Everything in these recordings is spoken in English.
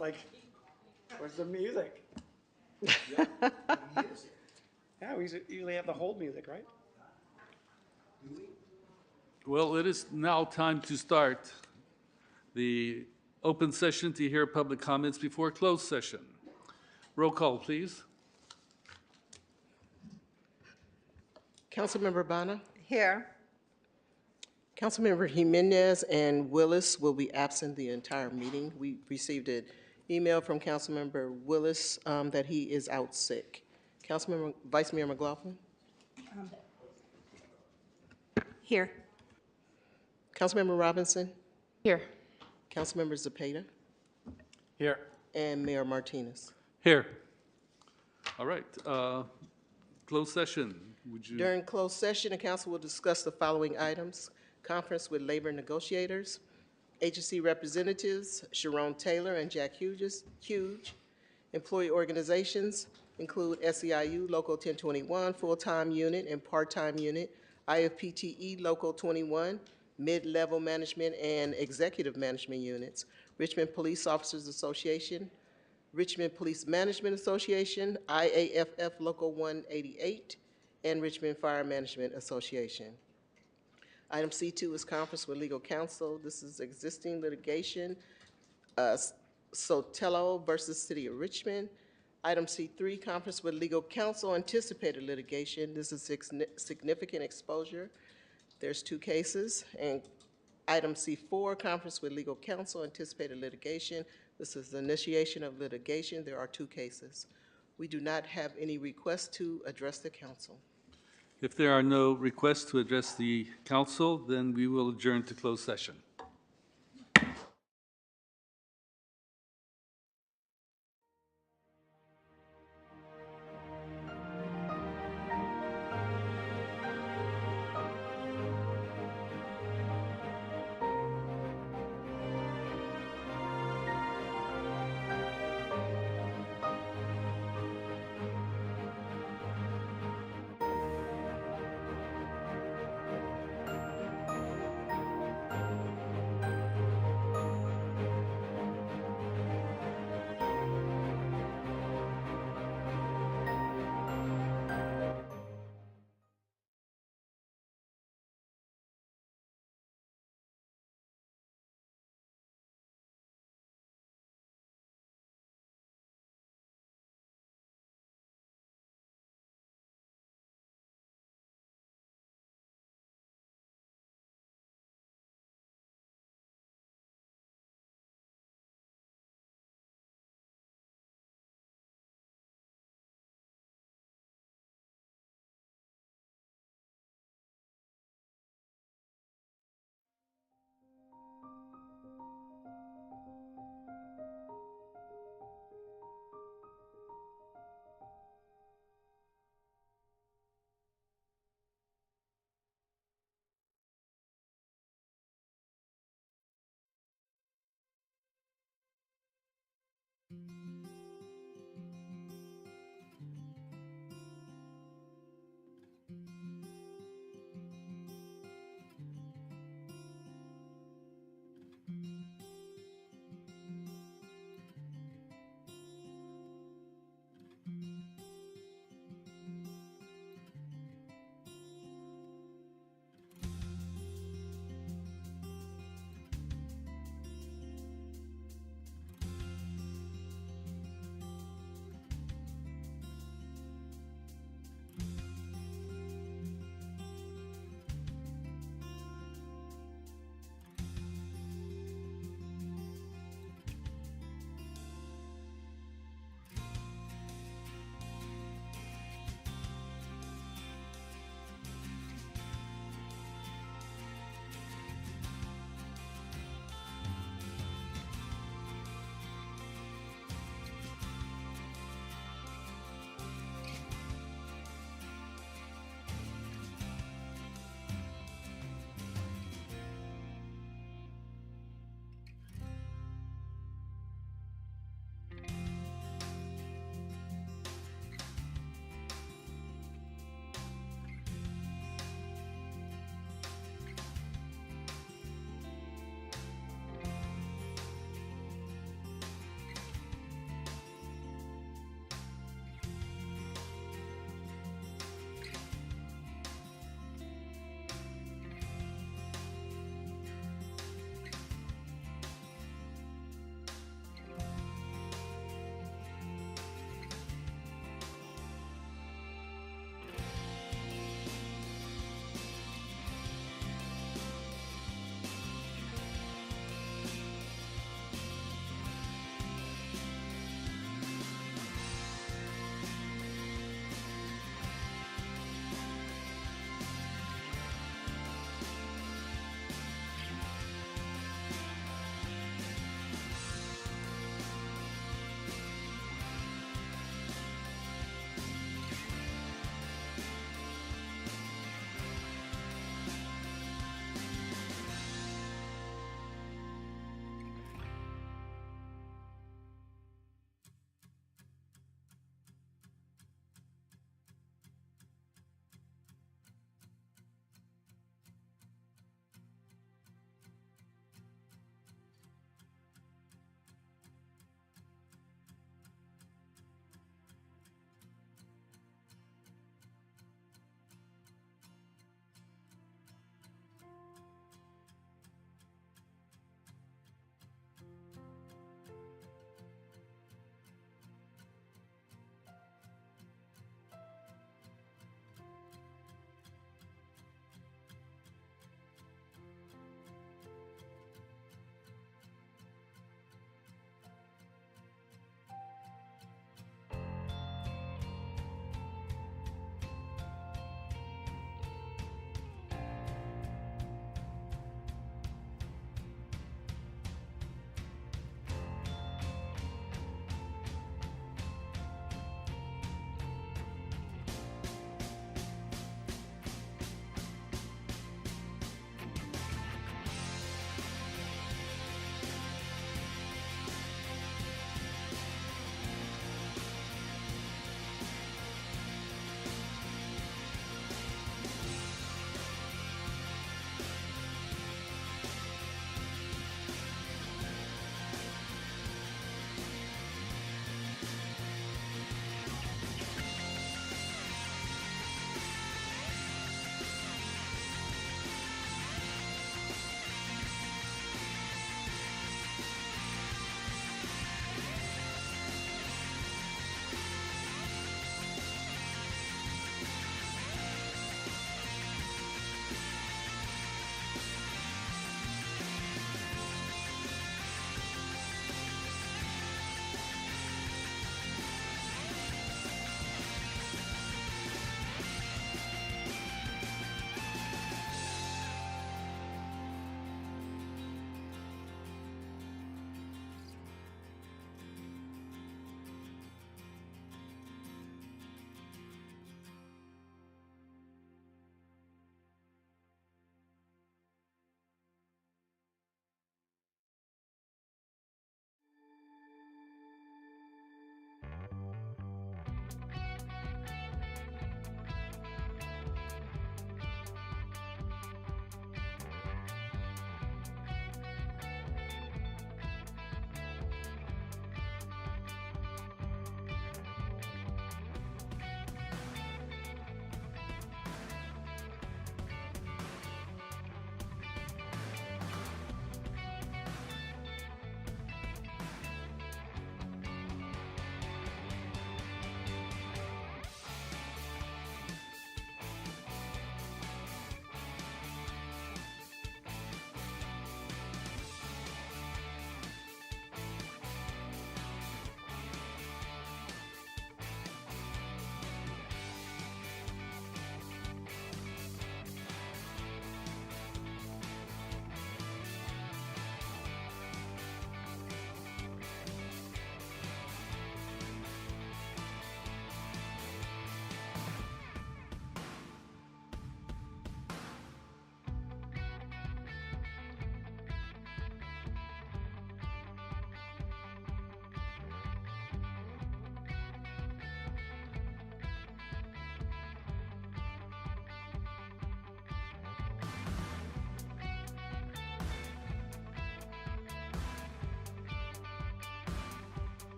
like, where's the music? Yeah, we usually have the hold music, right? Well, it is now time to start the open session to hear public comments before closed session. Roll call, please. Councilmember Bonner, Here. Councilmember Jimenez and Willis will be absent the entire meeting. We received an email from Councilmember Willis that he is out sick. Councilmember, Vice Mayor McLaughlin, Here. Councilmember Robinson, Here. Councilmember Zepeda, Here. and Mayor Martinez. Here. All right. Closed session. Would you? During closed session, the council will discuss the following items: conference with labor negotiators, agency representatives, Sharon Taylor and Jack Hughes. Employee organizations include SEIU Local 1021, full-time unit and part-time unit, IFPTE Local 21, mid-level management and executive management units, Richmond Police Officers Association, Richmond Police Management Association, IAFF Local 188, and Richmond Fire Management Association. Item C2 is conference with legal counsel. This is existing litigation, Sotelo versus City of Richmond. Item C3, conference with legal counsel, anticipated litigation. This is significant exposure. There's 2 cases. And item C4, conference with legal counsel, anticipated litigation. This is the initiation of litigation. There are 2 cases. We do not have any requests to address the council. If there are no requests to address the council, then we will adjourn to closed session.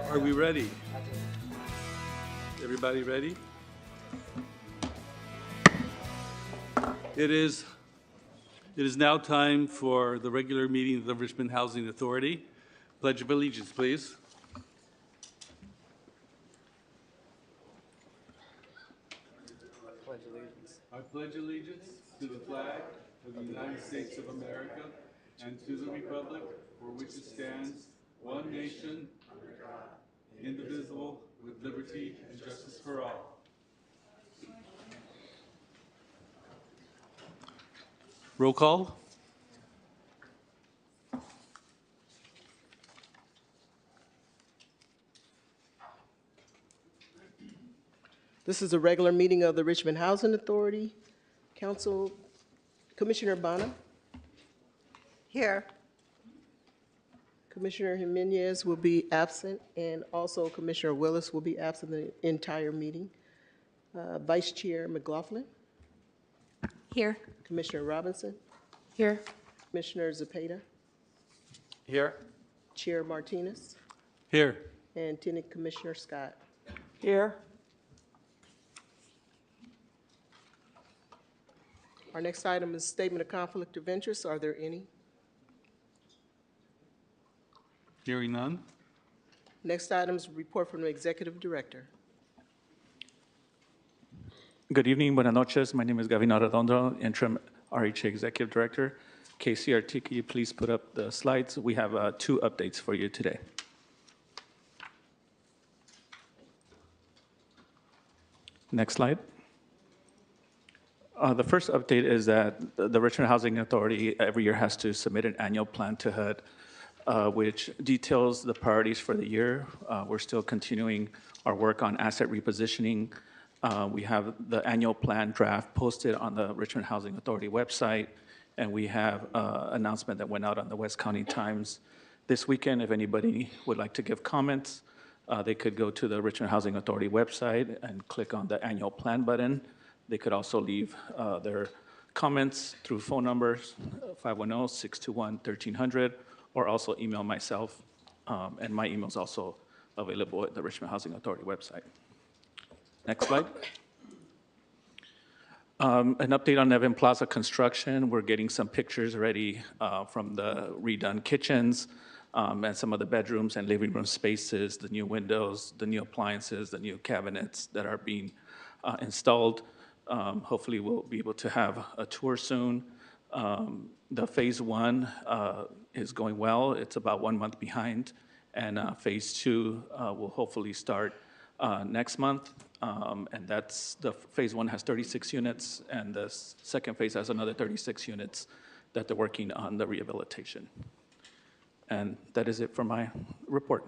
Are we ready? Everybody ready? It is now time for the regular meeting of the Richmond Housing Authority. Pledge of allegiance, please. Pledge allegiance. I pledge allegiance to the flag of the United States of America and to the republic for which it stands, one nation, indivisible, with liberty and justice for all. Roll call. This is a regular meeting of the Richmond Housing Authority. Council, Commissioner Bonner, Here. Commissioner Jimenez will be absent, and also Commissioner Willis will be absent the entire meeting. Vice Chair McLaughlin, Here. Commissioner Robinson, Here. Commissioner Zepeda, Here. Chair Martinez, Here. and Tenant Commissioner Scott. Here. Our next item is Statement of Conflict of Interest. Are there any? Hearing none. Next item is Report from the Executive Director. Good evening, buenas noches. My name is Gavin Arredondo, Interim RHA Executive Director. KCRT, can you please put up the slides? We have 2 updates for you today. Next slide. The first update is that the Richmond Housing Authority every year has to submit an annual plan to HUD, which details the priorities for the year. We're still continuing our work on asset repositioning. We have the annual plan draft posted on the Richmond Housing Authority website, and we have an announcement that went out on the West County Times this weekend. If anybody would like to give comments, they could go to the Richmond Housing Authority website and click on the annual plan button. They could also leave their comments through phone numbers, 510-621-1300, or also email myself, and my email is also available at the Richmond Housing Authority website. Next slide. An update on Nevin Plaza construction. We're getting some pictures ready from the redone kitchens and some of the bedrooms and living room spaces, the new windows, the new appliances, the new cabinets that are being installed. Hopefully we'll be able to have a tour soon. The phase 1 is going well. It's about 1 month behind, and phase 2 will hopefully start next month. And that's the phase 1 has 36 units, and the second phase has another 36 units that they're working on the rehabilitation. And that is it for my report.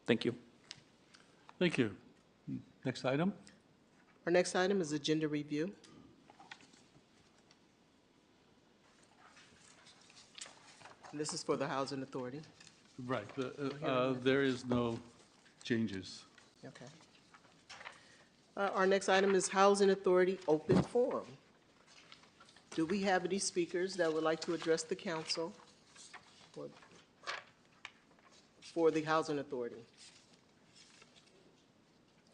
Thank you. Thank you. Next item. Our next item is Agenda Review. And this is for the Housing Authority. Right. There is no changes. Okay. Our next item is Housing Authority Open Forum. Do we have any speakers that would like to address the council for the Housing Authority?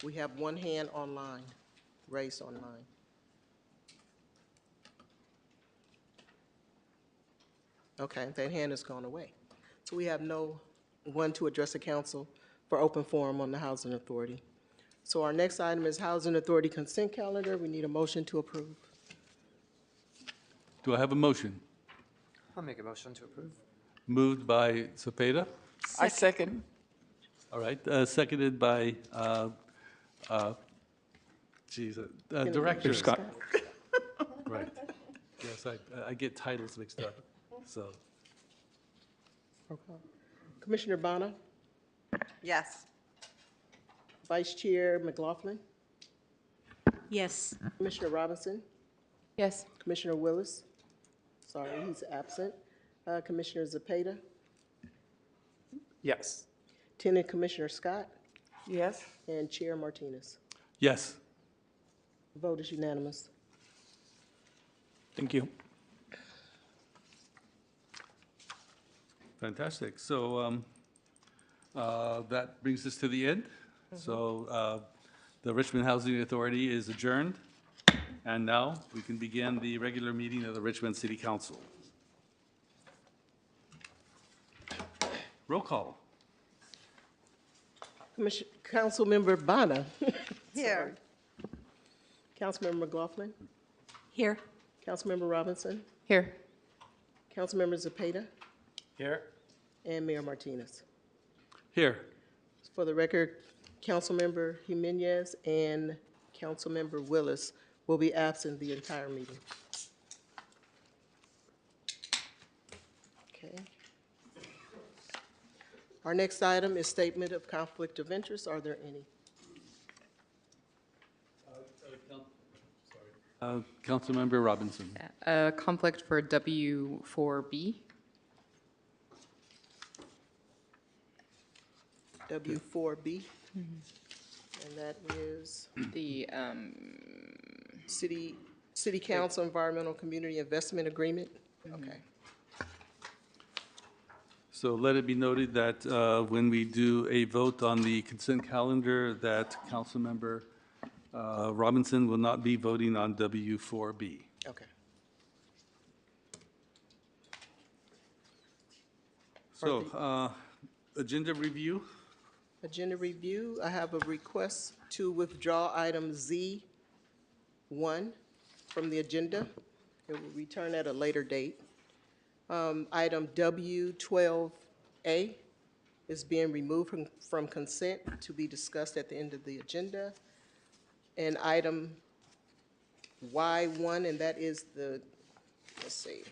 We have one hand online, raised online. Okay, that hand has gone away. So we have no one to address the council for open forum on the Housing Authority. So our next item is Housing Authority Consent Calendar. We need a motion to approve. Do I have a motion? I'll make a motion to approve. Moved by Zepeda. I second. All right. Seconded by, Director. Scott. Right. Yes, I get titles mixed up, so. Commissioner Bonner, Yes. Vice Chair McLaughlin, Yes. Commissioner Robinson, Yes. Commissioner Willis, sorry, he's absent, Commissioner Zepeda, Yes. Tenant Commissioner Scott, Yes. and Chair Martinez. Yes. The vote is unanimous. Thank you. Fantastic. So that brings us to the end. So the Richmond Housing Authority is adjourned. And now we can begin the regular meeting of the Richmond City Council. Roll call. Councilmember Bonner. Here. Councilmember McLaughlin. Here. Councilmember Robinson. Here. Councilmember Zepeda. Here. And Mayor Martinez. Here. For the record, Councilmember Jimenez and Councilmember Willis will be absent the entire meeting. Okay. Our next item is statement of conflict of interest. Are there any? Councilmember Robinson. Conflict for W4B. W4B. And that is The, City Council Environmental Community Investment Agreement. Okay. So let it be noted that when we do a vote on the consent calendar, that Councilmember Robinson will not be voting on W4B. Okay. So, agenda review. Agenda review, I have a request to withdraw item Z1 from the agenda. It will return at a later date. Item W12A is being removed from consent to be discussed at the end of the agenda. And item Y1, and that is the, let's see,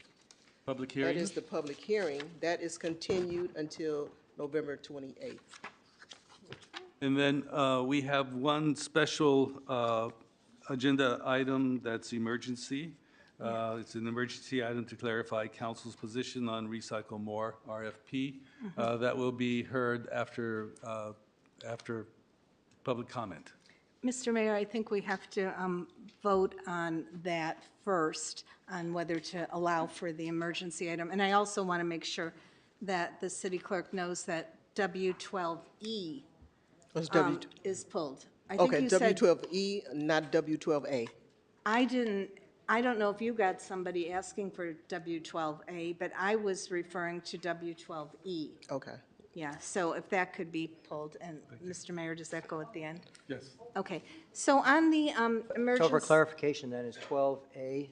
Public that hearing. is the public hearing, that is continued until November 28th. And then we have one special agenda item that's emergency. It's an emergency item to clarify council's position on Recycle More RFP. That will be heard after public comment. Mr. Mayor, I think we have to vote on that first, on whether to allow for the emergency item. And I also want to make sure that the city clerk knows that W12E What's W? is pulled. I think Okay, you said, W12E, not W12A. I don't know if you got somebody asking for W12A, but I was referring to W12E. Okay. Yeah, so if that could be pulled, and Mr. Mayor, does that go at the end? Yes. Okay, so on the So for emergency, clarification, then, is 12A,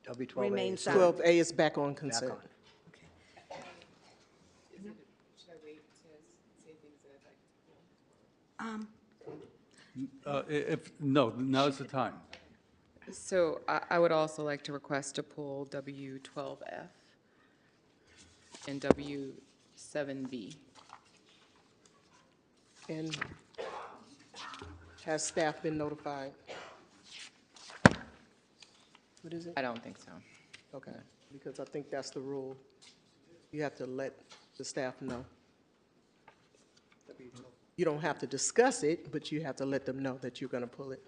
W12A? Remains is on. 12A is back on back consent. on. No, now is the time. so I would also like to request to pull W12F and W7B. And has staff been notified? What is it? I don't think so. Okay, because I think that's the rule. You have to let the staff know. You don't have to discuss it, but you have to let them know that you're going to pull it.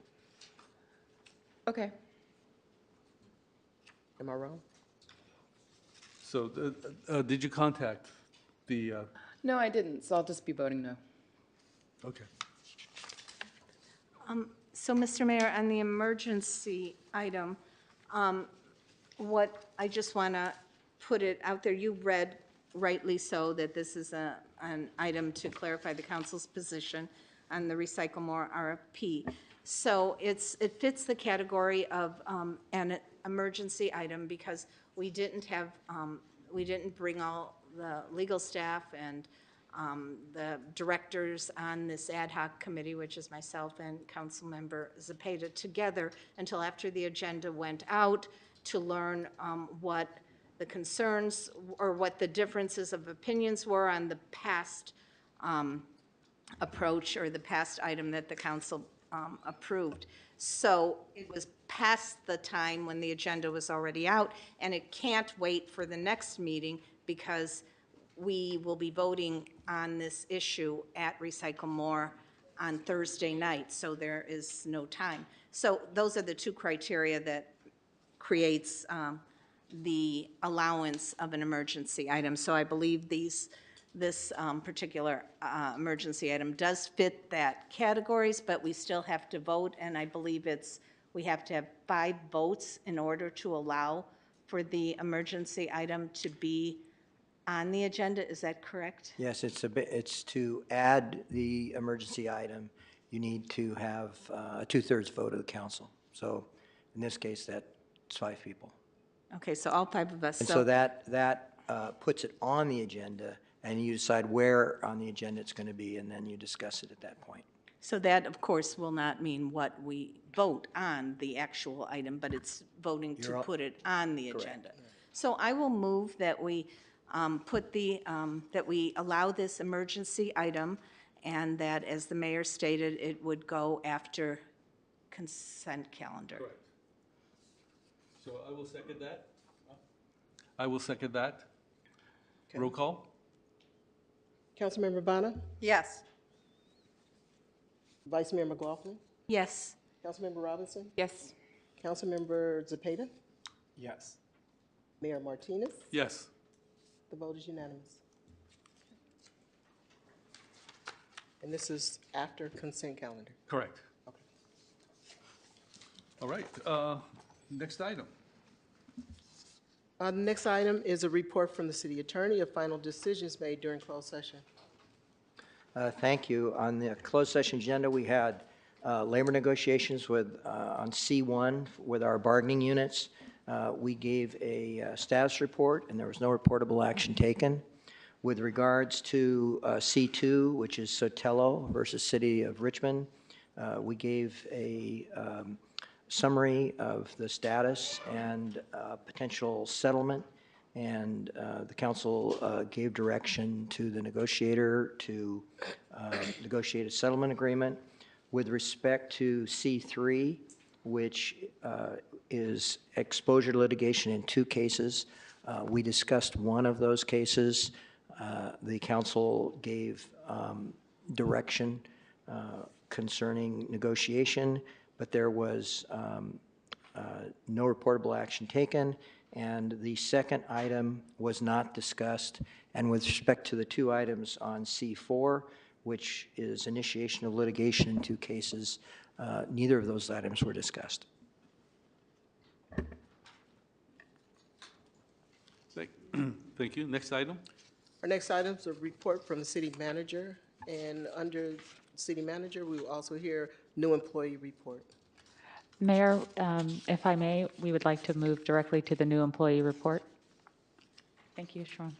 Okay. Am I wrong? So did you contact the, No, I didn't, so I'll just be voting no. okay. so Mr. Mayor, on the emergency item, what, I just want to put it out there, you read rightly so that this is an item to clarify the council's position on the Recycle More RFP. So it fits the category of an emergency item because we didn't bring all the legal staff and the directors on this ad hoc committee, which is myself and Councilmember Zepeda, together until after the agenda went out to learn what the concerns or what the differences of opinions were on the past approach or the past item that the council approved. So it was past the time when the agenda was already out, and it can't wait for the next meeting because we will be voting on this issue at Recycle More on Thursday night, so there is no time. So those are the two criteria that creates the allowance of an emergency item. So I believe this particular emergency item does fit that categories, but we still have to vote, and I believe we have to have 5 votes in order to allow for the emergency item to be on the agenda. Is that correct? Yes, it's to add the emergency item, you need to have a 2/3 vote of the council. So in this case, that's 5 people. Okay, so all 5 of us. And so that puts it on the agenda, and you decide where on the agenda it's going to be, and then you discuss it at that point. So that, of course, will not mean what we vote on the actual item, but it's voting to put it on the agenda. So I will move that we that we allow this emergency item, and that, as the mayor stated, it would go after consent calendar. Correct. So I will second that. I will second that. Roll call? Councilmember Bonner, Yes. Vice Mayor McLaughlin, Yes. Councilmember Robinson, Yes. Councilmember Zepeda, Yes. Mayor Martinez. Yes. The vote is unanimous. And this is after consent calendar. Correct. Okay. All right, next item. The next item is a report from the city attorney of final decisions made during closed session. Thank you. On the closed session agenda, we had labor negotiations on C1 with our bargaining units. We gave a status report, and there was no reportable action taken. With regards to C2, which is Sotelo versus City of Richmond, we gave a summary of the status and potential settlement, and the council gave direction to the negotiator to negotiate a settlement agreement. With respect to C3, which is exposure to litigation in 2 cases, we discussed one of those cases. The council gave direction concerning negotiation, but there was no reportable action taken, and the second item was not discussed. And with respect to the 2 items on C4, which is initiation of litigation in 2 cases, neither of those items were discussed. Thank you. Next item? Our next item is a report from the city manager, and under city manager, we will also hear new employee report. Mayor, if I may, we would like to move directly to the new employee report. Thank you, Sharon.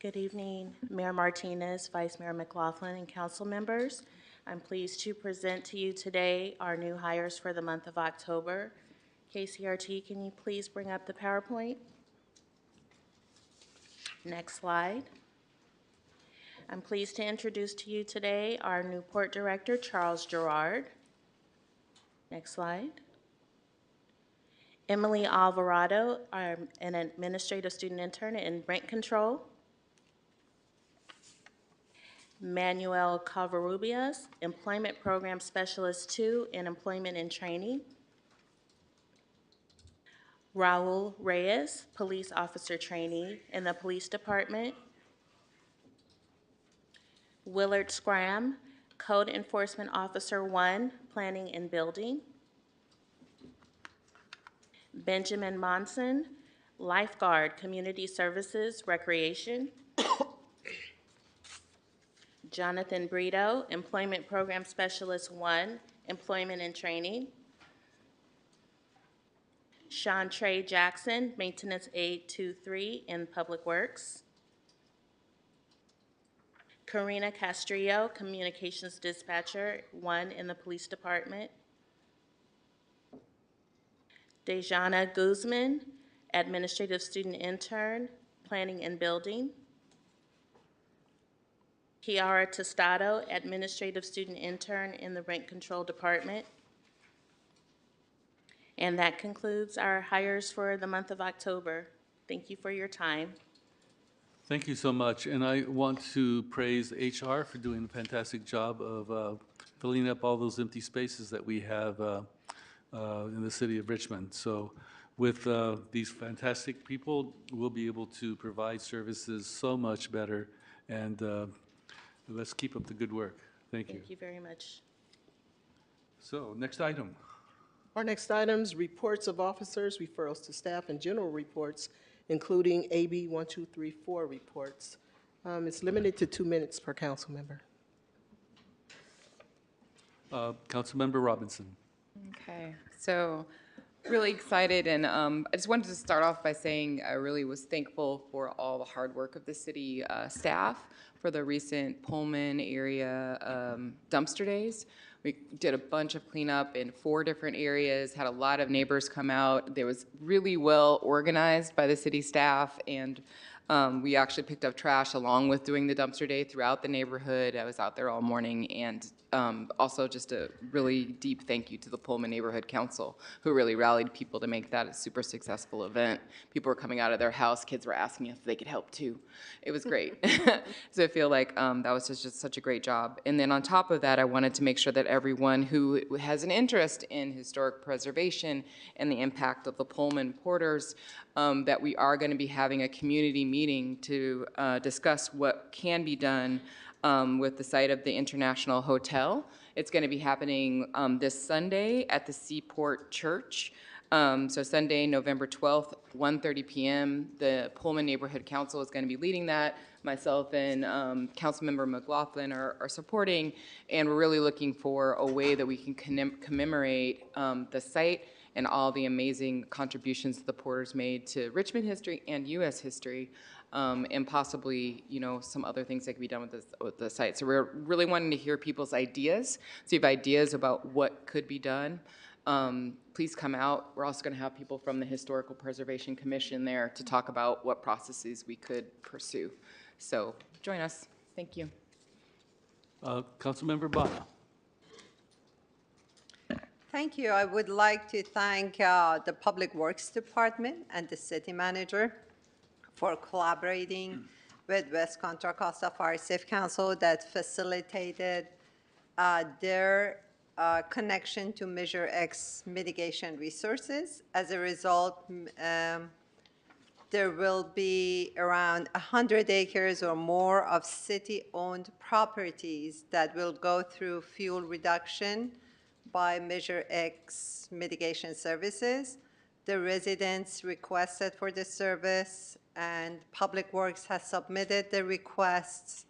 Good evening, Mayor Martinez, Vice Mayor McLaughlin, and council members. I'm pleased to present to you today our new hires for the month of October. KCRT, can you please bring up the PowerPoint? Next slide. I'm pleased to introduce to you today our new port director, Charles Gerard. Next slide. Emily Alvarado, an administrative student intern in rent control. Manuel Covarrubias, Employment Program Specialist 2 in Employment and Training. Raul Reyes, Police Officer Trainee in the Police Department. Willard Scram, Code Enforcement Officer 1, Planning and Building. Benjamin Monson, Lifeguard, Community Services, Recreation. Jonathan Brito, Employment Program Specialist 1, Employment and Training. Sean Trey Jackson, Maintenance Aide 2-3 in Public Works. Karina Castrillo, Communications Dispatcher 1 in the Police Department. Dejana Guzman, Administrative Student Intern, Planning and Building. Kiara Tostado, Administrative Student Intern in the Rent Control Department. And that concludes our hires for the month of October. Thank you for your time. Thank you so much. And I want to praise HR for doing a fantastic job of filling up all those empty spaces that we have in the city of Richmond. So with these fantastic people, we'll be able to provide services so much better. And let's keep up the good work. Thank you. Thank you very much. So, next item. Our next items, reports of officers, referrals to staff, and general reports, including AB 1234 reports. It's limited to 2 minutes per council member. Councilmember Robinson. Okay, so really excited, and I just wanted to start off by saying I really was thankful for all the hard work of the city staff for the recent Pullman area dumpster days. We did a bunch of cleanup in 4 different areas, had a lot of neighbors come out. There was really well organized by the city staff, and we actually picked up trash along with doing the dumpster day throughout the neighborhood. I was out there all morning, and also just a really deep thank you to the Pullman Neighborhood Council, who really rallied people to make that a super successful event. People were coming out of their house, kids were asking if they could help too. It was great. So I feel like that was just such a great job. And then on top of that, I wanted to make sure that everyone who has an interest in historic preservation and the impact of the Pullman porters, that we are going to be having a community meeting to discuss what can be done with the site of the International Hotel. It's going to be happening this Sunday at the Seaport Church. So Sunday, November 12th, 1:30 p.m. The Pullman Neighborhood Council is going to be leading that. Myself and Councilmember McLaughlin are supporting, and we're really looking for a way that we can commemorate the site and all the amazing contributions that the porters made to Richmond history and U.S. history. And possibly, you know, some other things that can be done with the site. So we're really wanting to hear people's ideas. So if you have ideas about what could be done, please come out. We're also going to have people from the Historical Preservation Commission there to talk about what processes we could pursue. So join us. Thank you. Councilmember Bana. Thank you. I would like to thank the Public Works Department and the city manager for collaborating with West Contra Costa Fire Safe Council that facilitated their connection to Measure X mitigation resources. As a result, there will be around 100 acres or more of city-owned properties that will go through fuel reduction by Measure X mitigation services. The residents requested for the service, and Public Works has submitted the requests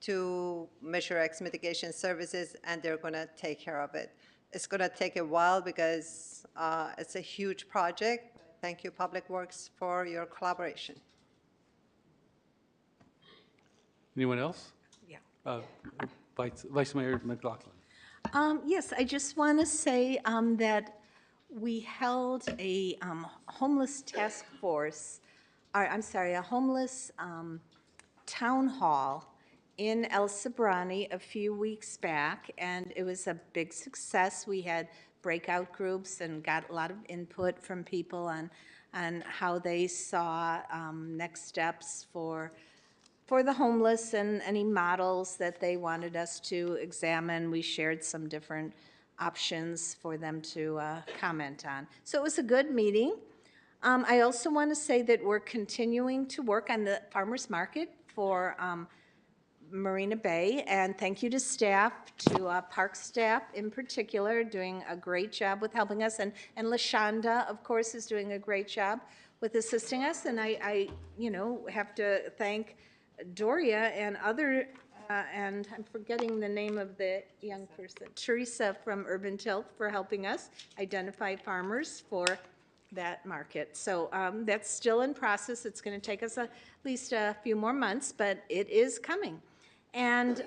to Measure X mitigation services, and they're going to take care of it. It's going to take a while because it's a huge project. Thank you, Public Works, for your collaboration. Anyone else? Yeah. Vice Mayor McLaughlin. Yes, I just want to say that we held a homeless task force, or I'm sorry, a homeless town hall in El Sobrani a few weeks back, and it was a big success. We had breakout groups and got a lot of input from people on how they saw next steps for the homeless and any models that they wanted us to examine. We shared some different options for them to comment on. So it was a good meeting. I also want to say that we're continuing to work on the farmers market for Marina Bay, and thank you to staff, to park staff in particular, doing a great job with helping us, and LaShonda, of course, is doing a great job with assisting us, and I have to thank Doria and other, and I'm forgetting the name of the young person, Teresa from Urban Tilt, for helping us identify farmers for that market. So that's still in process. It's going to take us at least a few more months, but it is coming. And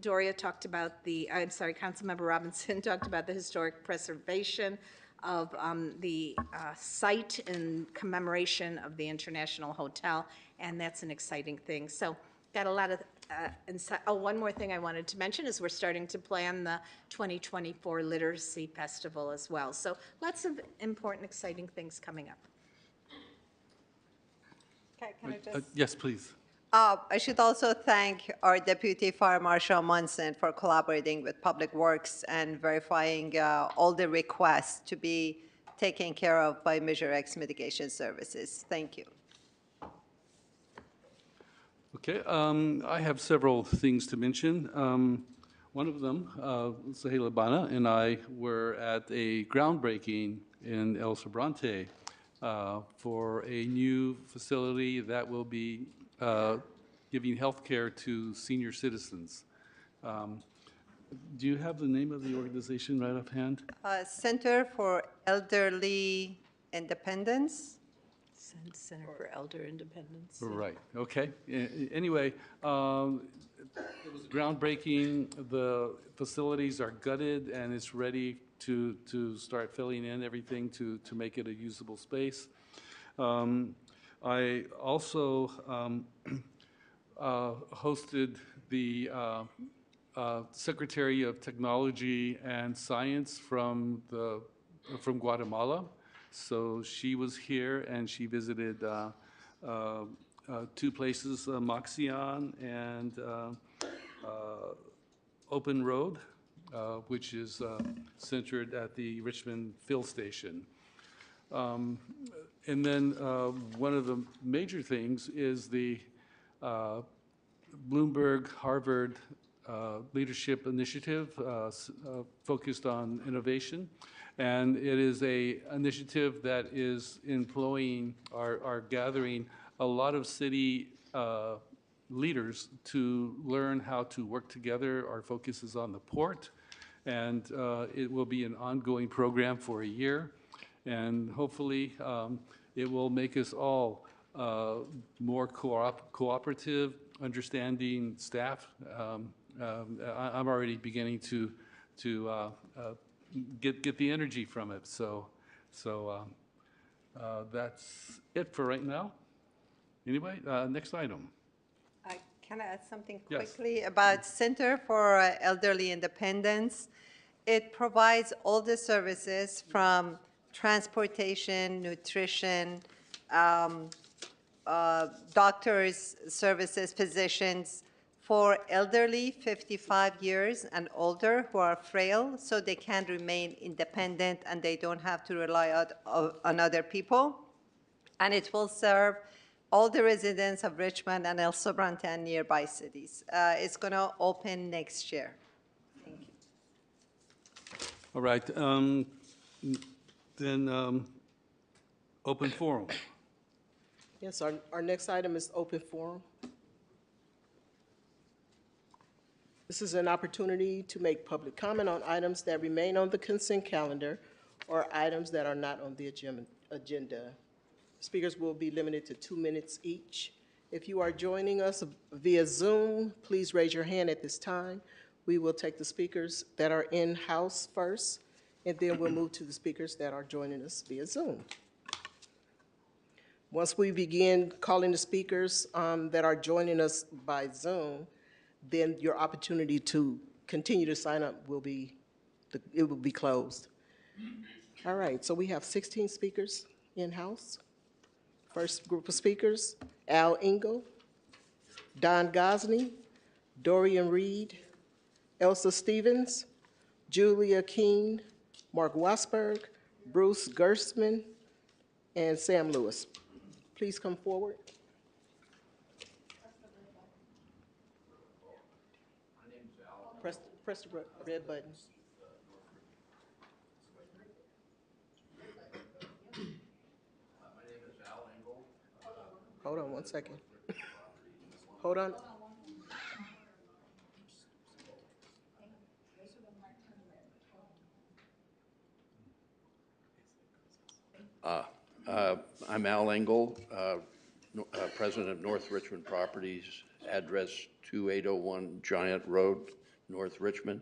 Doria talked about Councilmember Robinson talked about the historic preservation of the site in commemoration of the International Hotel, and that's an exciting thing. So got a lot of insight. Oh, one more thing I wanted to mention is we're starting to plan the 2024 Literacy Festival as well. So lots of important, exciting things coming up. Okay, can I just? Yes, please. I should also thank our Deputy Fire Marshal Munson for collaborating with Public Works and verifying all the requests to be taken care of by Measure X mitigation services. Thank you. Okay, I have several things to mention. One of them, Sahila Bana and I were at a groundbreaking in El Sobrante for a new facility that will be giving health care to senior citizens. Do you have the name of the organization right offhand? Center for Elderly Independence. Center for Elder Independence. Right, okay. Anyway, it was groundbreaking. The facilities are gutted, and it's ready to start filling in everything to make it a usable space. I also hosted the Secretary of Technology and Science from Guatemala. So she was here and she visited two places, Maxion and Open Road, which is centered at the Richmond Field Station. And then one of the major things is the Bloomberg Harvard Leadership Initiative focused on innovation. And it is an initiative that is employing or gathering a lot of city leaders to learn how to work together. Our focus is on the port, and it will be an ongoing program for a year. And hopefully, it will make us all more cooperative, understanding staff. I'm already beginning to get the energy from it. So that's it for right now. Anyway, next item. Can I add something Yes. quickly about Center for Elderly Independence? It provides all the services from transportation, nutrition, doctors' services, physicians, for elderly 55 years and older who are frail, so they can remain independent and they don't have to rely on other people. And it will serve all the residents of Richmond and El Sobrante and nearby cities. It's going to open next year. Thank you. All right. Then open forum. Yes, our next item is open forum. This is an opportunity to make public comment on items that remain on the consent calendar or items that are not on the agenda. Speakers will be limited to 2 minutes each. If you are joining us via Zoom, please raise your hand at this time. We will take the speakers that are in-house first, and then we'll move to the speakers that are joining us via Zoom. Once we begin calling the speakers that are joining us by Zoom, then your opportunity to continue to sign up will be closed. All right, so we have 16 speakers in-house. First group of speakers, Al Engel, Don Gosney, Dorian Reed, Elsa Stevens, Julia Keene, Mark Wasberg, Bruce Gerstmann, and Sam Lewis. Please come forward. Press the red button. Hold on 1 second. Hold on. I'm Al Engel, President of North Richmond Properties, address 2801 Giant Road, North Richmond.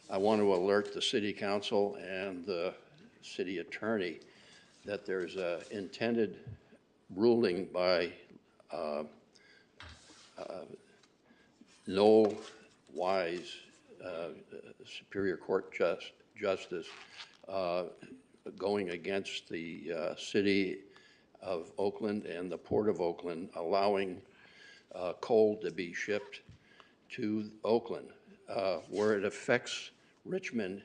I want to alert the City Council and the City Attorney that there's an intended ruling by Noel Wise, Superior Court Justice, going against the City of Oakland and the Port of Oakland, allowing coal to be shipped to Oakland. Where it affects Richmond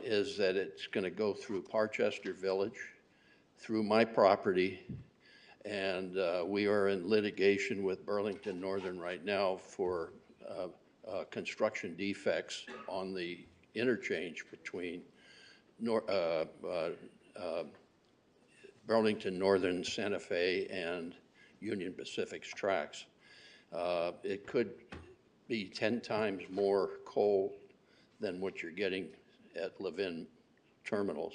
is that it's going to go through Parchester Village, through my property, and we are in litigation with Burlington Northern right now for construction defects on the interchange between Burlington Northern, Santa Fe, and Union Pacific's tracks. It could be 10 times more coal than what you're getting at Levin terminals.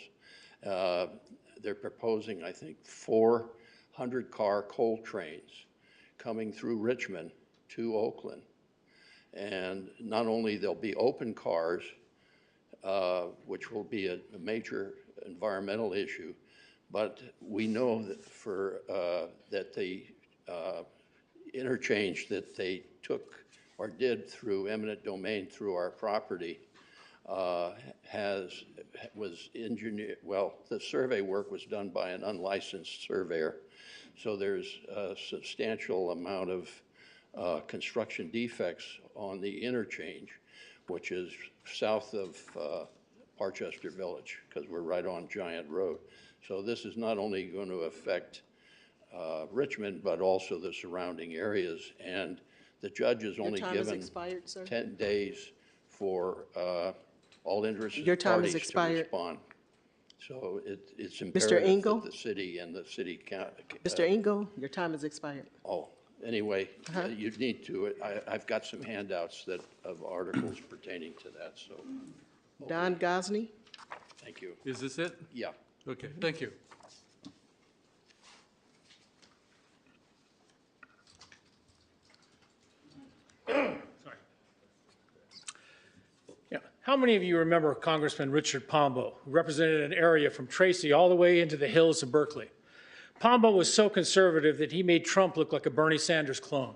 They're proposing, I think, 400-car coal trains coming through Richmond to Oakland. And not only there'll be open cars, which will be a major environmental issue, but we know that that the interchange that they took or did through eminent domain through our property was engineered, well, the survey work was done by an unlicensed surveyor. So there's a substantial amount of construction defects on the interchange, which is south of Parchester Village, because we're right on Giant Road. So this is not only going to affect Richmond, but also the surrounding areas. And the judge is only given expired, sir. 10 days for all interested Your time has parties to expired. respond. So it's Mr. imperative Engel? that the city and the city Mr. Engel, your time has expired. Oh, anyway, you need to, I've got some handouts of articles pertaining to that, so, Don Gosney? thank you. Is this it? Yeah. Okay, thank you. Yeah. How many of you remember Congressman Richard Pombo, who represented an area from Tracy all the way into the hills of Berkeley? Pombo was so conservative that he made Trump look like a Bernie Sanders clone.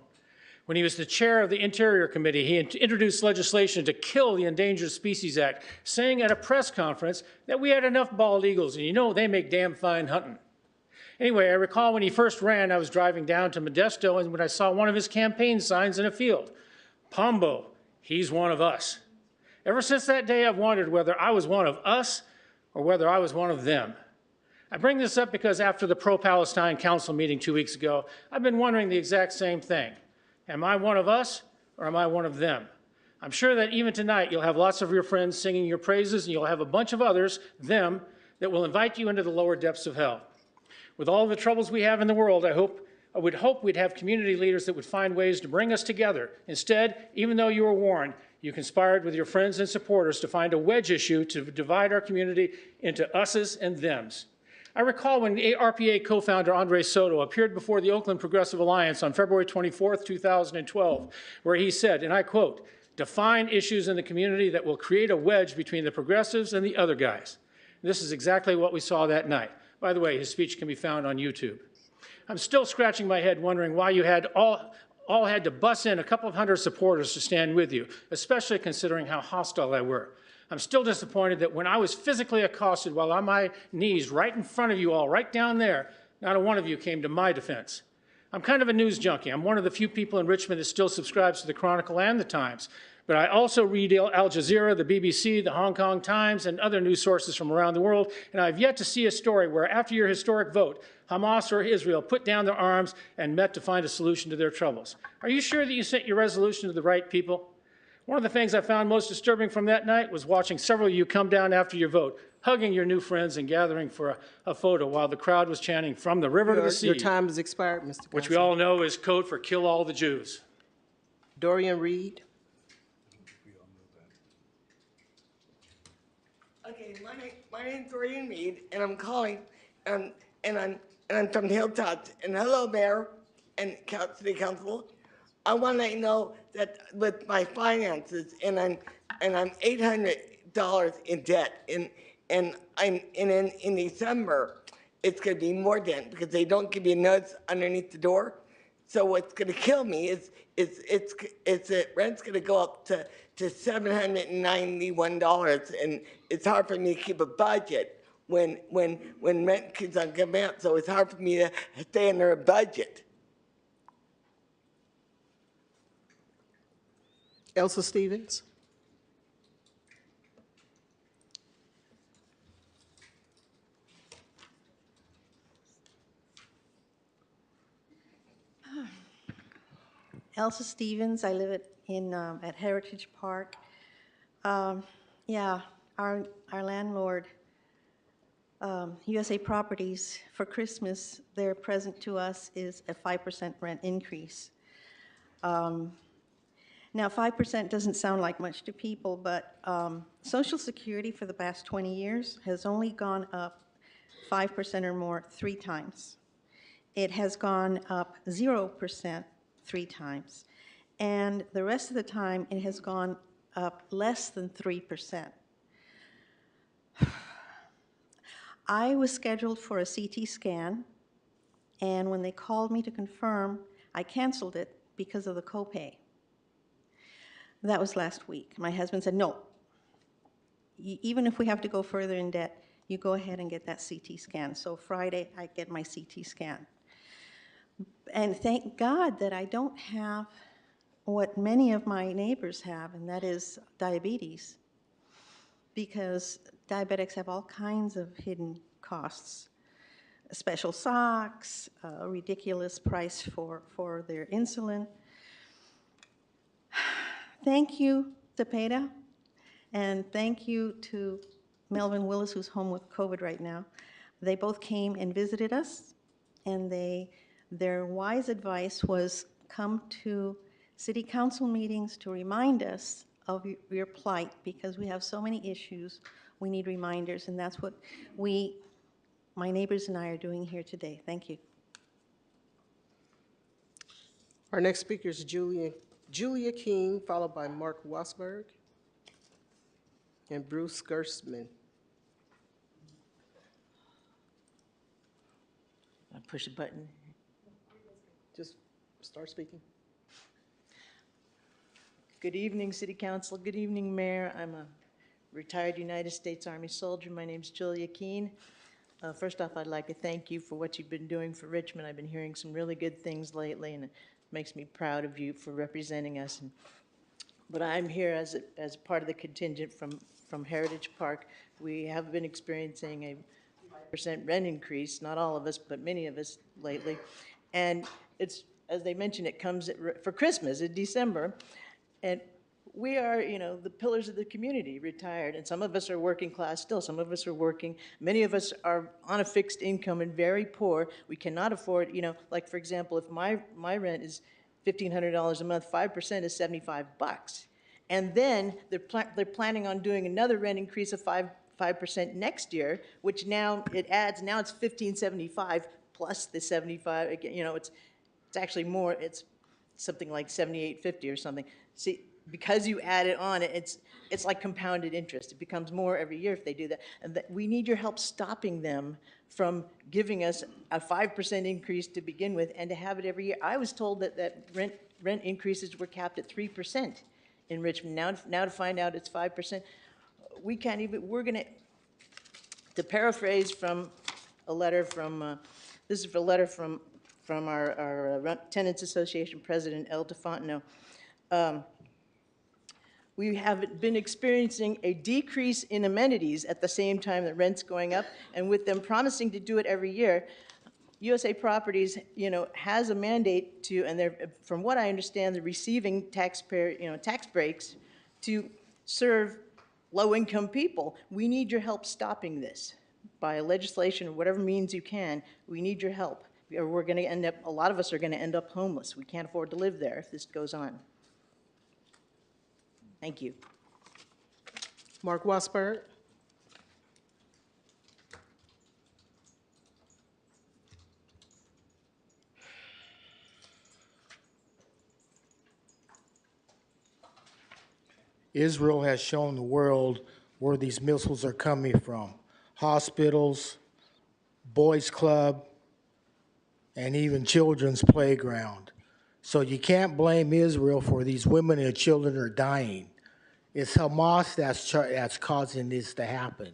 When he was the chair of the Interior Committee, he introduced legislation to kill the Endangered Species Act, saying at a press conference that we had enough bald eagles, and you know they make damn fine hunting. Anyway, I recall when he first ran, I was driving down to Modesto, and when I saw one of his campaign signs in a field, Pombo, he's one of us. Ever since that day, I've wondered whether I was one of us or whether I was one of them. I bring this up because after the pro-Palestine council meeting 2 weeks ago, I've been wondering the exact same thing. Am I one of us or am I one of them? I'm sure that even tonight you'll have lots of your friends singing your praises, and you'll have a bunch of others, them, that will invite you into the lower depths of hell. With all the troubles we have in the world, I would hope we'd have community leaders that would find ways to bring us together. Instead, even though you were warned, you conspired with your friends and supporters to find a wedge issue to divide our community into us's and them's. I recall when RPA co-founder Andre Soto appeared before the Oakland Progressive Alliance on February 24, 2012, where he said, and I quote, "Define issues in the community that will create a wedge between the progressives and the other guys." This is exactly what we saw that night. By the way, his speech can be found on YouTube. I'm still scratching my head wondering why you had all had to bus in a couple of hundred supporters to stand with you, especially considering how hostile they were. I'm still disappointed that when I was physically accosted while on my knees right in front of you all, right down there, not a one of you came to my defense. I'm kind of a news junkie. I'm one of the few people in Richmond that still subscribes to the Chronicle and the Times. But I also read Al Jazeera, the BBC, the Hong Kong Times, and other news sources from around the world, and I've yet to see a story where after your historic vote, Hamas or Israel put down their arms and met to find a solution to their troubles. Are you sure that you sent your resolution to the right people? One of the things I found most disturbing from that night was watching several of you come down after your vote, hugging your new friends and gathering for a photo while the crowd was chanting, "From the river to the sea," Your time has expired, Mr. Council. which we all know is code for kill all the Jews. Dorian Reed. Okay, my name's Dorian Reed, and I'm calling, and I'm from Hilltops. And hello, Mayor and City Council. I want to let you know that with my finances, and I'm $800 in debt, and in December it's going to be more than, because they don't give you notes underneath the door. So what's going to kill me is that rent's going to go up to $791, and it's hard for me to keep a budget when rent keeps on coming out. So it's hard for me to stay under a budget. Elsa Stevens. Elsa Stevens. I live at Heritage Park. Yeah, our landlord, USA Properties, for Christmas, their present to us is a 5% rent increase. Now, 5% doesn't sound like much to people, but Social Security for the past 20 years has only gone up 5% or more 3 times. It has gone up 0% 3 times. And the rest of the time, it has gone up less than 3%. I was scheduled for a CT scan, and when they called me to confirm, I canceled it because of the copay. That was last week. My husband said, no, even if we have to go further in debt, you go ahead and get that CT scan. So Friday, I get my CT scan. And thank God that I don't have what many of my neighbors have, and that is diabetes, because diabetics have all kinds of hidden costs. Special socks, a ridiculous price for their insulin. Thank you, Cepeda, and thank you to Melvin Willis, who's home with COVID right now. They both came and visited us, and their wise advice was come to city council meetings to remind us of your plight, because we have so many issues, we need reminders, and that's what my neighbors and I are doing here today. Thank you. Our next speaker is Julia King, followed by Mark Wasberg and Bruce Gersman. I push a button. Just start speaking. Good evening, City Council. Good evening, Mayor. I'm a retired United States Army soldier. My name's Julia Keene. First off, I'd like to thank you for what you've been doing for Richmond. I've been hearing some really good things lately, and it makes me proud of you for representing us. But I'm here as part of the contingent from Heritage Park. We have been experiencing a 5% rent increase, not all of us, but many of us lately. And it's, as they mentioned, it comes for Christmas in December. And we are, the pillars of the community, retired, and some of us are working class still. Some of us are working. Many of us are on a fixed income and very poor. We cannot afford, like for example, if my rent is $1,500 a month, 5% is $75. And then they're planning on doing another rent increase of 5% next year, which now it adds. Now it's $1,575 plus the 75. Again, it's actually more. It's something like $7,850 or something. See, because you add it on, it's like compounded interest. It becomes more every year if they do that. And we need your help stopping them from giving us a 5% increase to begin with and to have it every year. I was told that rent increases were capped at 3% in Richmond. Now to find out it's 5%, we can't even. We're going to paraphrase from a letter from. This is a letter from our Tenants Association President, El DeFontano. We have been experiencing a decrease in amenities at the same time that rent's going up, and with them promising to do it every year, USA Properties, has a mandate to, and they're, from what I understand, they're receiving taxpayer, tax breaks to serve low-income people. We need your help stopping this by legislation or whatever means you can. We need your help, or we're going to end up. A lot of us are going to end up homeless. We can't afford to live there if this goes on. Thank you. Mark Wasberg. Israel has shown the world where these missiles are coming from. Hospitals, boys' club, and even children's playground. So you can't blame Israel for these women and children are dying. It's Hamas that's causing this to happen.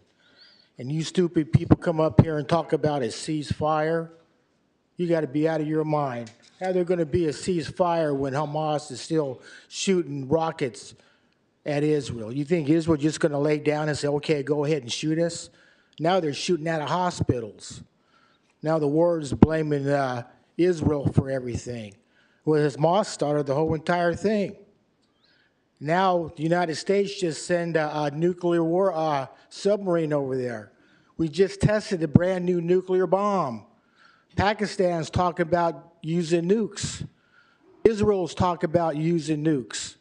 And you stupid people come up here and talk about a ceasefire. You got to be out of your mind. How there going to be a ceasefire when Hamas is still shooting rockets at Israel? You think Israel just going to lay down and say, okay, go ahead and shoot us? Now they're shooting out of hospitals. Now the world is blaming Israel for everything. Well, his Hamas started the whole entire thing. Now, the United States just sent a nuclear war submarine over there. We just tested a brand new nuclear bomb. Pakistan's talking about using nukes. Israel's talking about using nukes.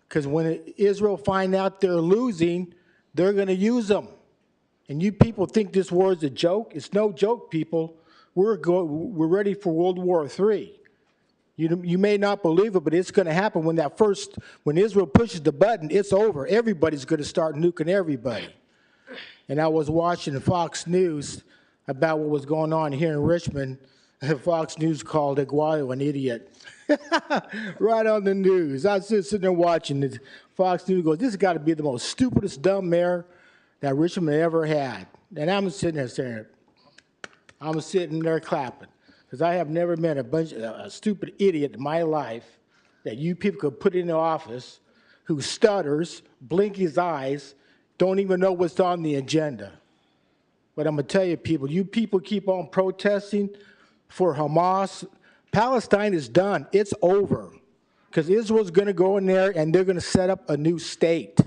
Because when Israel find out they're losing, they're going to use them. And you people think this war is a joke? It's no joke, people. We're ready for World War III. You may not believe it, but it's going to happen when Israel pushes the button, it's over. Everybody's going to start nuking everybody. And I was watching Fox News about what was going on here in Richmond, and Fox News called Aguayo an idiot. Right on the news. I was just sitting there watching it. Fox News goes, this has got to be the most stupidest dumb mayor that Richmond ever had. And I'm sitting there clapping. Because I have never met a stupid idiot in my life that you people could put in the office who stutters, blink his eyes, don't even know what's on the agenda. But I'm going to tell you people keep on protesting for Hamas. Palestine is done. It's over. Because Israel's going to go in there and they're going to set up a new state.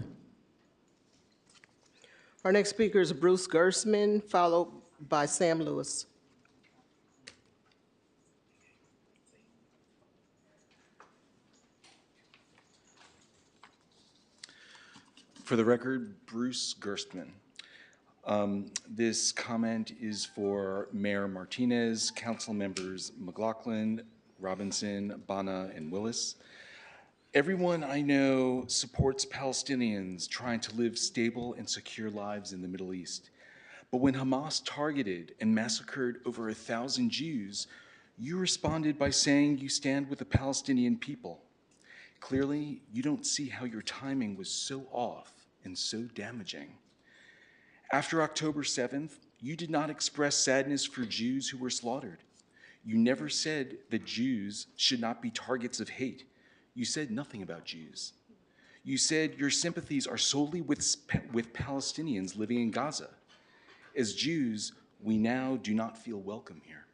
Our next speaker is Bruce Gersman, followed by Sam Lewis. For the record, Bruce Gerstmann. This comment is for Mayor Martinez, council members McLaughlin, Robinson, Bana, and Willis. Everyone I know supports Palestinians trying to live stable and secure lives in the Middle East. But when Hamas targeted and massacred over 1,000 Jews, you responded by saying you stand with the Palestinian people. Clearly, you don't see how your timing was so off and so damaging. After October 7th, you did not express sadness for Jews who were slaughtered. You never said that Jews should not be targets of hate. You said nothing about Jews. You said your sympathies are solely with Palestinians living in Gaza. As Jews, we now do not feel welcome here.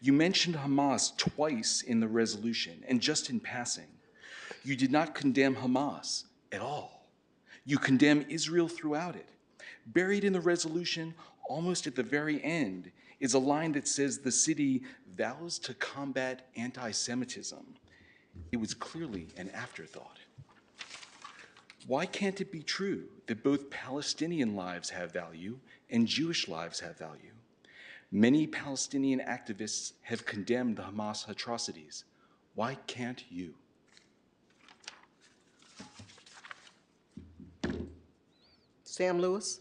You mentioned Hamas twice in the resolution, and just in passing. You did not condemn Hamas at all. You condemn Israel throughout it. Buried in the resolution, almost at the very end, is a line that says the city vows to combat anti-Semitism. It was clearly an afterthought. Why can't it be true that both Palestinian lives have value and Jewish lives have value? Many Palestinian activists have condemned the Hamas atrocities. Why can't you? Sam Lewis.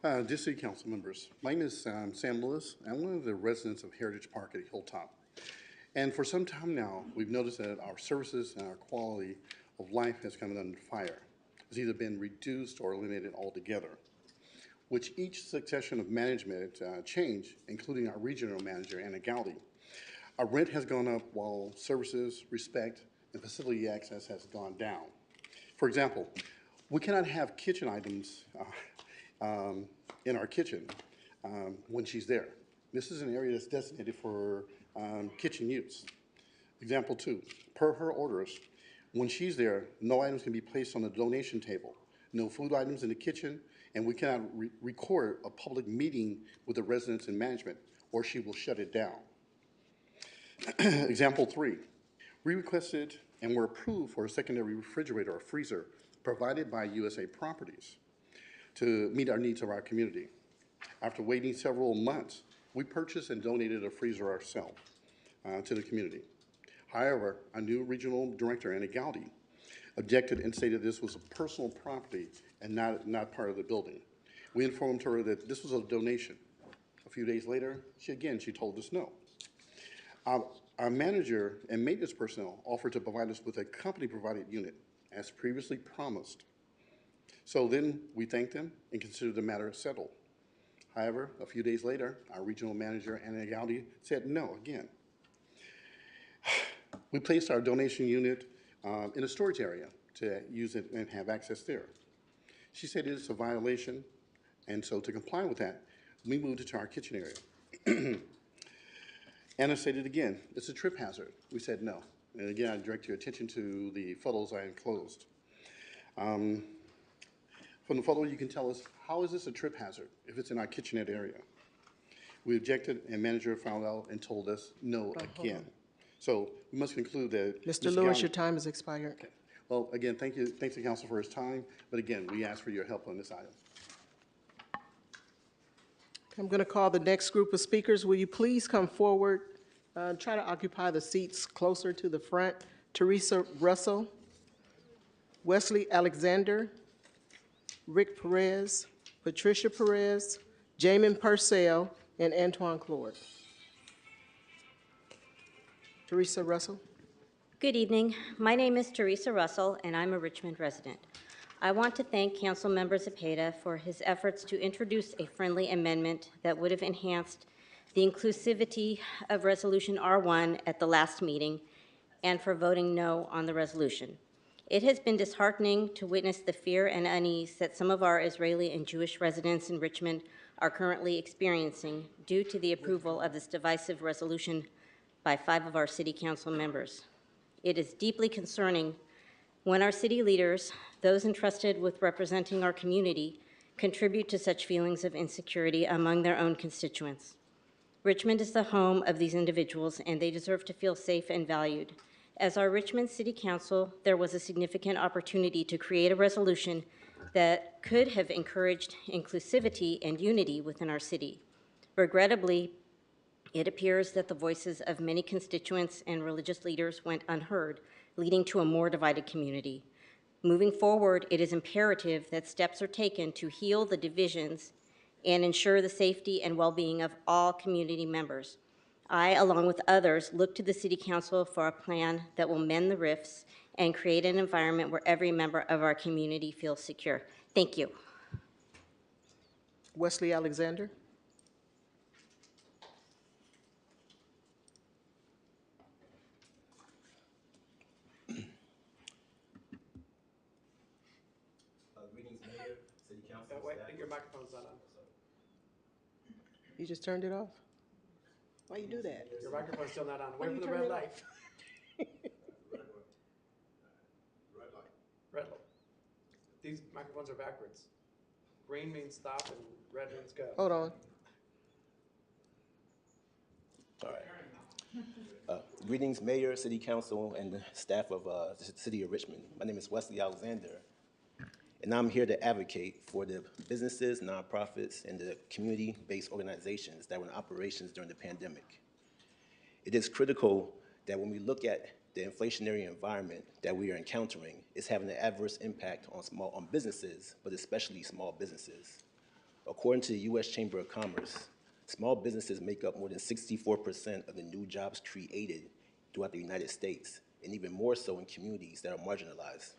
Dear City Council members, my name is Sam Lewis. I'm one of the residents of Heritage Park at Hilltop. And for some time now, we've noticed that our services and our quality of life has come under fire. It's either been reduced or eliminated altogether, which each succession of management change, including our regional manager, Anna Gowdy. Our rent has gone up while services, respect, and facility access has gone down. For example, we cannot have kitchen items in our kitchen when she's there. This is an area that's designated for kitchen use. Example 2, per her orders, when she's there, no items can be placed on the donation table, no food items in the kitchen, and we cannot record a public meeting with the residents and management, or she will shut it down. Example 3, we requested and were approved for a secondary refrigerator or freezer provided by USA Properties to meet our needs of our community. After waiting several months, we purchased and donated a freezer ourselves to the community. However, our new regional director, Anna Gowdy, objected and stated this was a personal property and not part of the building. We informed her that this was a donation. A few days later, she told us no. Our manager and maintenance personnel offered to provide us with a company-provided unit, as previously promised. So then we thanked them and considered the matter settled. However, a few days later, our regional manager, Anna Gowdy, said no again. We placed our donation unit in a storage area to use it and have access there. She said it's a violation, and so to comply with that, we moved it to our kitchen area. Anna stated again, it's a trip hazard. We said no. And again, I direct your attention to the photos I enclosed. From the photo, you can tell us, how is this a trip hazard if it's in our kitchenette area? We objected, and manager found out and told us no again. So we must conclude that. Mr. Lewis, Gowdy- your time has expired. Okay. Well, again, thank you, thanks to council for his time, but again, we ask for your help on this item. I'm going to call the next group of speakers. Will you please come forward? Try to occupy the seats closer to the front. Teresa Russell, Wesley Alexander, Rick Perez, Patricia Perez, Jamin Purcell, and Antoine Clord. Teresa Russell. Good evening. My name is Teresa Russell, and I'm a Richmond resident. I want to thank Councilmember Zepeda for his efforts to introduce a friendly amendment that would have enhanced the inclusivity of Resolution R1 at the last meeting, and for voting no on the resolution. It has been disheartening to witness the fear and unease that some of our Israeli and Jewish residents in Richmond are currently experiencing due to the approval of this divisive resolution by 5 of our city council members. It is deeply concerning when our city leaders, those entrusted with representing our community, contribute to such feelings of insecurity among their own constituents. Richmond is the home of these individuals, and they deserve to feel safe and valued. As our Richmond City Council, there was a significant opportunity to create a resolution that could have encouraged inclusivity and unity within our city. Regrettably, it appears that the voices of many constituents and religious leaders went unheard, leading to a more divided community. Moving forward, it is imperative that steps are taken to heal the divisions and ensure the safety and well-being of all community members. I, along with others, look to the City Council for a plan that will mend the rifts and create an environment where every member of our community feels secure. Thank you. Wesley Alexander. Greetings, Mayor, City Council. Wait, your microphone's not on. You just turned it off? Why you do that? Your microphone's still not on. Why Wait you for the turn red it light. Red light. Red light. These microphones are backwards. Green means stop and red means go. Hold on. All right. Greetings, Mayor, City Council, and the staff of the City of Richmond. My name is Wesley Alexander, and I'm here to advocate for the businesses, nonprofits, and the community-based organizations that were in operations during the pandemic. It is critical that when we look at the inflationary environment that we are encountering, it's having an adverse impact on businesses, but especially small businesses. According to the U.S. Chamber of Commerce, small businesses make up more than 64% of the new jobs created throughout the United States, and even more so in communities that are marginalized.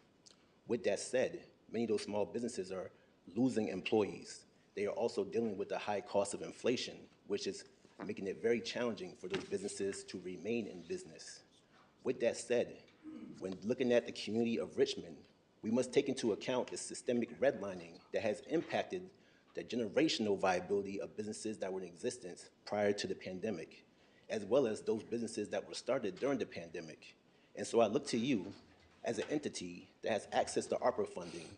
With that said, many of those small businesses are losing employees. They are also dealing with the high cost of inflation, which is making it very challenging for those businesses to remain in business. With that said, when looking at the community of Richmond, we must take into account the systemic redlining that has impacted the generational viability of businesses that were in existence prior to the pandemic, as well as those businesses that were started during the pandemic. And so I look to you as an entity that has access to ARPA funding,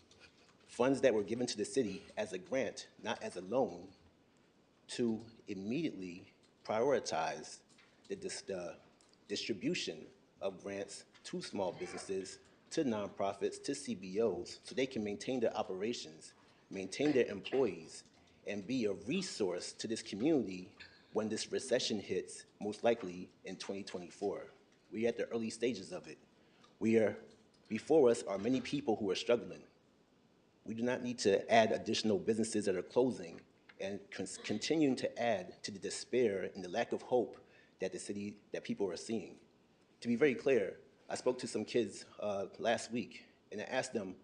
funds that were given to the city as a grant, not as a loan, to immediately prioritize the distribution of grants to small businesses, to nonprofits, to CBOs, so they can maintain their operations, maintain their employees, and be a resource to this community when this recession hits, most likely in 2024. We're at the early stages of it. Before us are many people who are struggling. We do not need to add additional businesses that are closing and continuing to add to the despair and the lack of hope that that people are seeing. To be very clear, I spoke to some kids last week, and I asked them,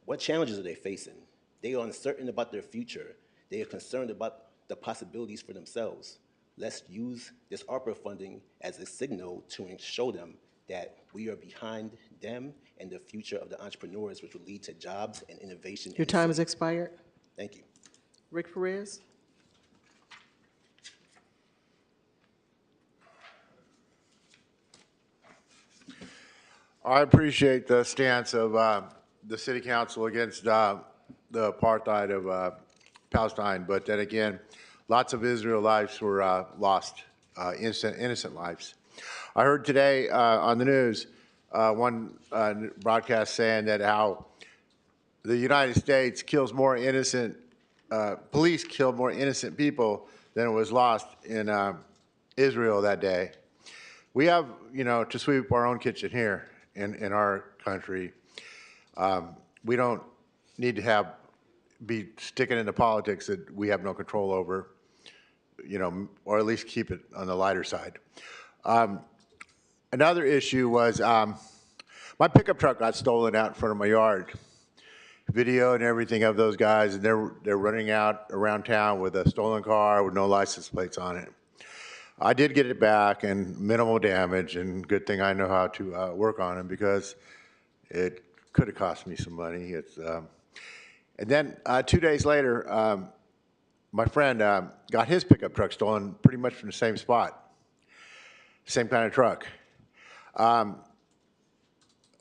what challenges are they facing? They are uncertain about their future. They are concerned about the possibilities for themselves. Let's use this ARPA funding as a signal to show them that we are behind them and the future of the entrepreneurs, which will lead to jobs and innovation. Your in the time has city. expired. Thank you. Rick Perez? I appreciate the stance of the city council against the apartheid of Palestine, but then again, lots of Israel lives were lost, innocent lives. I heard today on the news one broadcast saying that how the United States kills more innocent, police killed more innocent people than was lost in Israel that day. We have, to sweep our own kitchen here in our country. We don't need to be sticking into politics that we have no control over, or at least keep it on the lighter side. Another issue was my pickup truck got stolen out in front of my yard. Video and everything of those guys, and they're running out around town with a stolen car with no license plates on it. I did get it back and minimal damage, and good thing I know how to work on it because it could have cost me some money. And then 2 days later, my friend got his pickup truck stolen pretty much from the same spot, same kind of truck.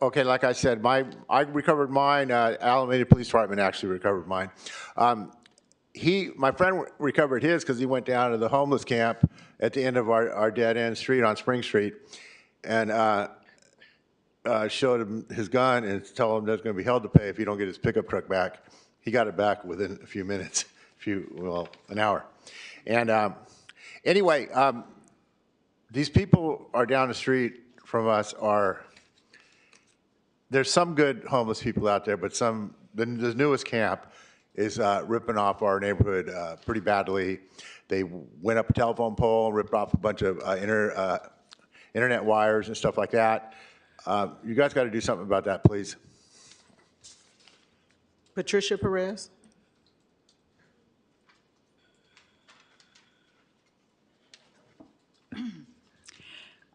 Okay, like I said, I recovered mine. Alameda Police Department actually recovered mine. My friend recovered his because he went down to the homeless camp at the end of our dead-end street on Spring Street and showed him his gun and told him there's going to be hell to pay if he don't get his pickup truck back. He got it back within a few minutes, an hour. And anyway, these people are down the street from us there's some good homeless people out there, but the newest camp is ripping off our neighborhood pretty badly. They went up a telephone pole, ripped off a bunch of internet wires and stuff like that. You guys got to do something about that, please. Patricia Perez?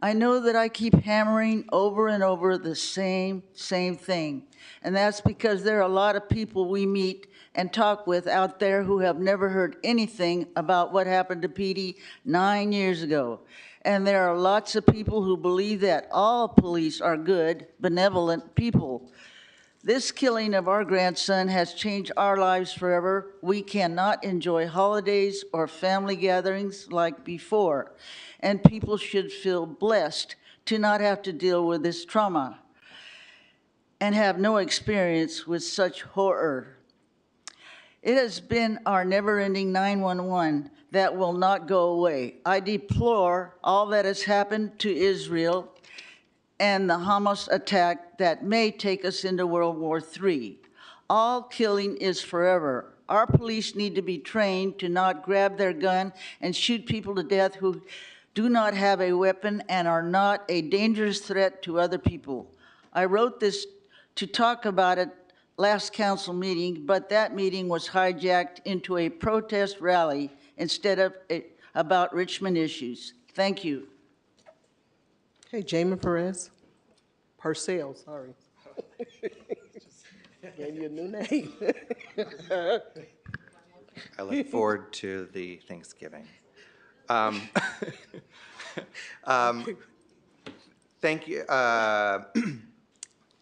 I know that I keep hammering over and over the same thing. And that's because there are a lot of people we meet and talk with out there who have never heard anything about what happened to Petey 9 years ago. And there are lots of people who believe that all police are good, benevolent people. This killing of our grandson has changed our lives forever. We cannot enjoy holidays or family gatherings like before. And people should feel blessed to not have to deal with this trauma and have no experience with such horror. It has been our never-ending 911 that will not go away. I deplore all that has happened to Israel and the Hamas attack that may take us into World War III. All killing is forever. Our police need to be trained to not grab their gun and shoot people to death who do not have a weapon and are not a dangerous threat to other people. I wrote this to talk about it last council meeting, but that meeting was hijacked into a protest rally instead of about Richmond issues. Thank you. Okay, Jamie Perez. Purcell, sorry. Gave you a new name. I look forward to the Thanksgiving. Thank you.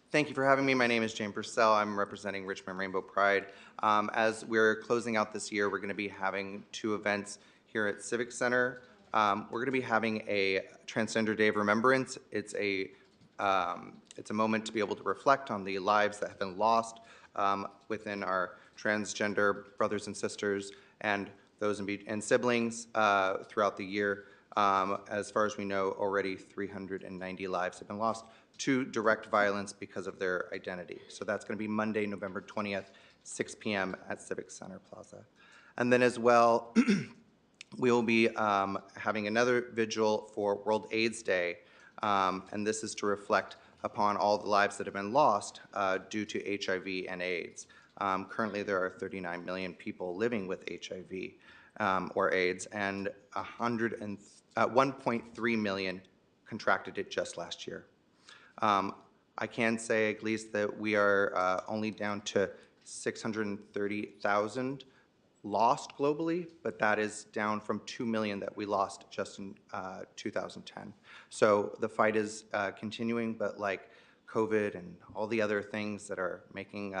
Thank you for having me. My name is James Purcell. I'm representing Richmond Rainbow Pride. As we're closing out this year, we're going to be having 2 events here at Civic Center. We're going to be having a Transgender Day of Remembrance. It's a moment to be able to reflect on the lives that have been lost within our transgender brothers and sisters and those and siblings throughout the year. As far as we know, already 390 lives have been lost to direct violence because of their identity. So that's going to be Monday, November 20th, 6 p.m. at Civic Center Plaza. And then as well, we will be having another vigil for World AIDS Day, and this is to reflect upon all the lives that have been lost due to HIV and AIDS. Currently, there are 39 million people living with HIV or AIDS, and 1.3 million contracted it just last year. I can say at least that we are only down to 630,000 lost globally, but that is down from 2 million that we lost just in 2010. So the fight is continuing, but like COVID and all the other things that are making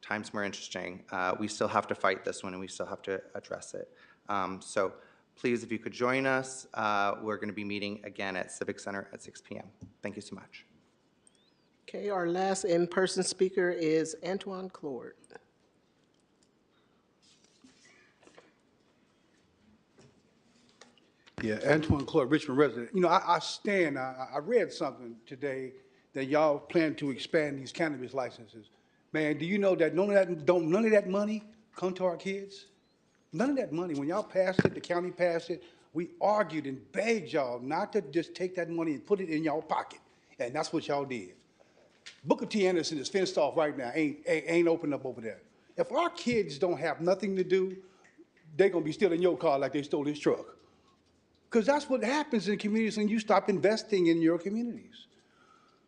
times more interesting, we still have to fight this one and we still have to address it. So please, if you could join us, we're going to be meeting again at Civic Center at 6 p.m. Thank you so much. Okay, our last in-person speaker is Antoine Clord. Yeah, Antoine Clark, Richmond resident. You know, I read something today that y'all plan to expand these cannabis licenses. Man, do you know that none of that money come to our kids? None of that money. When y'all passed it, the county passed it, we argued and begged y'all not to just take that money and put it in y'all pocket. And that's what y'all did. Booker T. Anderson is fenced off right now, ain't opened up over there. If our kids don't have nothing to do, they're gonna be stealing your car like they stole his truck. Because that's what happens in communities when you stop investing in your communities.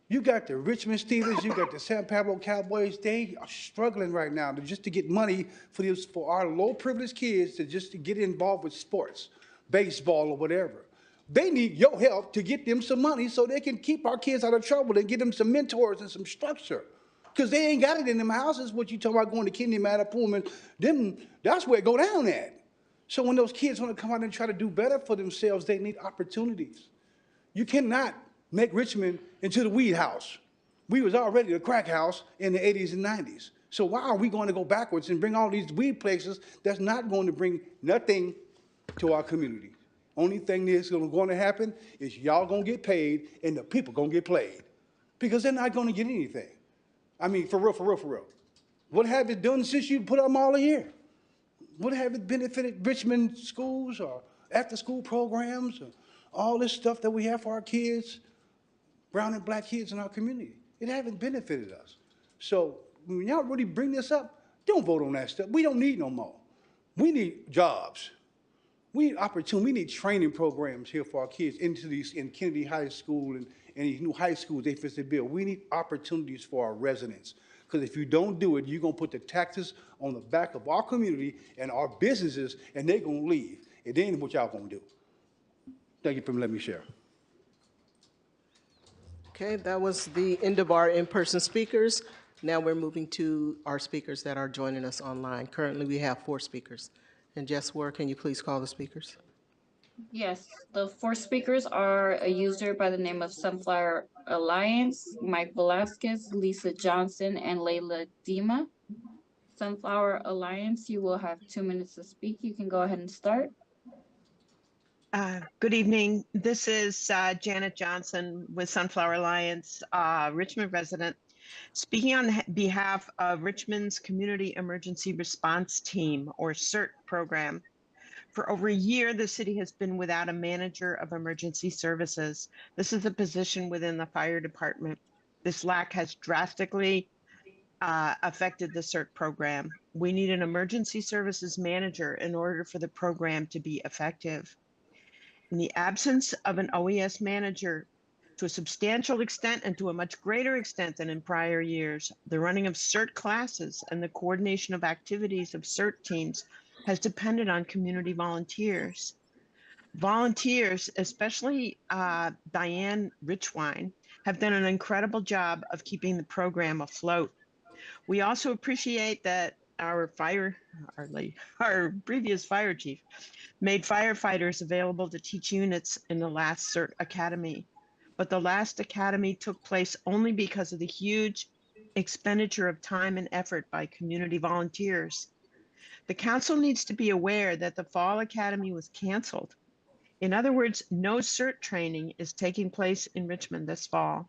You got the Richmond Steelers, you got the San Pablo Cowboys, they are struggling right now to get money for our low-privileged kids to get involved with sports, baseball or whatever. They need your help to get them some money so they can keep our kids out of trouble and get them some mentors and some structure. Because they ain't got it in them houses, what you talking about going to Kennedy, Pullman, that's where it go down at. So when those kids want to come out and try to do better for themselves, they need opportunities. You cannot make Richmond into the weed house. We was already the crack house in the 80s and 90s. So why are we going to go backwards and bring all these weed places that's not going to bring nothing to our community? Only thing that's going to happen is y'all going to get paid and the people going to get played because they're not going to get anything. I mean, for real. What have it done since you put them all a year? What have it benefited Richmond schools or after-school programs or all this stuff that we have for our kids, brown and black kids in our community? It haven't benefited us. So when y'all really bring this up, don't vote on that stuff. We don't need no more. We need jobs. We need opportunity. We need training programs here for our kids in Kennedy High School and these new high schools they fix to build. We need opportunities for our residents. Because if you don't do it, you're going to put the taxes on the back of our community and our businesses, and they're going to leave. And then what y'all going to do? Thank you for letting me share. Okay, that was the end of our in-person speakers. Now we're moving to our speakers that are joining us online. Currently, we have 4 speakers. And Jess Ward, can you please call the speakers? Yes, the 4 speakers are a user by the name of Sunflower Alliance, Mike Velasquez, Lisa Johnson, and Layla Dima. Sunflower Alliance, you will have 2 minutes to speak. You can go ahead and start. Good evening. This is Janet Johnson with Sunflower Alliance, Richmond resident, speaking on behalf of Richmond's Community Emergency Response Team, or CERT program. For over a year, the city has been without a manager of emergency services. This is a position within the fire department. This lack has drastically affected the CERT program. We need an emergency services manager in order for the program to be effective. In the absence of an OES manager, to a substantial extent and to a much greater extent than in prior years, the running of CERT classes and the coordination of activities of CERT teams has depended on community volunteers. Volunteers, especially Diane Richwine, have done an incredible job of keeping the program afloat. We also appreciate that our previous fire chief made firefighters available to teach units in the last CERT Academy. But the last academy took place only because of the huge expenditure of time and effort by community volunteers. The council needs to be aware that the fall academy was canceled. In other words, no CERT training is taking place in Richmond this fall.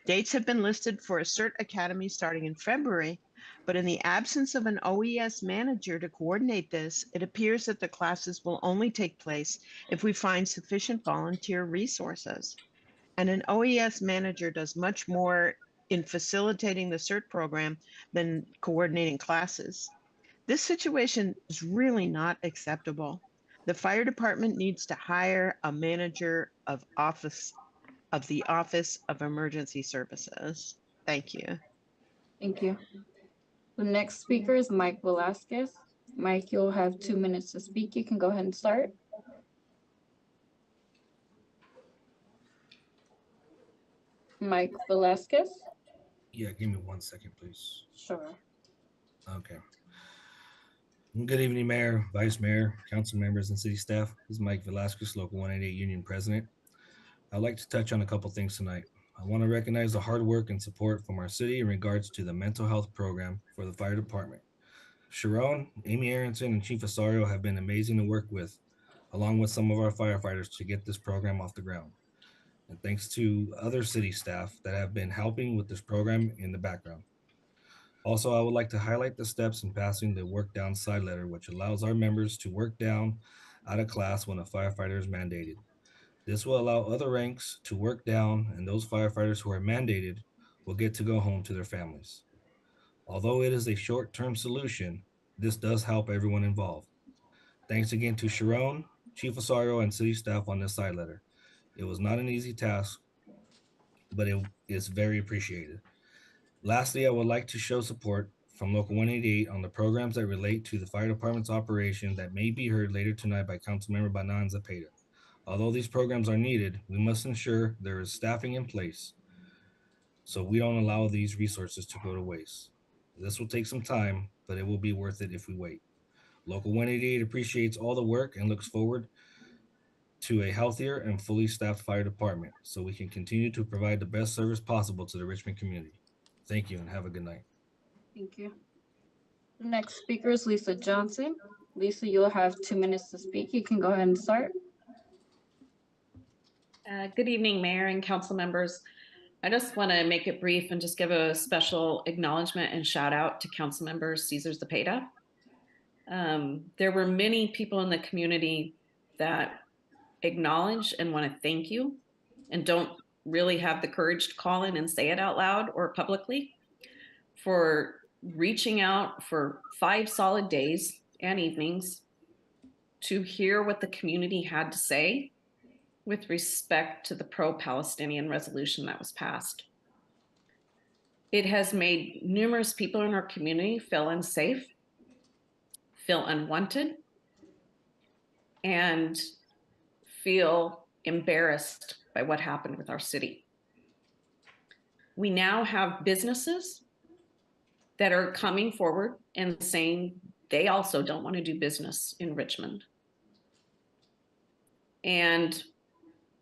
Dates have been listed for a CERT academy starting in February, but in the absence of an OES manager to coordinate this, it appears that the classes will only take place if we find sufficient volunteer resources. And an OES manager does much more in facilitating the CERT program than coordinating classes. This situation is really not acceptable. The fire department needs to hire a manager of office of the Office of Emergency Services. Thank you. Thank you. The next speaker is Mike Velasquez. Mike, you'll have 2 minutes to speak. You can go ahead and start. Mike Velasquez? Yeah, give me 1 second, please. Sure. Okay. Good evening, Mayor, Vice Mayor, council members, and city staff. This is Mike Velasquez, Local 188 Union President. I'd like to touch on a couple things tonight. I want to recognize the hard work and support from our city in regards to the mental health program for the fire department. Sharon, Amy Aronson, and Chief Osorio have been amazing to work with, along with some of our firefighters, to get this program off the ground. And thanks to other city staff that have been helping with this program in the background. Also, I would like to highlight the steps in passing the work down side letter, which allows our members to work down out of class when a firefighter is mandated. This will allow other ranks to work down, and those firefighters who are mandated will get to go home to their families. Although it is a short-term solution, this does help everyone involved. Thanks again to Sharon, Chief Osorio, and city staff on this side letter. It was not an easy task, but it is very appreciated. Lastly, I would like to show support from Local 188 on the programs that relate to the fire department's operation that may be heard later tonight by Councilmember Banan and Zepeda. Although these programs are needed, we must ensure there is staffing in place so we don't allow these resources to go to waste. This will take some time, but it will be worth it if we wait. Local 188 appreciates all the work and looks forward to a healthier and fully staffed fire department so we can continue to provide the best service possible to the Richmond community. Thank you and have a good night. Thank you. The next speaker is Lisa Johnson. Lisa, you'll have 2 minutes to speak. You can go ahead and start. Good evening, Mayor and council members. I just want to make it brief and just give a special acknowledgement and shout out to council member Cesar Zepeda. There were many people in the community that acknowledge and want to thank you and don't really have the courage to call in and say it out loud or publicly for reaching out for 5 solid days and evenings to hear what the community had to say with respect to the pro-Palestinian resolution that was passed. It has made numerous people in our community feel unsafe, feel unwanted, and feel embarrassed by what happened with our city. We now have businesses that are coming forward and saying they also don't want to do business in Richmond. And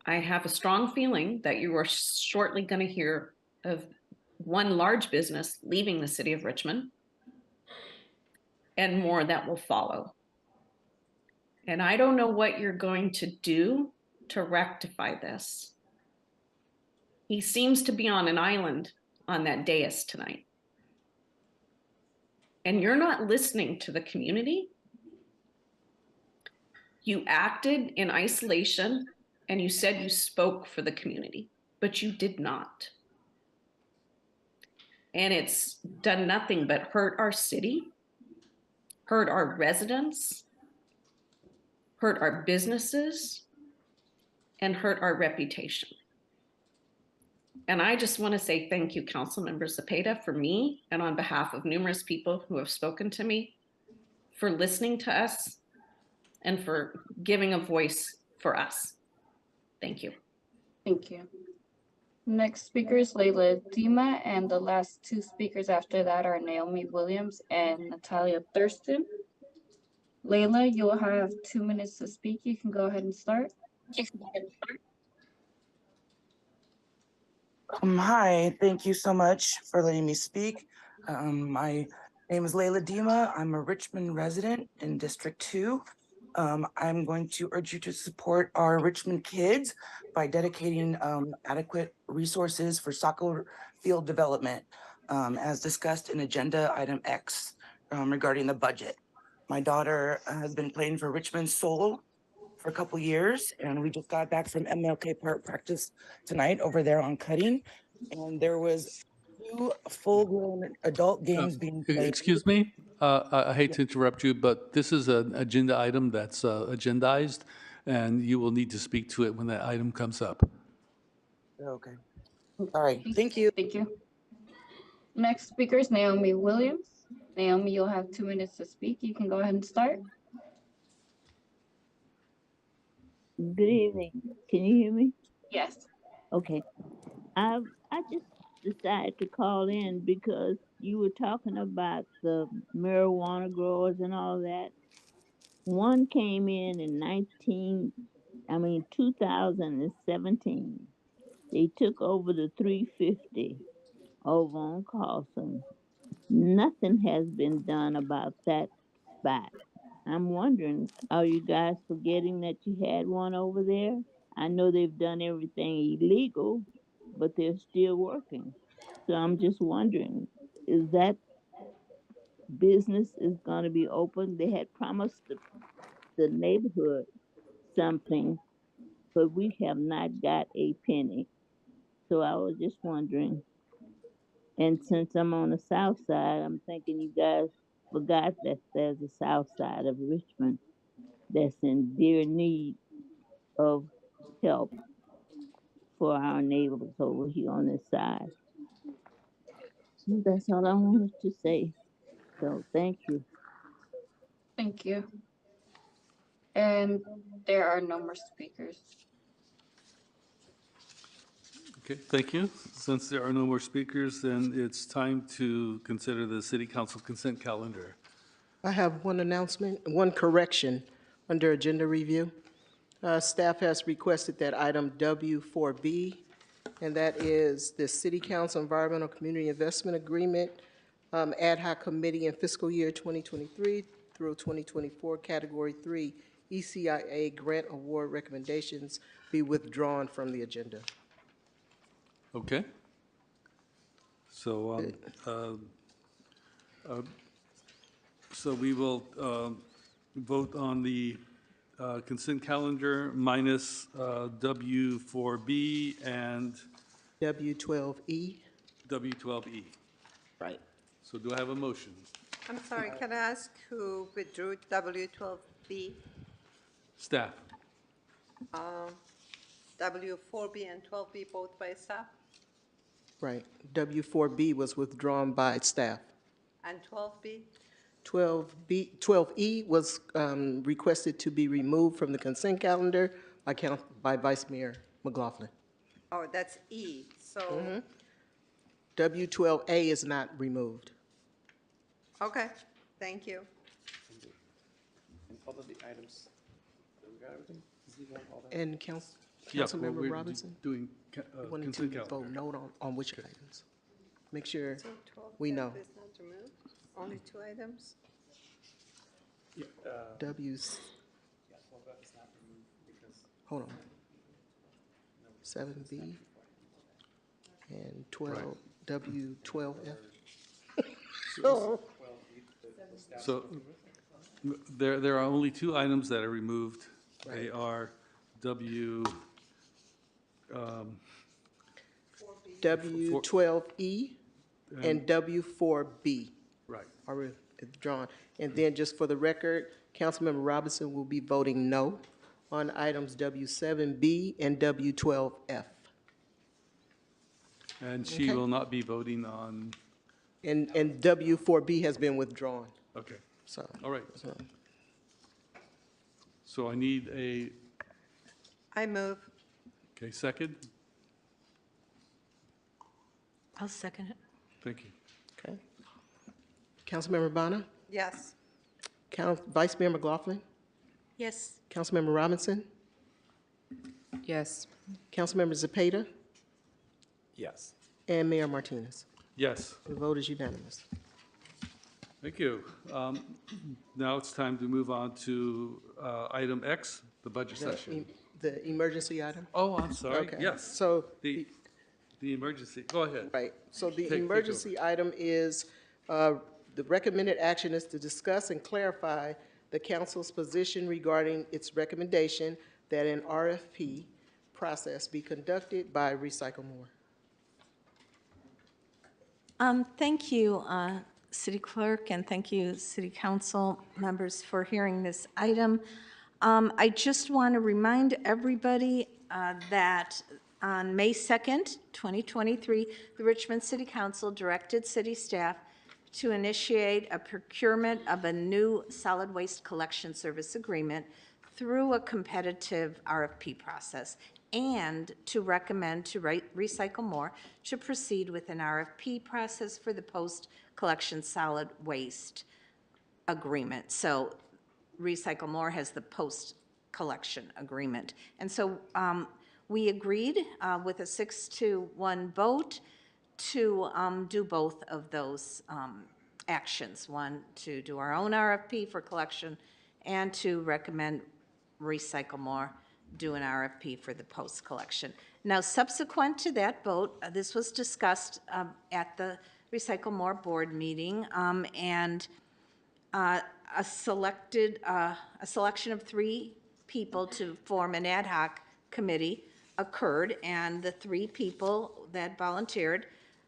I have a strong feeling that you are shortly going to hear of one large business leaving the city of Richmond and more that will follow. And I don't know what you're going to do to rectify this. He seems to be on an island on that dais tonight. And you're not listening to the community. You acted in isolation and you said you spoke for the community, but you did not. And it's done nothing but hurt our city, hurt our residents, hurt our businesses, and hurt our reputation. And I just want to say thank you, Councilmember Zepeda, for me and on behalf of numerous people who have spoken to me, for listening to us and for giving a voice for us. Thank you. Thank you. Next speaker is Layla Dima, and the last 2 speakers after that are Naomi Williams and Natalia Thurston. Layla, you'll have 2 minutes to speak. You can go ahead and start. Hi, thank you so much for letting me speak. My name is Layla Dima. I'm a Richmond resident in District 2. I'm going to urge you to support our Richmond kids by dedicating adequate resources for soccer field development, as discussed in Agenda Item X regarding the budget. My daughter has been playing for Richmond Soul for a couple years, and we just got back from MLK Park practice tonight over there on Cutting, and there was 2 full-grown adult games being played. Excuse me, I hate to interrupt you, but this is an agenda item that's agendized, and you will need to speak to it when that item comes up. Okay. All right, thank you. Thank you. Next speaker is Naomi Williams. Naomi, you'll have 2 minutes to speak. You can go ahead and start. Good evening. Can you hear me? Yes. Okay. I just decided to call in because you were talking about the marijuana growers and all that. One came in 2017. They took over the 350 over on Carlson. Nothing has been done about that spot. I'm wondering, are you guys forgetting that you had one over there? I know they've done everything illegal, but they're still working. So I'm just wondering, is that business is going to be open? They had promised the neighborhood something, but we have not got a penny. So I was just wondering. And since I'm on the south side, I'm thinking you guys forgot that there's a south side of Richmond that's in dear need of help for our neighbors over here on this side. That's all I wanted to say. So thank you. Thank you. And there are no more speakers. Okay, thank you. Since there are no more speakers, then it's time to consider the city council consent calendar. I have one announcement, one correction under agenda review. Staff has requested that item W4B, and that is the City Council Environmental Community Investment Agreement, Ad hoc Committee in fiscal year 2023 through 2024, Category 3, ECIA Grant Award recommendations be withdrawn from the agenda. Okay. So, so we will vote on the consent calendar minus W4B and W12E. W12E. Right. So do I have a motion? I'm sorry, can I ask who withdrew W12B? Staff. W4B and 12B both by staff? Right. W4B was withdrawn by staff. And 12B? 12E was requested to be removed from the consent calendar by Vice Mayor McLaughlin. Oh, that's E, so, W12A is not removed. okay, thank you. And all of the items, we got everything? Is he done all that? And Yeah, well, Councilmember we're Robinson? doing You wanted consent to calendar. vote no on which items? Make sure So 12 we know. is not removed? Only 2 items? W's, Yeah, 12F is not removed because hold on. 7B and 12, W12F. So there are only 2 items that are removed. They are W12E and W4B. Right. Are withdrawn. And then just for the record, Councilmember Robinson will be voting no on items W7B and W12F. And she will not be voting on, And W4B has been withdrawn, okay, so. all right. So I need a, I move. okay, second? I'll second it. Thank you. Okay. Councilmember Bonner? Yes. Vice Mayor McLaughlin? Yes. Councilmember Robinson? Yes. Councilmember Zepeda? yes. And Mayor Martinez. Yes, The vote is unanimous. thank you. Now it's time to move on to item X, the budget session. The emergency item? Oh, I'm sorry, Okay. yes. So, The emergency, go ahead. right, so the Take emergency item is, the recommended action is to discuss and clarify the council's position regarding its recommendation that an RFP process be conducted by Recycle More. Thank you, City Clerk, and thank you, City Council members, for hearing this item. I just want to remind everybody that on May 2nd, 2023, the Richmond City Council directed city staff to initiate a procurement of a new solid waste collection service agreement through a competitive RFP process, and to recommend to Recycle More to proceed with an RFP process for the post-collection solid waste agreement. So Recycle More has the post-collection agreement. And so we agreed with a 6-1 vote to do both of those actions. One, to do our own RFP for collection, and to recommend Recycle More do an RFP for the post-collection. Now, subsequent to that vote, this was discussed at the Recycle More board meeting, and a selection of 3 people to form an ad hoc committee occurred, and the 3 people that volunteered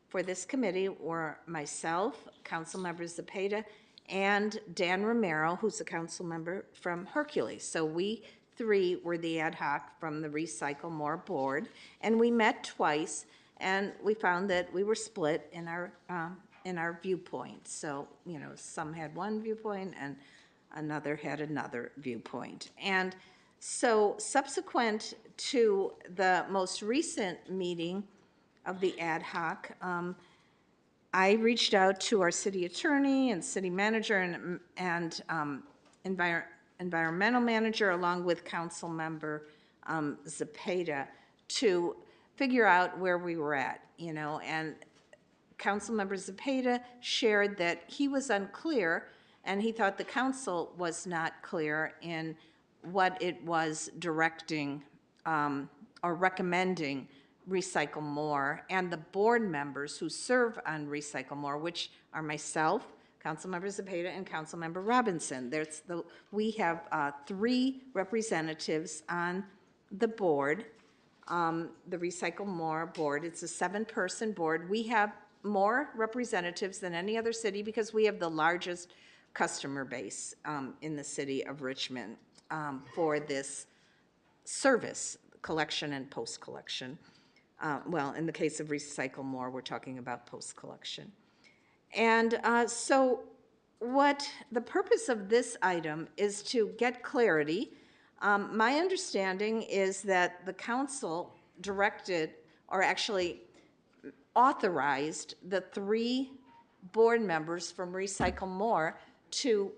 for this committee were myself, Councilmember Zepeda, and Dan Romero, who's a council member from Hercules. So we 3 were the ad hoc from the Recycle More board, and we met twice, and we found that we were split in our viewpoints. So, you know, some had one viewpoint and another had another viewpoint. And so subsequent to the most recent meeting of the ad hoc, I reached out to our city attorney and city manager and environmental manager, along with council member Zepeda, to figure out where we were at, you know. And Councilmember Zepeda shared that he was unclear, and he thought the council was not clear in what it was directing or recommending Recycle More, and the board members who serve on Recycle More, which are myself, Councilmember Zepeda, and Councilmember Robinson. We have 3 representatives on the board, the Recycle More board. It's a 7-person board. We have more representatives than any other city because we have the largest customer base in the city of Richmond for this service, collection and post-collection. Well, in the case of Recycle More, we're talking about post-collection. And so what the purpose of this item is to get clarity. My understanding is that the council directed, or actually authorized, the 3 board members from Recycle More to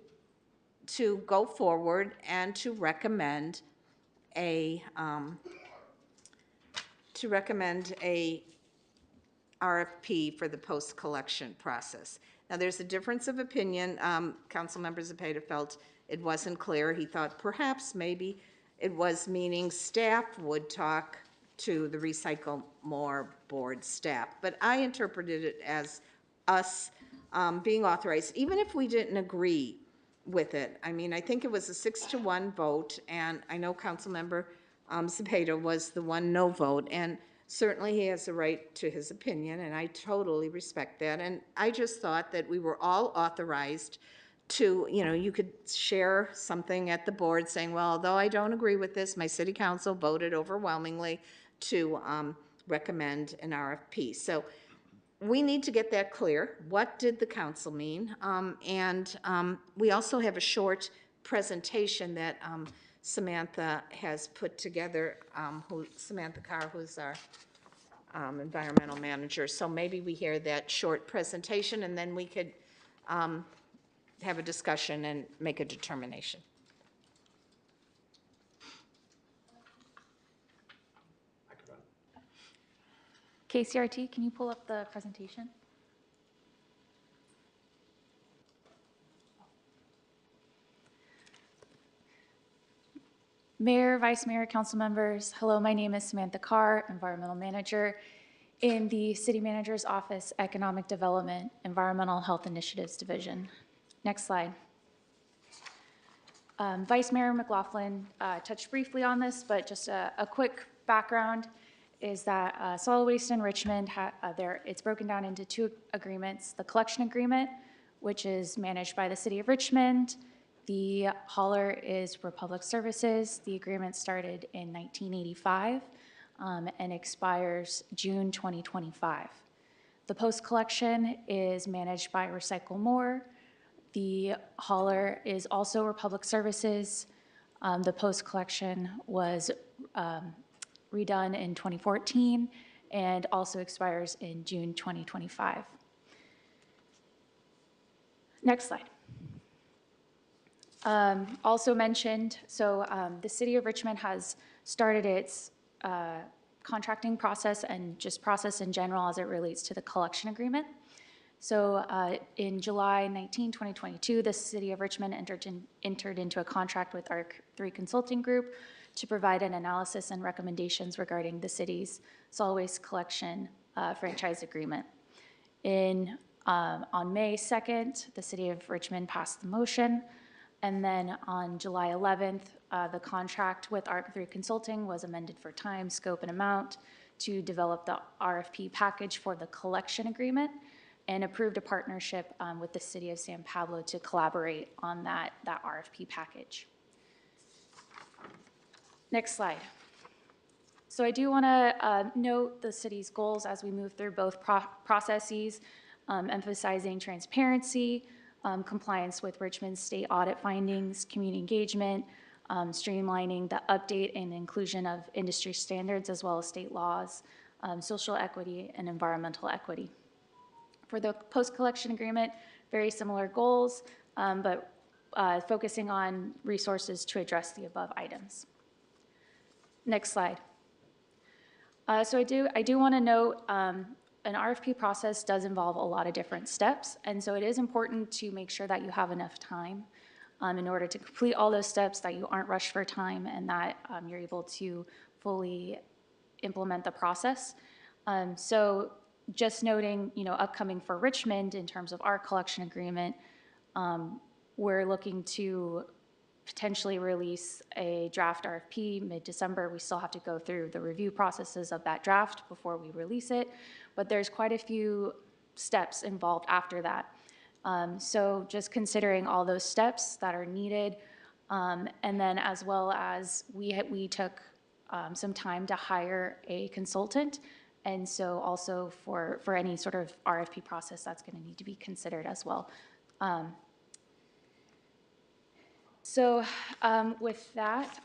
go forward and to recommend a RFP for the post-collection process. Now, there's a difference of opinion. Councilmember Zepeda felt it wasn't clear. He thought perhaps maybe it was meaning staff would talk to the Recycle More board staff. But I interpreted it as us being authorized, even if we didn't agree with it. I mean, I think it was a 6-1 vote, and I know Councilmember Zepeda was the one no vote, and certainly he has a right to his opinion, and I totally respect that. And I just thought that we were all authorized to, you know, you could share something at the board saying, well, although I don't agree with this, my city council voted overwhelmingly to recommend an RFP. So we need to get that clear. What did the council mean? We also have a short presentation that Samantha has put together, Samantha Carr, who's our environmental manager. So maybe we hear that short presentation, and then we could have a discussion and make a determination. KCRT, can you pull up the presentation? Mayor, Vice Mayor, council members, hello, my name is Samantha Carr, Environmental Manager in the City Manager's Office, Economic Development, Environmental Health Initiatives Division. Next slide. Vice Mayor McLaughlin touched briefly on this, but just a quick background is that solid waste in Richmond, it's broken down into 2 agreements. The collection agreement, which is managed by the City of Richmond. The hauler is Republic Services. The agreement started in 1985. and expires June 2025. The post collection is managed by Recycle More. The hauler is also Republic Services. The post collection was redone in 2014 and also expires in June 2025. Next slide. Also mentioned, so the City of Richmond has started its contracting process and just process in general as it relates to the collection agreement. So in July 19, 2022, the City of Richmond entered into a contract with ARC3 Consulting Group to provide an analysis and recommendations regarding the city's solid waste collection franchise agreement. On May 2nd, the City of Richmond passed the motion, and then on July 11th, the contract with ARC3 Consulting was amended for time, scope, and amount to develop the RFP package for the collection agreement, and approved a partnership with the City of San Pablo to collaborate on that RFP package. Next slide. So I do want to note the city's goals as we move through both processes, emphasizing transparency, compliance with Richmond's state audit findings, community engagement, streamlining the update and inclusion of industry standards as well as state laws, social equity, and environmental equity. For the post-collection agreement, very similar goals, but focusing on resources to address the above items. Next slide. So I do want to note an RFP process does involve a lot of different steps, and so it is important to make sure that you have enough time in order to complete all those steps, that you aren't rushed for time, and that you're able to fully implement the process. So just noting, upcoming for Richmond in terms of our collection agreement, we're looking to potentially release a draft RFP mid-December. We still have to go through the review processes of that draft before we release it, but there's quite a few steps involved after that. So just considering all those steps that are needed, and then as well as we took some time to hire a consultant, and so also for any sort of RFP process, that's going to need to be considered as well. So with that,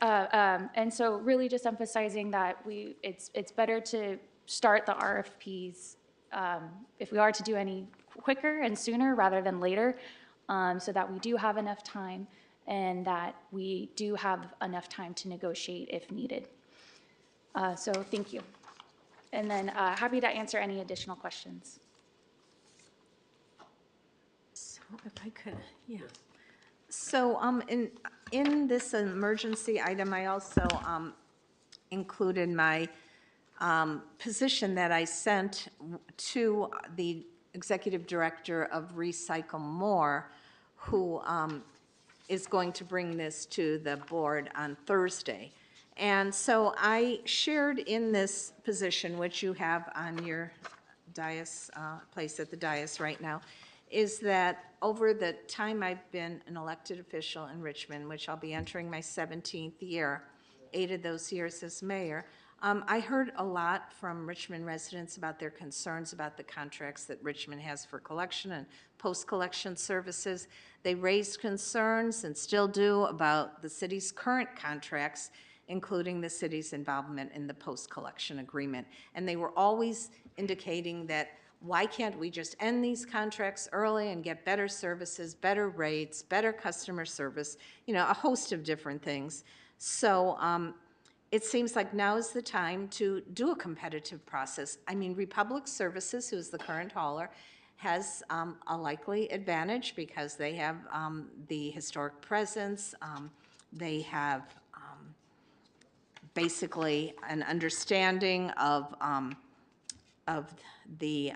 and so really just emphasizing that it's better to start the RFPs if we are to do any quicker and sooner rather than later, so that we do have enough time and that we do have enough time to negotiate if needed. So thank you. And then happy to answer any additional questions. So if I could, yeah. So in this emergency item, I also included my position that I sent to the executive director of Recycle More, who is going to bring this to the board on Thursday. And so I shared in this position, which you have on your dais, place at the dais right now, is that over the time I've been an elected official in Richmond, which I'll be entering my 17th year, 8 of those years as mayor, I heard a lot from Richmond residents about their concerns about the contracts that Richmond has for collection and post-collection services. They raised concerns and still do about the city's current contracts, including the city's involvement in the post-collection agreement. And they were always indicating that why can't we just end these contracts early and get better services, better rates, better customer service, a host of different things. So it seems like now is the time to do a competitive process. I mean, Republic Services, who's the current hauler, has a likely advantage because they have the historic presence, they have basically an understanding of the,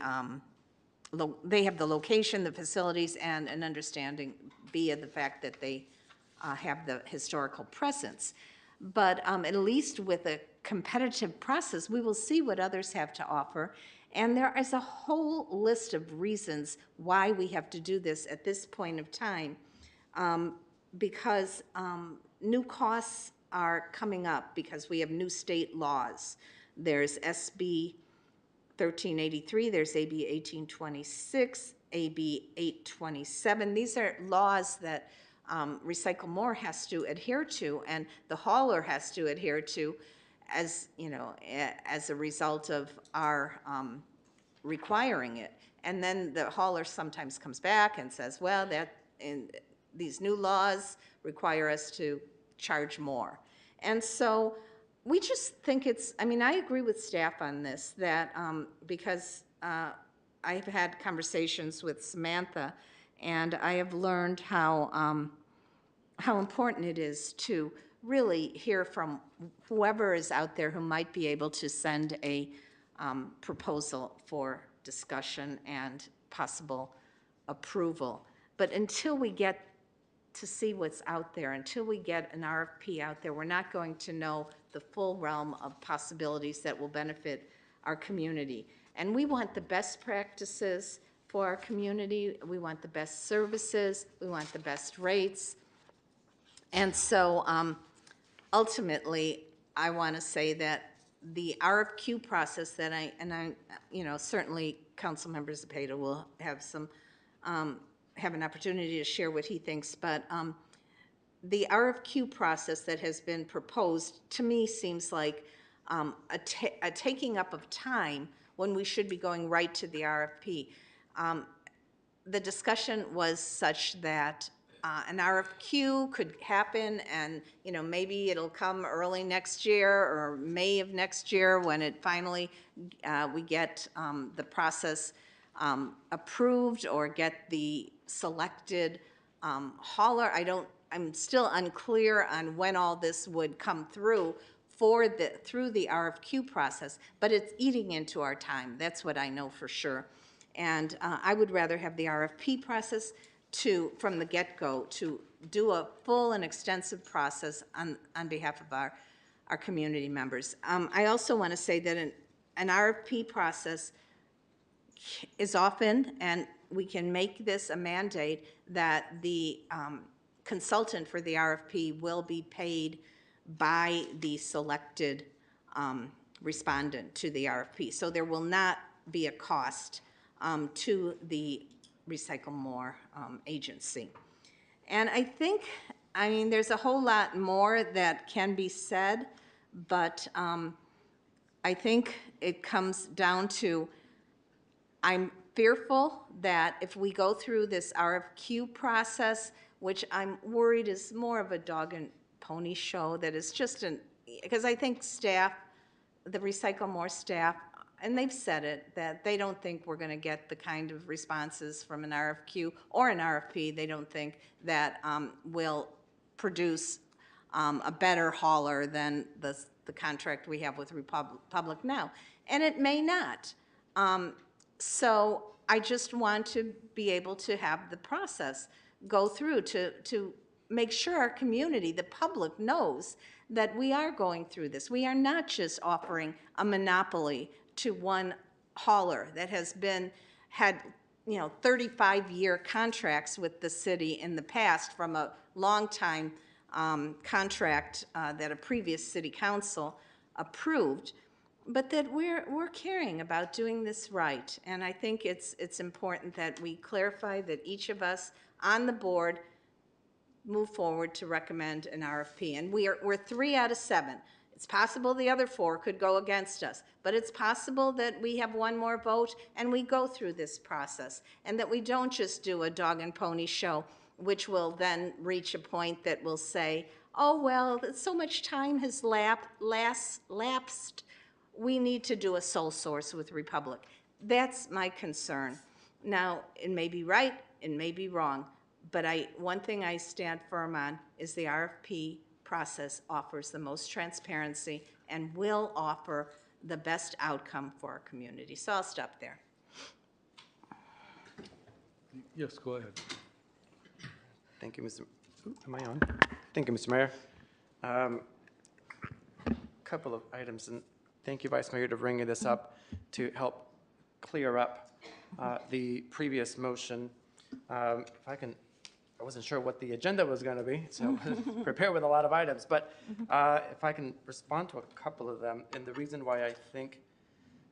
they have the location, the facilities, and an understanding via the fact that they have the historical presence. But at least with a competitive process, we will see what others have to offer. And there is a whole list of reasons why we have to do this at this point of time, because new costs are coming up because we have new state laws There's SB 1383, there's AB 1826, AB 827. These are laws that Recycle More has to adhere to, and the hauler has to adhere to, as you know, as a result of our requiring it. And then the hauler sometimes comes back and says, well, these new laws require us to charge more. And so we just think I mean, I agree with staff on this, that because I've had conversations with Samantha, and I have learned how important it is to really hear from whoever is out there who might be able to send a proposal for discussion and possible approval. But until we get to see what's out there, until we get an RFP out there, we're not going to know the full realm of possibilities that will benefit our community. And we want the best practices for our community. We want the best services. We want the best rates. And so ultimately, I want to say that the RFQ process that I, you know, certainly Councilmember Zepeda will have have an opportunity to share what he thinks, but the RFQ process that has been proposed to me seems like a taking up of time when we should be going right to the RFP. The discussion was such that an RFQ could happen, and you know, maybe it'll come early next year or May of next year when it finally we get the process approved or get the selected hauler. I'm still unclear on when all this would come through through the RFQ process, but it's eating into our time. That's what I know for sure. And I would rather have the RFP process from the get-go to do a full and extensive process on behalf of our community members. I also want to say that an RFP process is often, and we can make this a mandate, that the consultant for the RFP will be paid by the selected respondent to the RFP. So there will not be a cost to the Recycle More agency. And I mean, there's a whole lot more that can be said, but I think it comes down to, I'm fearful that if we go through this RFQ process, which I'm worried is more of a dog and pony show, that is just because I think staff, the Recycle More staff, and they've said it, that they don't think we're going to get the kind of responses from an RFQ or an RFP. They don't think that will produce a better hauler than the contract we have with Republic now. And it may not. So I just want to be able to have the process go through to make sure our community, the public, knows that we are going through this. We are not just offering a monopoly to one hauler that has had 35-year contracts with the city in the past from a long-time contract that a previous city council approved, but that we're caring about doing this right. And I think it's important that we clarify that each of us on the board move forward to recommend an RFP. And we're 3 out of 7. It's possible the other 4 could go against us, but it's possible that we have one more vote and we go through this process, and that we don't just do a dog and pony show, which will then reach a point that will say, oh, well, so much time has lapsed. We need to do a sole source with Republic. That's my concern. Now, it may be right, it may be wrong, but one thing I stand firm on is the RFP process offers the most transparency and will offer the best outcome for our community. So I'll stop there. Yes, go ahead. Thank you, Mr. Am I on? Thank you, Mr. Mayor. Couple of items, and thank you, Vice Mayor, to bringing this up to help clear up the previous motion. If I can I wasn't sure what the agenda was going to be, so prepared with a lot of items. But if I can respond to a couple of them, and the reason why I think,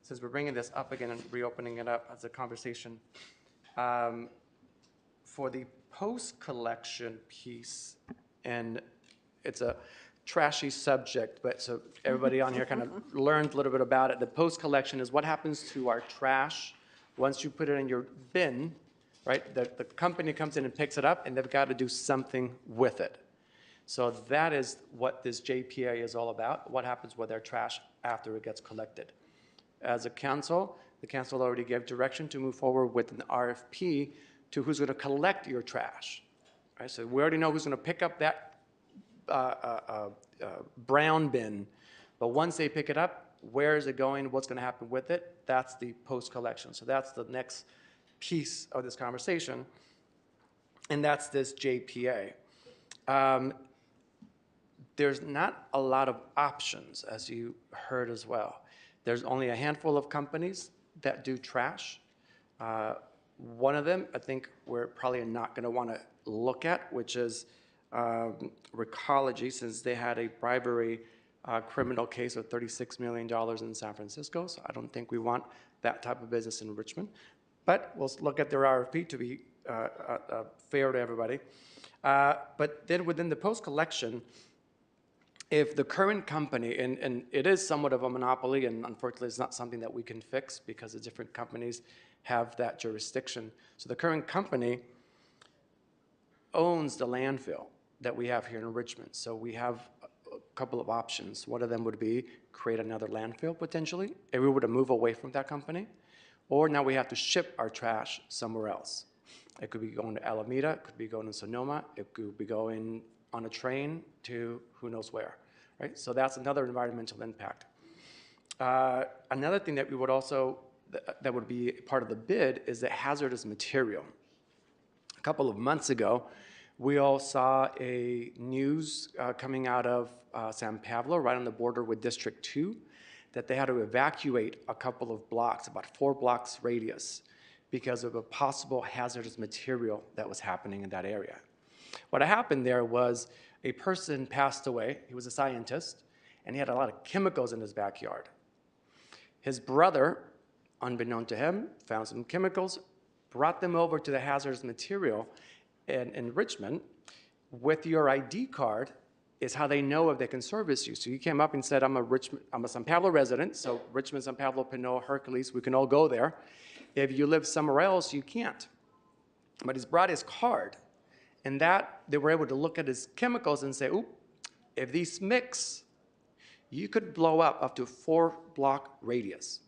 since we're bringing this up again and reopening it up as a conversation, for the post-collection piece, and it's a trashy subject, but so everybody on here kind of learned a little bit about it. The post-collection is what happens to our trash once you put it in your bin, right? The company comes in and picks it up, and they've got to do something with it. So that is what this JPA is all about, what happens with our trash after it gets collected. As a council, the council already gave direction to move forward with an RFP to who's going to collect your trash. Right? So we already know who's going to pick up that brown bin, but once they pick it up, where is it going, what's going to happen with it? That's the post-collection. So that's the next piece of this conversation, and that's this JPA. There's not a lot of options, as you heard as well. There's only a handful of companies that do trash. One of them, I think we're probably not going to want to look at, which is Recology, since they had a bribery criminal case of $36 million in San Francisco. So I don't think we want that type of business in Richmond. But we'll look at their RFP to be fair to everybody. But then within the post-collection, if the current company, and it is somewhat of a monopoly, and unfortunately it's not something that we can fix because the different companies have that jurisdiction. So the current company owns the landfill that we have here in Richmond. So we have a couple of options. One of them would be create another landfill potentially, if we were to move away from that company, or now we have to ship our trash somewhere else. It could be going to Alameda, it could be going to Sonoma, it could be going on a train to who knows where, right? So that's another environmental impact. Another thing that we would also, that would be part of the bid is the hazardous material. A couple of months ago, we all saw a news coming out of San Pablo, right on the border with District 2, that they had to evacuate a couple of blocks, about 4 blocks radius, because of a possible hazardous material that was happening in that area. What happened there was a person passed away. He was a scientist, and he had a lot of chemicals in his backyard. His brother, unbeknown to him, found some chemicals, brought them over to the hazardous material in Richmond. With your ID card is how they know if they can service you. So he came up and said, I'm a San Pablo resident, so Richmond, San Pablo, Pinot, Hercules, we can all go there. If you live somewhere else, you can't. But he's brought his card, and that they were able to look at his chemicals and say, oop, if these mix, you could blow up to 4-block radius.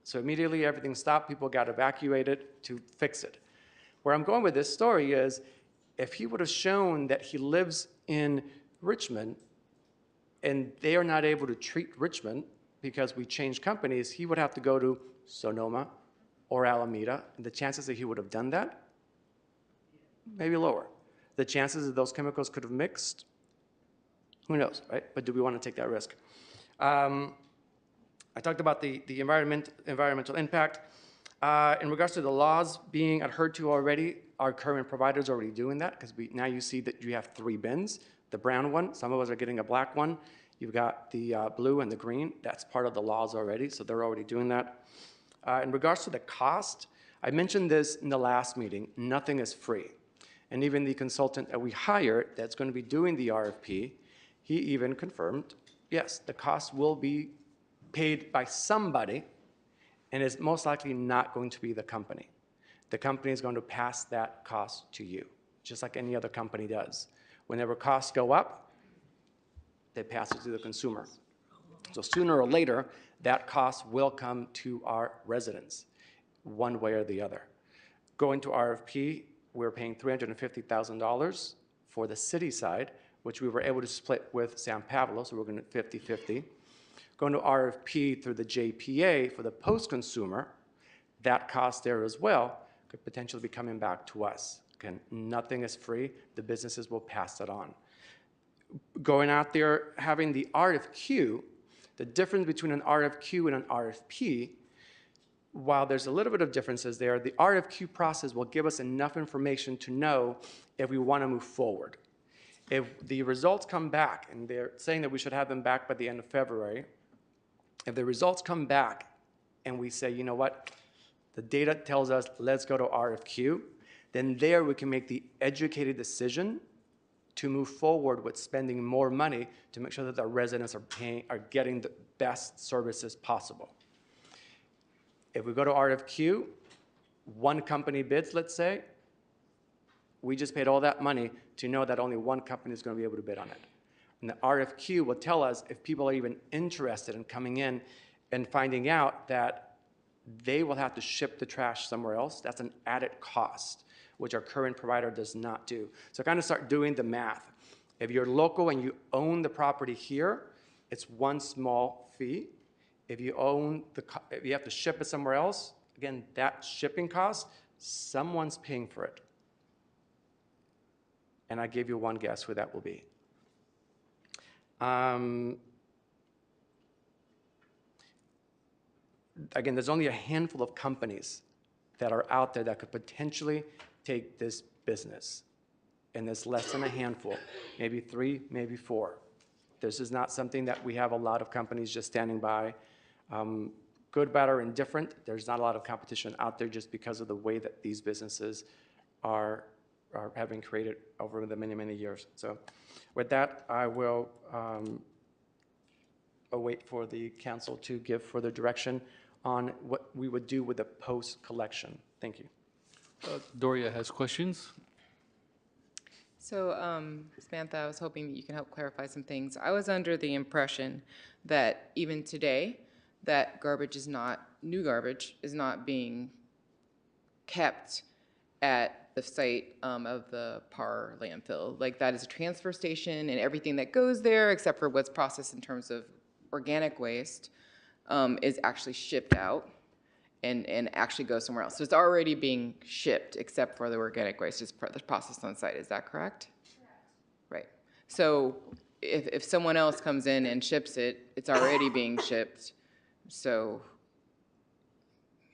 So immediately everything stopped, people got evacuated to fix it. Where I'm going with this story is, if he would have shown that he lives in Richmond and they are not able to treat Richmond because we changed companies, he would have to go to Sonoma or Alameda, and the chances that he would have done that, maybe lower. The chances that those chemicals could have mixed, who knows, right? But do we want to take that risk? I talked about the environmental impact. In regards to the laws being adhered to already, our current providers are already doing that, because now you see that you have 3 bins. The brown one, some of us are getting a black one. You've got the blue and the green. That's part of the laws already, so they're already doing that. In regards to the cost, I mentioned this in the last meeting, nothing is free. And even the consultant that we hired that's going to be doing the RFP, he even confirmed, yes, the cost will be paid by somebody, and it's most likely not going to be the company. The company is going to pass that cost to you, just like any other company does. Whenever costs go up, they pass it to the consumer. So sooner or later, that cost will come to our residents, one way or the other. Going to RFP, we're paying $350,000 for the city side, which we were able to split with San Pablo, so we're going to 50-50. Going to RFP through the JPA for the post-consumer, that cost there as well could potentially be coming back to us. Again, nothing is free. The businesses will pass it on. Going out there, having the RFQ, the difference between an RFQ and an RFP, while there's a little bit of differences there, the RFQ process will give us enough information to know if we want to move forward. If the results come back, and they're saying that we should have them back by the end of February, if the results come back and we say, you know what, the data tells us let's go to RFQ, then there we can make the educated decision to move forward with spending more money to make sure that our residents are getting the best services possible. If we go to RFQ, one company bids, let's say, we just paid all that money to know that only one company is going to be able to bid on it. And the RFQ will tell us if people are even interested in coming in and finding out that they will have to ship the trash somewhere else. That's an added cost, which our current provider does not do. So kind of start doing the math. If you're local and you own the property here, it's one small fee. If you if you have to ship it somewhere else, again, that shipping cost, someone's paying for it. And I gave you one guess who that will be. Again, there's only a handful of companies that are out there that could potentially take this business. And there's less than a handful, maybe 3, maybe 4. This is not something that we have a lot of companies just standing by. Good, bad, or indifferent, there's not a lot of competition out there just because of the way that these businesses are having created over the many, many years. So with that, I will await for the council to give further direction on what we would do with the post-collection. Thank you. Doria has questions. So, Samantha, I was hoping that you can help clarify some things. I was under the impression that even today, that garbage is not, new garbage is not being kept at the site of the PAR landfill. Like that is a transfer station and everything that goes there, except for what's processed in terms of organic waste, is actually shipped out and actually goes somewhere else. So it's already being shipped, except for the organic waste is processed on site. Is that correct? Right. So if someone else comes in and ships it, it's already being shipped. So.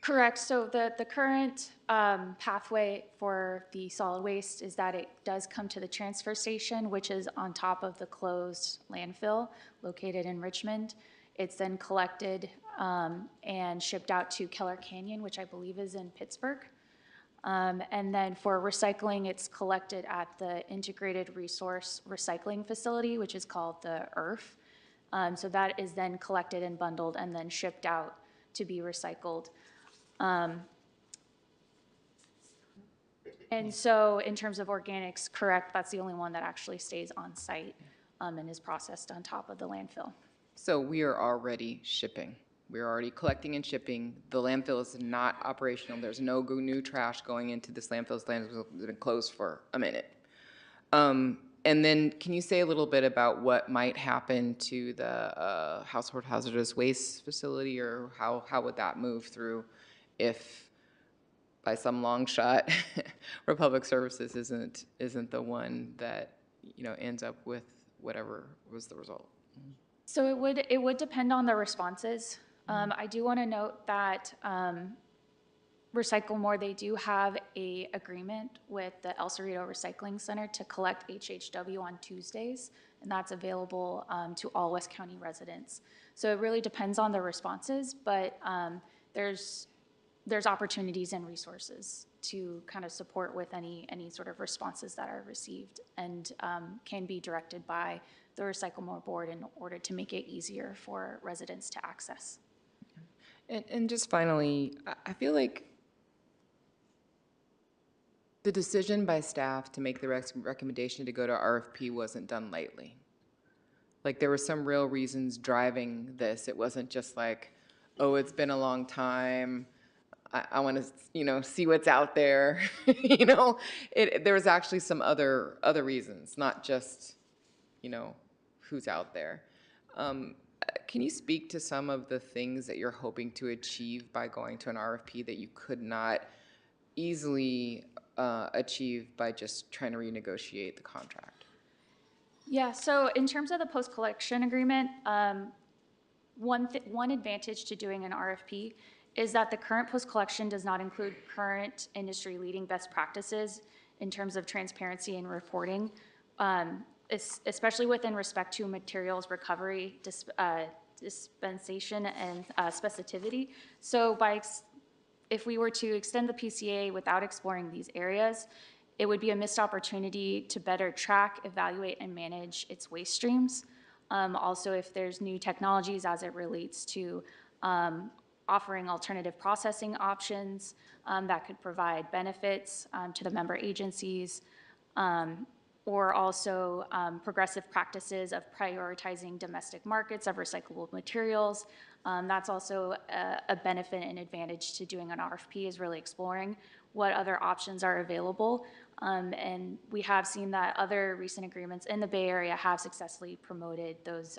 Correct. So the current pathway for the solid waste is that it does come to the transfer station, which is on top of the closed landfill located in Richmond. It's then collected and shipped out to Keller Canyon, which I believe is in Pittsburgh. And then for recycling, it's collected at the Integrated Resource Recycling Facility, which is called the IRF. So that is then collected and bundled and then shipped out to be recycled. And so in terms of organics, correct, that's the only one that actually stays on site and is processed on top of the landfill. So we are already shipping. We're already collecting and shipping. The landfill is not operational. There's no new trash going into this landfill. This landfill has been closed for a minute. And then can you say a little bit about what might happen to the household hazardous waste facility, or how would that move through if by some long shot Republic Services isn't the one that ends up with whatever was the result? So it would depend on the responses. I do want to note that Recycle More, they do have a agreement with the El Cerrito Recycling Center to collect HHW on Tuesdays, and that's available to all West County residents. So it really depends on the responses, but there's opportunities and resources to kind of support with any sort of responses that are received, and can be directed by the Recycle More board in order to make it easier for residents to access. And just finally, I feel like the decision by staff to make the recommendation to go to RFP wasn't done lightly. Like there were some real reasons driving this. It wasn't just like, oh, it's been a long time, I want to, see what's out there. There was actually some other reasons, not just, who's out there. Can you speak to some of the things that you're hoping to achieve by going to an RFP that you could not easily achieve by just trying to renegotiate the contract? Yeah, so in terms of the post-collection agreement, one advantage to doing an RFP is that the current post-collection does not include current industry-leading best practices in terms of transparency and reporting, especially within respect to materials recovery, dispensation, and specificity. So if we were to extend the PCA without exploring these areas, it would be a missed opportunity to better track, evaluate, and manage its waste streams. Also, if there's new technologies as it relates to offering alternative processing options that could provide benefits to the member agencies, or also progressive practices of prioritizing domestic markets of recyclable materials. That's also a benefit and advantage to doing an RFP, is really exploring what other options are available. And we have seen that other recent agreements in the Bay Area have successfully promoted those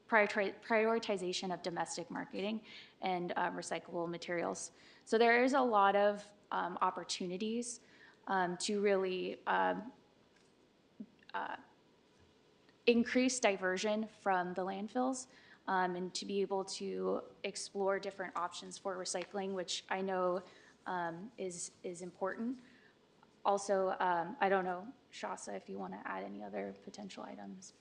prioritization of domestic marketing and recyclable materials. So there is a lot of opportunities to really increase diversion from the landfills and to be able to explore different options for recycling, which I know is important. Also, I don't know, Shasa, if you want to add any other potential items.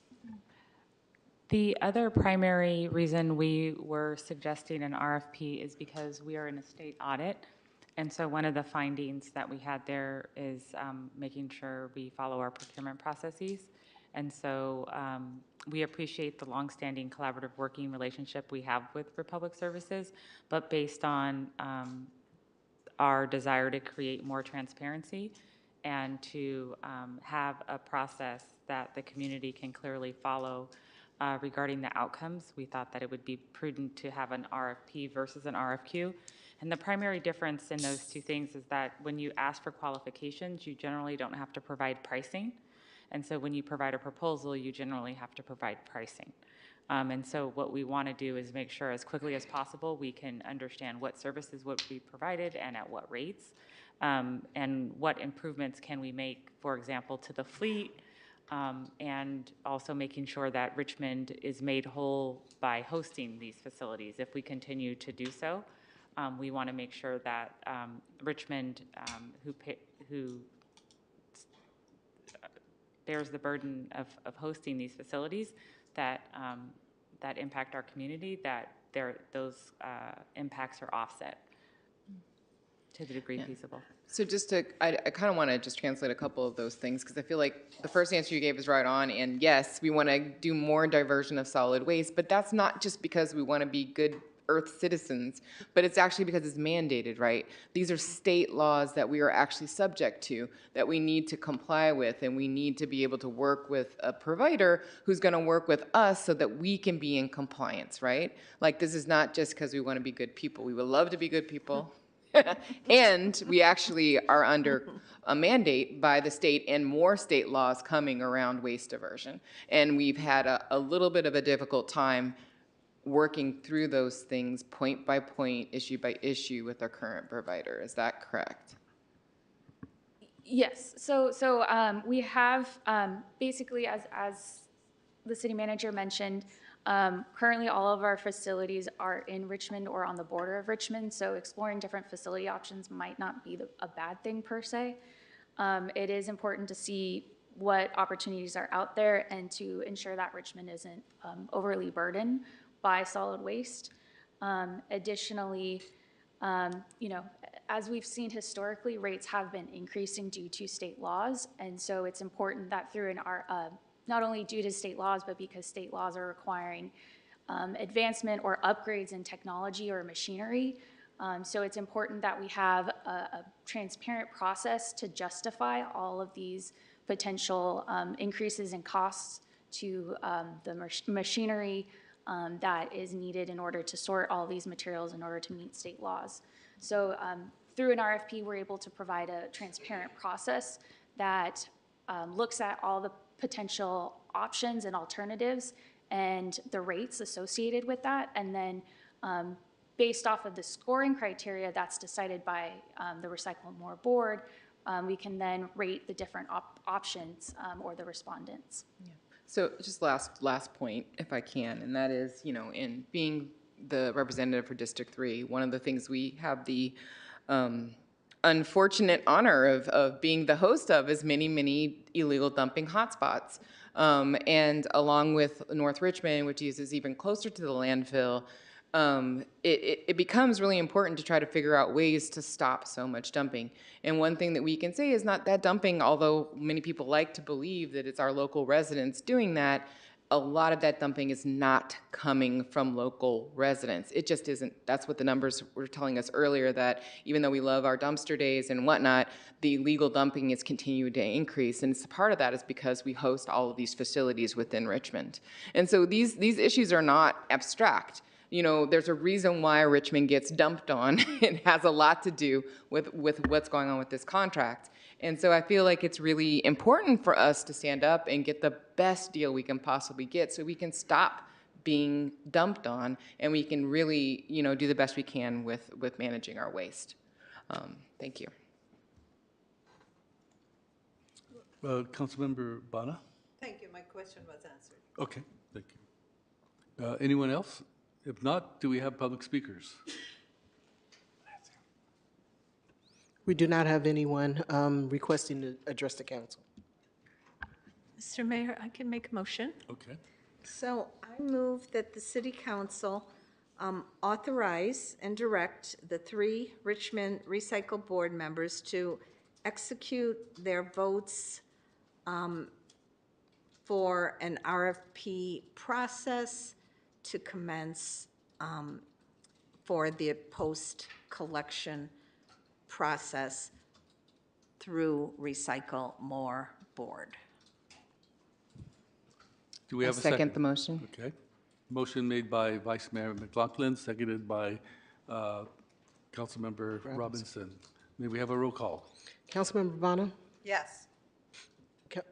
The other primary reason we were suggesting an RFP is because we are in a state audit. And so one of the findings that we had there is making sure we follow our procurement processes. And so we appreciate the longstanding collaborative working relationship we have with Republic Services, but based on our desire to create more transparency and to have a process that the community can clearly follow regarding the outcomes, we thought that it would be prudent to have an RFP versus an RFQ. And the primary difference in those two things is that when you ask for qualifications, you generally don't have to provide pricing. And so when you provide a proposal, you generally have to provide pricing. And so what we want to do is make sure as quickly as possible we can understand what services would be provided and at what rates, and what improvements can we make, for example, to the fleet, and also making sure that Richmond is made whole by hosting these facilities. If we continue to do so, we want to make sure that Richmond, who bears the burden of hosting these facilities that impact our community, that those impacts are offset to the degree feasible. So I kind of want to just translate a couple of those things, because I feel like the first answer you gave is right on. And yes, we want to do more diversion of solid waste, but that's not just because we want to be good Earth citizens, but it's actually because it's mandated, right? These are state laws that we are actually subject to, that we need to comply with, and we need to be able to work with a provider who's going to work with us so that we can be in compliance, right? Like, this is not just because we want to be good people. We would love to be good people. And we actually are under a mandate by the state and more state laws coming around waste diversion. And we've had a little bit of a difficult time working through those things point by point, issue by issue with our current provider. Is that correct? Yes. So we have basically, as the city manager mentioned, currently all of our facilities are in Richmond or on the border of Richmond. So exploring different facility options might not be a bad thing per se. It is important to see what opportunities are out there and to ensure that Richmond isn't overly burdened by solid waste. Additionally, as we've seen historically, rates have been increasing due to state laws, and so it's important that through not only due to state laws, but because state laws are requiring advancement or upgrades in technology or machinery. So it's important that we have a transparent process to justify all of these potential increases in costs to the machinery that is needed in order to sort all these materials in order to meet state laws. So through an RFP, we're able to provide a transparent process that looks at all the potential options and alternatives and the rates associated with that. And then based off of the scoring criteria that's decided by the Recycle More Board, we can then rate the different options or the respondents. Yeah. So just last point, if I can, and that is, in being the representative for District 3. One of the things we have the unfortunate honor of being the host of is many illegal dumping hotspots. And along with North Richmond, which is even closer to the landfill, it becomes really important to try to figure out ways to stop so much dumping. And one thing that we can say is not that dumping, although many people like to believe that it's our local residents doing that, a lot of that dumping is not coming from local residents. It just isn't. That's what the numbers were telling us earlier, that even though we love our dumpster days and whatnot, the illegal dumping is continuing to increase. And part of that is because we host all of these facilities within Richmond. And so these issues are not abstract. You know, there's a reason why Richmond gets dumped on. It has a lot to do with what's going on with this contract. And so I feel like it's really important for us to stand up and get the best deal we can possibly get so we can stop being dumped on and we can really, you know, do the best we can with managing our waste. Thank you. Councilmember Bana? Thank you. My question was answered. Okay, thank you. Anyone else? If not, do we have public speakers? We do not have anyone requesting to address the council. Mr. Mayor, I can make a motion. Okay. So I move that the city council authorize and direct the 3 Richmond Recycle Board members to execute their votes for an RFP process to commence for the post-collection process through Recycle More Board. Do we have a second second? the motion. Okay. Motion made by Vice Mayor McLaughlin, seconded by Councilmember Robinson. May we have a roll call? Councilmember Bonner, Yes.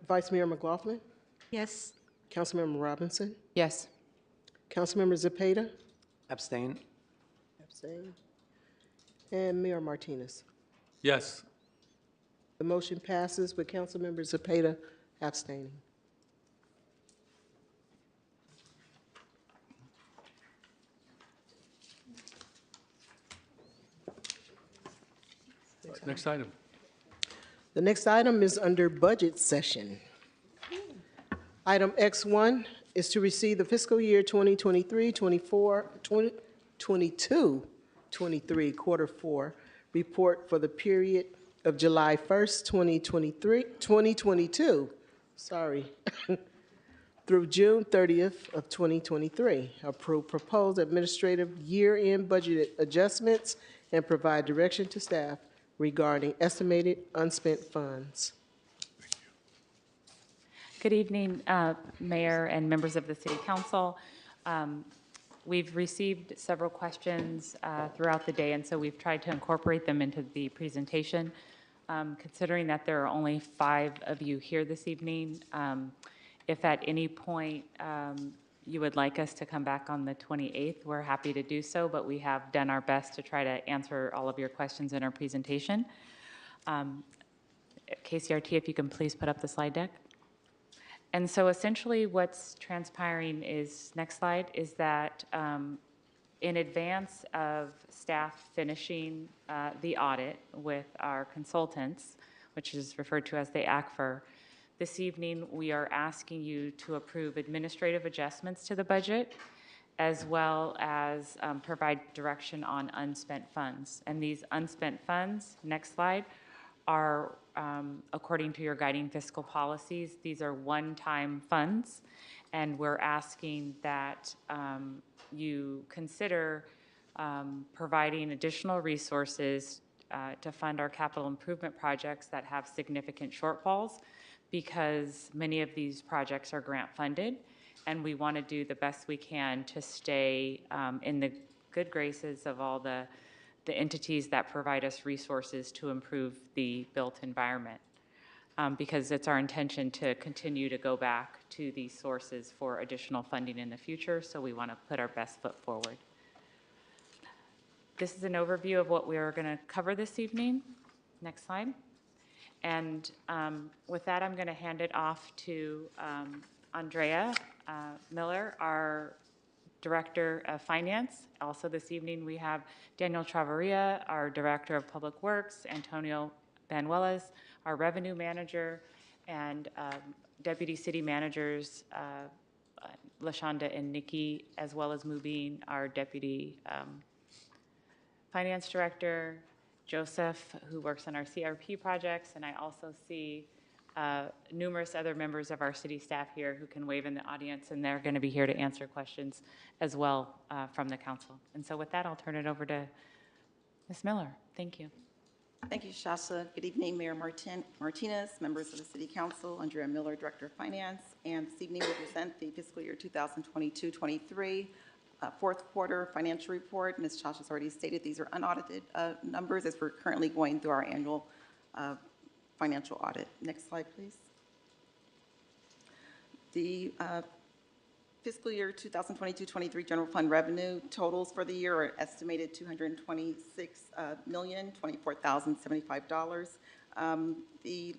Vice Mayor McLaughlin, Yes. Councilmember Robinson, Yes. Councilmember Zepeda, Abstain? abstain, and Mayor Martinez. Yes. The motion passes with Councilmember Zepeda abstaining. Next item. The next item is under budget session. Item X1 is to receive the fiscal year 2022-23 quarter 4 report for the period of July 1st, 2022, through June 30th of 2023. Approve proposed administrative year-end budget adjustments and provide direction to staff regarding estimated unspent funds. Good evening, Mayor and members of the City Council. We've received several questions throughout the day, and so we've tried to incorporate them into the presentation. Considering that there are only 5 of you here this evening, if at any point you would like us to come back on the 28th, we're happy to do so, but we have done our best to try to answer all of your questions in our presentation. KCRT, if you can please put up the slide deck. And so essentially what's transpiring is, next slide, is that in advance of staff finishing the audit with our consultants, which is referred to as the ACFR, this evening we are asking you to approve administrative adjustments to the budget, as well as provide direction on unspent funds. And these unspent funds, next slide, are, according to your guiding fiscal policies, these are one-time funds, and we're asking that you consider providing additional resources to fund our capital improvement projects that have significant shortfalls, because many of these projects are grant funded, and we want to do the best we can to stay in the good graces of all the entities that provide us resources to improve the built environment, because it's our intention to continue to go back to these sources for additional funding in the future, so we want to put our best foot forward. This is an overview of what we are going to cover this evening. Next slide. And with that, I'm going to hand it off to Andrea Miller, our Director of Finance. Also this evening, we have Daniel Travaria, our Director of Public Works, Antonio Banuelos, our Revenue Manager, and Deputy City Managers, LaShonda and Nikki, as well as Mubin, our Deputy Finance Director, Joseph, who works on our CRP projects, and I also see numerous other members of our city staff here who can wave in the audience, and they're going to be here to answer questions as well from the council. And so with that, I'll turn it over to Ms. Miller. Thank you. Thank you, Shasha. Good evening, Mayor Martinez, members of the City Council, Andrea Miller, Director of Finance, and this evening we present the fiscal year 2022-23 fourth quarter financial report. Ms. Shasha's already stated these are unaudited numbers as we're currently going through our annual financial audit. Next slide, please. The fiscal year 2022-23 general fund revenue totals for the year are estimated $226,024,075. The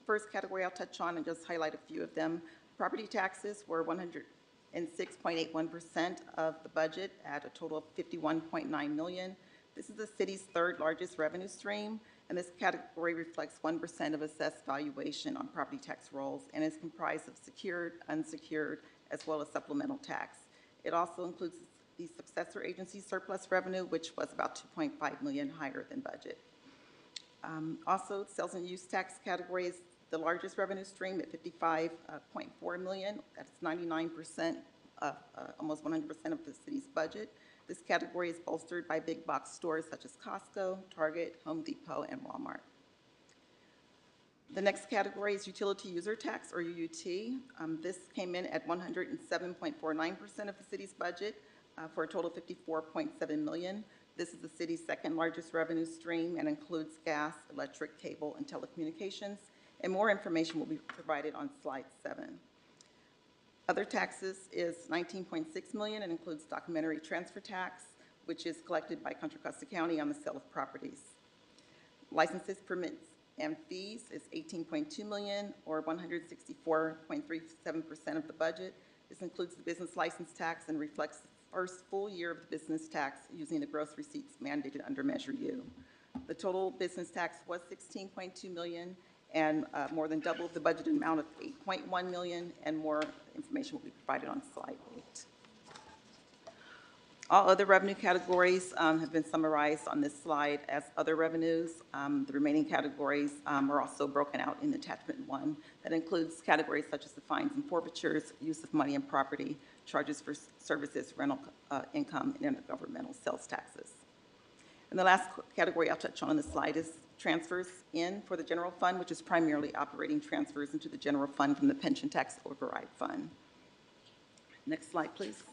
first category I'll touch on and just highlight a few of them. Property taxes were 106.81% of the budget at a total of $51.9 million. This is the city's third largest revenue stream, and this category reflects 1% of assessed valuation on property tax rolls and is comprised of secured, unsecured, as well as supplemental tax. It also includes the successor agency surplus revenue, which was about $2.5 million higher than budget. Also, sales and use tax category is the largest revenue stream at $55.4 million. That's 99% of almost 100% of the city's budget. This category is bolstered by big box stores such as Costco, Target, Home Depot, and Walmart. The next category is utility user tax, or UUT. This came in at 107.49% of the city's budget for a total of $54.7 million. This is the city's second largest revenue stream and includes gas, electric, cable, and telecommunications. And more information will be provided on slide 7. Other taxes is $19.6 million and includes documentary transfer tax, which is collected by Contra Costa County on the sale of properties. Licenses, permits, and fees is $18.2 million, or 164.37% of the budget. This includes the business license tax and reflects the first full year of the business tax using the gross receipts mandated under Measure U. The total business tax was $16.2 million and more than double the budgeted amount of $8.1 million, and more information will be provided on slide 8. All other revenue categories have been summarized on this slide as other revenues. The remaining categories are also broken out in attachment 1. That includes categories such as the fines and forfeitures, use of money and property, charges for services, rental income, and intergovernmental sales taxes. And the last category I'll touch on this slide is transfers in for the general fund, which is primarily operating transfers into the general fund from the pension tax override fund. Next slide, please.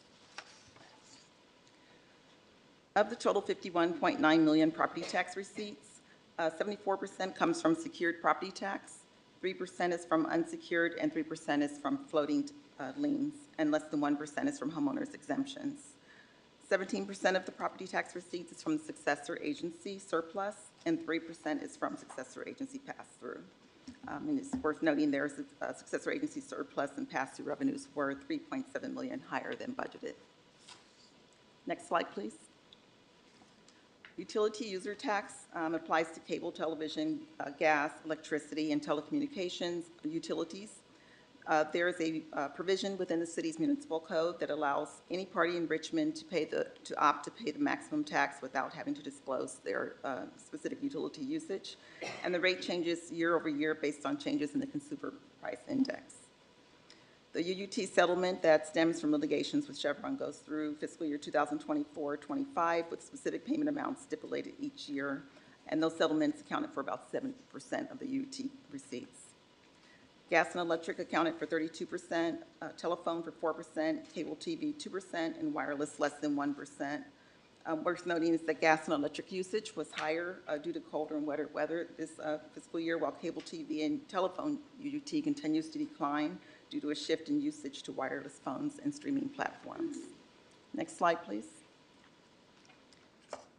Of the total 51.9 million property tax receipts, 74% comes from secured property tax, 3% is from unsecured, and 3% is from floating liens, and less than 1% is from homeowners exemptions. 17% of the property tax receipts is from the successor agency surplus, and 3% is from successor agency pass-through. And it's worth noting there's a successor agency surplus and pass-through revenues were $3.7 million higher than budgeted. Next slide, please. Utility user tax applies to cable, television, gas, electricity, and telecommunications utilities. There is a provision within the city's municipal code that allows any party in Richmond to opt to pay the maximum tax without having to disclose their specific utility usage. And the rate changes year over year based on changes in the consumer price index. The UUT settlement that stems from litigations with Chevron goes through fiscal year 2024-25 with specific payment amounts stipulated each year, and those settlements accounted for about 7% of the UUT receipts. Gas and electric accounted for 32%, telephone for 4%, cable TV 2%, and wireless less than 1%. Worth noting is that gas and electric usage was higher due to colder and wetter weather this fiscal year, while cable TV and telephone UUT continues to decline due to a shift in usage to wireless phones and streaming platforms. Next slide, please.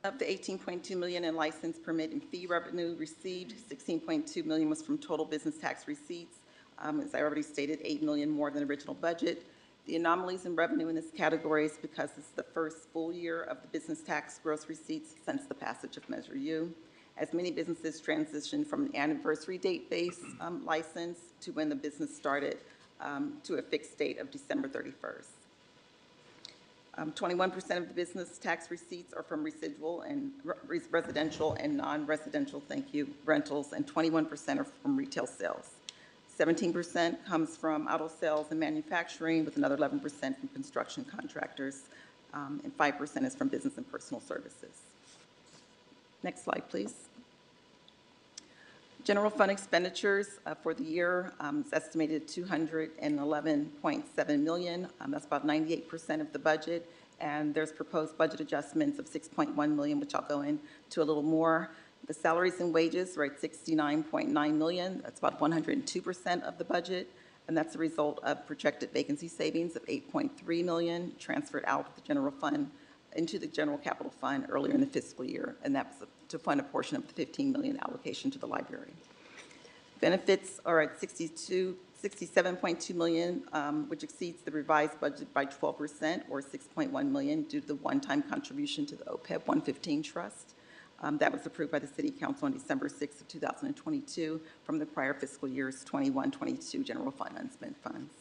Of the $18.2 million in license, permit, and fee revenue received, $16.2 million was from total business tax receipts. As I already stated, $8 million more than original budget. The anomalies in revenue in this category is because it's the first full year of the business tax gross receipts since the passage of Measure U, as many businesses transition from an anniversary date-based license to when the business started to a fixed date of December 31st. 21% of the business tax receipts are from residual and residential and non-residential, rentals, and 21% are from retail sales. 17% comes from auto sales and manufacturing, with another 11% from construction contractors, and 5% is from business and personal services. Next slide, please. General fund expenditures for the year is estimated $211.7 million. That's about 98% of the budget, and there's proposed budget adjustments of $6.1 million, which I'll go into a little more. The salaries and wages are at $69.9 million. That's about 102% of the budget, and that's a result of projected vacancy savings of $8.3 million transferred out of the general fund into the general capital fund earlier in the fiscal year, and that was to fund a portion of the $15 million allocation to the library. Benefits are at $67.2 million, which exceeds the revised budget by 12%, or $6.1 million, due to the one-time contribution to the OPEB 115 trust. That was approved by the City Council on December 6th of 2022 from the prior fiscal year's 21-22 general fund unspent funds.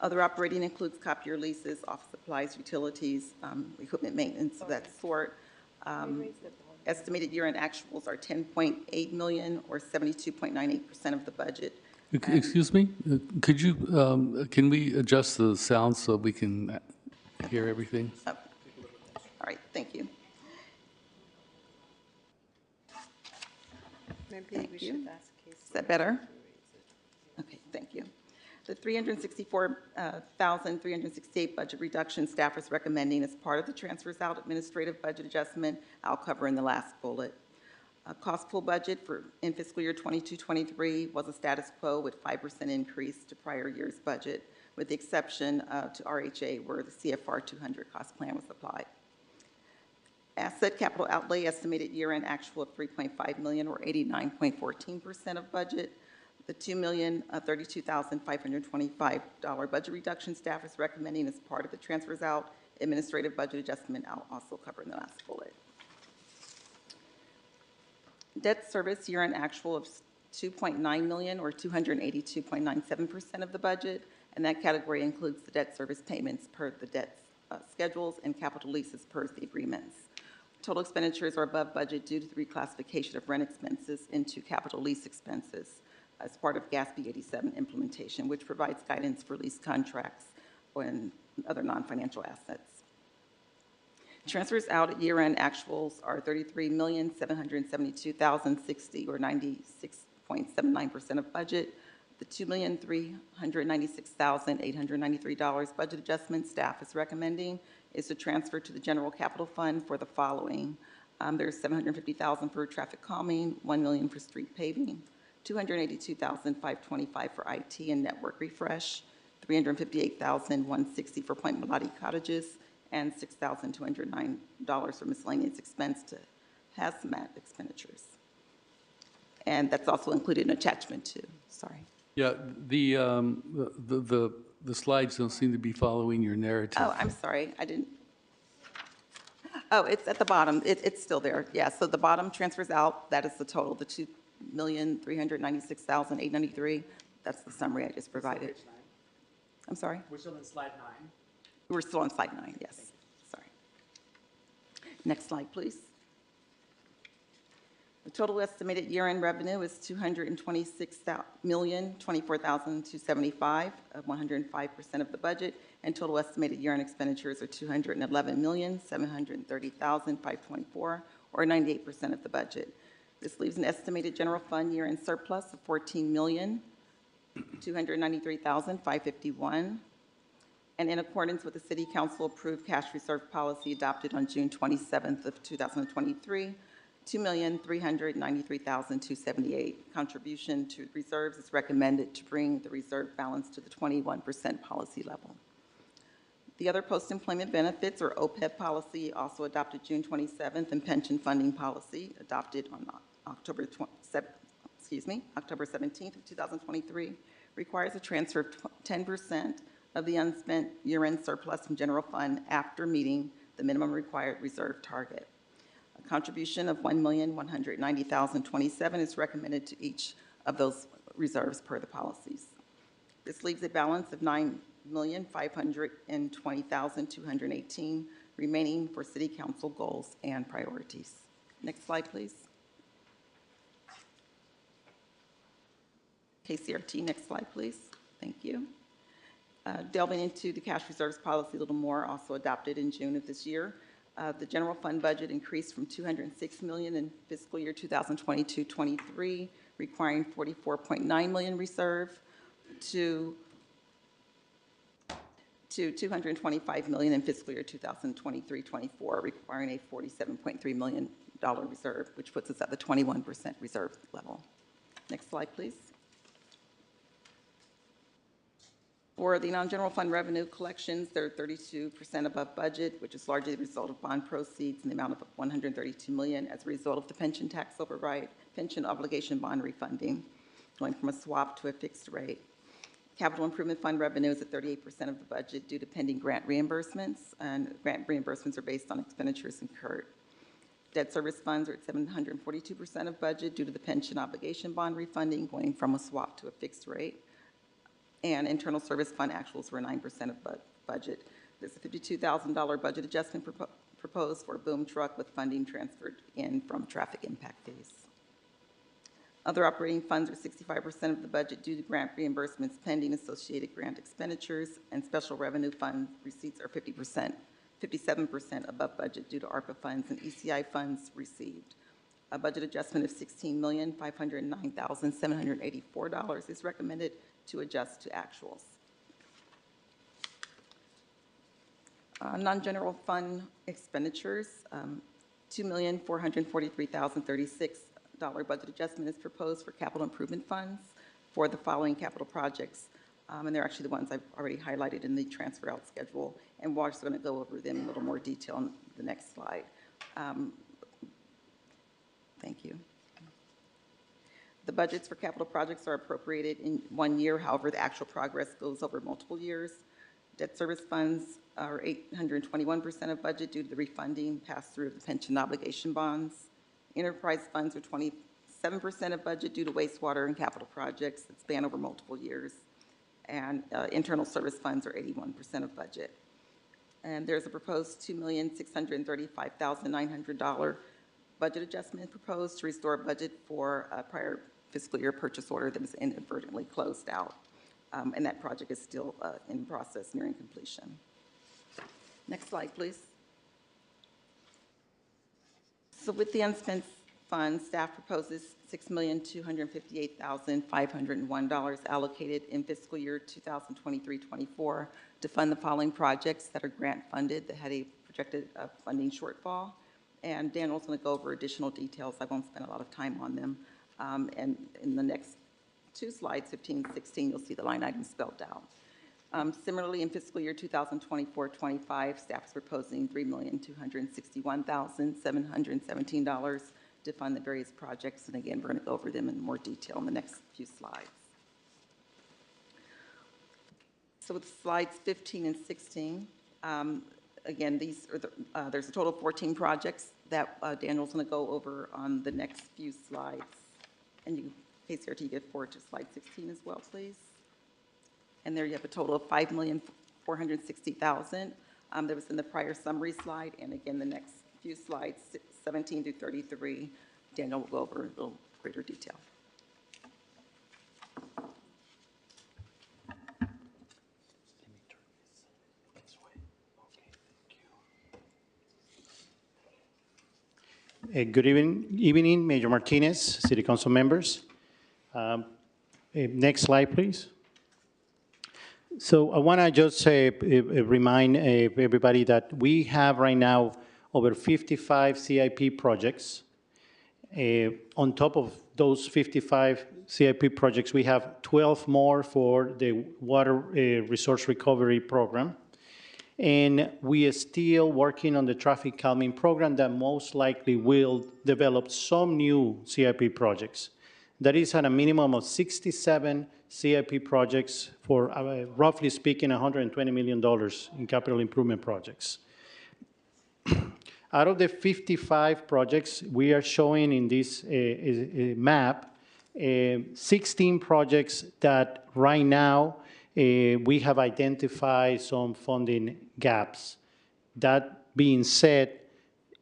Other operating includes copier leases, office supplies, utilities, equipment maintenance of that sort. Estimated year-end actuals are $10.8 million, or 72.98% of the budget. Excuse me? Could you, can we adjust the sound so we can hear everything? All right, thank you. Maybe we should ask Casey. Is that better? Okay, thank you. The $364,368 budget reduction staff is recommending as part of the transfers out administrative budget adjustment I'll cover in the last bullet. Cost pool budget in fiscal year 22-23 was a status quo with 5% increase to prior year's budget, with the exception to RHA, where the CFR 200 cost plan was applied. Asset capital outlay estimated year-end actual of $3.5 million, or 89.14% of budget. The $2,032,525 budget reduction staff is recommending as part of the transfers out administrative budget adjustment I'll also cover in the last bullet. Debt service year-end actual of $2.9 million, or 282.97% of the budget, and that category includes the debt service payments per the debt schedules and capital leases per the agreements. Total expenditures are above budget due to the reclassification of rent expenses into capital lease expenses as part of GASB 87 implementation, which provides guidance for lease contracts and other non-financial assets. Transfers out at year-end actuals are $33,772,060, or 96.79% of budget. The $2,396,893 budget adjustment staff is recommending is to transfer to the general capital fund for the following. There's $750,000 for traffic calming, $1 million for street paving, $282,525 for IT and network refresh, $358,160 for Point Melati cottages, and $6,209 for miscellaneous expense to hazmat expenditures. And that's also included in attachment 2. Sorry. Yeah, the slides don't seem to be following your narrative. Oh, I'm sorry. I didn't. Oh, it's at the bottom. It's still there. Yeah, so the bottom transfers out. That is the total, the $2,396,893. That's the summary I just provided. I'm sorry? We're still on slide 9. We're still on slide 9, yes. Sorry. Next slide, please. The total estimated year-end revenue is $226,024,275, 105% of the budget, and total estimated year-end expenditures are $211,730,524, or 98% of the budget. This leaves an estimated general fund year-end surplus of $14,293,551. And in accordance with the City Council approved cash reserve policy adopted on June 27th of 2023, $2,393,278 contribution to reserves is recommended to bring the reserve balance to the 21% policy level. The other post-employment benefits, or OPEB policy, also adopted June 27th, and pension funding policy adopted on October 17th of 2023, requires a transfer of 10% of the unspent year-end surplus from general fund after meeting the minimum required reserve target. A contribution of $1,190,027 is recommended to each of those reserves per the policies. This leaves a balance of $9,520,218 remaining for City Council goals and priorities. Next slide, please. KCRT, next slide, please. Thank you. Delving into the cash reserves policy a little more, also adopted in June of this year. The general fund budget increased from $206 million in fiscal year 2022-23, requiring $44.9 million reserve, to $225 million in fiscal year 2023-24, requiring a $47.3 million reserve, which puts us at the 21% reserve level. Next slide, please. For the non-general fund revenue collections, they're 32% above budget, which is largely the result of bond proceeds in the amount of $132 million as a result of the pension tax override, pension obligation bond refunding, going from a swap to a fixed rate. Capital Improvement Fund revenue is at 38% of the budget due to pending grant reimbursements, and grant reimbursements are based on expenditures incurred. Debt service funds are at 742% of budget due to the pension obligation bond refunding, going from a swap to a fixed rate. And internal service fund actuals were 9% of budget. There's a $52,000 budget adjustment proposed for a boom truck with funding transferred in from traffic impact fees. Other operating funds are 65% of the budget due to grant reimbursements pending associated grant expenditures, and special revenue fund receipts are 57% above budget due to ARPA funds and ECI funds received. A budget adjustment of $16,509,784 is recommended to adjust to actuals. Non-general fund expenditures, $2,443,036 budget adjustment is proposed for capital improvement funds for the following capital projects. And they're actually the ones I've already highlighted in the transfer out schedule, and we're just going to go over them in a little more detail on the next slide. Thank you. The budgets for capital projects are appropriated in 1 year. However, the actual progress goes over multiple years. Debt service funds are 821% of budget due to the refunding passed through of the pension obligation bonds. Enterprise funds are 27% of budget due to wastewater and capital projects that span over multiple years. And internal service funds are 81% of budget. And there's a proposed $2,635,900 budget adjustment proposed to restore budget for a prior fiscal year purchase order that was inadvertently closed out. And that project is still in process, nearing completion. Next slide, please. So with the unspent funds, staff proposes $6,258,501 allocated in fiscal year 2023-24 to fund the following projects that are grant funded that had a projected funding shortfall. And Daniel's going to go over additional details. I won't spend a lot of time on them. And in the next two slides, 15 and 16, you'll see the line items spelled out. Similarly, in fiscal year 2024-25, staff is proposing $3,261,717 to fund the various projects. And again, we're going to go over them in more detail in the next few slides. So with slides 15 and 16, again, these are there's a total of 14 projects that Daniel's going to go over on the next few slides. And you, KCRT, get forward to slide 16 as well, please. And there you have a total of $5,460,000. That was in the prior summary slide. And again, the next few slides, 17 through 33, Daniel will go over in a little greater detail. Good evening, Major Martinez, City Council members. Next slide, please. So I want to just remind everybody that we have right now over 55 CIP projects. On top of those 55 CIP projects, we have 12 more for the Water Resource Recovery Program. And we are still working on the traffic calming program that most likely will develop some new CIP projects That is at a minimum of 67 CIP projects for, roughly speaking, $120 million in capital improvement projects. Out of the 55 projects we are showing in this map, 16 projects that right now we have identified some funding gaps. That being said,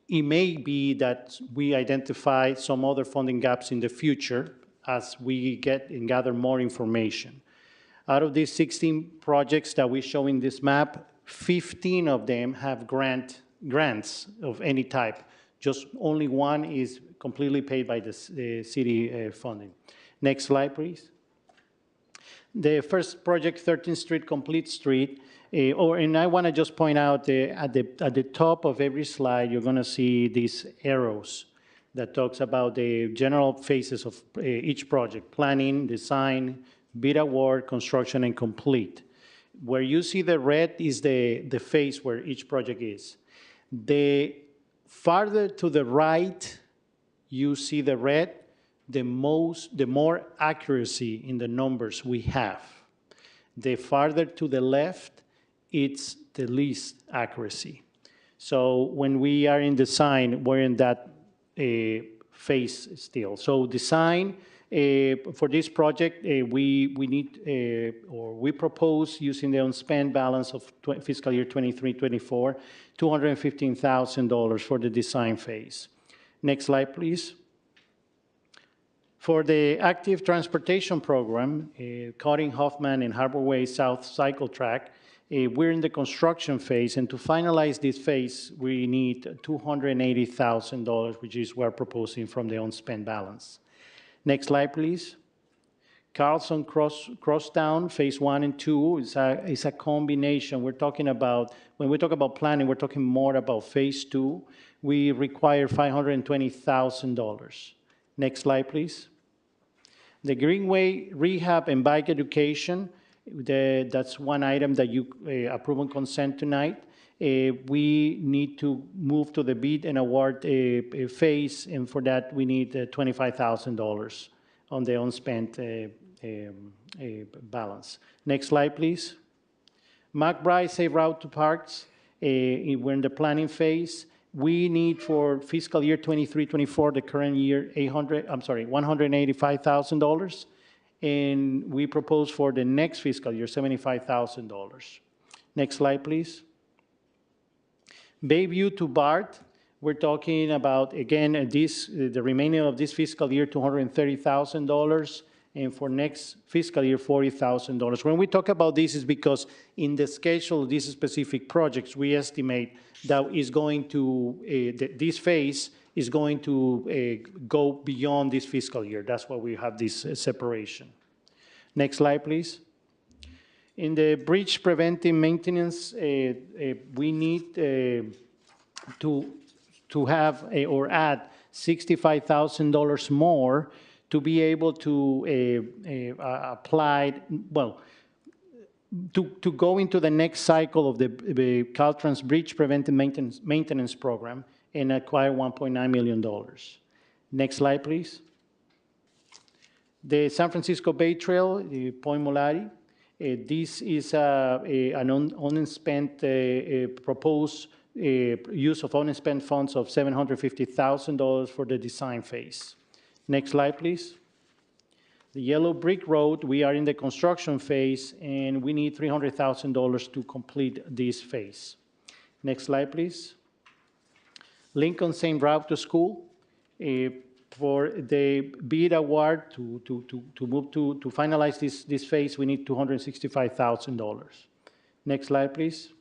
it may be that we identify some other funding gaps in the future as we get and gather more information. Out of these 16 projects that we show in this map, 15 of them have grants of any type. Just only one is completely paid by the city funding. Next slide, please. The first project, 13th Street, Complete Street, and I want to just point out at the top of every slide, you're going to see these arrows that talks about the general phases of each project: planning, design, bid award, construction, and complete. Where you see the red is the phase where each project is. The farther to the right you see the red, the more accuracy in the numbers we have. The farther to the left, it's the least accuracy. So when we are in design, we're in that phase still. So design, for this project, we propose using the unspent balance of fiscal year 23-24, $215,000 for the design phase. Next slide, please. For the active transportation program, Cutting Hoffman and Harbor Way South Cycle Track, we're in the construction phase, and to finalize this phase, we need $280,000, which is what we're proposing from the unspent balance. Next slide, please. Carlson Crosstown, phase 1 and 2 is a combination. We're talking about, when we talk about planning, we're talking more about phase 2. We require $520,000. Next slide, please. The Greenway Rehab and Bike Education, that's one item that you approve on consent tonight. We need to move to the bid and award phase, and for that we need $25,000 on the unspent balance. Next slide, please. McBride Safe Route to Parks, we're in the planning phase. We need for fiscal year 23-24, the current year, $185,000. And we propose for the next fiscal year, $75,000. Next slide, please. Bayview to BART, we're talking about, again, the remaining of this fiscal year, $230,000. And for next fiscal year, $40,000. When we talk about this, is because in the schedule of these specific projects, we estimate that is going to, this phase is going to go beyond this fiscal year. That's why we have this separation. Next slide, please. In the bridge preventive maintenance, we need to have or add $65,000 more to be able to apply, well, to go into the next cycle of the Caltrans Bridge Preventive Maintenance Program and acquire $1.9 million. Next slide, please. The San Francisco Bay Trail, Point Mulari, this is an unspent proposed use of unspent funds of $750,000 for the design phase. Next slide, please. The Yellow Brick Road, we are in the construction phase, and we need $300,000 to complete this phase. Next slide, please. Lincoln Saint Route to School, for the bid award to finalize this phase, we need $265,000. Next slide, please.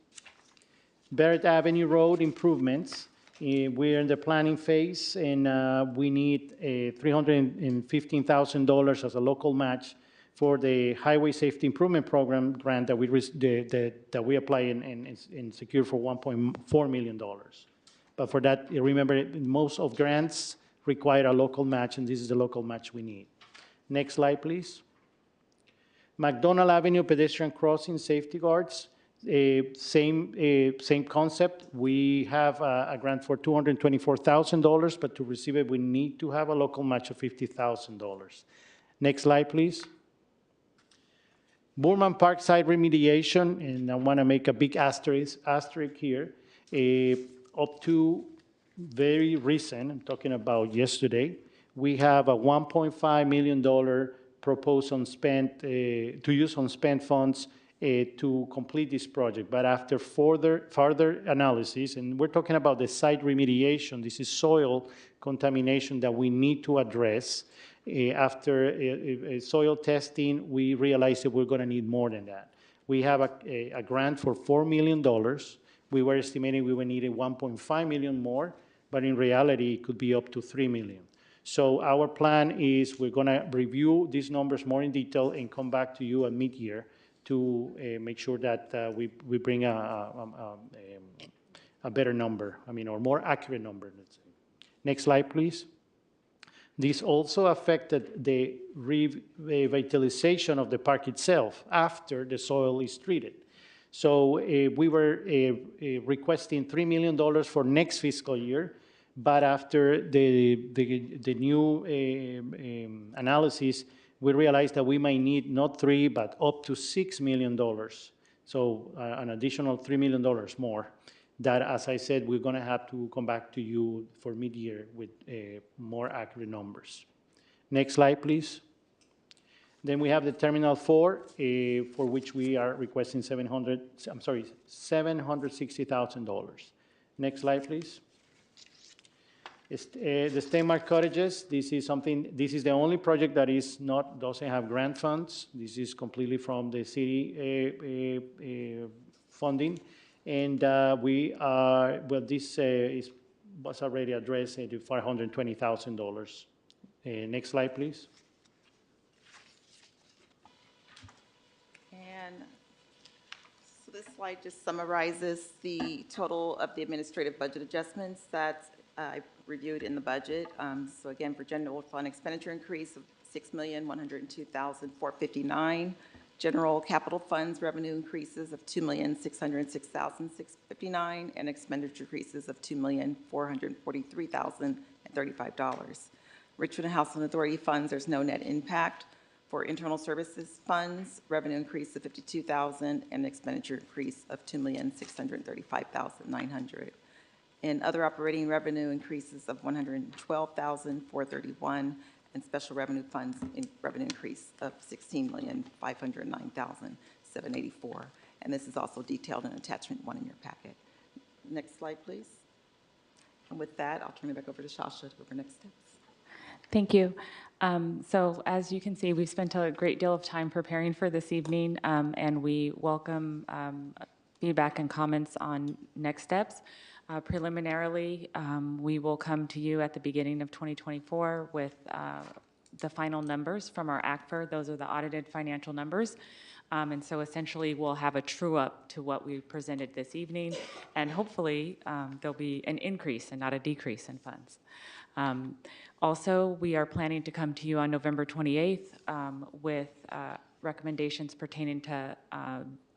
Barrett Avenue Road improvements. We're in the planning phase, and we need $315,000 as a local match for the Highway Safety Improvement Program grant that we apply and secure for $1.4 million. But for that, remember, most of grants require a local match, and this is the local match we need. Next slide, please. McDonald Avenue pedestrian crossing safety guards. Same concept. We have a grant for $224,000, but to receive it, we need to have a local match of $50,000. Next slide, please. Burman Park site remediation, and I want to make a big asterisk here. Up to very recent, I'm talking about yesterday, we have a $1.5 million proposed unspent, to use unspent funds to complete this project. But after further analysis, and we're talking about the site remediation, this is soil contamination that we need to address. After soil testing, we realized that we're going to need more than that. We have a grant for $4 million. We were estimating we would need $1.5 million more, but in reality, it could be up to $3 million. So our plan is we're going to review these numbers more in detail and come back to you at mid-year to make sure that we bring a better number, or more accurate number, let's say. Next slide, please. This also affected the revitalization of the park itself after the soil is treated. So we were requesting $3 million for next fiscal year, but after the new analysis, we realized that we might need not 3, but up to $6 million. So an additional $3 million more. That, as I said, we're going to have to come back to you for mid-year with more accurate numbers. Next slide, please. Then we have the Terminal 4, for which we are requesting $760,000. Next slide, please. The Steinmark Cottages, this is the only project that doesn't have grant funds. This is completely from the city funding. And this was already addressed to $520,000. Next slide, please. And so this slide just summarizes the total of the administrative budget adjustments that I reviewed in the budget. So again, for general fund expenditure increase of $6,102,459. General capital funds revenue increases of $2,606,659, and expenditure increases of $2,443,035. Richmond Housing Authority funds, there's no net impact. For internal services funds, revenue increase of $52,000 and expenditure increase of $2,635,900. In other operating revenue increases of $112,431. And special revenue funds in revenue increase of $16,509,784. And this is also detailed in attachment 1 in your packet. Next slide, please. And with that, I'll turn it back over to Shasha to go over next steps. Thank you. So as you can see, we've spent a great deal of time preparing for this evening, and we welcome feedback and comments on next steps. Preliminarily, we will come to you at the beginning of 2024 with the final numbers from our ACFR. Those are the audited financial numbers. And so essentially, we'll have a true-up to what we presented this evening, and hopefully there'll be an increase and not a decrease in funds. Also, we are planning to come to you on November 28th with recommendations pertaining to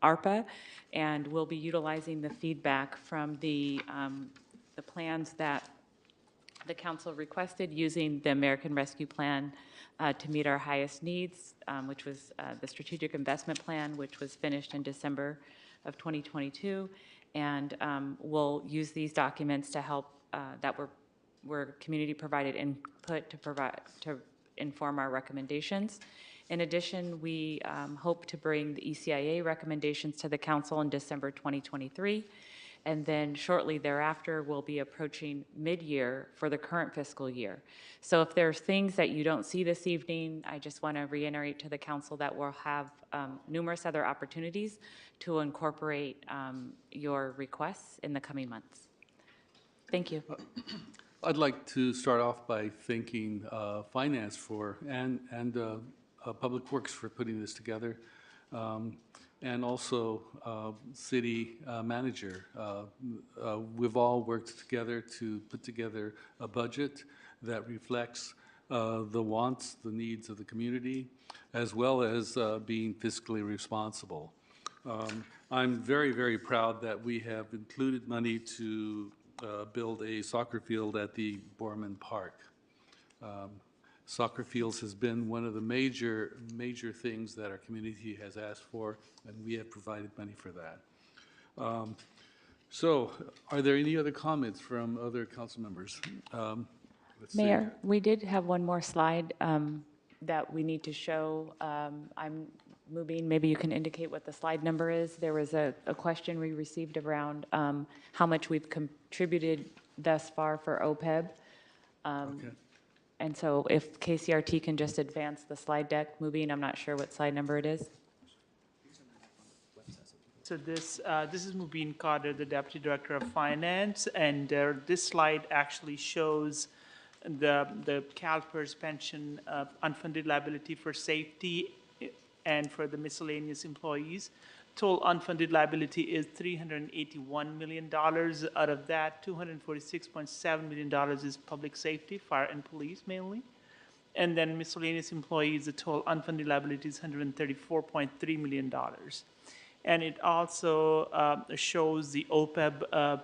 ARPA, and we'll be utilizing the feedback from the plans that the council requested, using the American Rescue Plan to meet our highest needs, which was the Strategic Investment Plan, which was finished in December of 2022. And we'll use these documents to help that were community-provided input to inform our recommendations. In addition, we hope to bring the ECIA recommendations to the council in December 2023, and then shortly thereafter, we'll be approaching mid-year for the current fiscal year. So if there's things that you don't see this evening, I just want to reiterate to the council that we'll have numerous other opportunities to incorporate your requests in the coming months. Thank you. I'd like to start off by thanking Finance and Public Works for putting this together, and also City Manager. We've all worked together to put together a budget that reflects the wants, the needs of the community, as well as being fiscally responsible. I'm very, very proud that we have included money to build a soccer field at the Burman Park. Soccer fields has been one of the major things that our community has asked for, and we have provided money for that. So, are there any other comments from other council members? Let's see. Mayor, we did have one more slide that we need to show. I'm moving, maybe you can indicate what the slide number is. There was a question we received around how much we've contributed thus far for OPEB. Okay. And so if KCRT can just advance the slide deck, moving, I'm not sure what slide number it is. So this is Mubin Kader, the Deputy Director of Finance, and this slide actually shows the CalPERS pension unfunded liability for safety and for the miscellaneous employees. Total unfunded liability is $381 million. Out of that, $246.7 million is public safety, fire and police mainly. And then miscellaneous employees, the total unfunded liability is $134.3 million. And it also shows the OPEB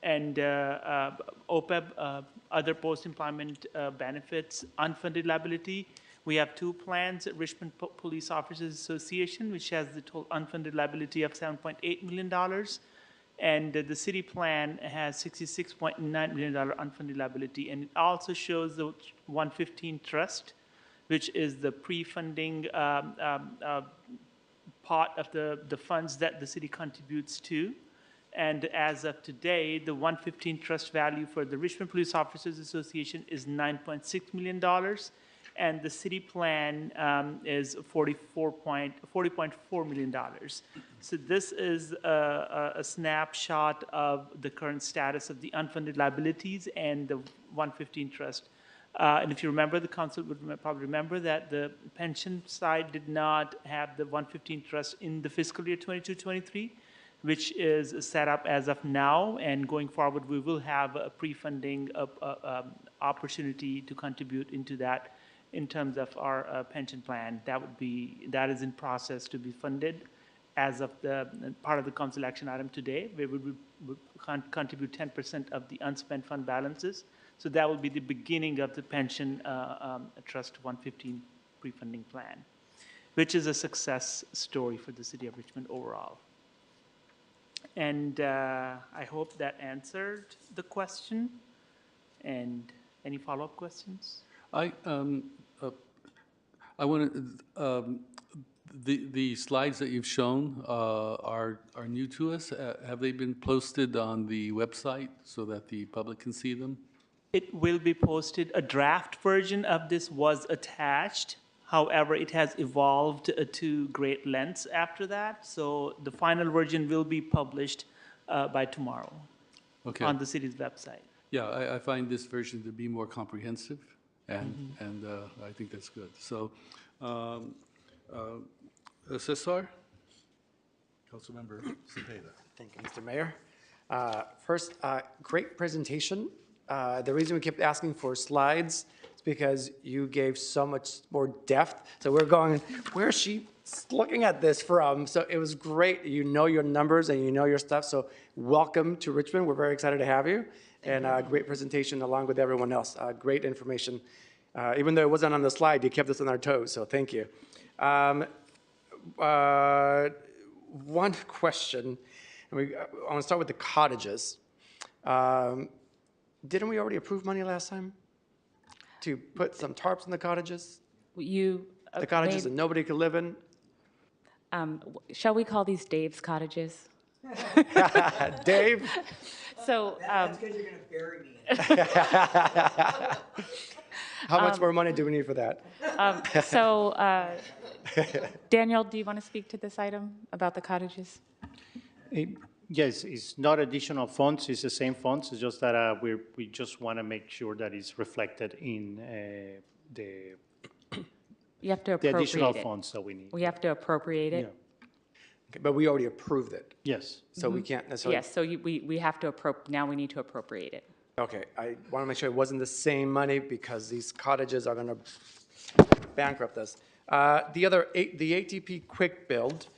and OPEB, other post-employment benefits, unfunded liability. We have two plans, Richmond Police Officers Association, which has the total unfunded liability of $7.8 million. And the city plan has $66.9 million unfunded liability. And it also shows the 115 Trust, which is the pre-funding part of the funds that the city contributes to. And as of today, the 115 trust value for the Richmond Police Officers Association is $9.6 million. And the city plan is $40.4 million. So this is a snapshot of the current status of the unfunded liabilities and the 115 trust. And if you remember, the council would probably remember that the pension side did not have the 115 trust in the fiscal year 22-23, which is set up as of now. And going forward, we will have a pre-funding opportunity to contribute into that in terms of our pension plan. That is in process to be funded as of the part of the council action item today, where we would contribute 10% of the unspent fund balances. So that will be the beginning of the pension trust 115 pre-funding plan, which is a success story for the city of Richmond overall. And I hope that answered the question. And any follow-up questions? I want to, the slides that you've shown are new to us. Have they been posted on the website so that the public can see them? It will be posted. A draft version of this was attached. However, it has evolved to great lengths after that. So the final version will be published by tomorrow on the city's website. Yeah, I find this version to be more comprehensive, and I think that's good. So, Cesar? Councilmember Cepeda. Thank you, Mr. Mayor. First, great presentation. The reason we kept asking for slides is because you gave so much more depth. So we're going, where is she looking at this from? So it was great. You know your numbers and you know your stuff. So welcome to Richmond. We're very excited to have you. And great presentation along with everyone else. Great information. Even though it wasn't on the slide, you kept us on our toes. So thank you. One question. I want to start with the cottages. Didn't we already approve money last time to put some tarps in the cottages? The cottages that nobody could live in? Shall we call these Dave's cottages? Dave? So. That's because you're going to bury me. How much more money do we need for that? Daniel, do you want to speak to this item about the cottages? Yes, it's not additional funds, it's the same funds, it's just that we just want to make sure that it's reflected in the additional funds that we need. We have to appropriate it? Yeah. Okay, but we already approved it. Yes. So we can't necessarily. Yes, so we have to now we need to appropriate it. Okay, I want to make sure it wasn't the same money because these cottages are going to bankrupt us. The ATP quick build,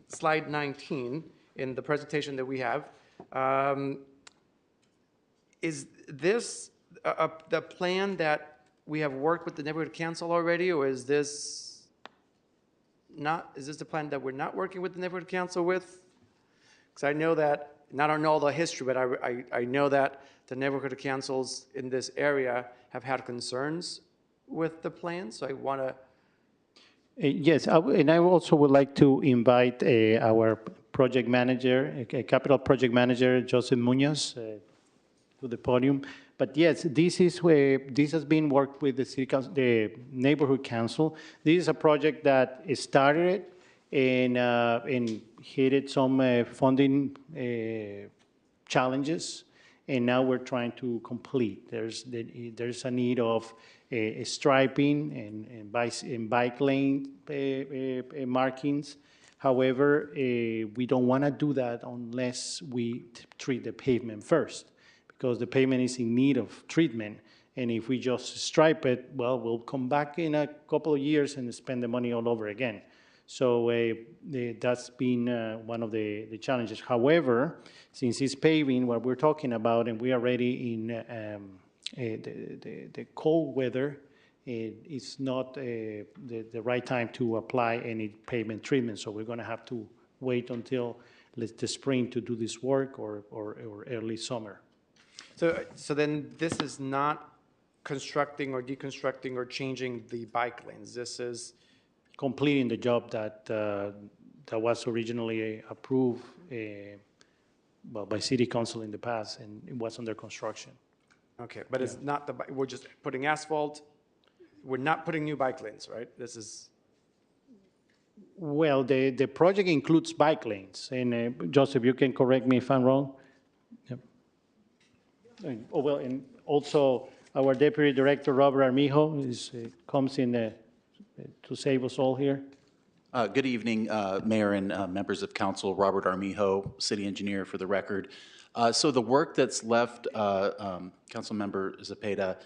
slide 19 in the presentation that we have, is this the plan that we have worked with the neighborhood council already, or is this the plan that we're not working with the neighborhood council with? Because I know that, and I don't know all the history, but I know that the neighborhood councils in this area have had concerns with the plan, so I want to. Yes, and I also would like to invite our project manager, capital project manager, Joseph Munoz, to the podium. But yes, this has been worked with the city council, the neighborhood council. This is a project that started and hit some funding challenges, and now we're trying to complete. There's a need of striping and bike lane markings. However, we don't want to do that unless we treat the pavement first, because the pavement is in need of treatment. And if we just stripe it, well, we'll come back in a couple of years and spend the money all over again. So that's been one of the challenges. However, since it's paving, what we're talking about, and we are already in the cold weather, it's not the right time to apply any pavement treatment. So we're going to have to wait until the spring to do this work, or early summer. So then this is not constructing or deconstructing or changing the bike lanes. This is completing the job that was originally approved by city council in the past, and it was under construction. Okay, but it's not we're just putting asphalt. We're not putting new bike lanes, right? This is. Well, the project includes bike lanes, and Joseph, you can correct me if I'm wrong. Yep. And also our Deputy Director, Robert Armijo, comes in to save us all here. Good evening, Mayor and members of Council. Robert Armijo, City Engineer for the record. So the work that's left, Councilmember Zepeda,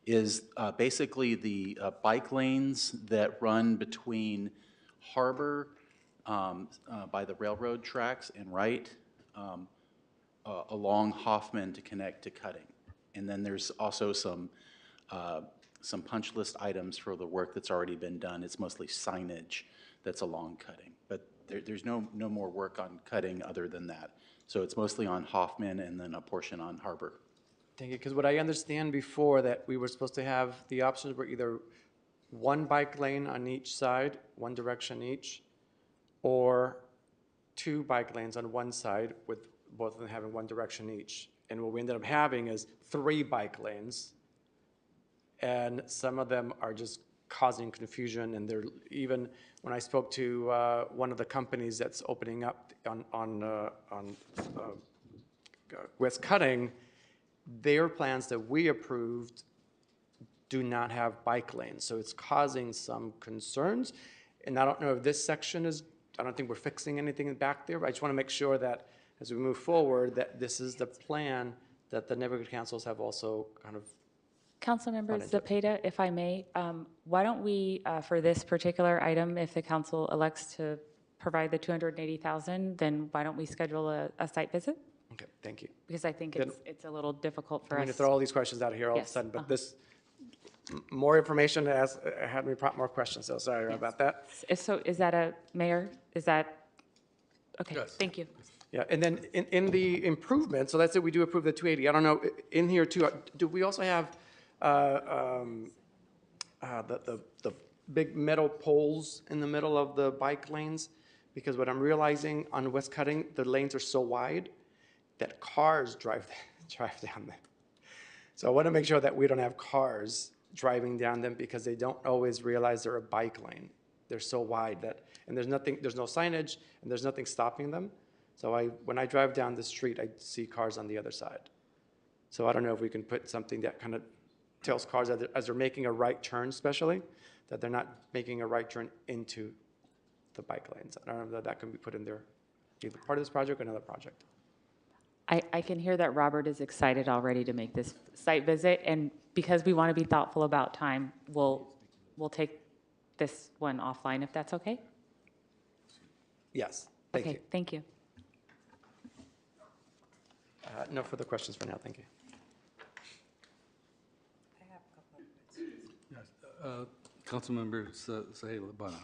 is basically the bike lanes that run between Harbor by the railroad tracks and Wright along Hoffman to connect to Cutting. And then there's also some punch list items for the work that's already been done. It's mostly signage that's along Cutting, but there's no more work on Cutting other than that. So it's mostly on Hoffman and then a portion on Harbor. Thank you, because what I understand before, that we were supposed to have the options were either one bike lane on each side, one direction each, or two bike lanes on one side with both of them having one direction each. And what we ended up having is 3 bike lanes, and some of them are just causing confusion. And they're even, when I spoke to one of the companies that's opening up on West Cutting, their plans that we approved do not have bike lanes. So it's causing some concerns. And I don't know if this section is, I don't think we're fixing anything back there, but I just want to make sure that as we move forward, that this is the plan that the neighborhood councils have also kind of. Councilmember Zepeda, if I may, why don't we, for this particular item, if the council elects to provide the 280,000, then why don't we schedule a site visit? Okay, thank you. Because I think it's a little difficult for I'm us. going to throw all these questions out here all of a sudden, but this, more information had me prompt more questions, so sorry about that. So is that a, Mayor, is that, okay, Yes. thank you. Yeah, and then in the improvement, so let's say we do approve the 280, I don't know, in here too, do we also have the big metal poles in the middle of the bike lanes? Because what I'm realizing on West Cutting, the lanes are so wide that cars drive down them. So I want to make sure that we don't have cars driving down them, because they don't always realize they're a bike lane. They're so wide that, and there's no signage, and there's nothing stopping them. So when I drive down the street, I see cars on the other side. So I don't know if we can put something that kind of tells cars as they're making a right turn, especially, that they're not making a right turn into the bike lanes. I don't know if that can be put in there, either part of this project or another project. I can hear that Robert is excited already to make this site visit, and because we want to be thoughtful about time, we'll take this one offline, if that's okay? Yes, thank you. Okay, thank you. No further questions for now, thank you. Councilmember Sahela Bana.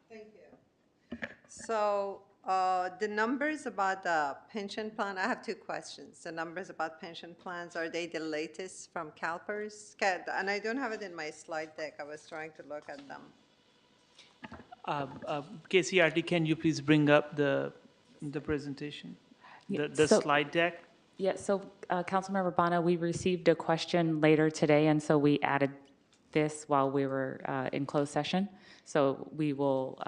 Thank you. So the numbers about the pension plan, I have two questions. The numbers about pension plans, are they the latest from CalPERS? And I don't have it in my slide deck. I was trying to look at them. KCRT, can you please bring up the presentation? Yeah, The so- slide deck? Yeah, so Councilmember Bana, we received a question later today, and so we added this while we were in closed session. So we will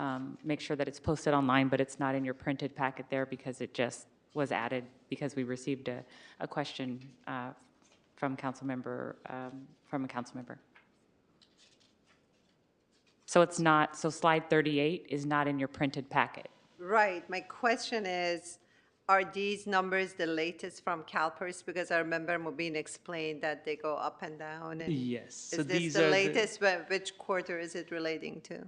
make sure that it's posted online, but it's not in your printed packet there because it just was added because we received a question from a council member. So it's not, so slide 38 is not in your printed packet. Right. My question is, are these numbers the latest from CalPERS? Because I remember Mubin explained that they go up and down. And Yes. So is this these the are latest? Which quarter is it relating to?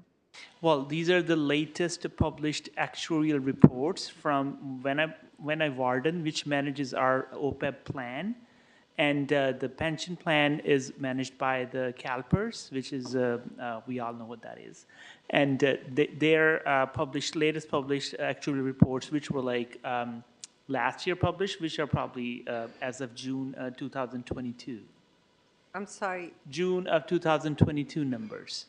Well, these are the latest published actuarial reports from when I Varden, which manages our OPEB plan. And the pension plan is managed by the CalPERS, which is, we all know what that is. And their latest published actuarial reports, which were like last year published, which are probably as of June 2022. I'm sorry. June of 2022 numbers.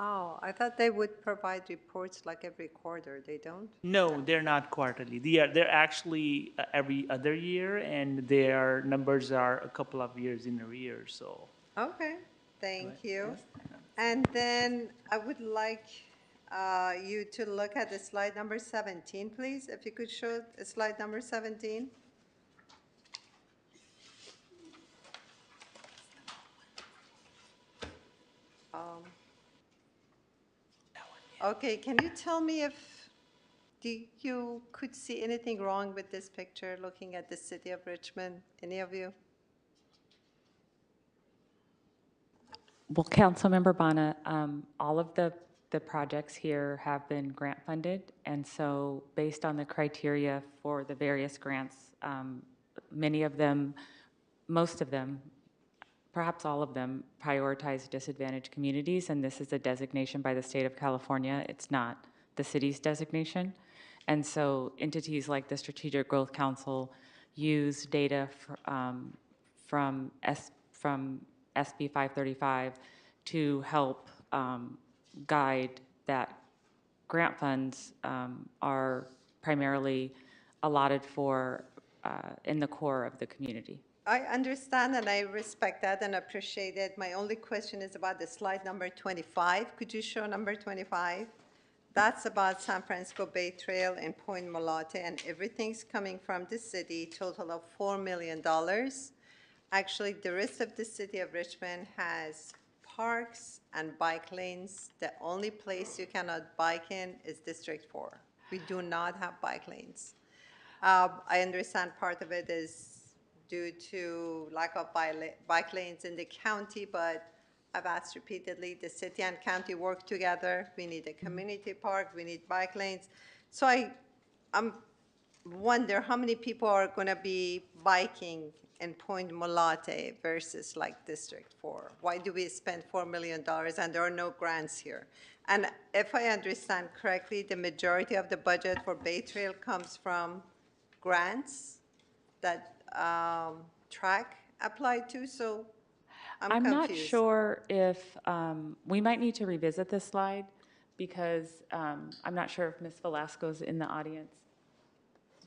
Oh, I thought they would provide reports like every quarter. They don't? No, they're not quarterly. They're actually every other year, and their numbers are a couple of years in arrears, so. Okay, thank you. And then I would like you to look at the slide number 17, please. If you could show slide number 17. Okay, can you tell me if you could see anything wrong with this picture, looking at the city of Richmond? Any of you? Well, Councilmember Bana, all of the projects here have been grant funded, and so based on the criteria for the various grants, many of them, most of them, perhaps all of them, prioritize disadvantaged communities, and this is a designation by the state of California. It's not the city's designation. And so entities like the Strategic Growth Council use data from SB 535 to help guide that grant funds are primarily allotted for in the core of the community. I understand and I respect that and appreciate it. My only question is about the slide number 25. Could you show number 25? That's about San Francisco Bay Trail and Point Molote, and everything's coming from the city, total of $4 million. Actually, the rest of the city of Richmond has parks and bike lanes. The only place you cannot bike in is District 4. We do not have bike lanes. I understand part of it is due to lack of bike lanes in the county, but I've asked repeatedly, the city and county work together. We need a community park, we need bike lanes. So I'm wonder how many people are gonna be biking in Point Molote versus like District 4? Why do we spend $4 million and there are no grants here? And if I understand correctly, the majority of the budget for Bay Trail comes from grants that track applied to, so I'm not confused. sure if, we might need to revisit this slide because I'm not sure if Ms. Velasco is in the audience.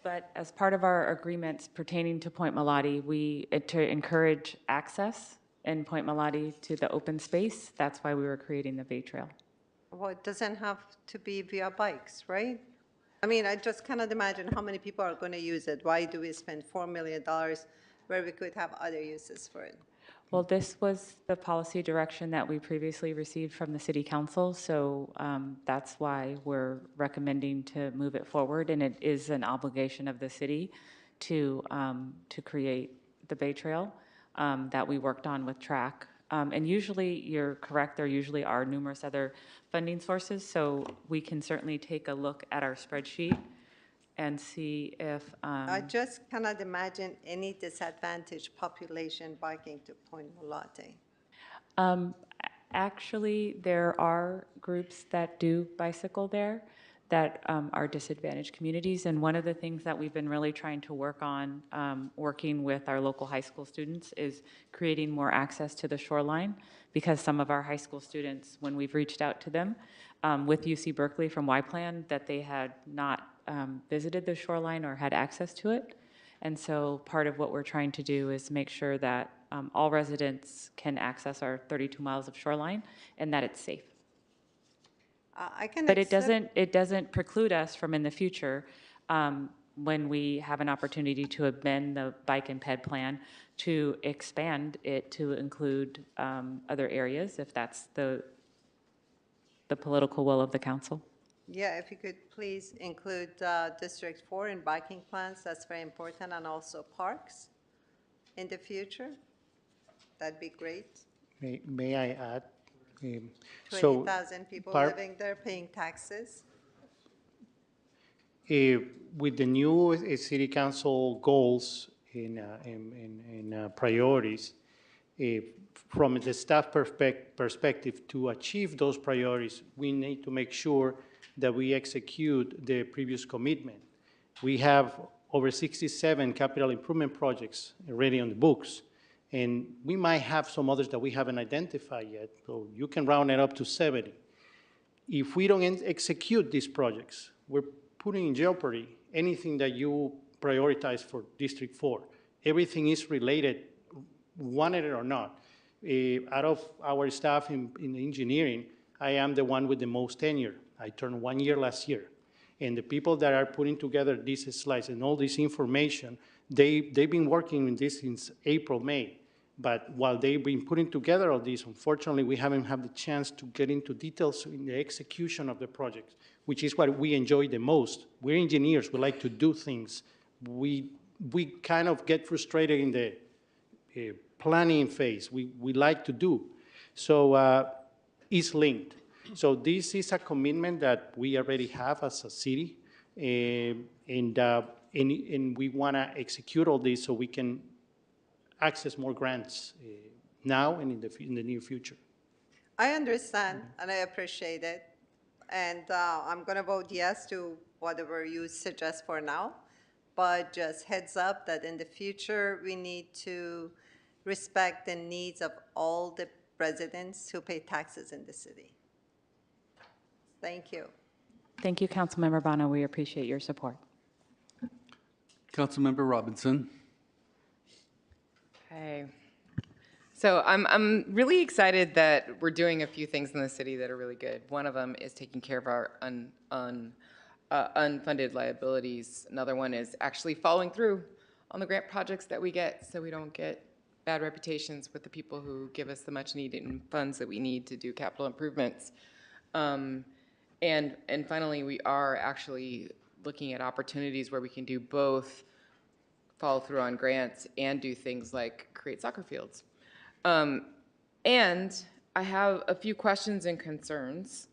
But as part of our agreements pertaining to Point Molote, to encourage access in Point Molote to the open space, that's why we were creating the Bay Trail. Well, it doesn't have to be via bikes, right? I mean, I just cannot imagine how many people are going to use it. Why do we spend $4 million where we could have other uses for it? Well, this was the policy direction that we previously received from the City Council, so that's why we're recommending to move it forward, and it is an obligation of the city to create the Bay Trail that we worked on with TRAC. And usually, you're correct, there usually are numerous other funding sources, so we can certainly take a look at our spreadsheet and see if... I just cannot imagine any disadvantaged population biking to Point Molote. Actually, there are groups that do bicycle there that are disadvantaged communities. And one of the things that we've been really trying to work on, working with our local high school students, is creating more access to the shoreline, because some of our high school students, when we've reached out to them with UC Berkeley from Y-Plan, that they had not visited the shoreline or had access to it. And so part of what we're trying to do is make sure that all residents can access our 32 miles of shoreline and that it's safe. I can But accept. it doesn't preclude us from in the future, when we have an opportunity to amend the bike and ped plan, to expand it to include other areas, if that's the political will of the council. Yeah, if you could please include District 4 in biking plans, that's very important, and also parks in the future. That'd be great. May I add? So 20,000 people par- living there, paying taxes. with the new city council goals and priorities, from the staff perspective, to achieve those priorities, we need to make sure that we execute the previous commitment. We have over 67 capital improvement projects already on the books, and we might have some others that we haven't identified yet, so you can round it up to 70. If we don't execute these projects, we're putting in jeopardy anything that you prioritize for District 4. Everything is related, wanted it or not. Out of our staff in engineering, I am the one with the most tenure. I turned 1 year last year. And the people that are putting together these slides and all this information, they've been working on this since April, May. But while they've been putting together all this, unfortunately, we haven't had the chance to get into details in the execution of the project, which is what we enjoy the most. We're engineers, we like to do things. We kind of get frustrated in the planning phase. We like to do. So it's linked. So this is a commitment that we already have as a city, and we want to execute all this so we can access more grants now and in the near future. I understand, and I appreciate it. And I'm going to vote yes to whatever you suggest for now. But just heads up that in the future, we need to respect the needs of all the residents who pay taxes in the city. Thank you. Thank you, Councilmember Bono. We appreciate your support. Councilmember Robinson. Okay. So I'm really excited that we're doing a few things in the city that are really good. One of them is taking care of our unfunded liabilities. Another one is actually following through on the grant projects that we get, so we don't get bad reputations with the people who give us the much needed funds that we need to do capital improvements. And finally, we are actually looking at opportunities where we can do both, follow through on grants and do things like create soccer fields. And I have a few questions and concerns.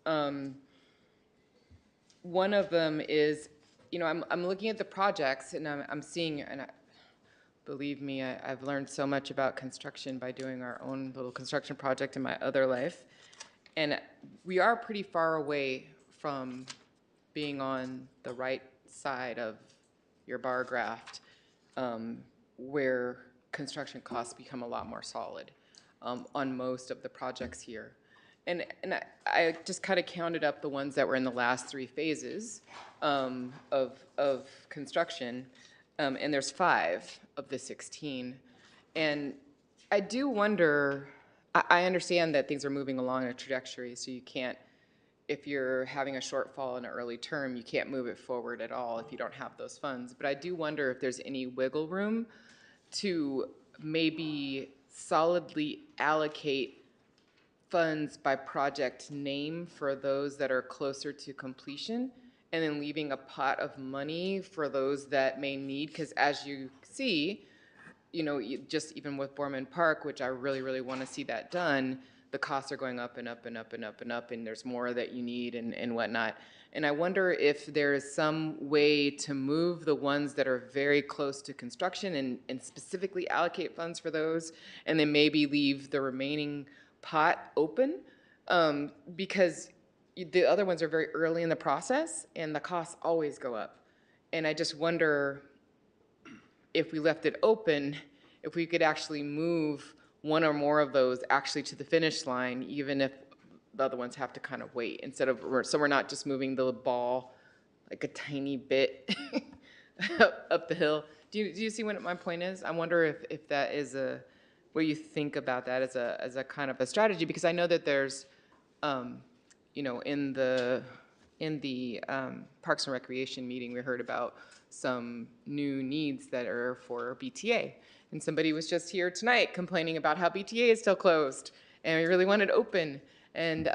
One of them is, you know, I'm looking at the projects and I'm seeing, and believe me, I've learned so much about construction by doing our own little construction project in my other life. And we are pretty far away from being on the right side of your bar graph, where construction costs become a lot more solid on most of the projects here. And I just kind of counted up the ones that were in the last 3 phases of construction, and there's 5 of the 16. And I do wonder, I understand that things are moving along in a trajectory, so you can't, if you're having a shortfall in an early term, you can't move it forward at all if you don't have those funds. But I do wonder if there's any wiggle room to maybe solidly allocate funds by project name for those that are closer to completion, and then leaving a pot of money for those that may need, because as you see, you know, just even with Borman Park, which I really, really want to see that done, the costs are going up and up and up and up and up, and there's more that you need and whatnot. And I wonder if there's some way to move the ones that are very close to construction and specifically allocate funds for those, and then maybe leave the remaining pot open, because the other ones are very early in the process and the costs always go up. And I just wonder if we left it open, if we could actually move one or more of those actually to the finish line, even if the other ones have to kind of wait, instead of, so we're not just moving the ball like a tiny bit up the hill. Do you see what my point is? I wonder if that is what you think about that as a kind of a strategy, because I know that there's, you know, in the Parks and Recreation meeting, we heard about some new needs that are for BTA. And somebody was just here tonight complaining about how BTA is still closed and we really want it open. And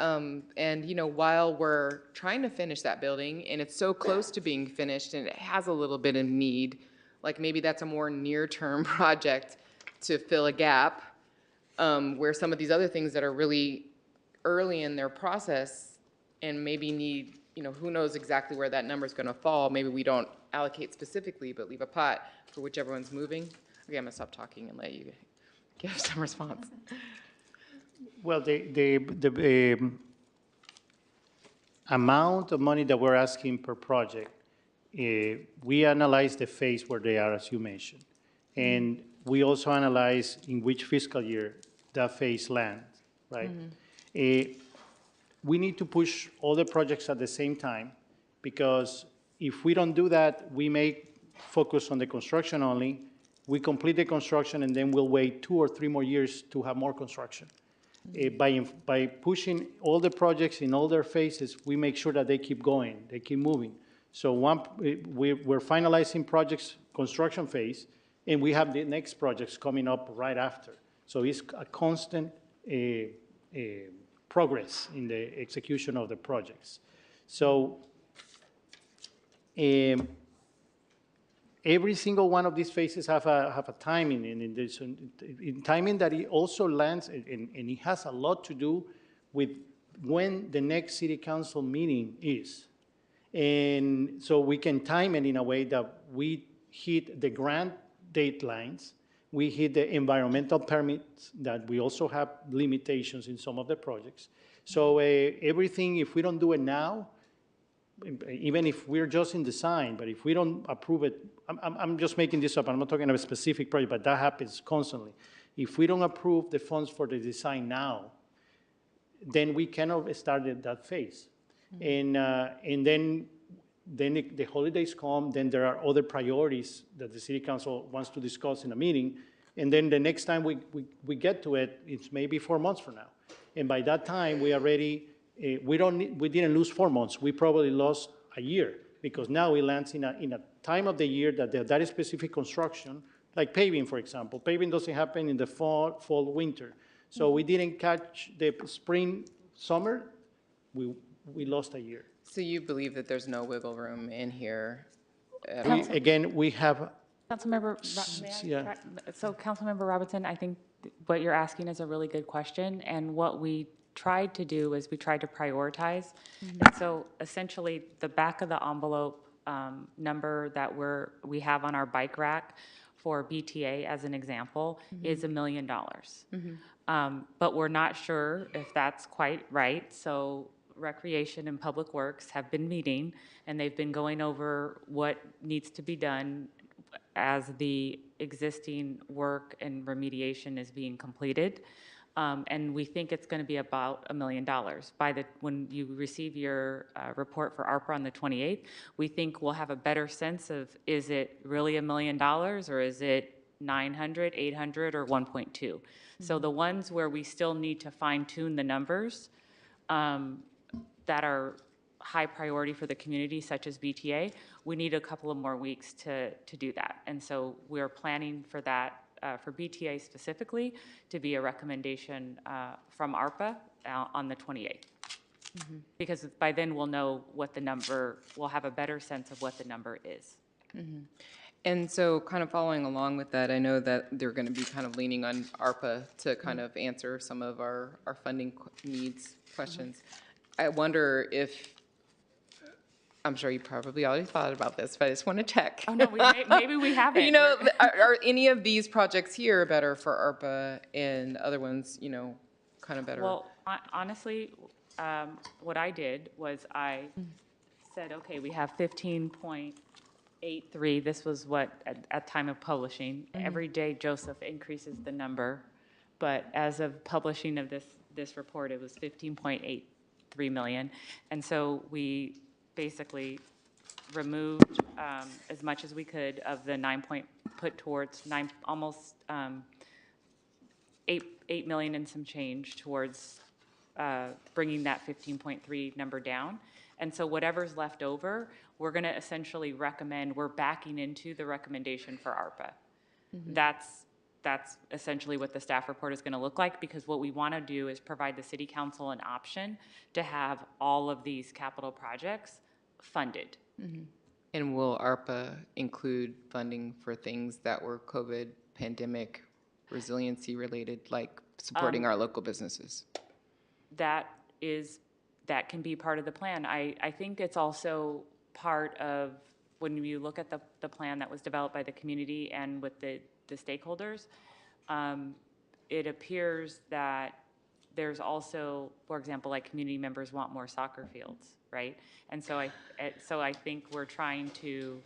you know, while we're trying to finish that building and it's so close to being finished and it has a little bit of need, like maybe that's a more near-term project to fill a gap, where some of these other things that are really early in their process and maybe need, you know, who knows exactly where that number is going to fall. Maybe we don't allocate specifically, but leave a pot for whichever one's moving. Okay, I'm going to stop talking and let you give some response. Well, the amount of money that we're asking per project, we analyze the phase where they are, as you mentioned. And we also analyze in which fiscal year that phase lands, right? We need to push all the projects at the same time, because if we don't do that, we may focus on the construction only. We complete the construction and then we'll wait 2 or 3 more years to have more construction. By pushing all the projects in all their phases, we make sure that they keep going, they keep moving. So we're finalizing projects, construction phase, and we have the next projects coming up right after. So it's a constant progress in the execution of the projects. So every single one of these phases have a timing, and there's a timing that it also lands, and it has a lot to do with when the next city council meeting is. And so we can time it in a way that we hit the grant deadlines, we hit the environmental permits, that we also have limitations in some of the projects. So everything, if we don't do it now, even if we're just in design, but if we don't approve it, I'm just making this up, I'm not talking about a specific project, but that happens constantly. If we don't approve the funds for the design now, then we cannot start that phase. And then the holidays come, then there are other priorities that the city council wants to discuss in a meeting, and then the next time we get to it, it's maybe 4 months from now. And by that time, we already, we didn't lose 4 months, we probably lost a year, because now it lands in a time of the year that is specific construction, like paving, for example. Paving doesn't happen in the fall, winter. So we didn't catch the spring, summer, we lost a year. So you believe that there's no wiggle room in here? We have. Councilmember, Yeah. So Councilmember Robinson, I think what you're asking is a really good question. And what we tried to do is we tried to prioritize. And so essentially the back of the envelope number that we have on our bike rack for BTA as an example is $1 million. But we're not sure if that's quite right. So Recreation and Public Works have been meeting, and they've been going over what needs to be done as the existing work and remediation is being completed. And we think it's going to be about $1 million. When you receive your report for ARPA on the 28th, we think we'll have a better sense of, is it really $1 million, or is it 900, 800, or 1.2? So the ones where we still need to fine tune the numbers that are high priority for the community, such as BTA, we need a couple of more weeks to do that. And so we're planning for that, for BTA specifically, to be a recommendation from ARPA on the 28th. Because by then we'll know what the number, we'll have a better sense of what the number is. And so kind of following along with that, I know that they're going to be kind of leaning on ARPA to kind of answer some of our funding needs questions. I wonder if, I'm sure you probably already thought about this, but I just want to check. Oh, no, maybe we haven't. You know, are any of these projects here better for ARPA and other ones, you know, kind of better? Well, honestly, what I did was I said, okay, we have 15.83. This was what, at time of publishing. Every day Joseph increases the number, but as of publishing of this report, it was 15.83 million. And so we basically removed as much as we could of the put towards almost 8 million and some change towards bringing that 15.3 number down. And so whatever's left over, we're going to essentially recommend, we're backing into the recommendation for ARPA. That's essentially what the staff report is going to look like, because what we want to do is provide the city council an option to have all of these capital projects funded. And will ARPA include funding for things that were COVID pandemic resiliency related, like supporting our local businesses? That can be part of the plan. I think it's also part of, when you look at the plan that was developed by the community and with the stakeholders, it appears that there's also, for example, like community members want more soccer fields, right? And so I think we're trying to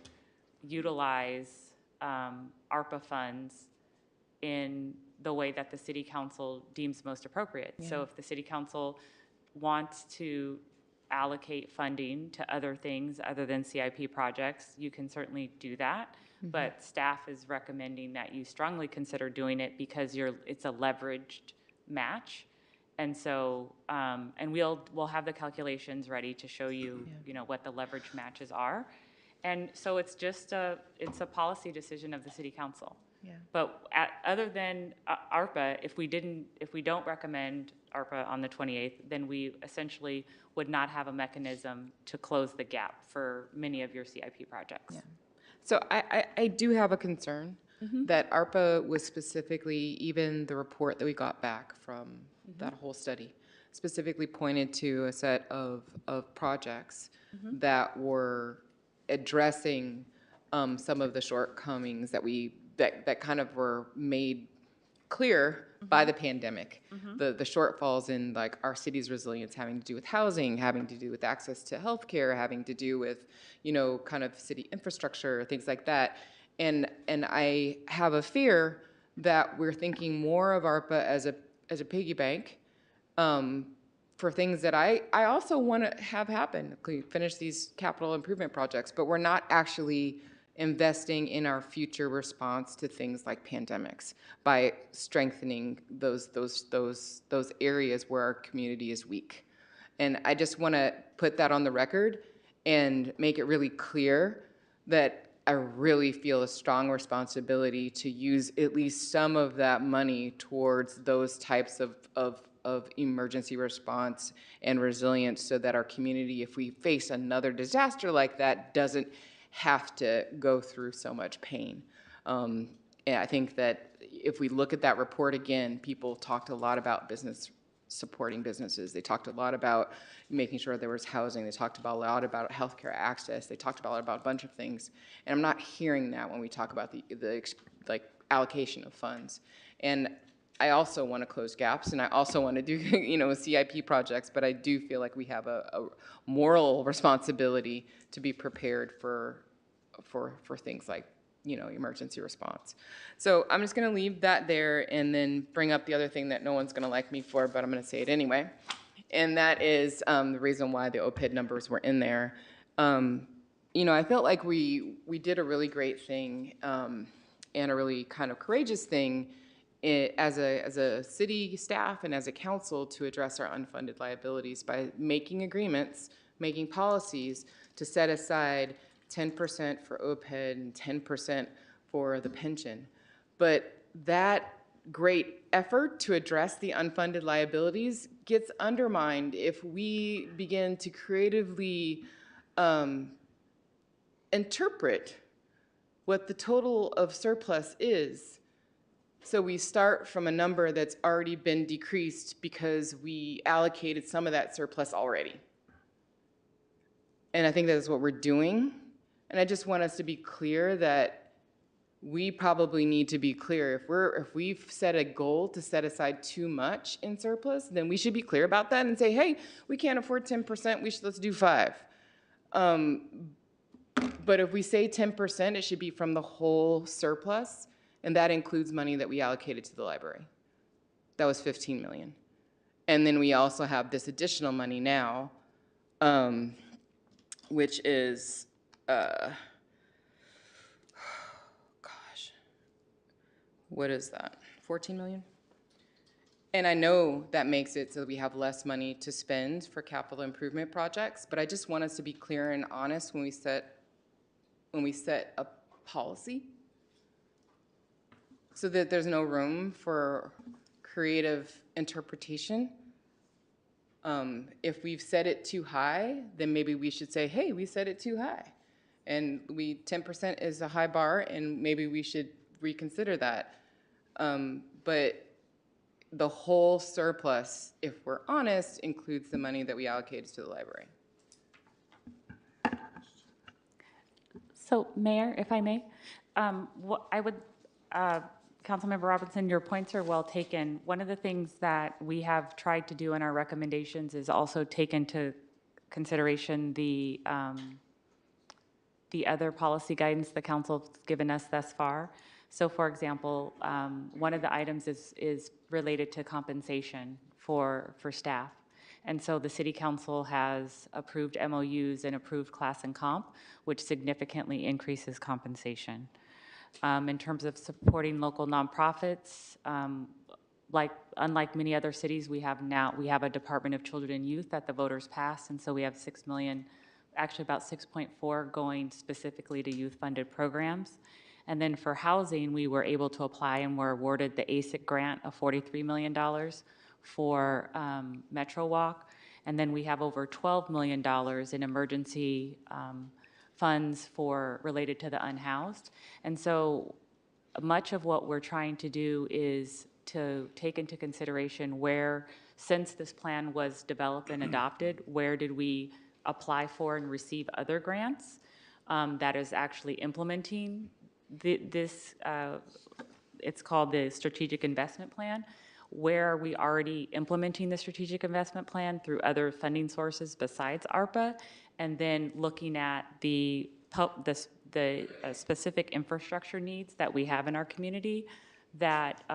utilize ARPA funds in the way that the city council deems most appropriate. So if the city council wants to allocate funding to other things other than CIP projects, you can certainly do that. But staff is recommending that you strongly consider doing it because it's a leveraged match. And so, and we'll have the calculations ready to show you, what the leverage matches are. And so it's a policy decision of the city council. But other than ARPA, if we don't recommend ARPA on the 28th, then we essentially would not have a mechanism to close the gap for many of your CIP projects. So I do have a concern that ARPA was specifically, even the report that we got back from that whole study, specifically pointed to a set of projects that were addressing some of the shortcomings that kind of were made clear by the pandemic. The shortfalls in like our city's resilience having to do with housing, having to do with access to healthcare, having to do with, kind of city infrastructure, things like that. And I have a fear that we're thinking more of ARPA as a piggy bank for things that I also want to have happen, finish these capital improvement projects, but we're not actually investing in our future response to things like pandemics by strengthening those areas where our community is weak. And I just want to put that on the record and make it really clear that I really feel a strong responsibility to use at least some of that money towards those types of emergency response and resilience, so that our community, if we face another disaster like that, doesn't have to go through so much pain. And I think that if we look at that report again, people talked a lot about supporting businesses. They talked a lot about making sure there was housing. They talked a lot about healthcare access. They talked about a bunch of things. And I'm not hearing that when we talk about the allocation of funds. And I also want to close gaps, and I also want to do, CIP projects, but I do feel like we have a moral responsibility to be prepared for things like, emergency response. So I'm just going to leave that there and then bring up the other thing that no one's going to like me for, but I'm going to say it anyway. And that is the reason why the OPID numbers were in there. I felt like we did a really great thing and a really kind of courageous thing as a city staff and as a council to address our unfunded liabilities by making agreements, making policies to set aside 10% for OPED and 10% for the pension. But that great effort to address the unfunded liabilities gets undermined if we begin to creatively interpret what the total of surplus is. So we start from a number that's already been decreased because we allocated some of that surplus already. And I think that's what we're doing. And I just want us to be clear that we probably need to be clear. If we've set a goal to set aside too much in surplus, then we should be clear about that and say, hey, we can't afford 10%, let's do 5. But if we say 10%, it should be from the whole surplus, and that includes money that we allocated to the library. That was 15 million. And then we also have this additional money now, which is, what is that? 14 million? And I know that makes it so that we have less money to spend for capital improvement projects, but I just want us to be clear and honest when we set a policy so that there's no room for creative interpretation. If we've set it too high, then maybe we should say, hey, we set it too high. And 10% is a high bar, and maybe we should reconsider that. But the whole surplus, if we're honest, includes the money that we allocated to the library. So, Mayor, if I may, what I would, Councilmember Robertson, your points are well taken. One of the things that we have tried to do in our recommendations is also take into consideration the other policy guidance the council's given us thus far. So, for example, one of the items is related to compensation for staff. And so the City Council has approved MOUs and approved class and comp, which significantly increases compensation. In terms of supporting local nonprofits, unlike many other cities, we have a Department of Children and Youth that the voters passed, and so we have 6 million, actually about 6.4 going specifically to youth-funded programs. And then for housing, we were able to apply and were awarded the ASIC grant of $43 million for Metro Walk. And then we have over $12 million in emergency funds related to the unhoused. And so much of what we're trying to do is to take into consideration where, since this plan was developed and adopted, where did we apply for and receive other grants that is actually implementing this, it's called the Strategic Investment Plan. Where are we already implementing the Strategic Investment Plan through other funding sources besides ARPA? And then looking at the specific infrastructure needs that we have in our community that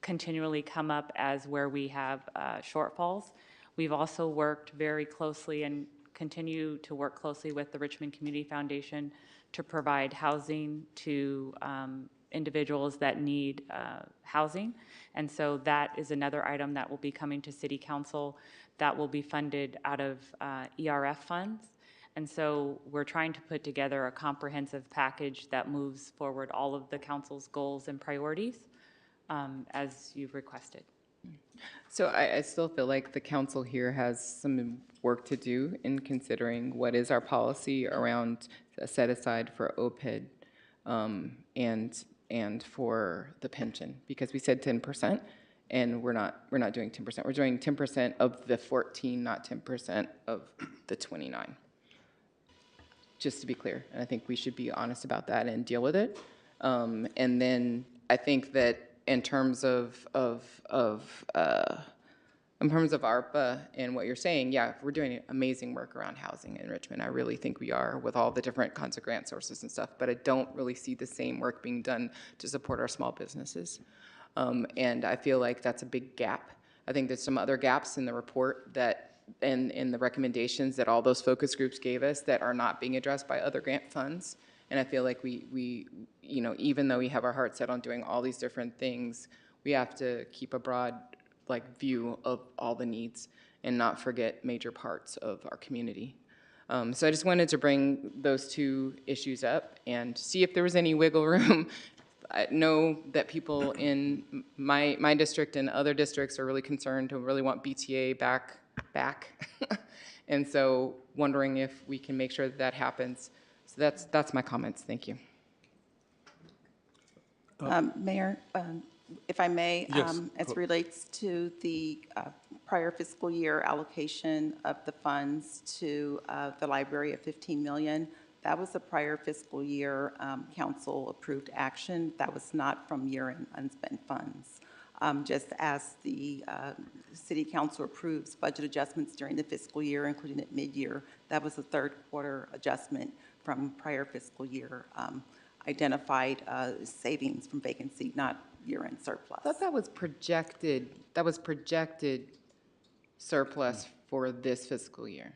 continually come up as where we have shortfalls. We've also worked very closely and continue to work closely with the Richmond Community Foundation to provide housing to individuals that need housing. And so that is another item that will be coming to City Council that will be funded out of ERF funds. And so we're trying to put together a comprehensive package that moves forward all of the council's goals and priorities as you've requested. So I still feel like the council here has some work to do in considering what is our policy around a set aside for OPED and for the pension, because we said 10%, and we're not doing 10%. We're doing 10% of the 14, not 10% of the 29. Just to be clear, and I think we should be honest about that and deal with it. And then I think that in terms of ARPA and what you're saying, yeah, we're doing amazing work around housing in Richmond. I really think we are, with all the different kinds of grant sources and stuff, but I don't really see the same work being done to support our small businesses. And I feel like that's a big gap. I think there's some other gaps in the report that, and in the recommendations that all those focus groups gave us that are not being addressed by other grant funds. And I feel like we you know, even though we have our heart set on doing all these different things, we have to keep a broad view of all the needs and not forget major parts of our community. So I just wanted to bring those two issues up and see if there was any wiggle room. I know that people in my district and other districts are really concerned and really want BTA back. And so wondering if we can make sure that happens. So that's my comments. Thank you. Mayor, if I may, Yes, as relates to the prior fiscal year allocation of the funds to the library of $15 million, That was a prior fiscal year council-approved action. That was not from year-end unspent funds. Just as the city council approves budget adjustments during the fiscal year, including at mid-year, that was a third quarter adjustment from prior fiscal year identified savings from vacancy, not year-end surplus. I thought that was projected surplus for this fiscal year.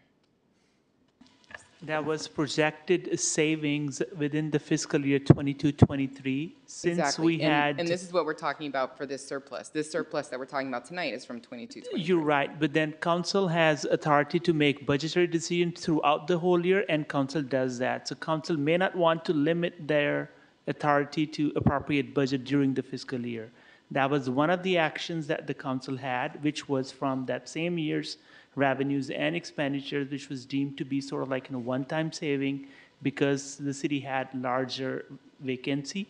That was projected savings within the fiscal year 22-23, since Exactly. we had. And this is what we're talking about for this surplus. This surplus that we're talking about tonight is from 22-23. You're right, but then council has authority to make budgetary decisions throughout the whole year, and council does that. So council may not want to limit their authority to appropriate budget during the fiscal year. That was one of the actions that the council had, which was from that same year's revenues and expenditures, which was deemed to be sort of like a one-time saving because the city had larger vacancy.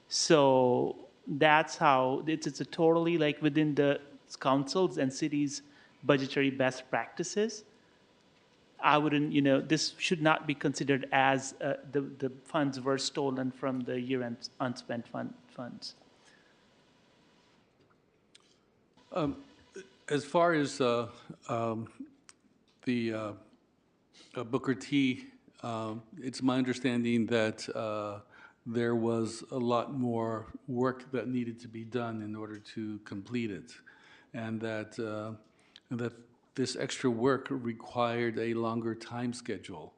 So that's how, it's a totally like within the councils and cities' budgetary best practices. I wouldn't, this should not be considered as the funds were stolen from the year-end unspent funds. As far as the Booker T, it's my understanding that there was a lot more work that needed to be done in order to complete it, and that this extra work required a longer time schedule.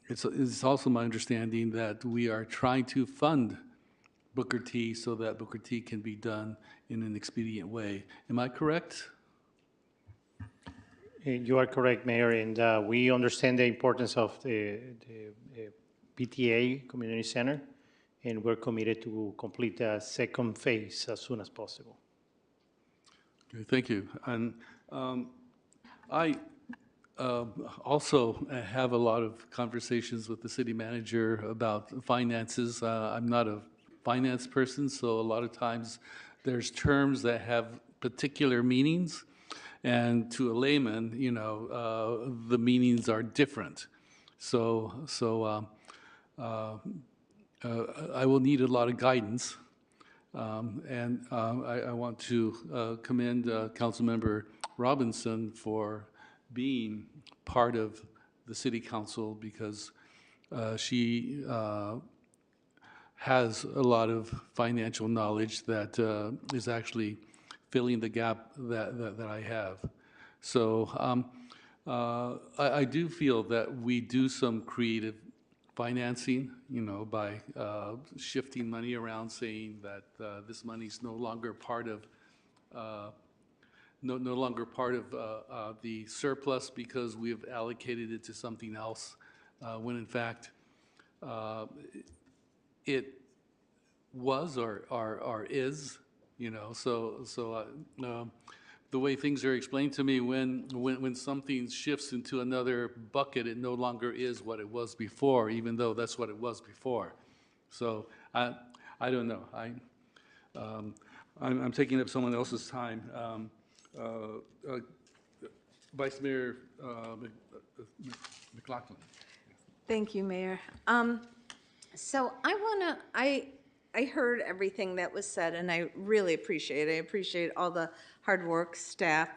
It's also my understanding that we are trying to fund Booker T so that Booker T can be done in an expedient way. Am I correct? You are correct, Mayor, and we understand the importance of the PTA Community Center, and we're committed to complete the second phase as soon as possible. Okay, thank you. And I also have a lot of conversations with the city manager about finances. I'm not a finance person, so a lot of times there's terms that have particular meanings, and to a layman, the meanings are different. So I will need a lot of guidance, and I want to commend Councilmember Robinson for being part of the city council, because she has a lot of financial knowledge that is actually filling the gap that I have. So I do feel that we do some creative financing, by shifting money around, saying that this money is no longer part of the surplus because we have allocated it to something else, when in fact it was or is, so the way things are explained to me, when something shifts into another bucket, it no longer is what it was before, even though that's what it was before. So I don't know. I'm taking up someone else's time. Vice Mayor McLaughlin. Thank you, Mayor. So I heard everything that was said, and I really appreciate it. I appreciate all the hard work staff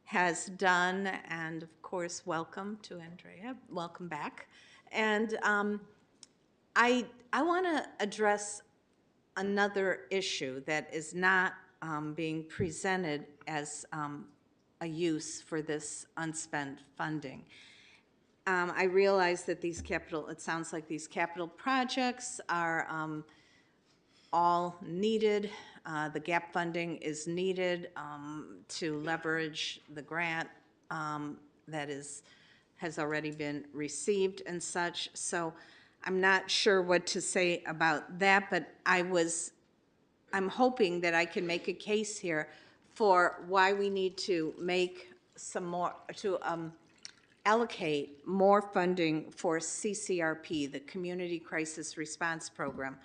has done, and of course, welcome to Andrea. Welcome back. And I want to address another issue that is not being presented as a use for this unspent funding. I realize that it sounds like these capital projects are all needed. The gap funding is needed to leverage the grant that has already been received and such. So I'm not sure what to say about that, but I'm hoping that I can make a case here for why we need to make some more, to allocate more funding for CCRP, the Community Crisis Response Program.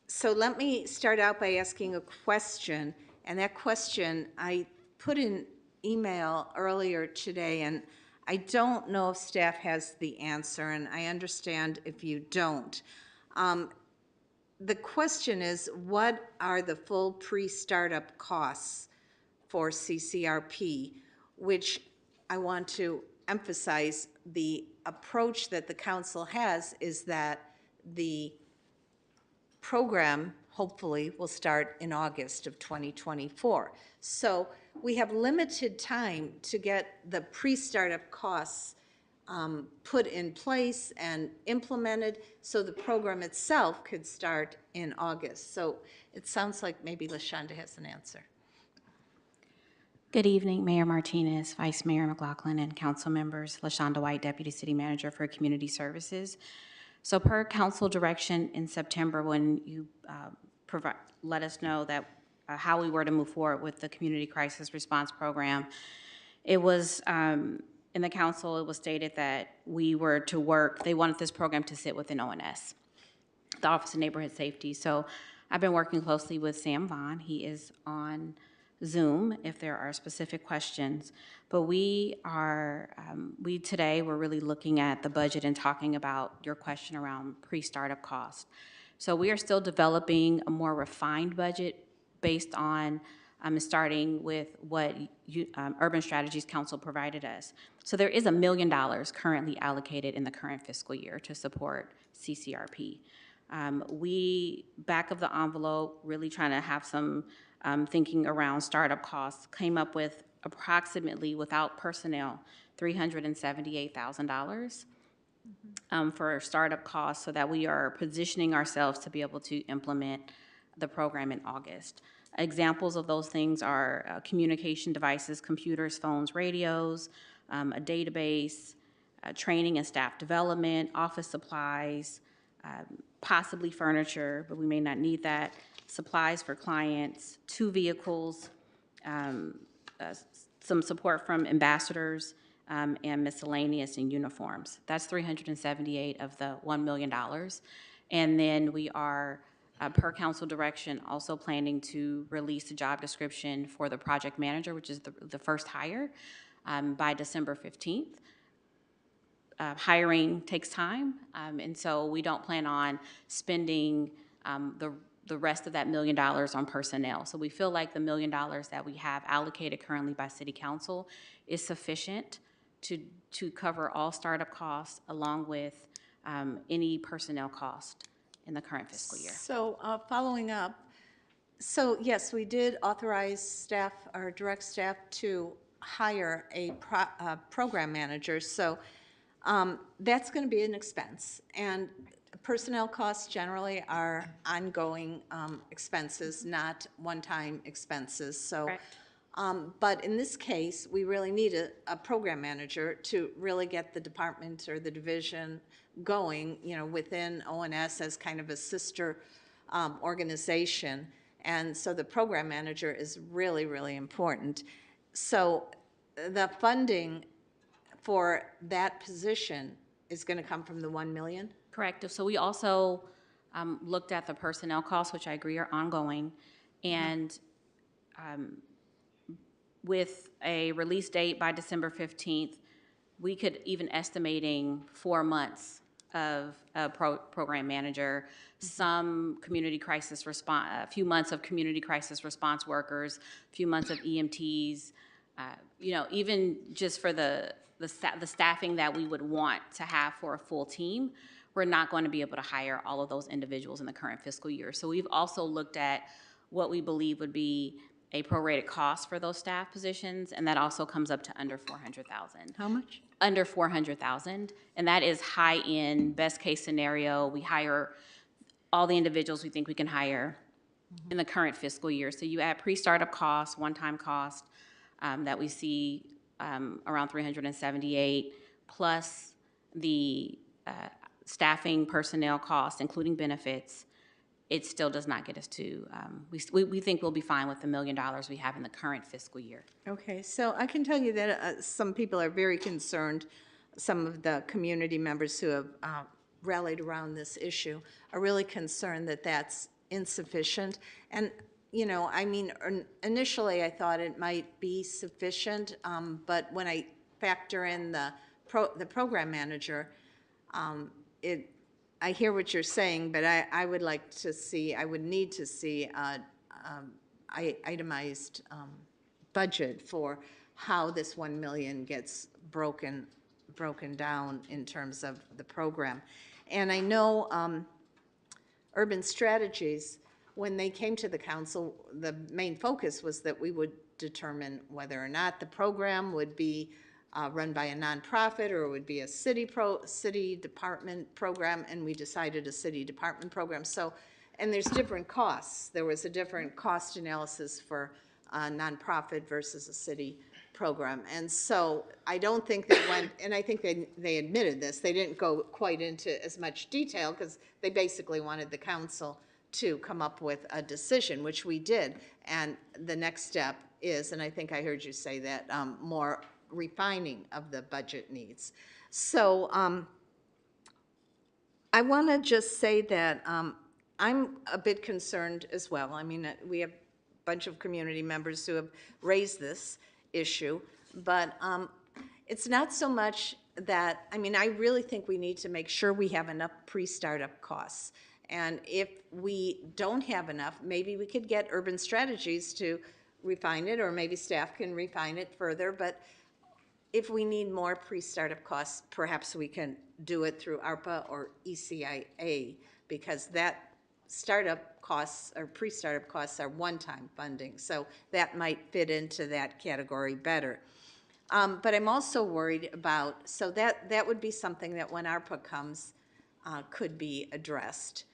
So let me start out by asking a question, and that question I put in email earlier today, and I don't know if staff has the answer, and I understand if you don't. The question is, what are the full pre-startup costs for CCRP, which I want to emphasize the approach that the council has is that the program hopefully will start in August of 2024. So we have limited time to get the pre-startup costs put in place and implemented so the program itself could start in August. So it sounds like maybe LaShonda has an answer. Good evening, Mayor Martinez, Vice Mayor McLaughlin, and council members. LaShonda White, Deputy City Manager for Community Services. So per council direction in September, when you let us know that how we were to move forward with the Community Crisis Response Program, it was, in the council, it was stated that we were to work, they wanted this program to sit within ONS, the Office of Neighborhood Safety. So I've been working closely with Sam Vaughn. He is on Zoom if there are specific questions. But we are, today, we're really looking at the budget and talking about your question around pre-startup costs. So we are still developing a more refined budget based on starting with what Urban Strategies Council provided us. So there is $1 million currently allocated in the current fiscal year to support CCRP. We, back of the envelope, really trying to have some thinking around startup costs, came up with approximately, without personnel, $378,000 for startup costs so that we are positioning ourselves to be able to implement the program in August. Examples of those things are communication devices, computers, phones, radios, a database, training and staff development, office supplies, possibly furniture, but we may not need that, supplies for clients, 2 vehicles, some support from ambassadors, and miscellaneous and uniforms. That's 378 of the $1 million. And then we are, per council direction, also planning to release a job description for the project manager, which is the first hire, by December 15th. Hiring takes time, and so we don't plan on spending the rest of that $1 million on personnel. So we feel like the $1 million that we have allocated currently by City Council is sufficient to cover all startup costs along with any personnel cost in the current fiscal year. So following up, so yes, we did authorize staff or direct staff to hire a program manager. So that's going to be an expense, and personnel costs generally are ongoing expenses, not one-time expenses. So, but in this case, we really need a program manager to really get the department or the division going, you know, within ONS as kind of a sister organization. And so the program manager is really, really important. So the funding for that position is going to come from the 1 million? Correct. So we also looked at the personnel costs, which I agree are ongoing, and with a release date by December 15th, we could even estimating 4 months of a program manager, some community crisis response, a few months of community crisis response workers, a few months of EMTs, you know, even just for the staffing that we would want to have for a full team, we're not going to be able to hire all of those individuals in the current fiscal year. So we've also looked at what we believe would be a prorated cost for those staff positions, and that also comes up to under $400,000. How much? Under $400,000, and that is high end, best case scenario. We hire all the individuals we think we can hire in the current fiscal year. So you add pre-startup costs, one-time cost that we see around 378, plus the staffing personnel costs, including benefits, it still does not get us to, we think we'll be fine with the $1 million we have in the current fiscal year. Okay, so I can tell you that some people are very concerned, some of the community members who have rallied around this issue are really concerned that that's insufficient. And, you know, I mean, initially I thought it might be sufficient, but when I factor in the program manager, I hear what you're saying, but I would like to see, I would need to see itemized budget for how this 1 million gets broken down in terms of the program. And I know Urban Strategies, when they came to the council, the main focus was that we would determine whether or not the program would be run by a nonprofit or it would be a city department program, and we decided a city department program. So, and there's different costs. There was a different cost analysis for a nonprofit versus a city program. And so I don't think they went, and I think they admitted this, they didn't go quite into as much detail because they basically wanted the council to come up with a decision, which we did. And the next step is, and I think I heard you say that, more refining of the budget needs. So I want to just say that I'm a bit concerned as well. I mean, we have a bunch of community members who have raised this issue, but it's not so much that, I mean, I really think we need to make sure we have enough pre-startup costs. And if we don't have enough, maybe we could get Urban Strategies to refine it, or maybe staff can refine it further. But if we need more pre-startup costs, perhaps we can do it through ARPA or ECIA, because that startup costs or pre-startup costs are one-time funding. So that might fit into that category better. But I'm also worried about, so that would be something that when ARPA comes, could be addressed,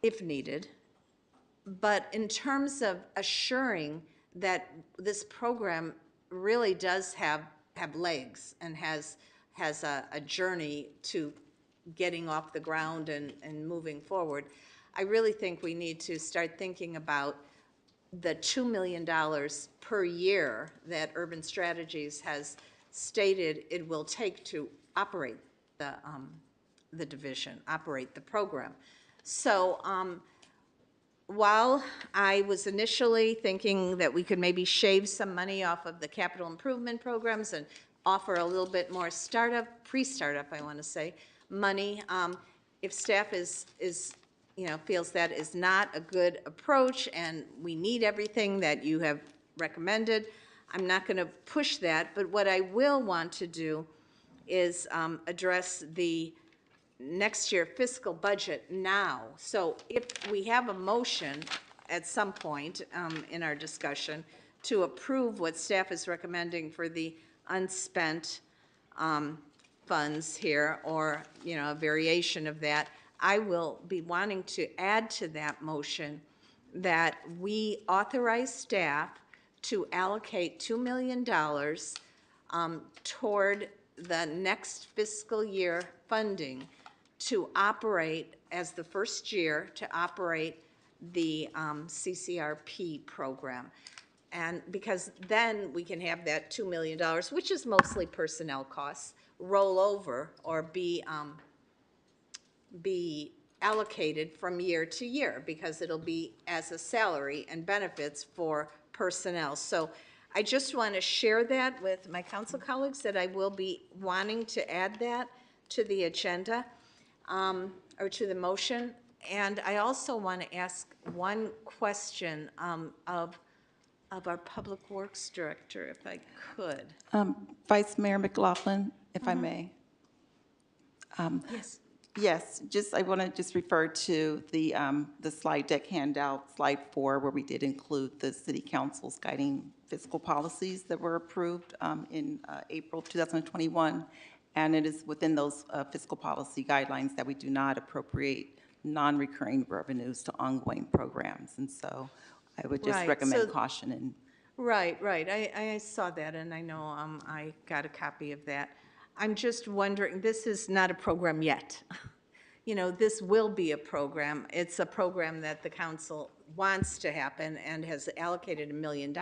if needed. But in terms of assuring that this program really does have legs and has a journey to getting off the ground and moving forward, I really think we need to start thinking about the $2 million per year that Urban Strategies has stated it will take to operate the division, operate the program. So while I was initially thinking that we could maybe shave some money off of the capital improvement programs and offer a little bit more pre-startup, I want to say, money, if staff is feels that is not a good approach and we need everything that you have recommended, I'm not going to push that. But what I will want to do is address the next year fiscal budget now. So if we have a motion at some point in our discussion to approve what staff is recommending for the unspent funds here, or a variation of that, I will be wanting to add to that motion that we authorize staff to allocate $2 million toward the next fiscal year funding to operate as the first year to operate the CCRP program. And because then we can have that $2 million, which is mostly personnel costs, roll over or be allocated from year to year, because it'll be as a salary and benefits for personnel. So I just want to share that with my council colleagues, that I will be wanting to add that to the agenda, or to the motion. And I also want to ask one question of our Public Works Director, if I could. Vice Mayor McLaughlin, if I may. Yes. Yes, I want to just refer to the slide deck handout, slide 4, where we did include the City Council's guiding fiscal policies that were approved in April 2021. And it is within those fiscal policy guidelines that we do not appropriate non-recurring revenues to ongoing programs. And so I would just recommend caution. And Right. I saw that, and I know I got a copy of that. I'm just wondering, this is not a program yet. This will be a program. It's a program that the council wants to happen and has allocated $1 million,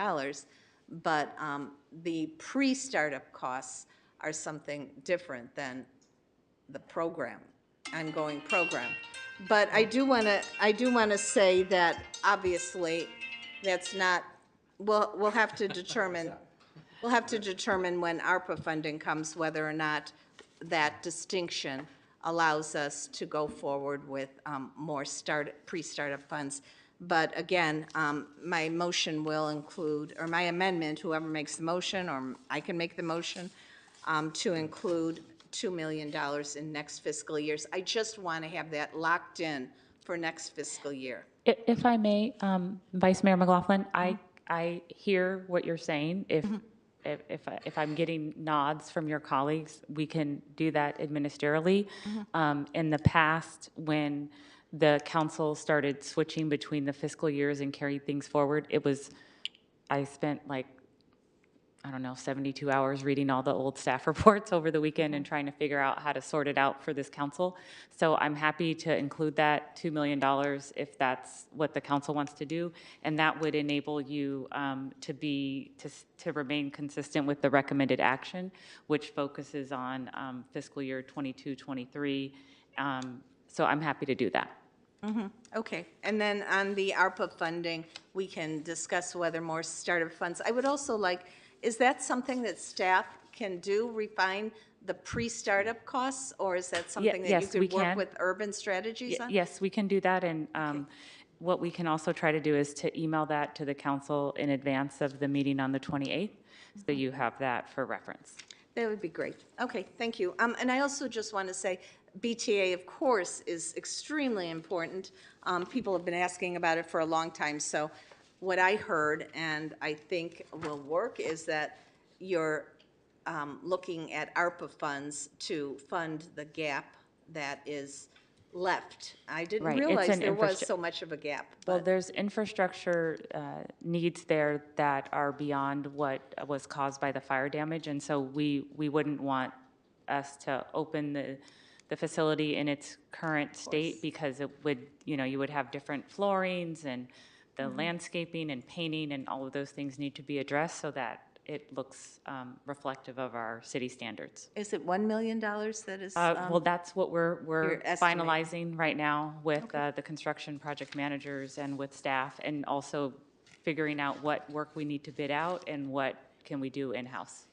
but the pre-startup costs are something different than the program, ongoing program. But I do want to say that obviously that's not, we'll have to determine We'll have to determine when ARPA funding comes, whether or not that distinction allows us to go forward with more pre-startup funds. But again, my motion will include, or my amendment, whoever makes the motion, or I can make the motion, to include $2 million in next fiscal years. I just want to have that locked in for next fiscal year. If I may, Vice Mayor McLaughlin, I hear what you're saying. If I'm getting nods from your colleagues, we can do that administratively. In the past, when the council started switching between the fiscal years and carried things forward, I spent like, I don't know, 72 hours reading all the old staff reports over the weekend and trying to figure out how to sort it out for this council. So I'm happy to include that $2 million if that's what the council wants to do. And that would enable you to remain consistent with the recommended action, which focuses on fiscal year 22, 23. So I'm happy to do that. Okay, and then on the ARPA funding, we can discuss whether more startup funds. I would also like, is that something that staff can do, refine the pre-startup costs, or is that something that you Yes, we could work can. with urban strategies on? Yes, we can do that, and what we can also try to do is to email that to the council in advance of the meeting on the 28th, so you have that for reference. That would be great. Okay, thank you. And I also just want to say, BTA, of course, is extremely important. People have been asking about it for a long time, so what I heard, and I think will work, is that you're looking at ARPA funds to fund the gap that is left. I didn't Right, it's realize an there was so much of a gap. Well, there's infrastructure needs there that are beyond what was caused by the fire damage, and so we wouldn't want us to open the facility in its current state, because it would, you would have different floorings, and the landscaping and painting and all of those things need to be addressed so that it looks reflective of our city standards. Is it $1 million that is? Well, that's what we're you're estimating. finalizing right now with the construction project managers and with staff, and also figuring out what work we need to bid out and what can we do in-house.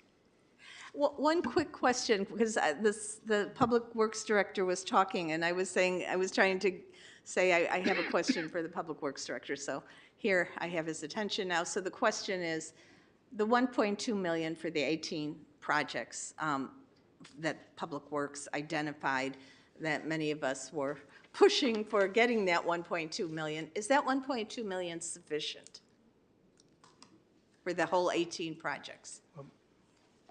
Well, one quick question, because the Public Works Director was talking, and I was trying to say I have a question for the Public Works Director, so here I have his attention now. So the question is, the 1.2 million for the 18 projects that Public Works identified, that many of us were pushing for getting that 1.2 million, is that 1.2 million sufficient for the whole 18 projects?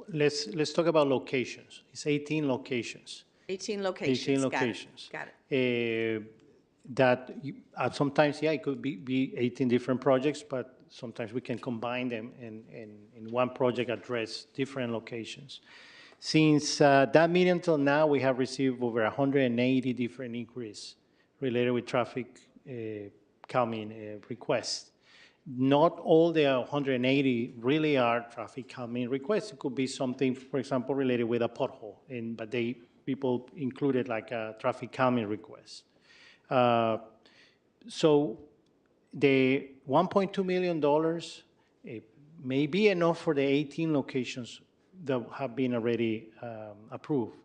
Let's talk about locations. It's 18 locations. 18 locations. 18 locations. Got it. Sometimes, it could be 18 different projects, but sometimes we can combine them and in one project address different locations. Since that meeting until now, we have received over 180 different inquiries related with traffic calming requests. Not all the 180 really are traffic calming requests. It could be something, for example, related with a pothole, but people included like a traffic calming request. So the $1.2 million may be enough for the 18 locations that have been already approved.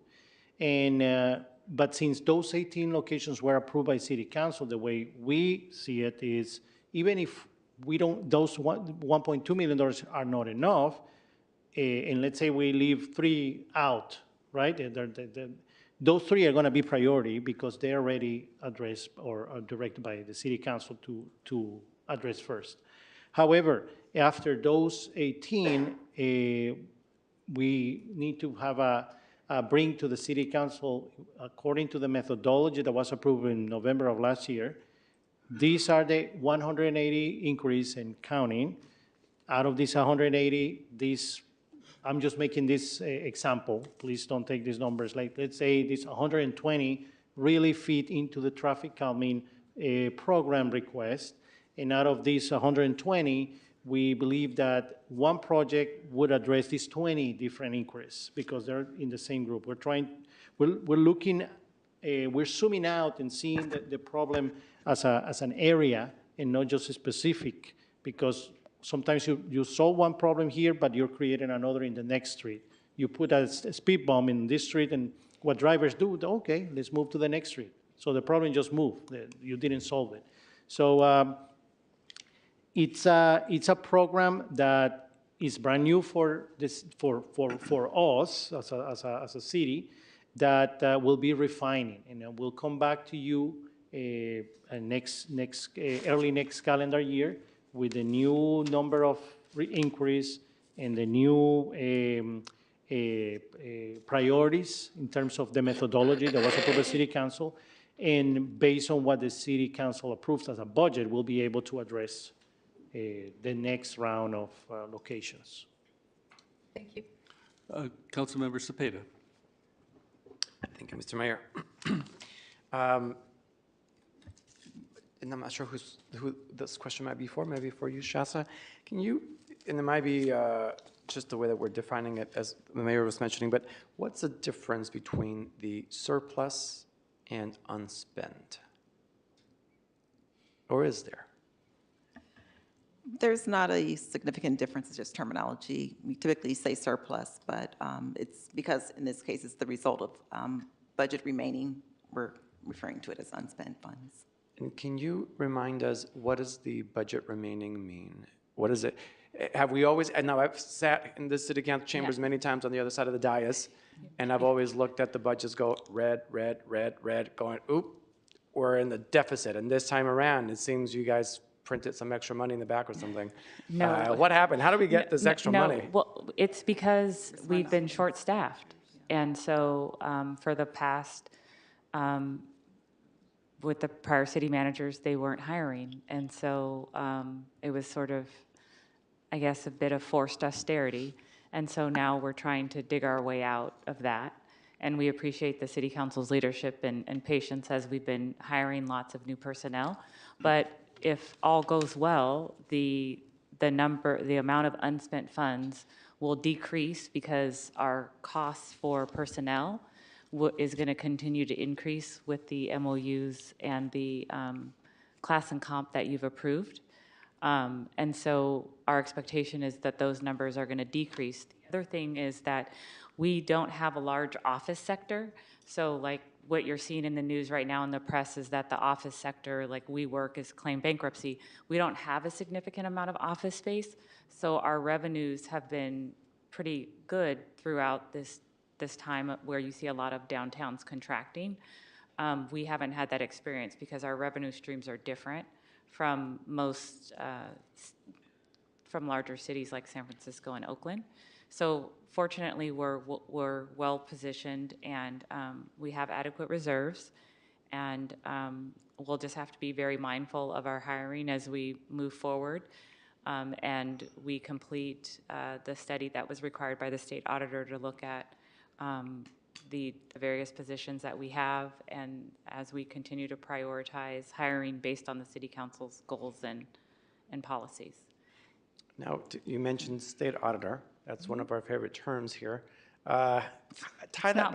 But since those 18 locations were approved by City Council, the way we see it is, even if those $1.2 million are not enough, and let's say we leave 3 out, right? Those 3 are going to be priority because they're already addressed or are directed by the City Council to address first. However, after those 18, we need to have bring to the City Council, according to the methodology that was approved in November of last year. These are the 180 inquiries and counting. Out of these 180, I'm just making this example. Please don't take these numbers. Like, let's say these 120 really fit into the traffic calming program request. And out of these 120, we believe that one project would address these 20 different inquiries because they're in the same group. We're zooming out and seeing the problem as an area and not just a specific, because sometimes you solve one problem here, but you're creating another in the next street. You put a speed bump in this street, and what drivers do, okay, let's move to the next street. So the problem just moved. You didn't solve it. So it's a program that is brand new for this for us as a city that will be refining, and we'll come back to you early next calendar year with the new number of inquiries and the new priorities in terms of the methodology that was approved by City Council. And based on what the City Council approves as a budget, we'll be able to address the next round of locations. Thank you. Councilmember Cepeda. Thank you, Mr. Mayor. And I'm not sure who this question might be for, maybe for you, Shasta. Can you, and it might be just the way that we're defining it, as the mayor was mentioning, but what's the difference between the surplus and unspent? Or is there? There's not a significant difference, it's just terminology. We typically say surplus, but it's because in this case it's the result of budget remaining. We're referring to it as unspent funds. And can you remind us, what does the budget remaining mean? What is it? Have we always, and now I've sat in the city council chambers many times on the other side of the dais, and I've always looked at the budgets go red, red, red, red, going, oop, we're in the deficit. And this time around, it seems you guys printed some extra money in the back or something. No. What happened? How do we get this extra money? Well, it's because we've been short-staffed. And so for the past, with the prior city managers, they weren't hiring. And so it was sort of, I guess, a bit of forced austerity. And so now we're trying to dig our way out of that. And we appreciate the city council's leadership and patience as we've been hiring lots of new personnel. But if all goes well, the amount of unspent funds will decrease because our costs for personnel is going to continue to increase with the MOUs and the class and comp that you've approved. And so our expectation is that those numbers are going to decrease. The other thing is that we don't have a large office sector. So like what you're seeing in the news right now in the press is that the office sector, like WeWork, is claimed bankruptcy. We don't have a significant amount of office space. So our revenues have been pretty good throughout this time where you see a lot of downtowns contracting. We haven't had that experience because our revenue streams are different from most, from larger cities like San Francisco and Oakland. So fortunately, we're well positioned, and we have adequate reserves, and we'll just have to be very mindful of our hiring as we move forward. And we complete the study that was required by the state auditor to look at the various positions that we have, and as we continue to prioritize hiring based on the city council's goals and policies. Now, you mentioned state auditor. That's one of our favorite terms here. Tie that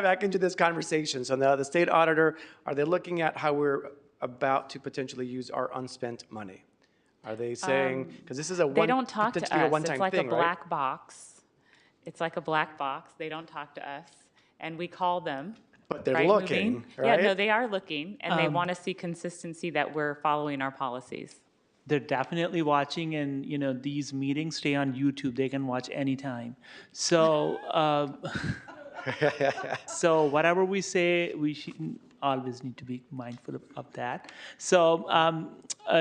back into this conversation. So now the state auditor, are they looking at how we're about to potentially use our unspent money? Are they saying, because this is they don't talk to us. It's like a black right? box. It's like a black box. They don't talk to us, and we call them. But they're looking, right? Yeah, no, they are looking, and they want to see consistency that we're following our policies. They're definitely watching, and these meetings stay on YouTube. They can watch anytime. So, so whatever we say, we should always need to be mindful of that. So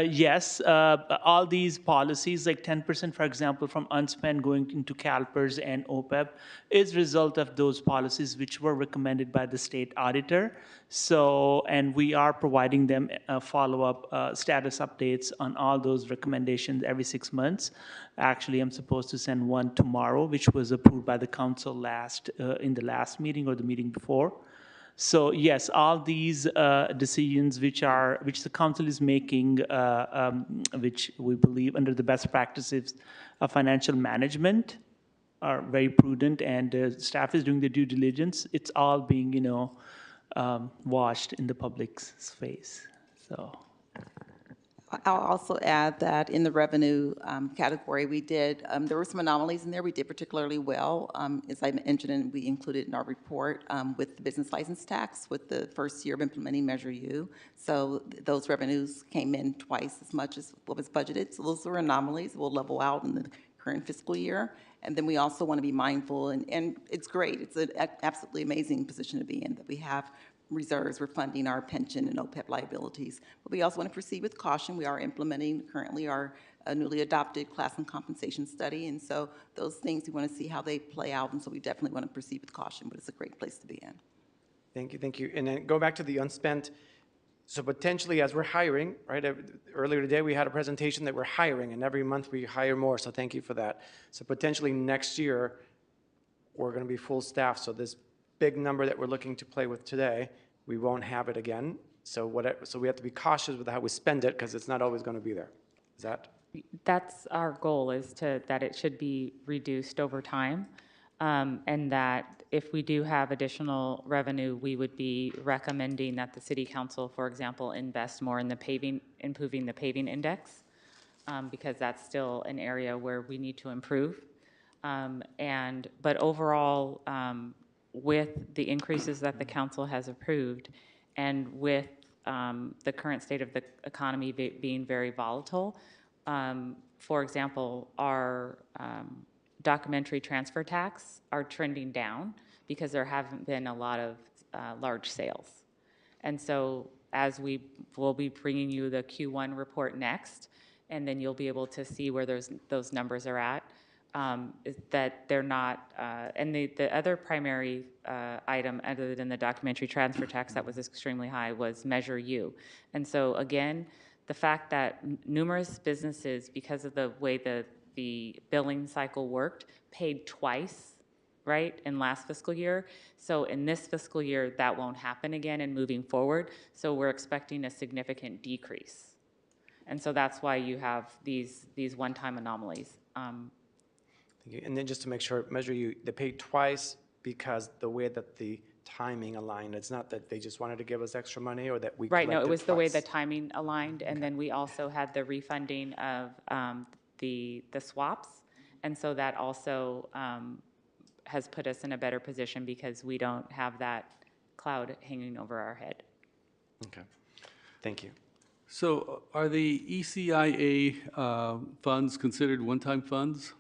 yes, all these policies, like 10%, for example, from unspent going into CalPERS and OPEB, is result of those policies which were recommended by the state auditor. So, and we are providing them follow-up status updates on all those recommendations every 6 months. Actually, I'm supposed to send one tomorrow, which was approved by the council in the last meeting or the meeting before. So yes, all these decisions which the council is making, which we believe under the best practices of financial management, are very prudent, and staff is doing the due diligence. It's all being, watched in the public's face. So. I'll also add that in the revenue category, there were some anomalies in there. We did particularly well. As I mentioned, and we included in our report with the business license tax with the first year of implementing Measure U. So those revenues came in twice as much as what was budgeted. So those were anomalies. We'll level out in the current fiscal year. And then we also want to be mindful, and it's great. It's an absolutely amazing position to be in, that we have reserves. We're funding our pension and OPEB liabilities. But we also want to proceed with caution. We are implementing currently our newly adopted class and compensation study. And so those things, we want to see how they play out. And so we definitely want to proceed with caution, but it's a great place to be in. Thank you, thank you. And then go back to the unspent. So potentially, as we're hiring, right, earlier today, we had a presentation that we're hiring, and every month we hire more, so thank you for that. So potentially next year, we're going to be full staff, so this big number that we're looking to play with today, we won't have it again. So we have to be cautious with how we spend it, because it's not always going to be there. Is that? That's our goal, is that it should be reduced over time, and that if we do have additional revenue, we would be recommending that the city council, for example, invest more in the paving, improving the paving index, because that's still an area where we need to improve. But overall, with the increases that the council has approved, and with the current state of the economy being very volatile, for example, our documentary transfer tax are trending down because there haven't been a lot of large sales. And so as we will be bringing you the Q1 report next, and then you'll be able to see where those numbers are at, is that they're not, and the other primary item other than the documentary transfer tax that was extremely high was Measure U. And so again, the fact that numerous businesses, because of the way the billing cycle worked, paid twice, right, in last fiscal year. So in this fiscal year, that won't happen again and moving forward. So we're expecting a significant decrease. And so that's why you have these one-time anomalies. And then just to make sure, Measure U, they paid twice because the way that the timing aligned. It's not that they just wanted to give us extra money or that we Right, no, it was twice. the way the timing aligned, and then we also had the refunding of the swaps, and so that also has put us in a better position because we don't have that cloud hanging over our head. Okay, thank you. So are the ECIA funds considered one-time funds?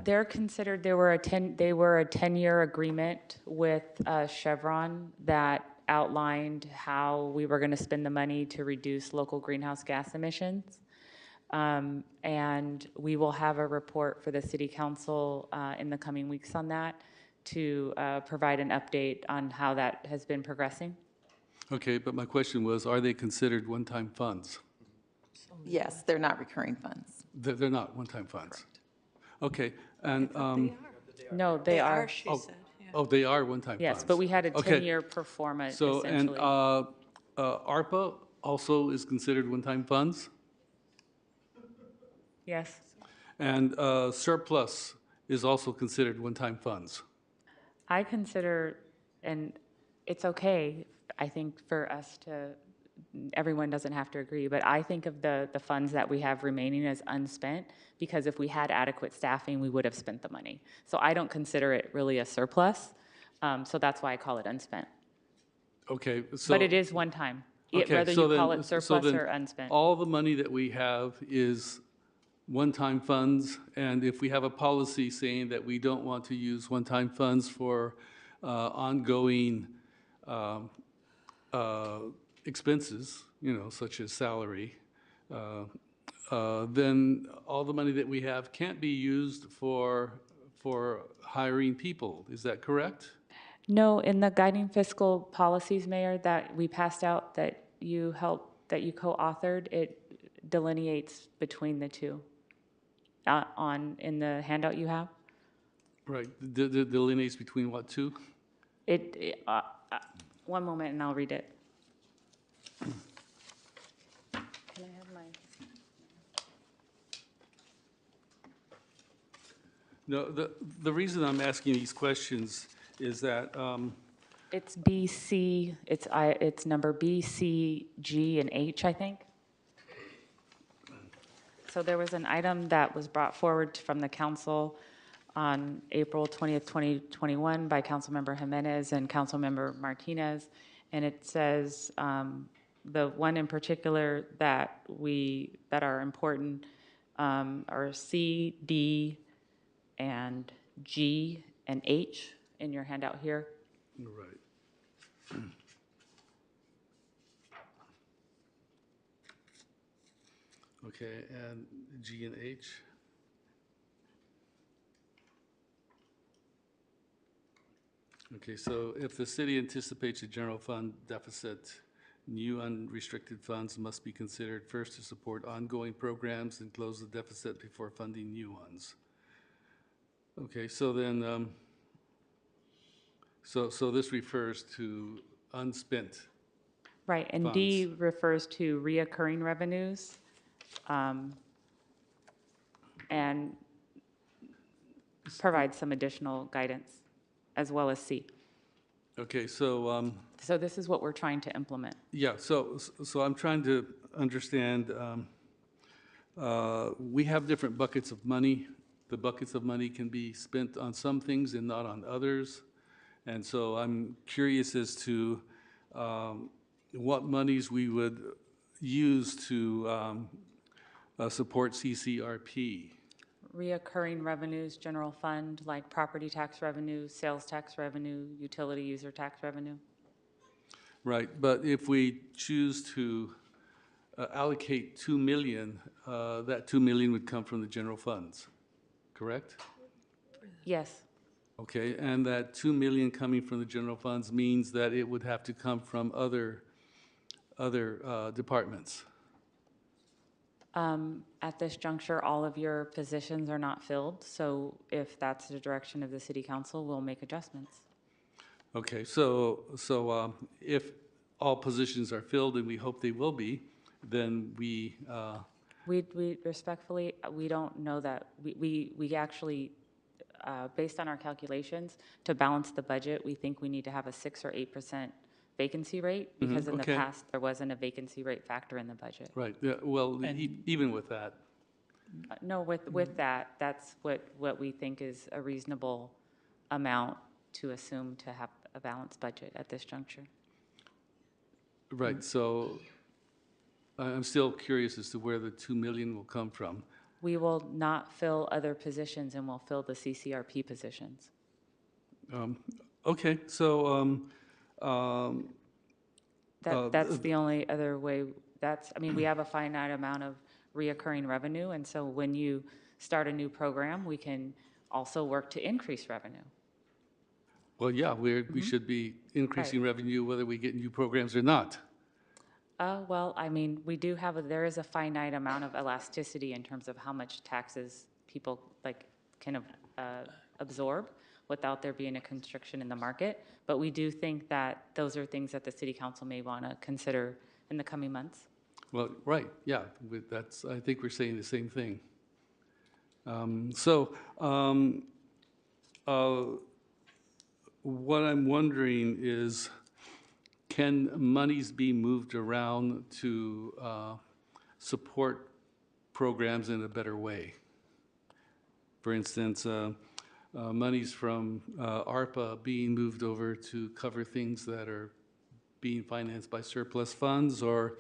They're considered, they were a 10-year agreement with Chevron that outlined how we were going to spend the money to reduce local greenhouse gas emissions. And we will have a report for the city council in the coming weeks on that to provide an update on how that has been progressing. Okay, but my question was, are they considered one-time funds? Yes, they're not recurring funds. They're not one-time funds. Correct. Okay, and no, they are. She said. Yeah. Oh, they are one-time funds. Yes, but we had a 10-year performa essentially. And ARPA also is considered one-time funds? Yes. And surplus is also considered one-time funds? I consider, and it's okay, I think, for us to, everyone doesn't have to agree, but I think of the funds that we have remaining as unspent, because if we had adequate staffing, we would have spent the money. So I don't consider it really a surplus, so that's why I call it unspent. Okay, so. But it is one time, Okay, whether so you call then- it so surplus then or unspent. All the money that we have is one-time funds, and if we have a policy saying that we don't want to use one-time funds for ongoing expenses, such as salary, then all the money that we have can't be used for hiring people. Is that correct? No, in the guiding fiscal policies, Mayor, that we passed out that you co-authored, it delineates between the two in the handout you have. Right, delineates between what two? One moment and I'll read it. Can I have my? No, the reason I'm asking these questions is that It's BC, it's number B, C, G, and H, I think. So there was an item that was brought forward from the council on April 20th, 2021 by Councilmember Jimenez and Councilmember Martinez. And it says, the one in particular that are important are C, D, and G, and H in your handout here. Right. Okay, and G and H? Okay, so if the city anticipates a general fund deficit, new unrestricted funds must be considered first to support ongoing programs and close the deficit before funding new ones. Okay, so then, so this refers to unspent. Right, and funds. D refers to reoccurring revenues. And provide some additional guidance, as well as C. Okay, so, So this is what we're trying to implement. yeah, so I'm trying to understand, we have different buckets of money. The buckets of money can be spent on some things and not on others. And so I'm curious as to what monies we would use to support CCRP. Reoccurring revenues, general fund, like property tax revenue, sales tax revenue, utility user tax revenue. Right, but if we choose to allocate 2 million, that 2 million would come from the general funds, correct? Yes. Okay, and that 2 million coming from the general funds means that it would have to come from other departments. At this juncture, all of your positions are not filled, so if that's the direction of the city council, we'll make adjustments. Okay, so if all positions are filled, and we hope they will be, then we respectfully, we don't know that. We actually, based on our calculations, to balance the budget, we think we need to have a 6 or 8% vacancy rate, because in the okay. past, there wasn't a vacancy rate factor in the budget. Right, yeah, well, even with that. No, with that, that's what we think is a reasonable amount to assume to have a balanced budget at this juncture. Right, so I'm still curious as to where the 2 million will come from. We will not fill other positions, and we'll fill the CCRP positions. Okay, so That's the only other way. I mean, we have a finite amount of reoccurring revenue, and so when you start a new program, we can also work to increase revenue. well, yeah, we should be increasing revenue whether we get new programs or not. Well, I mean, there is a finite amount of elasticity in terms of how much taxes people can absorb without there being a constriction in the market. But we do think that those are things that the city council may want to consider in the coming months. Well, right, yeah, I think we're saying the same thing. What I'm wondering is, can monies be moved around to support programs in a better way? For instance, monies from ARPA being moved over to cover things that are being financed by surplus funds, or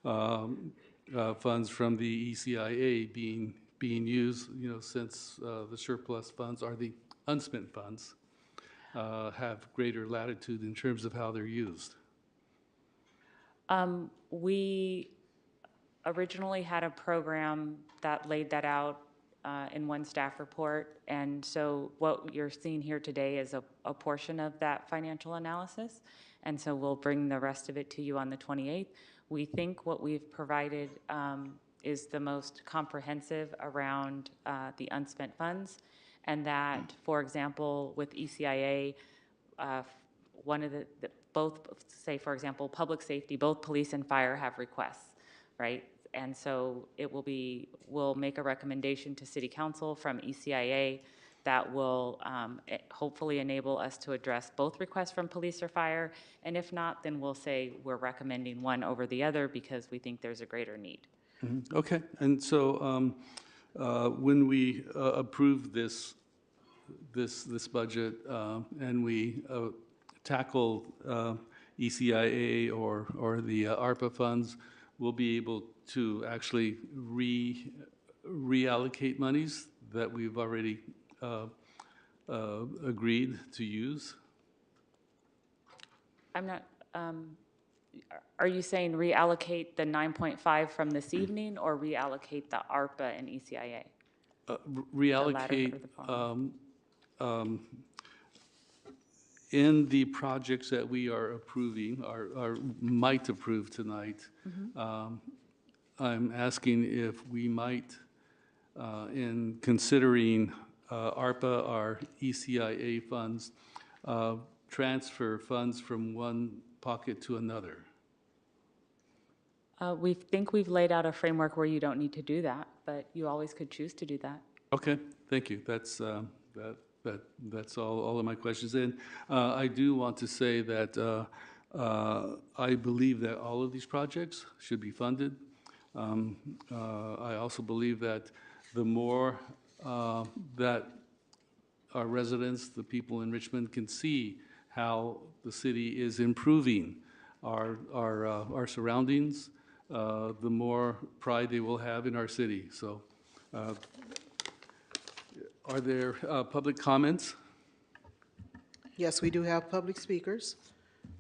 funds from the ECIA being used, since the surplus funds are the unspent funds, have greater latitude in terms of how they're used. We originally had a program that laid that out in one staff report, and so what you're seeing here today is a portion of that financial analysis, and so we'll bring the rest of it to you on the 28th. We think what we've provided is the most comprehensive around the unspent funds, and that, for example, with ECIA, one of both, say, for example, public safety, both police and fire have requests, right? And so we'll make a recommendation to City Council from ECIA that will hopefully enable us to address both requests from police or fire. And if not, then we'll say we're recommending one over the other because we think there's a greater need. Okay, and so when we approve this budget and we tackle ECIA or the ARPA funds, we'll be able to actually reallocate monies that we've already agreed to use. I'm not, are you saying reallocate the 9.5 from this evening or reallocate the ARPA and ECIA? Reallocate in the projects that we are approving, or might approve tonight. I'm asking if we might, in considering ARPA or ECIA funds, transfer funds from one pocket to another. We think we've laid out a framework where you don't need to do that, but you always could choose to do that. Okay, thank you. That's that's all of my questions. And I do want to say that I believe that all of these projects should be funded. I also believe that the more that our residents, the people in Richmond, can see how the city is improving our surroundings, the more pride they will have in our city. So are there public comments? Yes, we do have public speakers.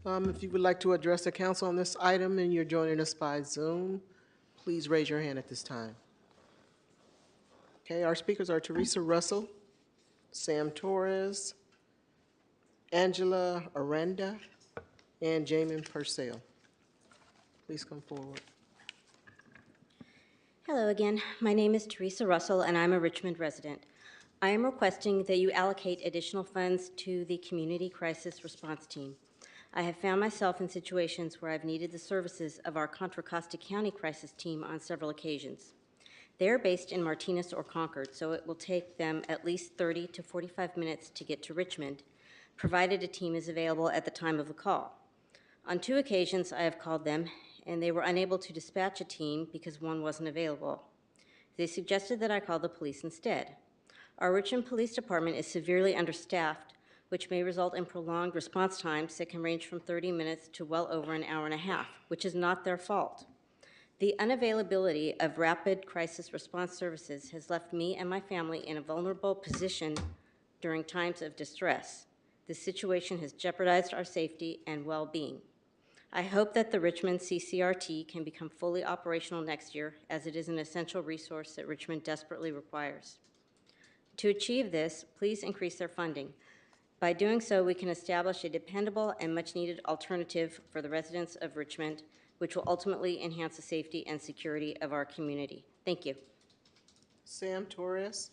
If you would like to address the council on this item and you're joining us by Zoom, please raise your hand at this time. Okay, our speakers are Teresa Russell, Sam Torres, Angela Aranda, and Jamin Purcell. Please come forward. Hello again. My name is Teresa Russell, and I'm a Richmond resident. I am requesting that you allocate additional funds to the Community Crisis Response Team. I have found myself in situations where I've needed the services of our Contra Costa County Crisis Team on several occasions. They are based in Martinez or Concord, so it will take them at least 30 to 45 minutes to get to Richmond, provided a team is available at the time of the call. On 2 occasions, I have called them, and they were unable to dispatch a team because one wasn't available. They suggested that I call the police instead. Our Richmond Police Department is severely understaffed, which may result in prolonged response times that can range from 30 minutes to well over an hour and a half, which is not their fault. The unavailability of rapid crisis response services has left me and my family in a vulnerable position during times of distress. This situation has jeopardized our safety and well-being. I hope that the Richmond CCRT can become fully operational next year, as it is an essential resource that Richmond desperately requires. To achieve this, please increase their funding. By doing so, we can establish a dependable and much-needed alternative for the residents of Richmond, which will ultimately enhance the safety and security of our community. Thank you. Sam Torres.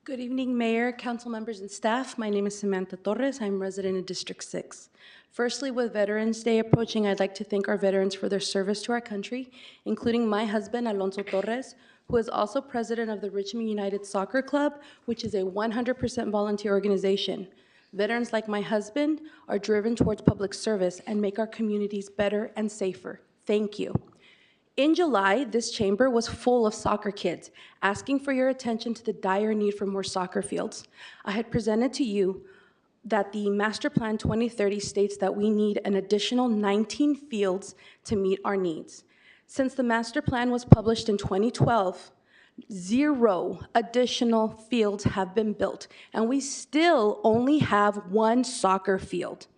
Good evening, Mayor, council members, and staff. My name is Samantha Torres. I'm resident in District 6. Firstly, with Veterans Day approaching, I'd like to thank our veterans for their service to our country, including my husband, Alonso Torres, who is also president of the Richmond United Soccer Club, which is a 100% volunteer organization. Veterans like my husband are driven towards public service and make our communities better and safer. Thank you. In July, this chamber was full of soccer kids, asking for your attention to the dire need for more soccer fields. I had presented to you that the Master Plan 2030 states that we need an additional 19 fields to meet our needs. Since the Master Plan was published in 2012, 0 additional fields have been built, and we still only have 1 soccer field.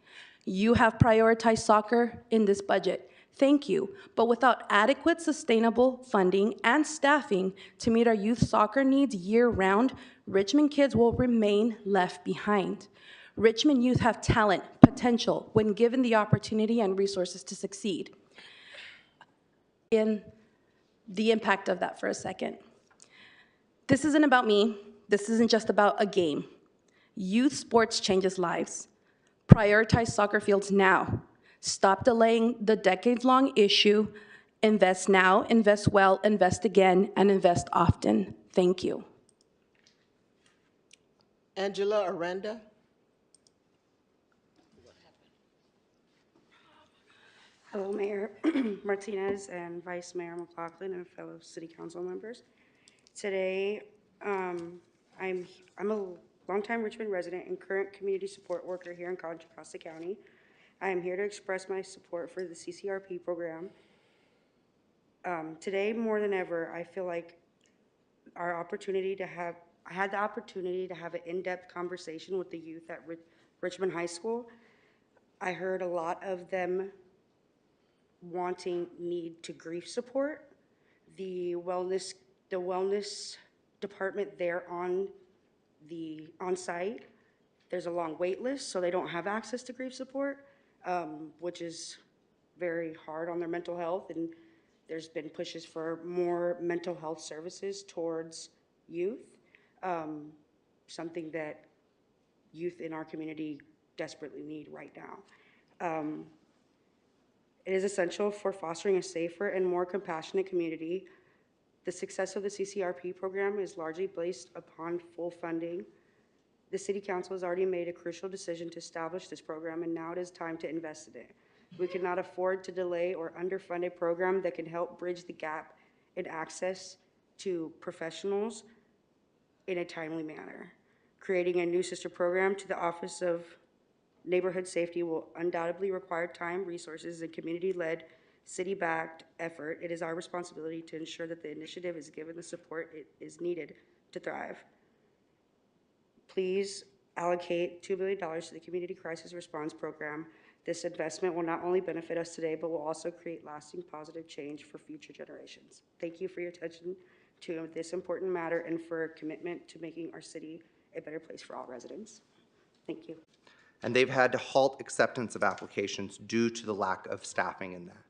You have prioritized soccer in this budget. Thank you, but without adequate sustainable funding and staffing to meet our youth soccer needs year-round, Richmond kids will remain left behind. Richmond youth have talent, potential, when given the opportunity and resources to succeed. In the impact of that for a second. This isn't about me. This isn't just about a game. Youth sports changes lives. Prioritize soccer fields now. Stop delaying the decades-long issue Invest now, invest well, invest again, and invest often. Thank you. Angela Aranda. Hello, Mayor Martinez and Vice Mayor McLaughlin and fellow City Council members. Today, I'm a longtime Richmond resident and current community support worker here in Contra Costa County. I am here to express my support for the CCRP program. Today, more than ever, I feel like I had the opportunity to have an in-depth conversation with the youth at Richmond High School. I heard a lot of them need to grief support. The wellness department there on site, there's a long wait list, so they don't have access to grief support, which is very hard on their mental health. And there's been pushes for more mental health services towards youth, something that youth in our community desperately need right now. It is essential for fostering a safer and more compassionate community. The success of the CCRP program is largely based upon full funding. The City Council has already made a crucial decision to establish this program, and now it is time to invest in it. We cannot afford to delay or underfund a program that can help bridge the gap in access to professionals in a timely manner. Creating a new sister program to the Office of Neighborhood Safety will undoubtedly require time, resources, and community-led, city-backed effort. It is our responsibility to ensure that the initiative is given the support it is needed to thrive. Please allocate $2 billion to the Community Crisis Response Program. This investment will not only benefit us today, but will also create lasting positive change for future generations. Thank you for your attention to this important matter and for a commitment to making our city a better place for all residents. Thank you. And they've had to halt acceptance of applications due to the lack of staffing in that.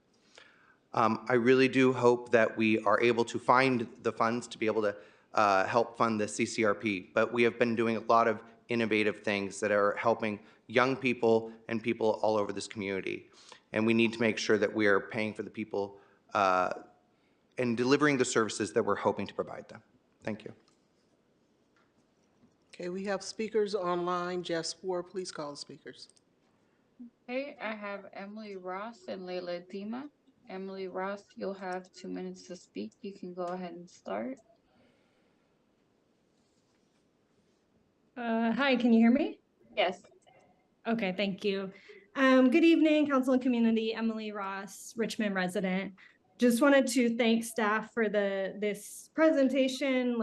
I really do hope that we are able to find the funds to be able to help fund the CCRP, but we have been doing a lot of innovative things that are helping young people and people all over this community. And we need to make sure that we are paying for the people and delivering the services that we're hoping to provide them. Thank you. Okay, we have speakers online. Jeff Spore, please call the speakers. Okay, I have Emily Ross and Layla Dima. Emily Ross, you'll have 2 minutes to speak. You can go ahead and start. Hi, can you hear me? Yes. Okay, thank you. Good evening, council and community. Emily Ross, Richmond resident. Just wanted to thank staff for this presentation.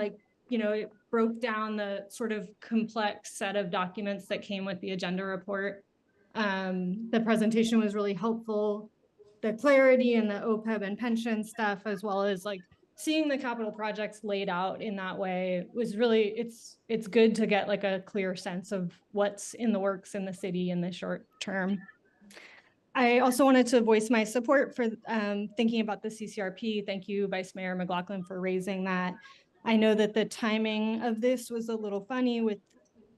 It broke down the sort of complex set of documents that came with the agenda report. The presentation was really helpful. The clarity and the OPEB and pension stuff, as well as seeing the capital projects laid out in that way, was really, it's good to get a clear sense of what's in the works in the city in the short term. I also wanted to voice my support for thinking about the CCRP. Thank you, Vice Mayor McLaughlin, for raising that. I know that the timing of this was a little funny with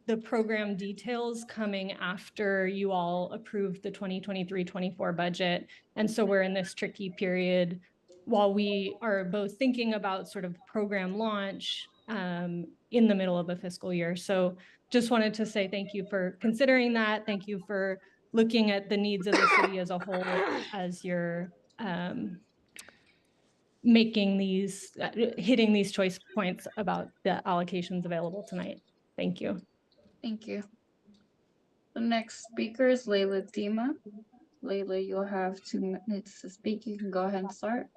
the program details coming after you all approved the 2023-24 budget. And so we're in this tricky period while we are both thinking about sort of program launch in the middle of a fiscal year. So just wanted to say thank you for considering that. Thank you for looking at the needs of the city as a whole as you're making these, hitting these choice points about the allocations available tonight. Thank you. Thank you. The next speaker is Layla Dima. Layla, you'll have 2 minutes to speak. You can go ahead and start.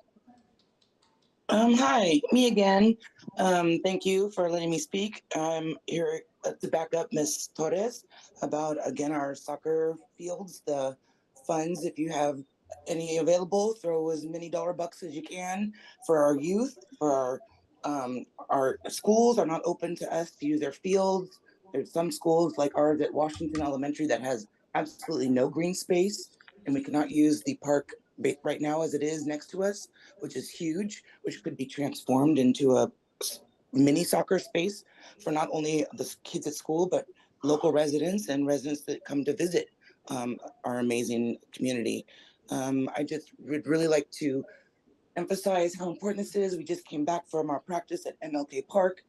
Hi, me again. Thank you for letting me speak. I'm here to back up Ms. Torres about, again, our soccer fields, the funds. If you have any available, throw as many dollar bucks as you can for our youth, for our schools are not open to us to use their fields. There's some schools like ours at Washington Elementary that has absolutely no green space, and we cannot use the park right now as it is next to us, which is huge, which could be transformed into a mini soccer space for not only the kids at school, but local residents and residents that come to visit our amazing community. I just would really like to emphasize how important this is. We just came back from our practice at MLK Park.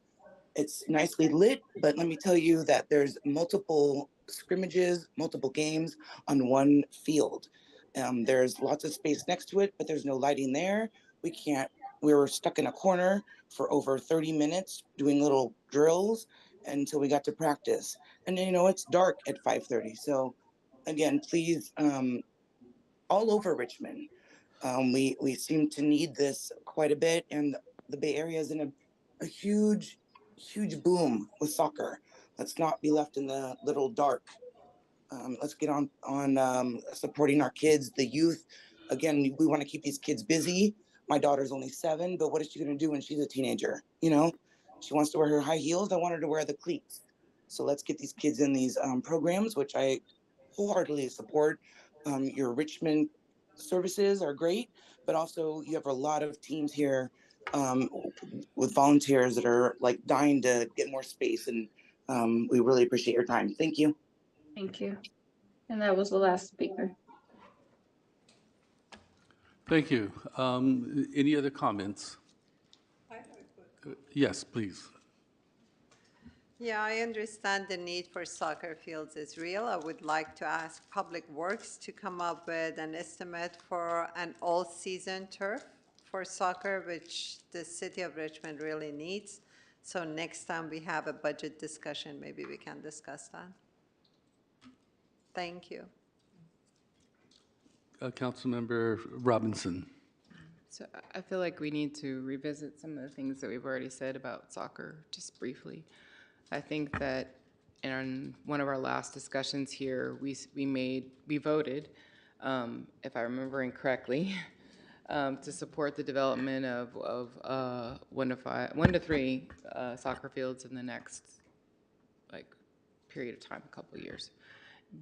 It's nicely lit, but let me tell you that there's multiple scrimmages, multiple games on one field. There's lots of space next to it, but there's no lighting there. We were stuck in a corner for over 30 minutes doing little drills until we got to practice. And then, it's dark at 5:30. So again, please, all over Richmond, we seem to need this quite a bit, and the Bay Area is in a huge boom with soccer. Let's not be left in the little dark. Let's get on supporting our kids, the youth. Again, we want to keep these kids busy. My daughter's only 7, but what is she going to do when she's a teenager? She wants to wear her high heels. I want her to wear the cleats. So let's get these kids in these programs, which I wholeheartedly support. Your Richmond services are great, but also you have a lot of teams here with volunteers that are like dying to get more space, and we really appreciate your time. Thank you. Thank you. And that was the last speaker. Thank you. Any other comments? Yes, please. Yeah, I understand the need for soccer fields is real. I would like to ask Public Works to come up with an estimate for an all-season turf for soccer, which the city of Richmond really needs. So next time we have a budget discussion, maybe we can discuss that. Thank you. Councilmember Robinson. So I feel like we need to revisit some of the things that we've already said about soccer, just briefly. I think that in one of our last discussions here, we voted, if I'm remembering correctly, to support the development of 1 to 3 soccer fields in the next period of time, a couple of years.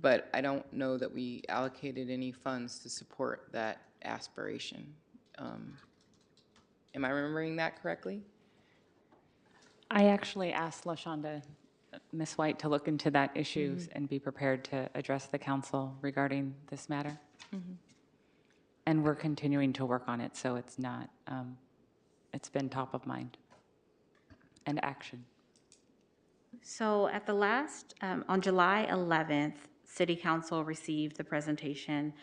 But I don't know that we allocated any funds to support that aspiration. Am I remembering that correctly? I actually asked LaShonda, Ms. White, to look into that issue and be prepared to address the council regarding this matter. And we're continuing to work on it, so it's not, it's been top of mind and action. So at the last, on July 11th, City Council received the presentation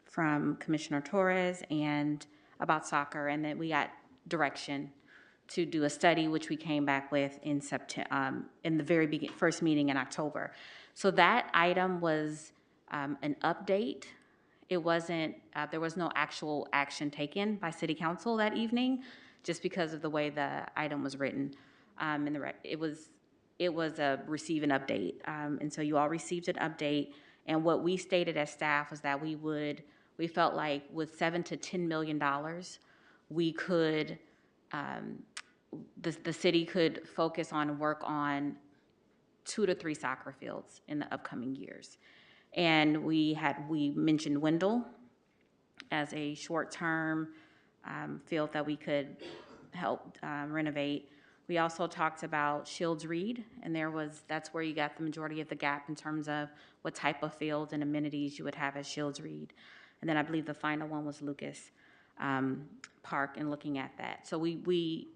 from Commissioner Torres and about soccer, and then we got direction to do a study, which we came back with in September, in the very first meeting in October. So that item was an update. It wasn't, there was no actual action taken by City Council that evening, just because of the way the item was written. It was a receive an update. And so you all received an update. And what we stated as staff was that we felt like with $7 to $10 million, we could, the city could focus on work on 2 to 3 soccer fields in the upcoming years. And we mentioned Wendell as a short-term field that we could help renovate. We also talked about Shields Reed, and that's where you got the majority of the gap in terms of what type of fields and amenities you would have at Shields Reed. And then I believe the final one was Lucas Park, and looking at that. So we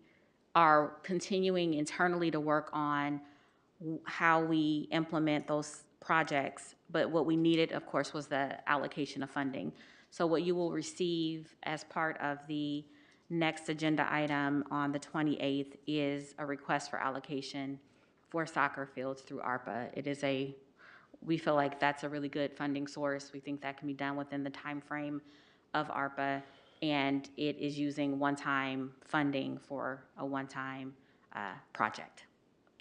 are continuing internally to work on how we implement those projects, but what we needed, of course, was the allocation of funding. So what you will receive as part of the next agenda item on the 28th is a request for allocation for soccer fields through ARPA. We feel like that's a really good funding source. We think that can be done within the time frame of ARPA, and it is using one-time funding for a one-time project.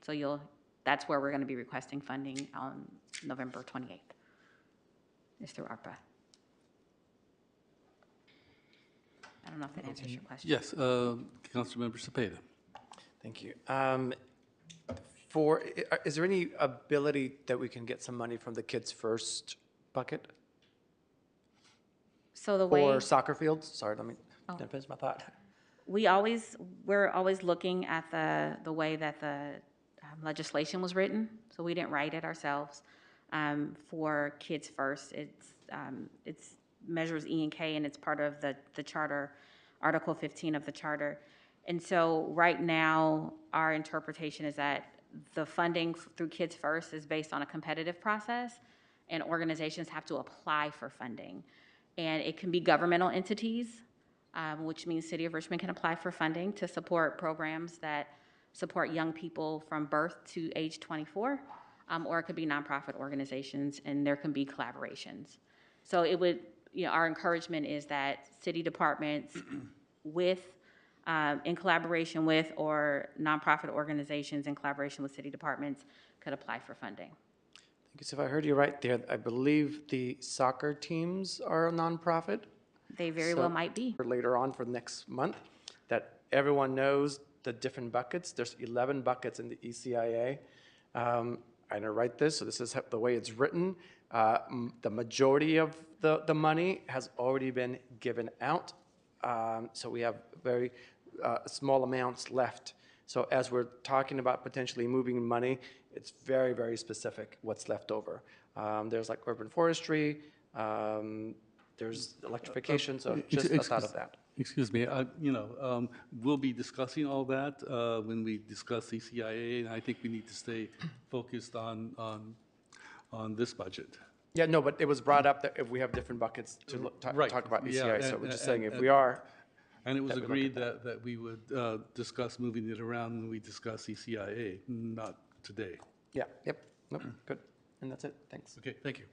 So that's where we're going to be requesting funding on November 28th. It's through ARPA. I don't know if that answers your question. Yes, Councilmember Cepeda. Thank you. Is there any ability that we can get some money from the Kids First bucket? So the way for soccer fields? Sorry, let me finish my thought. we're always looking at the way that the legislation was written. So we didn't write it ourselves. For Kids First, it's measures E and K, and it's part of the charter Article 15 of the charter. And so right now, our interpretation is that the funding through Kids First is based on a competitive process, and organizations have to apply for funding. And it can be governmental entities, which means City of Richmond can apply for funding to support programs that support young people from birth to age 24, or it could be nonprofit organizations, and there can be collaborations. So it would, our encouragement is that city departments in collaboration with, or nonprofit organizations in collaboration with city departments could apply for funding. Because if I heard you right there, I believe the soccer teams are a nonprofit. They very well might be. For later on for next month, that everyone knows the different buckets. There's 11 buckets in the ECIA. I didn't write this, so this is the way it's written. The majority of the money has already been given out. So we have very small amounts left. So as we're talking about potentially moving money, it's very, very specific what's left over. There's like urban forestry, there's electrification, so just a thought of that. Excuse me, we'll be discussing all that when we discuss ECIA, and I think we need to stay focused on this budget. Yeah, no, but it was brought up that if we have different buckets to talk about ECIA, so we're just saying if we are. And it was agreed that we would discuss moving it around when we discuss ECIA, not today. Yeah, yep, nope, good. And that's it, thanks. Okay, thank you.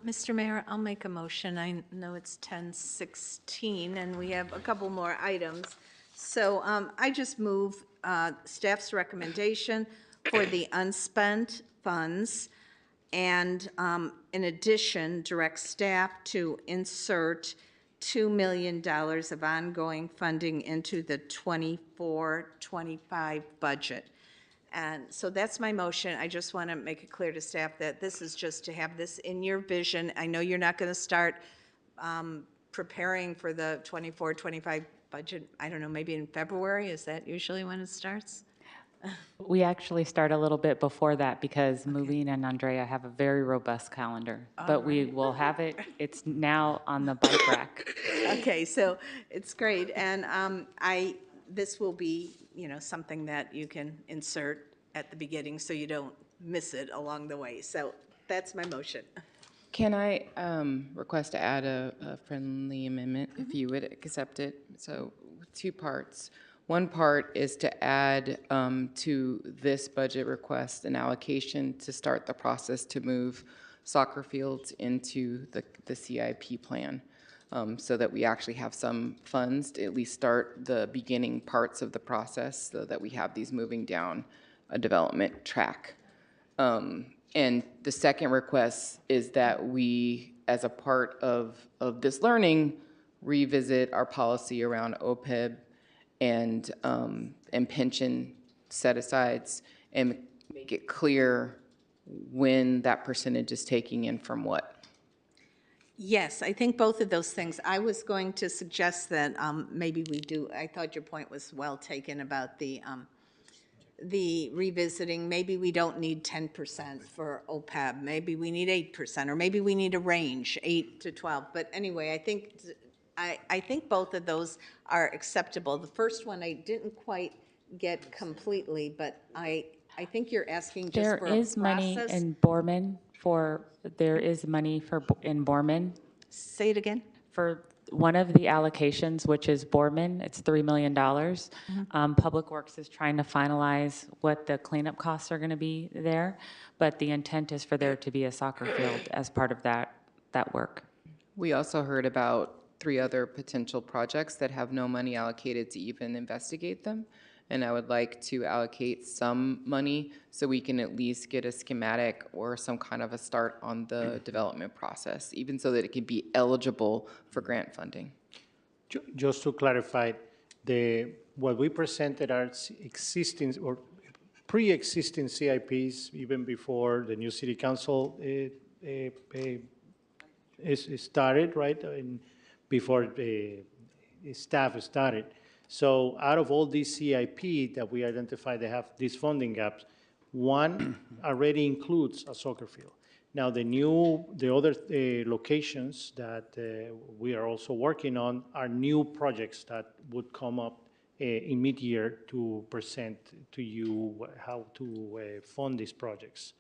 Mr. Mayor, I'll make a motion. I know it's 10:16, and we have a couple more items. So I just move staff's recommendation for the unspent funds, and in addition, direct staff to insert $2 million of ongoing funding into the 24-25 budget. And so that's my motion. I just want to make it clear to staff that this is just to have this in your vision. I know you're not going to start preparing for the 24-25 budget, I don't know, maybe in February? Is that usually when it starts? We actually start a little bit before that because Moving and Andrea have a very robust calendar. But we will have it, it's now on the bike rack. Okay, so it's great. And this will be, something that you can insert at the beginning so you don't miss it along the way. So that's my motion. Can I request to add a friendly amendment, if you would accept it? So 2 parts. One part is to add to this budget request an allocation to start the process to move soccer fields into the CIP plan, so that we actually have some funds to at least start the beginning parts of the process so that we have these moving down a development track. And the second request is that we, as a part of this learning, revisit our policy around OPEB and pension set-asides and make it clear when that percentage is taking in from what. Yes, I think both of those things. I was going to suggest that maybe we do, I thought your point was well taken about the revisiting. Maybe we don't need 10% for OPEB. Maybe we need 8%, or maybe we need a range, 8 to 12. But anyway, I think both of those are acceptable. The first one I didn't quite get completely, but I think you're asking just for a process. There is money in Borman in Borman. Say it again. For one of the allocations, which is Borman, it's $3 million. Public Works is trying to finalize what the cleanup costs are going to be there, but the intent is for there to be a soccer field as part of that work. We also heard about 3 other potential projects that have no money allocated to even investigate them. And I would like to allocate some money so we can at least get a schematic or some kind of a start on the development process, even so that it can be eligible for grant funding. Just to clarify, what we presented are existing or pre-existing CIPs even before the new city council is started, right? And before the staff started. So out of all these CIP that we identified, they have these funding gaps, One already includes a soccer field. Now, the other locations that we are also working on are new projects that would come up in mid-year to present to you how to fund these projects.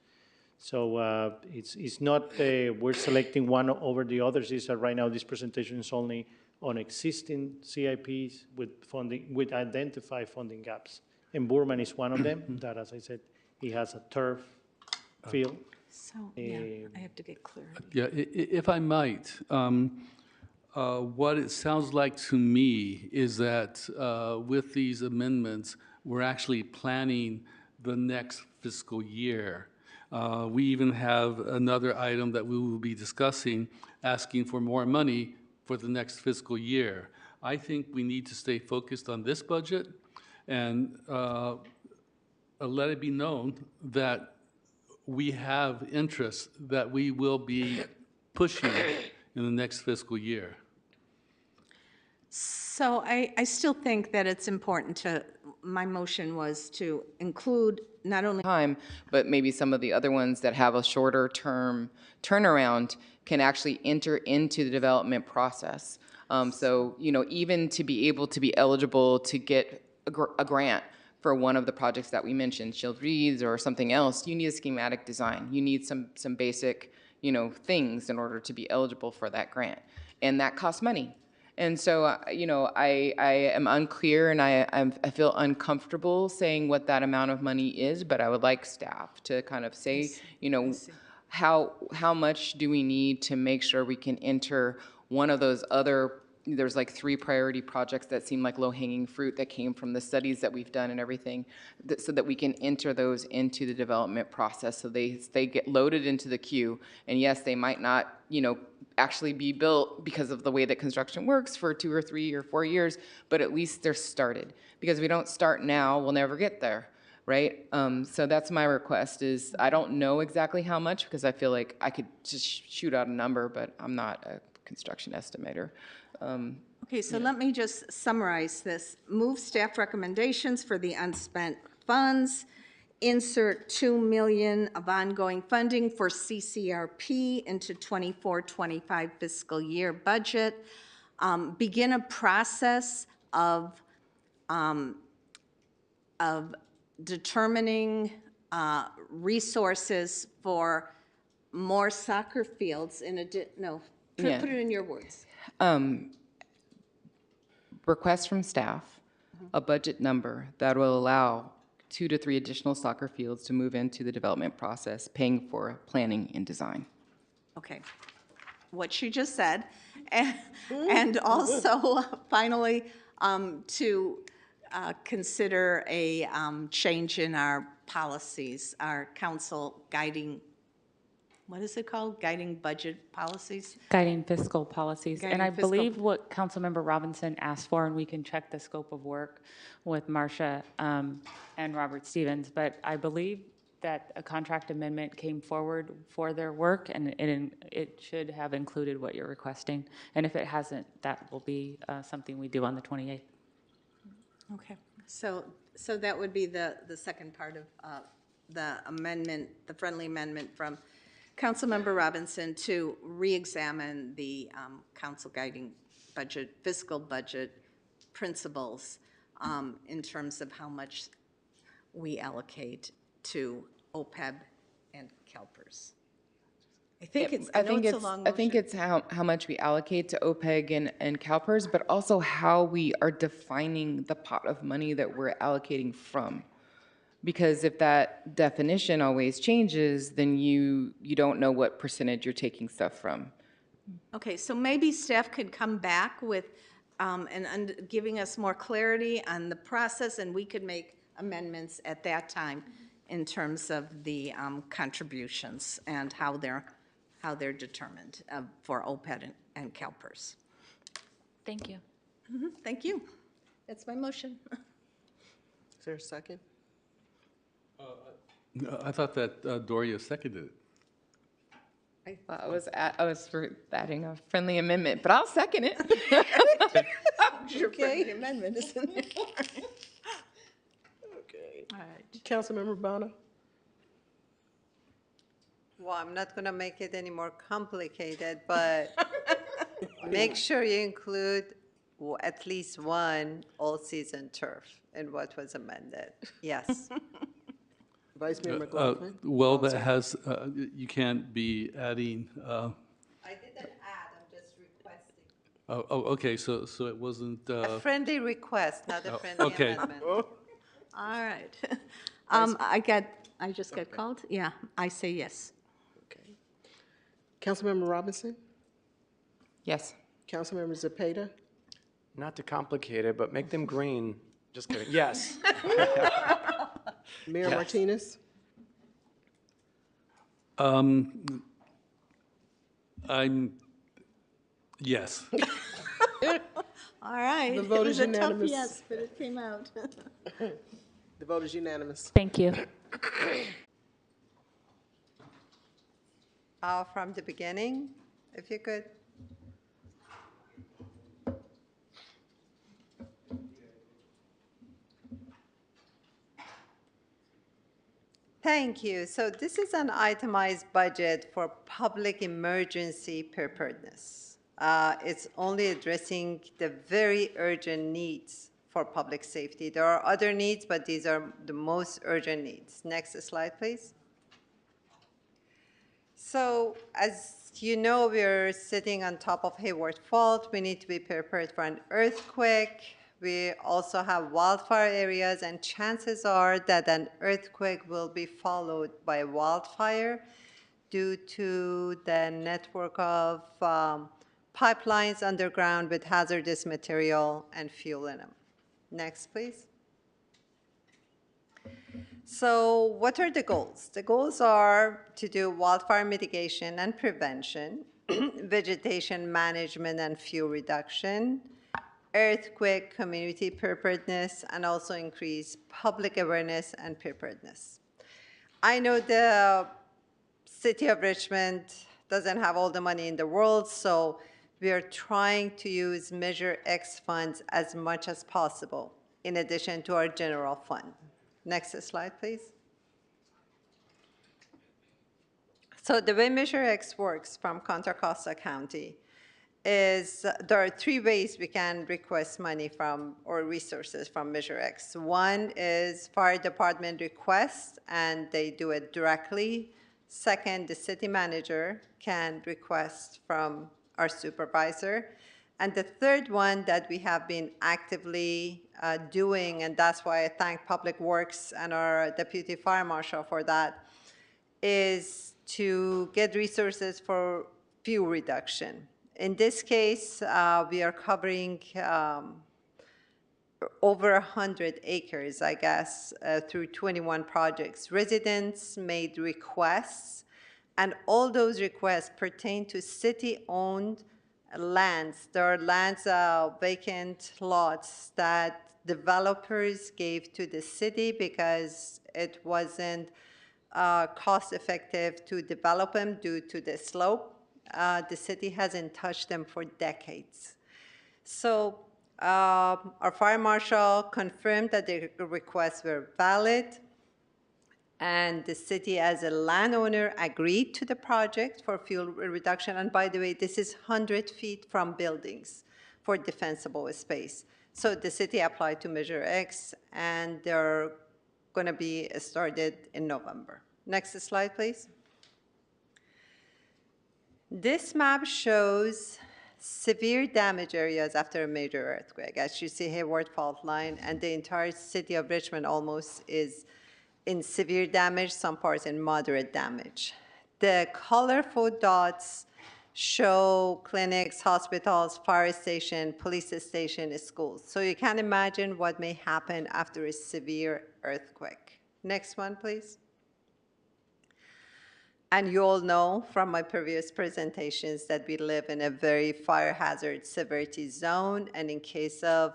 So it's not we're selecting one over the others. Is that right now this presentation is only on existing CIPs with funding, with identified funding gaps. And Burman is one of them. That, as I said, he has a turf field. So, yeah, I have to get clarity. Yeah, if I might, what it sounds like to me is that with these amendments, we're actually planning the next fiscal year. We even have another item that we will be discussing, asking for more money for the next fiscal year. I think we need to stay focused on this budget and let it be known that we have interests that we will be pushing in the next fiscal year. So I still think that it's important to, my motion was to include not only time, but maybe some of the other ones that have a shorter term turnaround can actually enter into the development process. So, you know, even to be able to be eligible to get a grant for one of the projects that we mentioned, Shield Reeds or something else, you need a schematic design. You need some basic, you know, things in order to be eligible for that grant. And that costs money. And so, you know, I am unclear and I feel uncomfortable saying what that amount of money is, but I would like staff to kind of say, you know, how much do we need to make sure we can enter one of those other, there's like 3 priority projects that seem like low-hanging fruit that came from the studies that we've done and everything, so that we can enter those into the development process so they get loaded into the queue. And yes, they might not, you know, actually be built because of the way that construction works for 2 or 3 or 4 years, but at least they're started. Because if we don't start now, we'll never get there, right? So that's my request is, I don't know exactly how much because I feel like I could just shoot out a number, but I'm not a construction estimator. Okay, so let me just summarize this. Move staff recommendations for the unspent funds. Insert $2 million of ongoing funding for CCRP into 24-25 fiscal year budget. Begin a process of determining resources for more soccer fields put it in your words. Request from staff, a budget number that will allow 2 to 3 additional soccer fields to move into the development process, paying for planning and design. Okay, what she just said. And also, finally, to consider a change in our policies, our council guiding, what is it called? Guiding budget policies? Guiding fiscal policies. And I Guiding fiscal- believe what Councilmember Robinson asked for, and we can check the scope of work with Marcia and Robert Stevens, but I believe that a contract amendment came forward for their work, and it should have included what you're requesting. And if it hasn't, that will be something we do on the 28th. Okay, so that would be the second part of the amendment, the friendly amendment from Councilmember Robinson to re-examine the council guiding budget, fiscal budget principles in terms of how much we allocate to OPEB and CalPERS. I think it's a long motion. I think it's how much we allocate to OPEG and CalPERS, but also how we are defining the pot of money that we're allocating from. Because if that definition always changes, then you don't know what percentage you're taking stuff from. Okay, so maybe staff could come back with, and giving us more clarity on the process, and we could make amendments at that time in terms of the contributions and how they're determined for OPED and CalPERS. Thank you. Thank you. That's my motion. Is there a second? I thought that Doria seconded it. I thought I was adding a friendly amendment, but I'll second it. Your friendly amendment, isn't it? Okay. All right. Councilmember Bonner? Well, I'm not going to make it any more complicated, but make sure you include at least one all-season turf in what was amended. Yes. Vice Mayor McLaughlin? Well, Oh, that sorry. has, you can't be adding, I didn't add, I'm just requesting. okay, so it wasn't, A friendly request, not a oh, friendly okay. amendment. Oh, All right. I just got called? Yeah, I say yes. okay. Councilmember Robinson? Yes. Councilmember Zepeda? Not to complicate it, but make them green. Just kidding. Yes. Mayor Yes. Martinez? I'm, yes. All right. The vote It is was a tough unanimous. yes, but it came out. The vote is unanimous. Thank you. From the beginning, if you could. Thank you. So this is an itemized budget for public emergency preparedness. It's only addressing the very urgent needs for public safety. There are other needs, but these are the most urgent needs. Next slide, please. So as you know, we're sitting on top of Hayward Fault. We need to be prepared for an earthquake. We also have wildfire areas, and chances are that an earthquake will be followed by wildfire due to the network of pipelines underground with hazardous material and fuel in them. Next, please. So what are the goals? The goals are to do wildfire mitigation and prevention, vegetation management and fuel reduction, earthquake community preparedness, and also increase public awareness and preparedness. I know the city of Richmond doesn't have all the money in the world, so we are trying to use Measure X funds as much as possible, in addition to our general fund. Next slide, please. So the way Measure X works from Contra Costa County is there are three ways we can request money from or resources from Measure X. One is fire department request, and they do it directly. Second, the city manager can request from our supervisor. And the third one that we have been actively doing, and that's why I thank Public Works and our Deputy Fire Marshal for that, is to get resources for fuel reduction. In this case, we are covering over 100 acres, I guess, through 21 projects. Residents made requests, and all those requests pertain to city-owned lands. There are lands, vacant lots that developers gave to the city because it wasn't cost-effective to develop them due to the slope. The city hasn't touched them for decades. So our fire marshal confirmed that the requests were valid, and the city as a landowner agreed to the project for fuel reduction. And by the way, this is 100 feet from buildings for defensible space. So the city applied to Measure X, and they're going to be started in November. Next slide, please. This map shows severe damage areas after a major earthquake. As you see, Hayward Fault line, and the entire city of Richmond almost is in severe damage, some parts in moderate damage. The colorful dots show clinics, hospitals, fire station, police station, schools. So you can imagine what may happen after a severe earthquake. Next one, please. And you all know from my previous presentations that we live in a very fire hazard severity zone, and in case of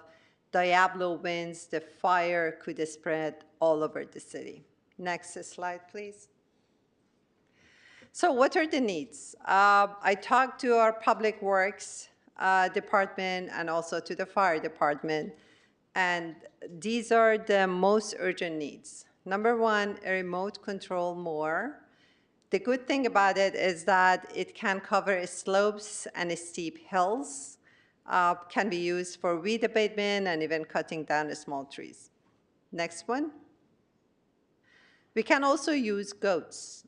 Diablo winds, the fire could spread all over the city. Next slide, please. So what are the needs? I talked to our public works department and also to the fire department, and these are the most urgent needs. Number one, a remote control mower The good thing about it is that it can cover slopes and steep hills, can be used for weed abatement and even cutting down small trees. Next one. We can also use goats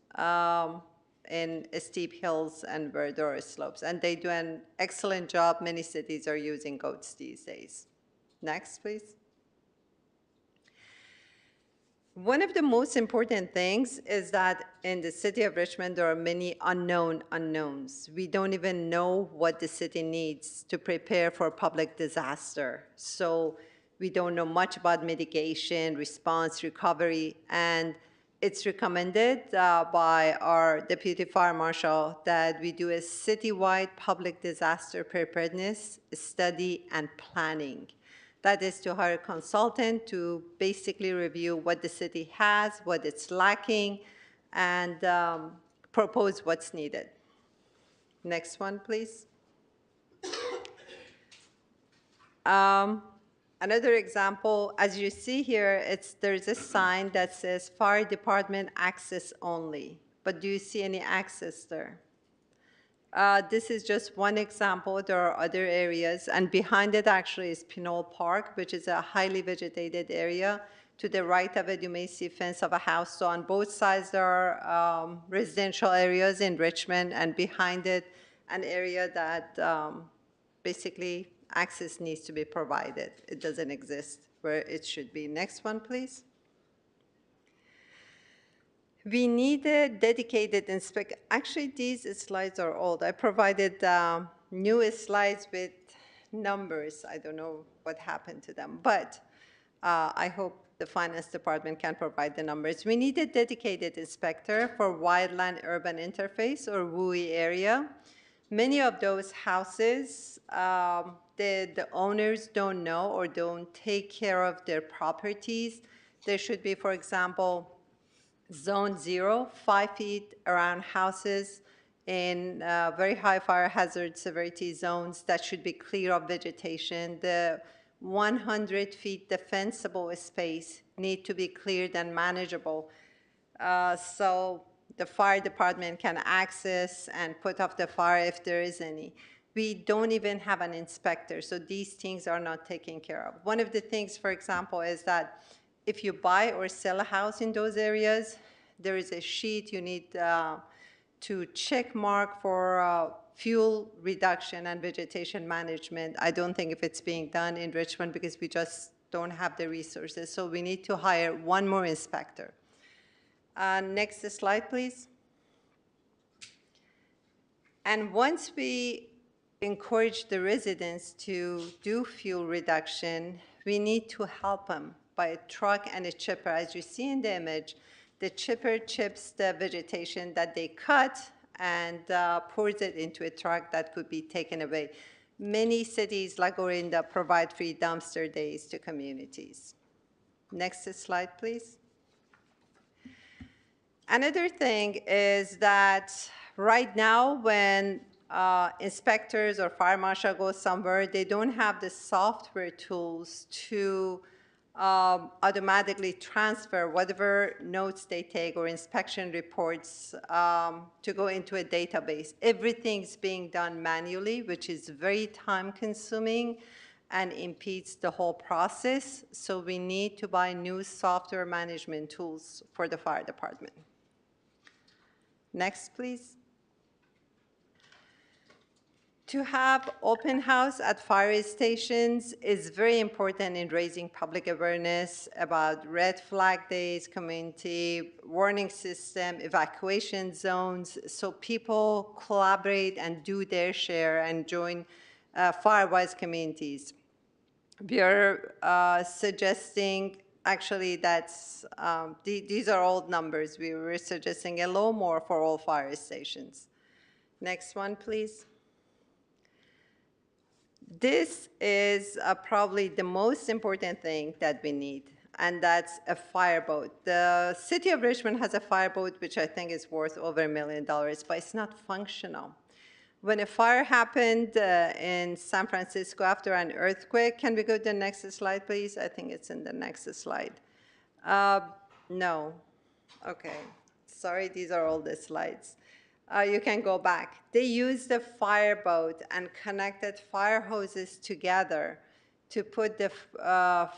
in steep hills and where there are slopes, and they do an excellent job. Many cities are using goats these days. Next, please. One of the most important things is that in the city of Richmond, there are many unknown unknowns. We don't even know what the city needs to prepare for public disaster. So we don't know much about mitigation, response, recovery, and it's recommended by our Deputy Fire Marshal that we do a citywide public disaster preparedness study and planning. That is to hire a consultant to basically review what the city has, what it's lacking, and propose what's needed. Next one, please. Another example, as you see here, there's a sign that says Fire Department access only. But do you see any access there? This is just one example. There are other areas, and behind it actually is Pinole Park, which is a highly vegetated area. To the right of it, you may see fence of a house. So on both sides, there are residential areas in Richmond, and behind it, an area that basically access needs to be provided. It doesn't exist where it should be. Next one, please. We need a dedicated inspector. Actually, these slides are old. I provided new slides with numbers. I don't know what happened to them, but I hope the finance department can provide the numbers. We need a dedicated inspector for wildland urban interface or WUI area. Many of those houses, the owners don't know or don't take care of their properties. There should be, for example, Zone 0, 5 feet around houses in very high fire hazard severity zones that should be clear of vegetation. The 100 feet defensible space need to be cleared and manageable. So the fire department can access and put off the fire if there is any. We don't even have an inspector, so these things are not taken care of. One of the things, for example, is that if you buy or sell a house in those areas, there is a sheet you need to check mark for fuel reduction and vegetation management. I don't think if it's being done in Richmond because we just don't have the resources. So we need to hire one more inspector. Next slide, please. And once we encourage the residents to do fuel reduction, we need to help them by a truck and a chipper. As you see in the image, the chipper chips the vegetation that they cut and pours it into a truck that could be taken away. Many cities like Orinda provide free dumpster days to communities. Next slide, please. Another thing is that right now when inspectors or fire marshal go somewhere, they don't have the software tools to automatically transfer whatever notes they take or inspection reports to go into a database. Everything's being done manually, which is very time-consuming and impedes the whole process. So we need to buy new software management tools for the fire department. Next, please. To have open house at fire stations is very important in raising public awareness about red flag days, community warning system, evacuation zones, so people collaborate and do their share and join fire-wise communities. We are suggesting, actually that's, these are old numbers. We were suggesting a little more for all fire stations. Next one, please. This is probably the most important thing that we need, and that's a fireboat. The city of Richmond has a fireboat, which I think is worth over $1 million, but it's not functional. When a fire happened in San Francisco after an earthquake, can we go to the next slide, please? I think it's in the next slide. No. Okay. Sorry, these are all the slides. You can go back. They used the fireboat and connected fire hoses together to put the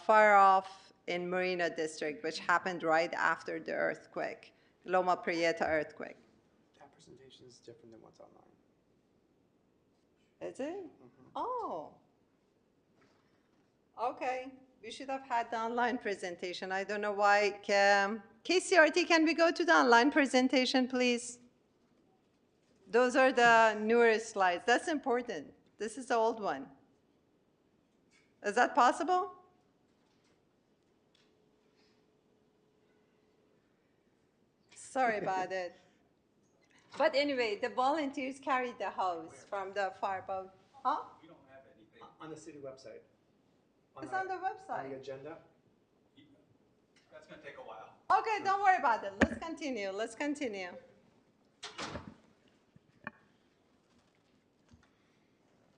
fire off in Marina District, which happened right after the earthquake, Loma Prieta earthquake. That presentation is different than what's online. Is it? Oh. Okay. We should have had the online presentation. I don't know why. KCRT, can we go to the online presentation, please? Those are the newer slides. That's important. This is the old one. Is that possible? Sorry about it. But anyway, the volunteers carried the hose from the fireboat. Huh? We don't have anything. On the city website. It's on the website. On the agenda. That's going to take a while. Okay, don't worry about it. Let's continue. Let's continue.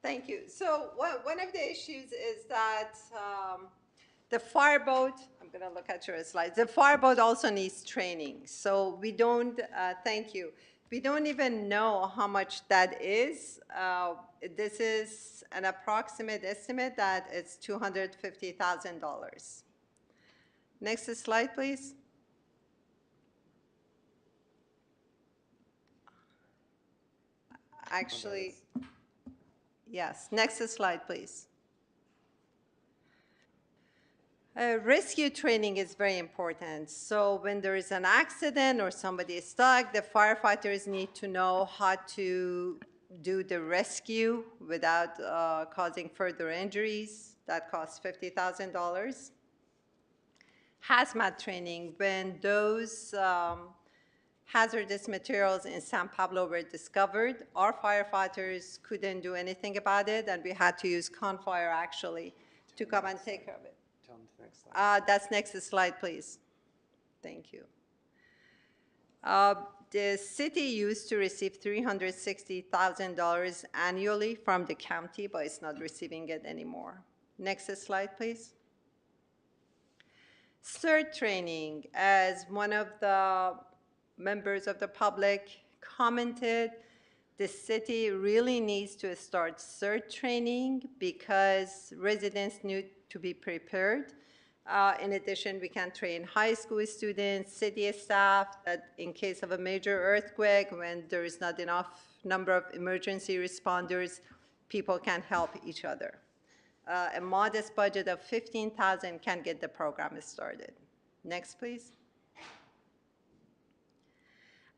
Thank you. So one of the issues is that the fireboat, I'm going to look at your slides, the fireboat also needs training. So we don't, thank you. We don't even know how much that is. This is an approximate estimate that it's $250,000. Next slide, please. Actually, yes, next slide, please. Rescue training is very important. So when there is an accident or somebody is stuck, the firefighters need to know how to do the rescue without causing further injuries. That costs $50,000. Hazmat training, when those hazardous materials in San Pablo were discovered, our firefighters couldn't do anything about it, and we had to use Confire actually to come and take care of it. Tell them the next slide. That's next slide, please. Thank you. The city used to receive $360,000 annually from the county, but it's not receiving it anymore. Next slide, please. CERT training, as one of the members of the public commented, the city really needs to start CERT training because residents need to be prepared. In addition, we can train high school students, city staff, that in case of a major earthquake, when there is not enough number of emergency responders, people can help each other. A modest budget of $15,000 can get the program started. Next, please.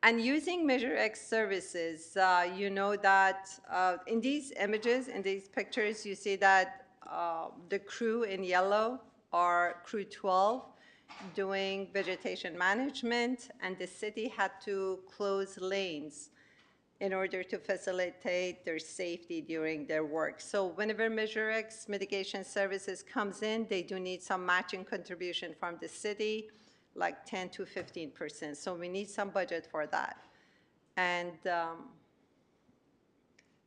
And using Measure X services, you know that in these images, in these pictures, you see that the crew in yellow are crew 12 doing vegetation management, and the city had to close lanes in order to facilitate their safety during their work. So whenever Measure X mitigation services comes in, they do need some matching contribution from the city, like 10 to 15%. So we need some budget for that. And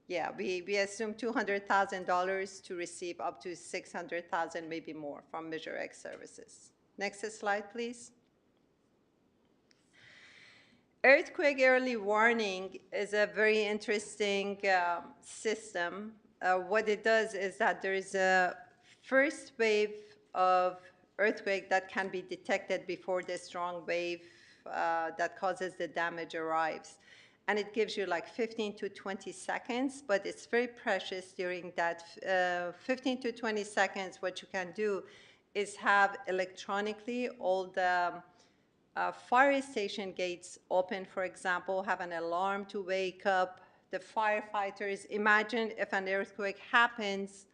yeah, we assume $200,000 to receive up to $600,000, maybe more, from Measure X services. Next slide, please. Earthquake early warning is a very interesting system. What it does is that there is a first wave of earthquake that can be detected before the strong wave that causes the damage arrives. And it gives you like 15 to 20 seconds, but it's very precious during that 15 to 20 seconds. What you can do is have electronically all the fire station gates open, for example, have an alarm to wake up the firefighters. Imagine if an earthquake happens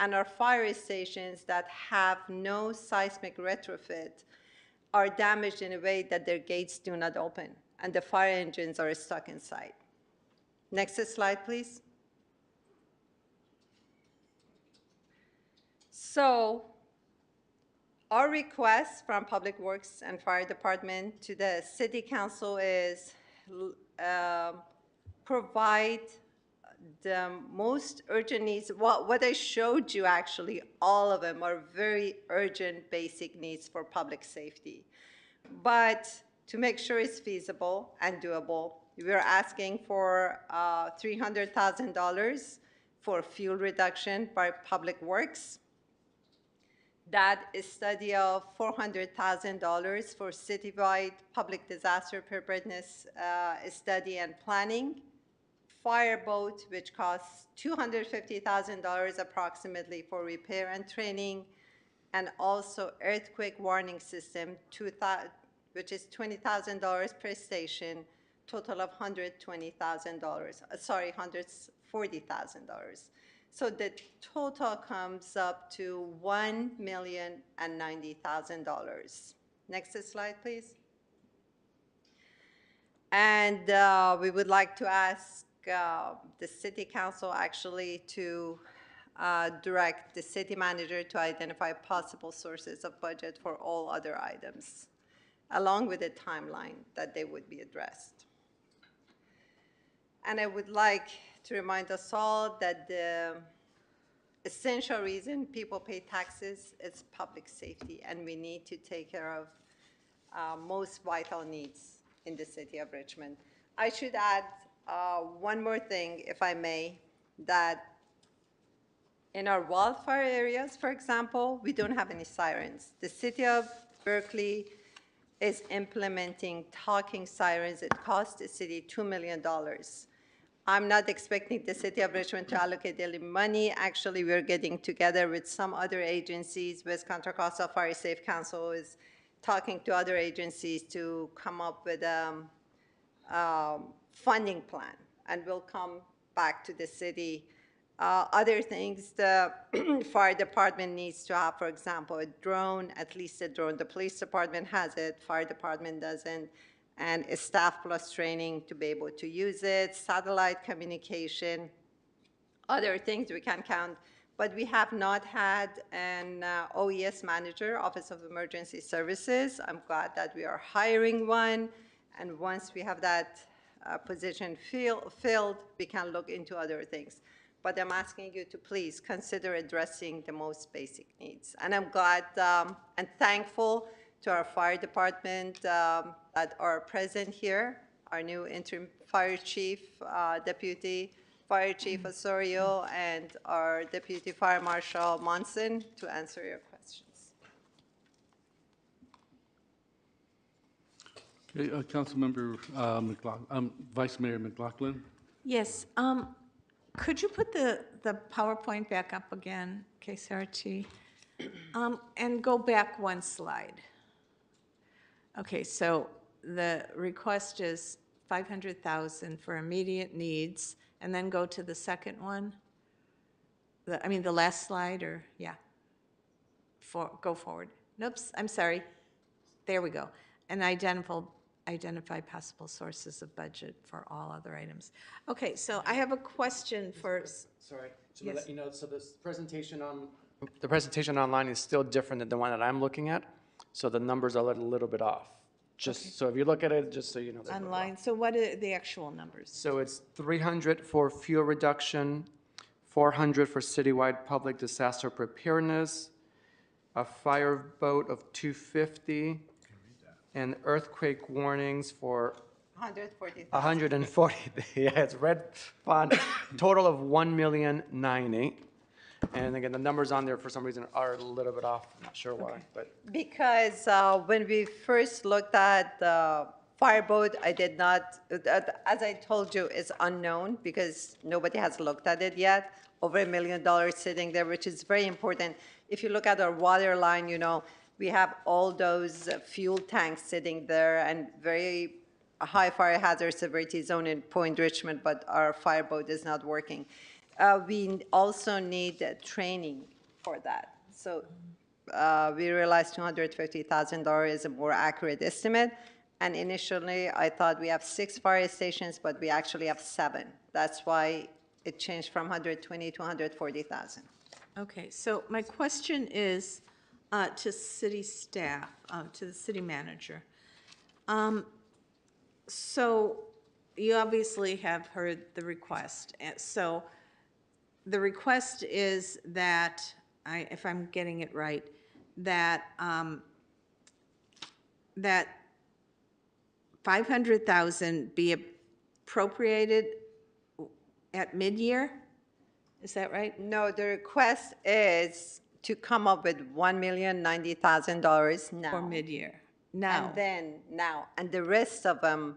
and our fire stations that have no seismic retrofit are damaged in a way that their gates do not open and the fire engines are stuck inside. Next slide, please. So our request from Public Works and Fire Department to the City Council is provide the most urgent needs. What I showed you, actually, all of them are very urgent basic needs for public safety. But to make sure it's feasible and doable, we're asking for $300,000 for fuel reduction by Public Works. That is study of $400,000 for citywide public disaster preparedness study and planning. Fireboat, which costs $250,000 approximately for repair and training, and also earthquake warning system, which is $20,000 per station, total of $120,000, sorry, $140,000. So the total comes up to $1,090,000. Next slide, please. And we would like to ask the city council actually to direct the city manager to identify possible sources of budget for all other items, along with a timeline that they would be addressed. And I would like to remind us all that the essential reason people pay taxes is public safety, and we need to take care of most vital needs in the city of Richmond. I should add one more thing, if I may, that in our wildfire areas, for example, we don't have any sirens. The city of Berkeley is implementing talking sirens. It cost the city $2 million. I'm not expecting the city of Richmond to allocate any money. Actually, we're getting together with some other agencies. West Contra Costa Fire Safe Council is talking to other agencies to come up with a funding plan, and we'll come back to the city. Other things the fire department needs to have, for example, a drone, at least a drone. The police department has it, fire department doesn't, and a staff plus training to be able to use it, satellite communication, other things we can count. But we have not had an OES manager, Office of Emergency Services. I'm glad that we are hiring one, and once we have that position filled, we can look into other things. But I'm asking you to please consider addressing the most basic needs. And I'm glad and thankful to our fire department that are present here, our new interim fire chief, deputy fire chief Osorio, and our deputy fire marshal Monson to answer your questions. Okay, Councilmember Vice Mayor McLaughlin. Yes, could you put the PowerPoint back up again, KCRT? And go back one slide. Okay, so the request is $500,000 for immediate needs, and then go to the second one. The last slide, or, yeah. Go forward. Oops, I'm sorry. There we go. And identify possible sources of budget for all other items. Okay, so I have a question for. Sorry, to Yes. let you know, so this presentation online is still different than the one that I'm looking at, so the numbers are a little bit off. Just so if you look at it, just so you know. Online, so what are the actual numbers? So it's 300 for fuel reduction, 400 for citywide public disaster preparedness, a fireboat of 250, and earthquake warnings for 140. Yeah, it's red font. Total of 1,090,000. And again, the numbers on there for some reason are a little bit off. I'm not sure why, but. Because when we first looked at the fireboat, I did not, as I told you, it's unknown because nobody has looked at it yet. Over $1 million sitting there, which is very important. If you look at our water line, we have all those fuel tanks sitting there and very high fire hazard severity zone in Point Richmond, but our fireboat is not working. We also need training for that. So we realized $250,000 is a more accurate estimate. And initially, I thought we have 6 fire stations, but we actually have 7. That's why it changed from 120 to 140,000. Okay, so my question is to city staff, to the city manager. So you obviously have heard the request. So the request is that, if I'm getting it right, that that 500,000 be appropriated at mid-year? Is that right? No, the request is to come up with $1,090,000 now. For mid-year, now? And then, now, and the rest of them,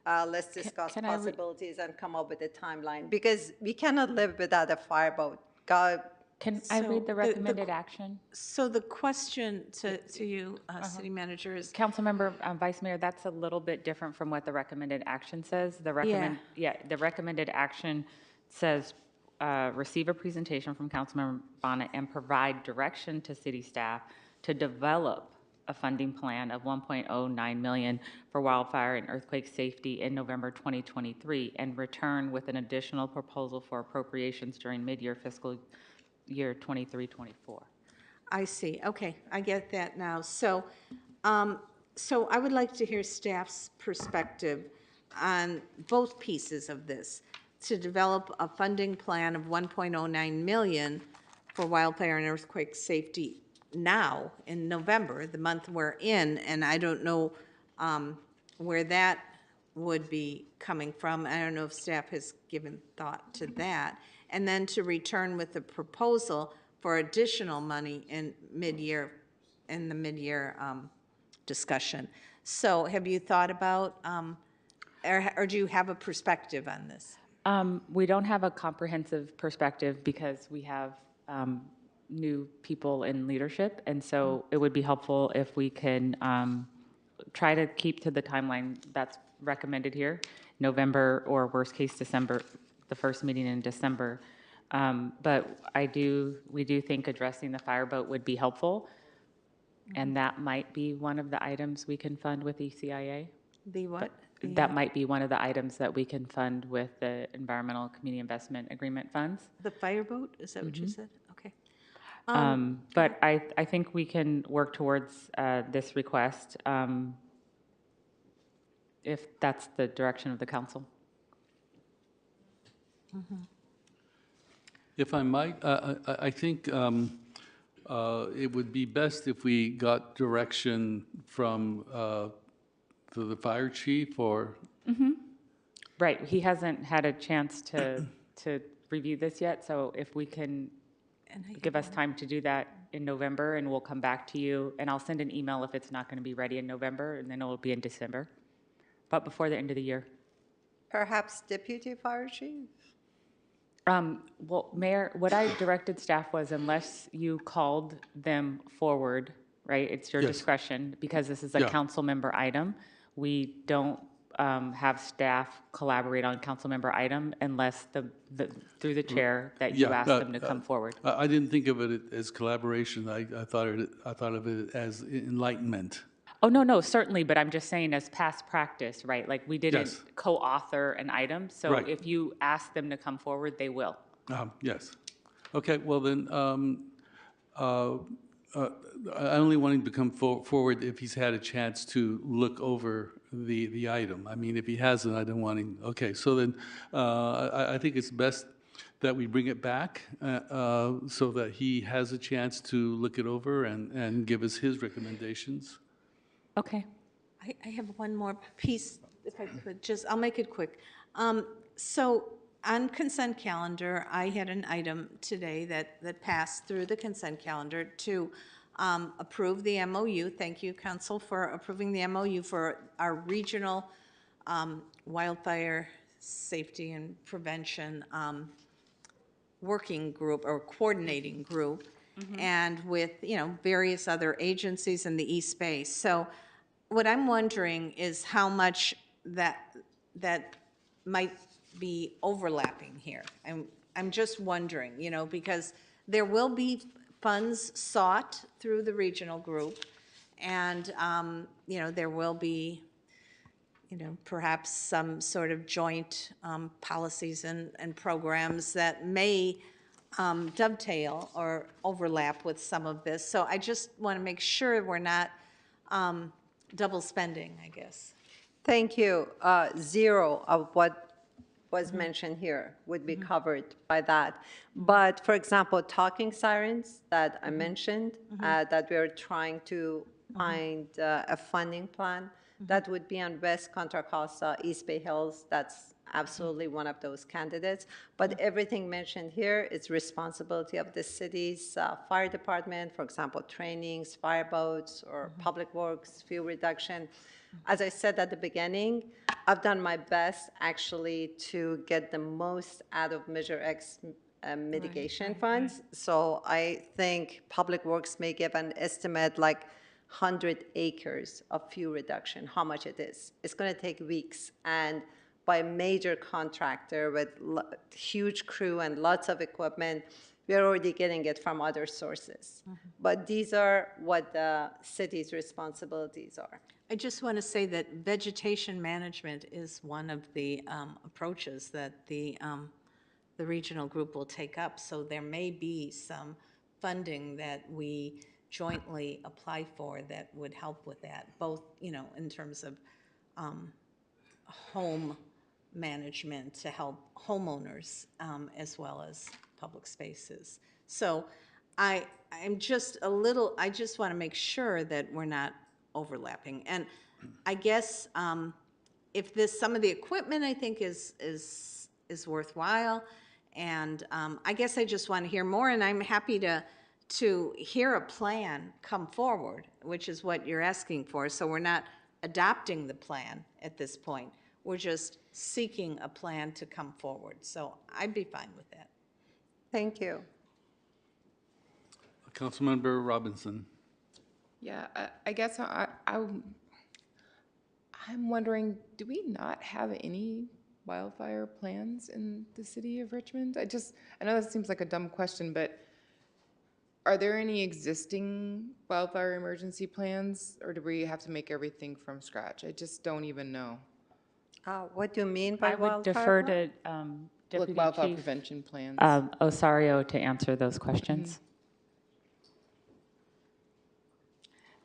let's discuss can I possibilities and come up with a timeline, because we cannot live without a fireboat. God, Can I read the recommended action? So the question to you, City Manager, is Councilmember, Vice Mayor, that's a little bit different from what the recommended action says. The recommended action says, receive a presentation from Councilmember Bonnet and provide direction to city staff to develop a funding plan of $1.09 million for wildfire and earthquake safety in November 2023, and return with an additional proposal for appropriations during mid-year fiscal year 23-24. I see. Okay, I get that now. So, so I would like to hear staff's perspective on both pieces of this, to develop a funding plan of 1.09 million for wildfire and earthquake safety now in November, the month we're in, and I don't know where that would be coming from. I don't know if staff has given thought to that. And then to return with a proposal for additional money in mid-year, in the mid-year discussion. So have you thought about, or do you have a perspective on this? We don't have a comprehensive perspective because we have new people in leadership, and so it would be helpful if we can try to keep to the timeline that's recommended here, November or worst case December, the first meeting in December. But we do think addressing the fireboat would be helpful, and that might be one of the items we can fund with ECIA. The what? That might be one of the items that we can fund with the Environmental Community Investment Agreement funds. The fireboat, is that what you said? Okay. But I think we can work towards this request if that's the direction of the council. If I might, I think it would be best if we got direction from the fire chief or. Right, he hasn't had a chance to review this yet, so if we can give us time to do that in November, and we'll come back to you, and I'll send an email if it's not going to be ready in November, and then it will be in December, but before the end of the year. perhaps deputy fire chief? Well, Mayor, what I directed staff was, unless you called them forward, right, it's your Yes. discretion, because this is a Yeah. council member item, we don't have staff collaborate on council member item unless through the chair that you Yeah, ask them to come forward. I didn't think of it as collaboration. I thought of it as enlightenment. Oh, no, certainly, but I'm just saying as past practice, right? Like, we didn't Yes. co-author an item, so Right. if you ask them to come forward, they will. Yes. Okay, well then, I only want him to come forward if he's had a chance to look over the item. I mean, if he hasn't, I don't want him, okay, so then, I think it's best that we bring it back so that he has a chance to look it over and give us his recommendations. Okay. I have one more piece, if I could, I'll make it quick. So on consent calendar, I had an item today that passed through the consent calendar to approve the MOU. Thank you, Council, for approving the MOU for our regional wildfire safety and prevention working group or coordinating group, and with, various other agencies in the East Bay. So what I'm wondering is how much that might be overlapping here. And I'm just wondering, because there will be funds sought through the regional group, and, there will be, perhaps some sort of joint policies and programs that may dovetail or overlap with some of this. So I just want to make sure we're not double spending, I guess. Thank you. Zero of what was mentioned here would be covered by that. But for example, talking sirens that I mentioned, that we are trying to find a funding plan, That would be on West Contra Costa, East Bay Hills. That's absolutely one of those candidates. But everything mentioned here is responsibility of the city's fire department, for example, trainings, fireboats, or public works, fuel reduction. As I said at the beginning, I've done my best actually to get the most out of Measure X mitigation funds. So I think Public Works may give an estimate like 100 acres of fuel reduction, how much it is. It's going to take weeks. And by a major contractor with huge crew and lots of equipment, we are already getting it from other sources. But these are what the city's responsibilities are. I just want to say that vegetation management is one of the approaches that the regional group will take up. So there may be some funding that we jointly apply for that would help with that, both, you know, in terms of home management to help homeowners as well as public spaces. So I'm just a little, I just want to make sure that we're not overlapping. And I guess if this, some of the equipment I think is worthwhile, and I guess I just want to hear more, and I'm happy to hear a plan come forward, which is what you're asking for. So we're not adopting the plan at this point. We're just seeking a plan to come forward. So I'd be fine with that. Thank you. Councilmember Robinson. Yeah, I guess I'm wondering, do we not have any wildfire plans in the city of Richmond? I know that seems like a dumb question, but are there any existing wildfire emergency plans, or do we have to make everything from scratch? I just don't even know. What do you mean by I would wildfire defer plan? to Deputy Wildfire Chief prevention plans. Osario to answer those questions.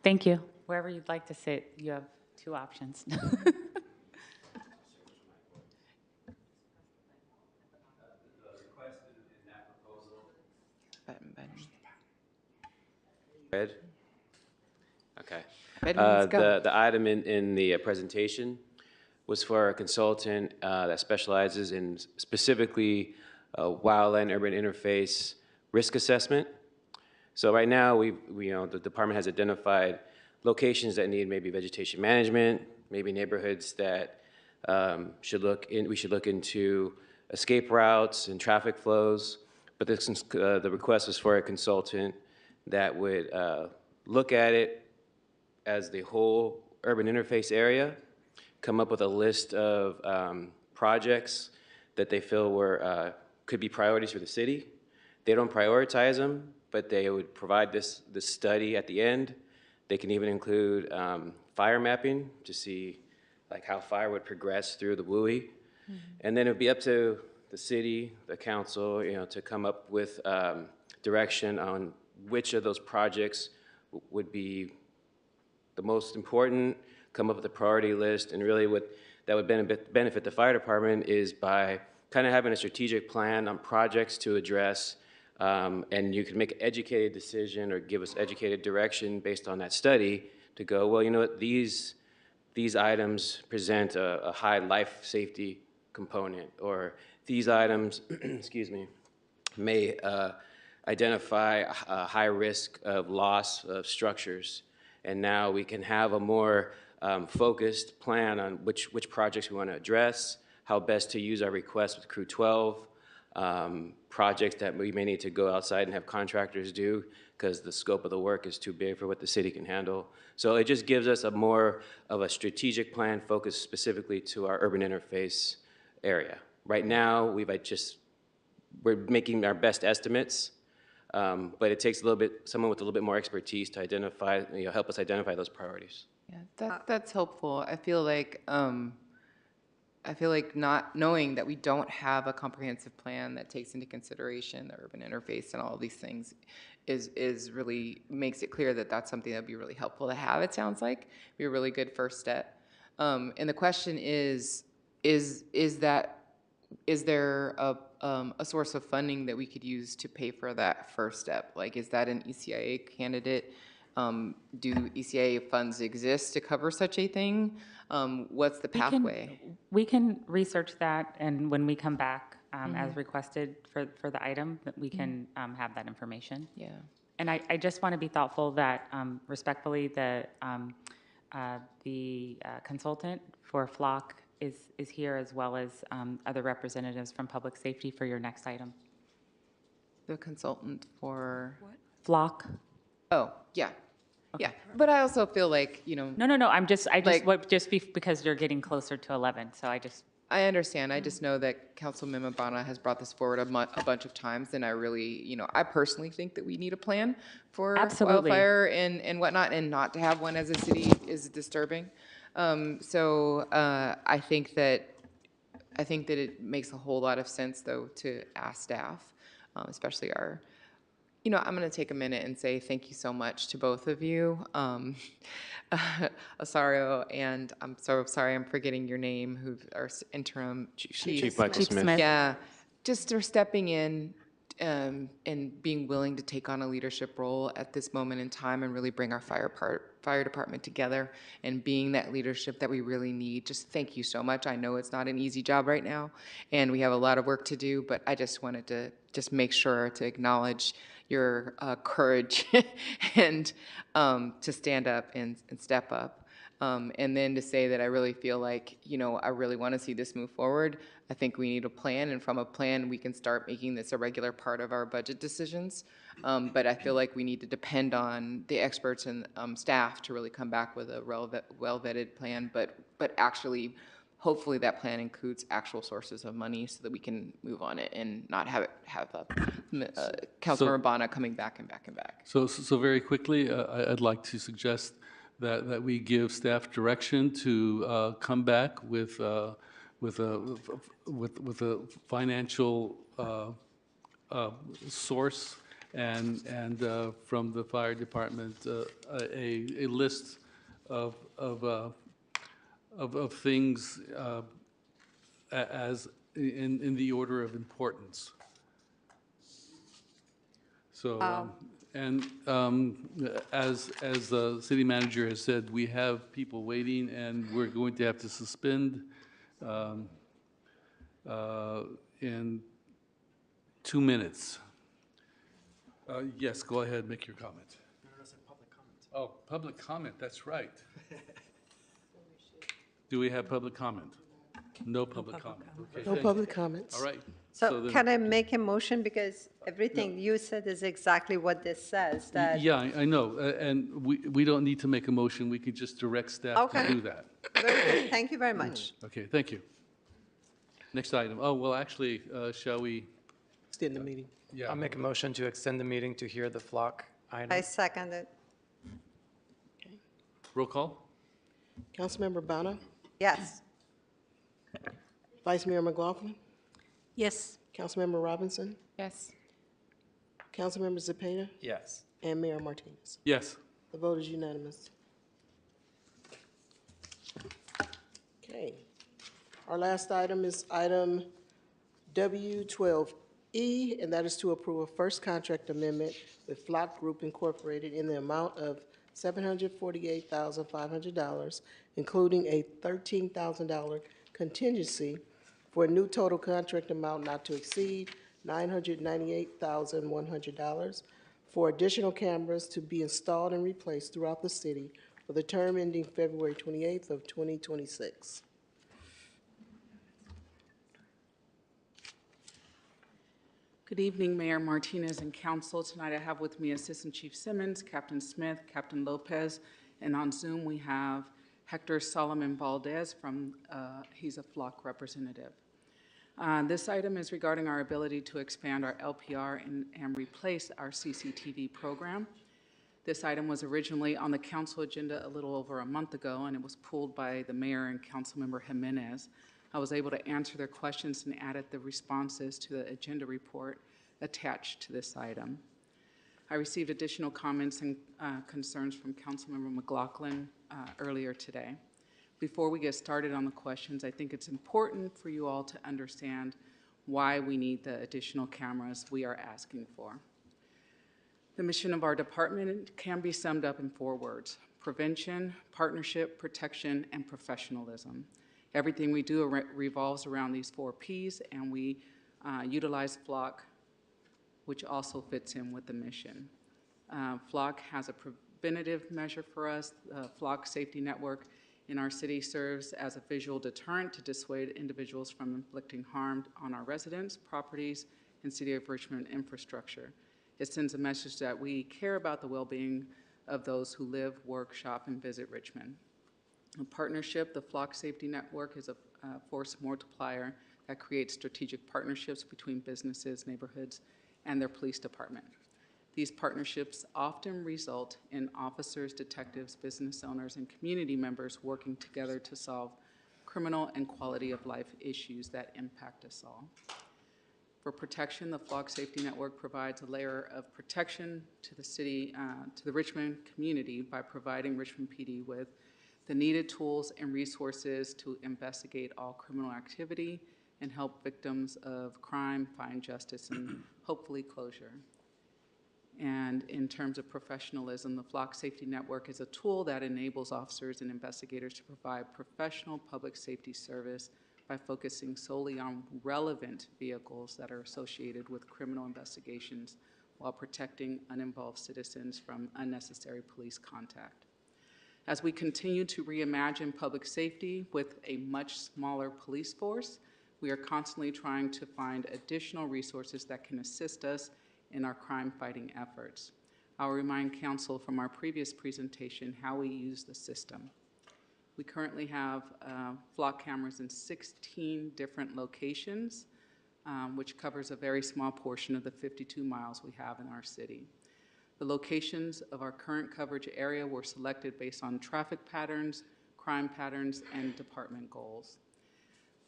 Thank you. Wherever you'd like to sit, you have two options. Red? Okay. Let's go. The item in the presentation was for a consultant that specializes in specifically wildland urban interface risk assessment. So right now, the department has identified locations that need maybe vegetation management, maybe neighborhoods that we should look into escape routes and traffic flows. But the request was for a consultant that would look at it as the whole urban interface area, come up with a list of projects that they feel could be priorities for the city. They don't prioritize them, but they would provide this study at the end. They can even include fire mapping to see like how fire would progress through the WUI. And then it would be up to the city, the council, to come up with direction on which of those projects would be the most important, come up with a priority list, and really what that would benefit the fire department is by kind of having a strategic plan on projects to address, and you can make an educated decision or give us educated direction based on that study to go, well, you know what, these items present a high life safety component, or these items, excuse me, may identify a high risk of loss of structures. And now we can have a more focused plan on which projects we want to address, how best to use our request with Crew 12, projects that we may need to go outside and have contractors do because the scope of the work is too big for what the city can handle. So it just gives us a more of a strategic plan focused specifically to our urban interface area. Right now, we're making our best estimates, but it takes someone with a little bit more expertise to identify, help us identify those priorities. Yeah, that's helpful. I feel like not knowing that we don't have a comprehensive plan that takes into consideration the urban interface and all of these things is really makes it clear that that's something that would be really helpful to have. It sounds like be a really good first step. And the question is there a source of funding that we could use to pay for that first step? Like, is that an ECIA candidate Do ECA funds exist to cover such a thing? What's the pathway? We can research that, and when we come back, as requested for the item, that we can have that information. Yeah. And I just want to be thoughtful that, respectfully, the consultant for Flock is here, as well as other representatives from Public Safety for your next item. The consultant for? Flock. Oh, yeah. Yeah, but I also feel like, you know. No, just like- because you're getting closer to 11, so I understand. I just know that Councilman Bana has brought this forward a bunch of times, and I really, you know, I personally think that we need a plan for Absolutely. wildfire and whatnot, and not to have one as a city is disturbing. I think that it makes a whole lot of sense, though, to ask staff, especially our. You know, I'm going to take a minute and say thank you so much to both of you, Osario, and I'm so sorry I'm forgetting your name, who are interim Chief Michael Smith. Yeah, just for stepping in and being willing to take on a leadership role at this moment in time and really bring our fire department together and being that leadership that we really need. Just thank you so much. I know it's not an easy job right now, and we have a lot of work to do, but I just wanted to just make sure to acknowledge your courage and to stand up and step up. And then to say that I really feel like, you know, I really want to see this move forward. I think we need a plan, and from a plan, we can start making this a regular part of our budget decisions. But I feel like we need to depend on the experts and staff to really come back with a well-vetted plan, but actually, hopefully that plan includes actual sources of money so that we can move on it and not have Councilmember Bana coming back and back and back. So very quickly, I'd like to suggest that we give staff direction to come back with a financial source and from the fire department a list of things as in the order of importance. So, as the city manager has said, we have people waiting, and we're going to have to suspend in 2 minutes. Yes, go ahead, make your comment. Oh, public comment, that's right. Do we have public comment? No public comment. Okay, No thank public you. comments. All right. So then- can I make a motion, because everything you said is exactly what this says, that. Yeah, I know, and we don't need to make a motion, we could just direct staff to Okay. do that. Very good, thank you very much. Okay, thank you. Next item, oh, well, actually, shall we? Extend the meeting. Yeah. I'll make a motion to extend the meeting to hear the Flock item. I second it. Roll call? Councilmember Bana, Yes. Vice Mayor McLaughlin, Yes. Councilmember Robinson, Yes. Councilmember Zepeda, Yes. and Mayor Martinez. Yes. The vote is unanimous. Okay. Our last item is item W12E, and that is to approve a first contract amendment with Flock Group Incorporated in the amount of $748,500, including a $13,000 contingency for a new total contract amount not to exceed $998,100 for additional cameras to be installed and replaced throughout the city for the term ending February 28th of 2026. Good evening, Mayor Martinez and Council. Tonight I have with me Assistant Chief Simmons, Captain Smith, Captain Lopez, and on Zoom we have Hector Solomon Valdez from, he's a Flock representative. This item is regarding our ability to expand our LPR and replace our CCTV program. This item was originally on the council agenda a little over a month ago, and it was pulled by the mayor and Councilmember Jimenez. I was able to answer their questions and added the responses to the agenda report attached to this item. I received additional comments and concerns from Councilmember McLaughlin earlier today. Before we get started on the questions, I think it's important for you all to understand why we need the additional cameras we are asking for. The mission of our department can be summed up in 4 words: prevention, partnership, protection, and professionalism. Everything we do revolves around these 4 Ps, and we utilize FLOC, which also fits in with the mission. FLOC has a preventative measure for us. FLOC Safety Network in our city serves as a visual deterrent to dissuade individuals from inflicting harm on our residents, properties, and City of Richmond infrastructure. It sends a message that we care about the well-being of those who live, work, shop, and visit Richmond. A partnership, the FLOC Safety Network is a force multiplier that creates strategic partnerships between businesses, neighborhoods, and their police department. These partnerships often result in officers, detectives, business owners, and community members working together to solve criminal and quality of life issues that impact us all. For protection, the FLOC Safety Network provides a layer of protection to the city, to the Richmond community by providing Richmond PD with the needed tools and resources to investigate all criminal activity and help victims of crime find justice and hopefully closure. And in terms of professionalism, the FLOC Safety Network is a tool that enables officers and investigators to provide professional public safety service by focusing solely on relevant vehicles that are associated with criminal investigations while protecting uninvolved citizens from unnecessary police contact. As we continue to reimagine public safety with a much smaller police force, we are constantly trying to find additional resources that can assist us in our crime-fighting efforts. I'll remind Council from our previous presentation how we use the system. We currently have FLOC cameras in 16 different locations, which covers a very small portion of the 52 miles we have in our city. The locations of our current coverage area were selected based on traffic patterns, crime patterns, and department goals.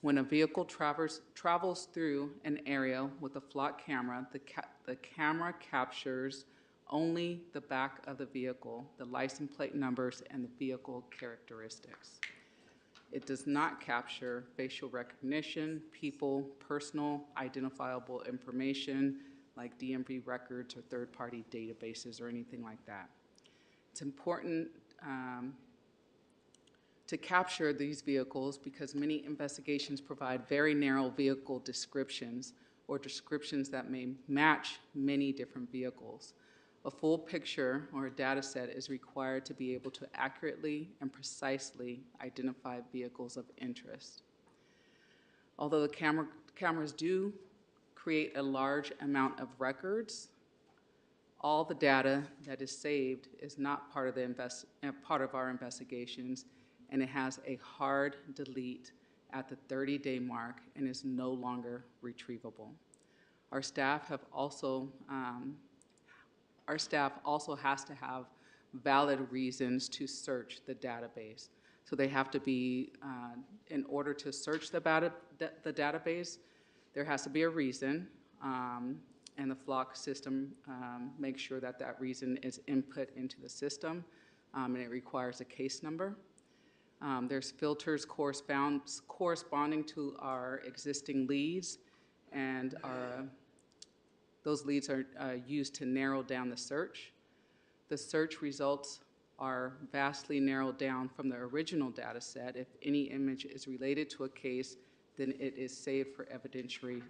When a vehicle travels through an area with a FLOC camera, the camera captures only the back of the vehicle, the license plate numbers, and the vehicle characteristics. It does not capture facial recognition, people, personal identifiable information like DMV records or third-party databases or anything like that. It's important to capture these vehicles because many investigations provide very narrow vehicle descriptions or descriptions that may match many different vehicles. A full picture or a data set is required to be able to accurately and precisely identify vehicles of interest. Although the cameras do create a large amount of records, all the data that is saved is not part of our investigations, and it has a hard delete at the 30-day mark and is no longer retrievable. Our staff also has to have valid reasons to search the database. So they have to be, in order to search the database, there has to be a reason, and the FLOC system makes sure that that reason is input into the system, and it requires a case number. There's filters corresponding to our existing leads, and those leads are used to narrow down the search. The search results are vastly narrowed down from the original data set. If any image is related to a case, then it is saved for evidentiary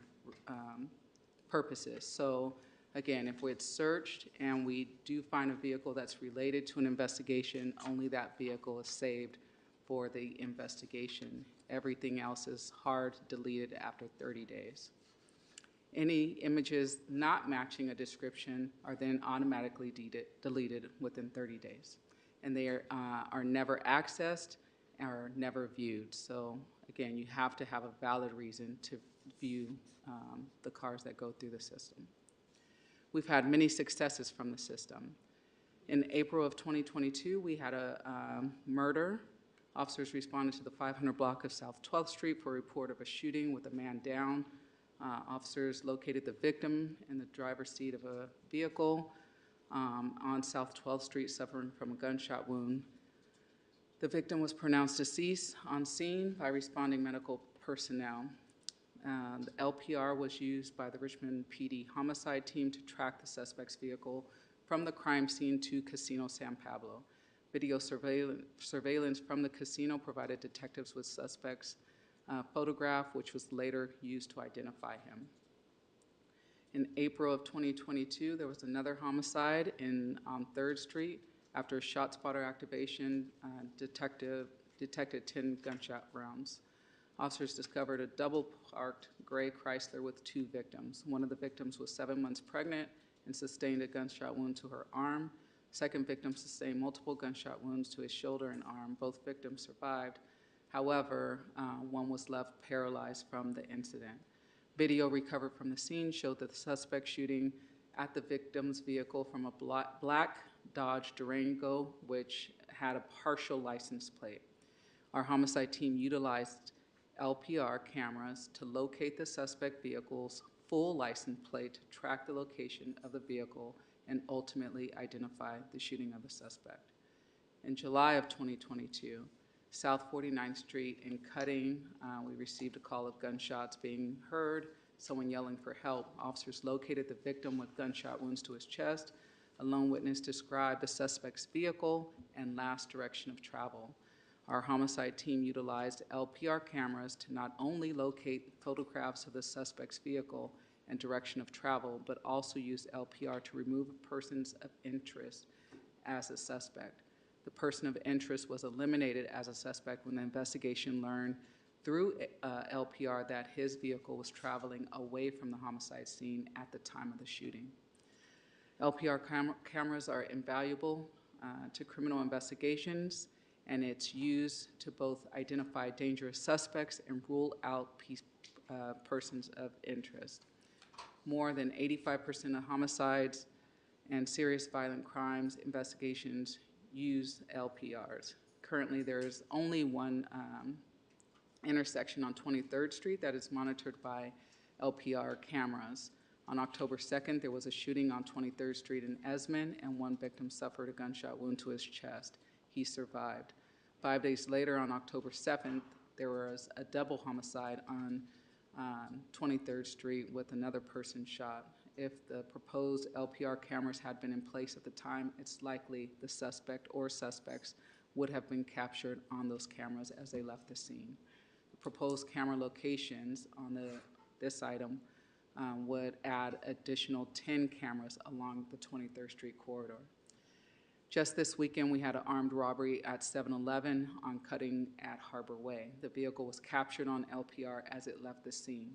purposes. So again, if it's searched and we do find a vehicle that's related to an investigation, only that vehicle is saved for the investigation. Everything else is hard deleted after 30 days. Any images not matching a description are then automatically deleted within 30 days. And they are never accessed or never viewed. So again, you have to have a valid reason to view the cars that go through the system. We've had many successes from the system. In April of 2022, we had a murder. Officers responded to the 500 block of South 12th Street for a report of a shooting with a man down. Officers located the victim in the driver's seat of a vehicle on South 12th Street suffering from a gunshot wound. The victim was pronounced deceased on scene by responding medical personnel. The LPR was used by the Richmond PD homicide team to track the suspect's vehicle from the crime scene to Casino San Pablo. Video surveillance from the casino provided detectives with suspects' photograph, which was later used to identify him. In April of 2022, there was another homicide on 3rd Street. After a shot spotter activation, detected 10 gunshot rounds. Officers discovered a double-parked gray Chrysler with 2 victims. One of the victims was 7 months pregnant and sustained a gunshot wound to her arm. Second victim sustained multiple gunshot wounds to his shoulder and arm. Both victims survived. However, one was left paralyzed from the incident. Video recovered from the scene showed that the suspect shooting at the victim's vehicle from a black Dodge Durango, which had a partial license plate. Our homicide team utilized LPR cameras to locate the suspect vehicle's full license plate, to track the location of the vehicle, and ultimately identify the shooting of the suspect. In July of 2022, South 49th Street in Cutting, we received a call of gunshots being heard, someone yelling for help. Officers located the victim with gunshot wounds to his chest. A lone witness described the suspect's vehicle and last direction of travel. Our homicide team utilized LPR cameras to not only locate photographs of the suspect's vehicle and direction of travel, but also used LPR to remove persons of interest as a suspect. The person of interest was eliminated as a suspect when the investigation learned through LPR that his vehicle was traveling away from the homicide scene at the time of the shooting. LPR cameras are invaluable to criminal investigations, and it's used to both identify dangerous suspects and rule out persons of interest. More than 85% of homicides and serious violent crimes investigations use LPRs. Currently, there is only one intersection on 23rd Street that is monitored by LPR cameras. On October 2nd, there was a shooting on 23rd Street in Esmond, and one victim suffered a gunshot wound to his chest. He survived. 5 days later, on October 7th, there was a double homicide on 23rd Street with another person shot. If the proposed LPR cameras had been in place at the time, it's likely the suspect or suspects would have been captured on those cameras as they left the scene. The proposed camera locations on this item would add additional 10 cameras along the 23rd Street corridor. Just this weekend, we had an armed robbery at 7-Eleven on Cutting at Harbor Way. The vehicle was captured on LPR as it left the scene.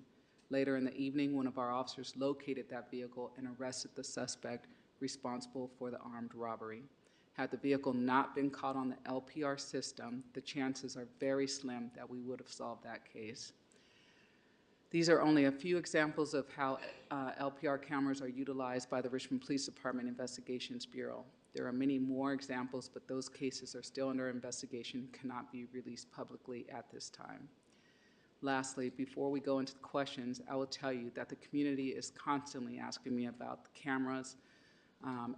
Later in the evening, one of our officers located that vehicle and arrested the suspect responsible for the armed robbery. Had the vehicle not been caught on the LPR system, the chances are very slim that we would have solved that case. These are only a few examples of how LPR cameras are utilized by the Richmond Police Department Investigations Bureau. There are many more examples, but those cases are still under investigation, cannot be released publicly at this time. Lastly, before we go into the questions, I will tell you that the community is constantly asking me about the cameras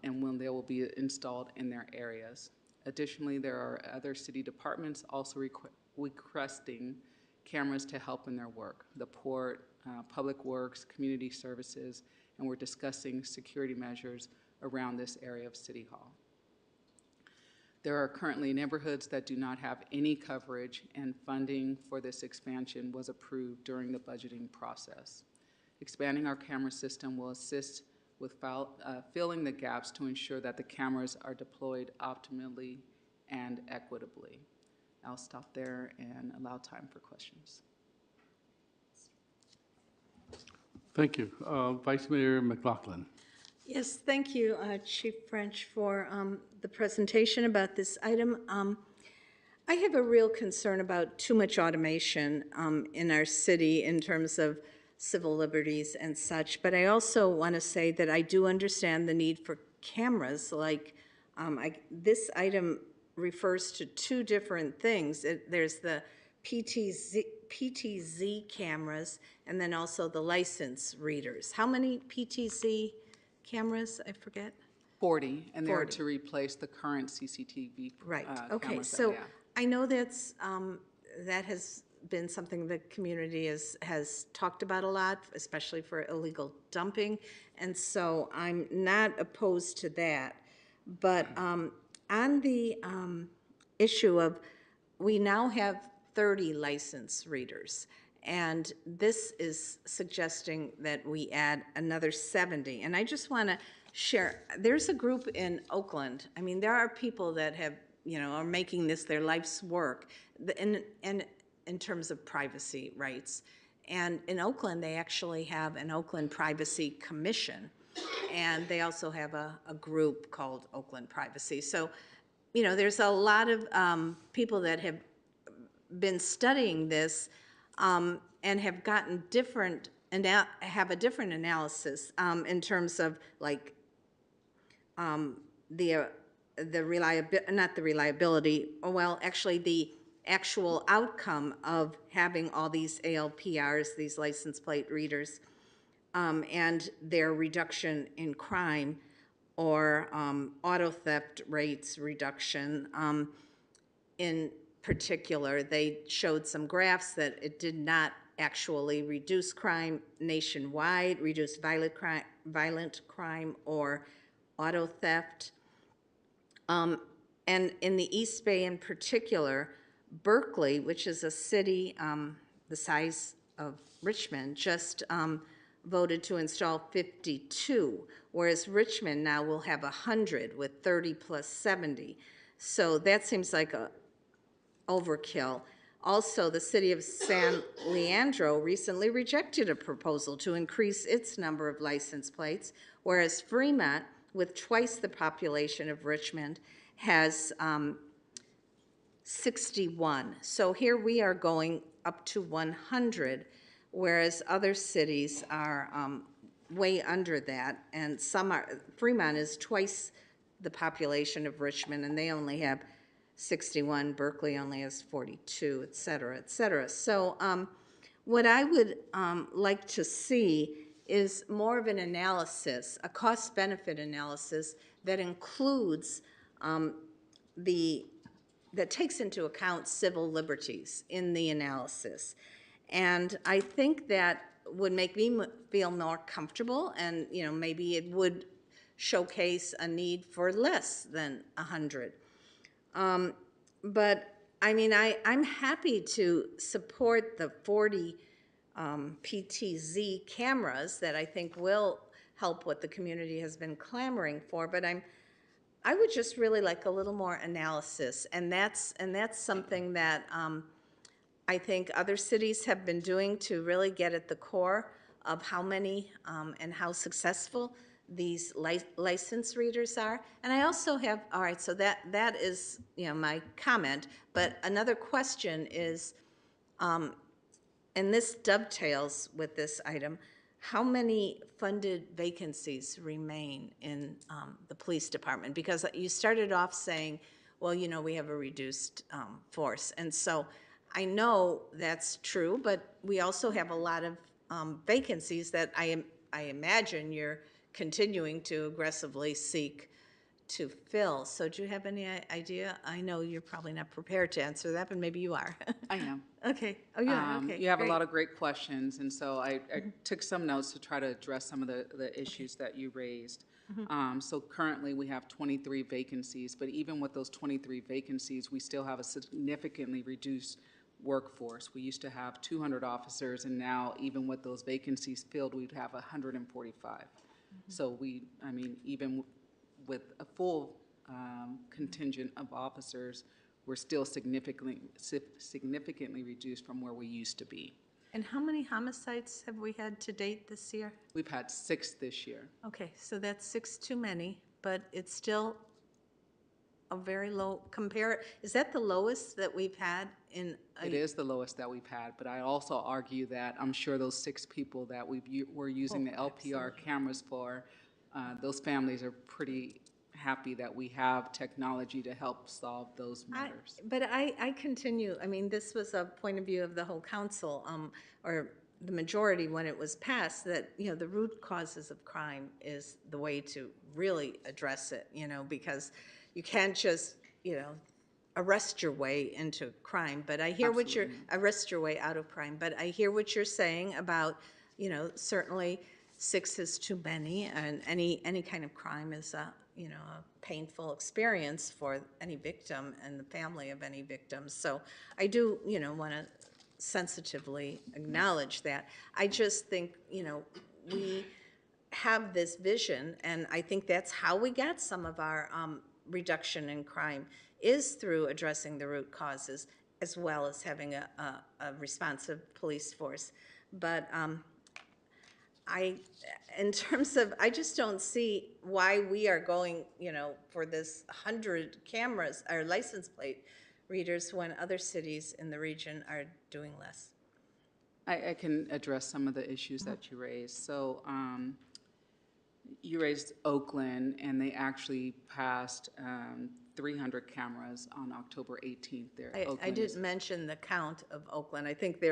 and when they will be installed in their areas. Additionally, there are other city departments also requesting cameras to help in their work. The Port, Public Works, Community Services, and we're discussing security measures around this area of City Hall. There are currently neighborhoods that do not have any coverage, and funding for this expansion was approved during the budgeting process. Expanding our camera system will assist with filling the gaps to ensure that the cameras are deployed optimally and equitably. I'll stop there and allow time for questions. Thank you. Vice Mayor McLaughlin. Yes, thank you, Chief French, for the presentation about this item. I have a real concern about too much automation in our city in terms of civil liberties and such, but I also want to say that I do understand the need for cameras. Like this item refers to two different things. There's the PTZ cameras and then also the license readers. How many PTZ cameras? I forget. 40, and they're 40. to replace the current CCTV Right. cameras Okay. that So we have. I know that's that has been something the community has talked about a lot, especially for illegal dumping. And so I'm not opposed to that. But on the issue of, we now have 30 license readers. And this is suggesting that we add another 70. And I just want to share, there's a group in Oakland. I mean, there are people that have, are making this their life's work in terms of privacy rights. And in Oakland, they actually have an Oakland Privacy Commission. And they also have a group called Oakland Privacy. So, there's a lot of people that have been studying this and have gotten different, and have a different analysis in terms of like the reliability, not the reliability, well, actually the actual outcome of having all these ALPRs, these license plate readers, and their reduction in crime or auto theft rates reduction. In particular, they showed some graphs that it did not actually reduce crime nationwide, reduce violent crime or auto theft. And in the East Bay in particular, Berkeley, which is a city the size of Richmond, just voted to install 52, whereas Richmond now will have 100 with 30 plus 70. So that seems like a overkill. Also, the city of San Leandro recently rejected a proposal to increase its number of license plates, whereas Fremont, with twice the population of Richmond, has 61. So here we are going up to 100, whereas other cities are way under that, and Fremont is twice the population of Richmond, and they only have 61, Berkeley only has 42, et cetera, et cetera. So what I would like to see is more of an analysis, a cost-benefit analysis that includes that takes into account civil liberties in the analysis. And I think that would make me feel more comfortable, and maybe it would showcase a need for less than 100. But I mean, I'm happy to support the 40 PTZ cameras that I think will help what the community has been clamoring for. But I would just really like a little more analysis, and that's something that I think other cities have been doing to really get at the core of how many and how successful these license readers are. And I also have, all right, so that is my comment, but another question is, and this dovetails with this item, how many funded vacancies remain in the police department? Because you started off saying, well, we have a reduced force. And so I know that's true, but we also have a lot of vacancies that I imagine you're continuing to aggressively seek to fill. So do you have any idea? I know you're probably not prepared to answer that, but maybe you are. I am. Okay. Oh, yeah. Okay. You have Great. a lot of great questions, and so I took some notes to try to address some of the issues that you raised. So currently, we have 23 vacancies, but even with those 23 vacancies, we still have a significantly reduced workforce. We used to have 200 officers, and now, even with those vacancies filled, we'd have 145. So I mean, even with a full contingent of officers, we're still significantly reduced from where we used to be. And how many homicides have we had to date this year? We've had 6 this year. Okay, so that's 6 too many, but it's still a very low is that the lowest that we've had in It is the lowest that we've had, but I also argue that I'm sure those 6 people that we're using the LPR cameras for, those families are pretty happy that we have technology to help solve those matters. But I continue, I mean, this was a point of view of the whole council, or the majority when it was passed, that, the root causes of crime is the way to really address it, because you can't just, arrest your way into crime, but I hear what you're, arrest your way out of crime, but I hear what you're saying about, you know, certainly 6 is too many, and any kind of crime is a, you know, a painful experience for any victim and the family of any victim. So I do, you know, want to sensitively acknowledge that. I just think, you know, we have this vision, and I think that's how we get some of our reduction in crime, is through addressing the root causes as well as having a responsive police force. But in terms of, I just don't see why we are going, you know, for this 100 cameras or license plate readers when other cities in the region are doing less. I can address some of the issues that you raised. So you raised Oakland, and they actually passed 300 cameras on October 18th there. I didn't mention the count of Oakland. I think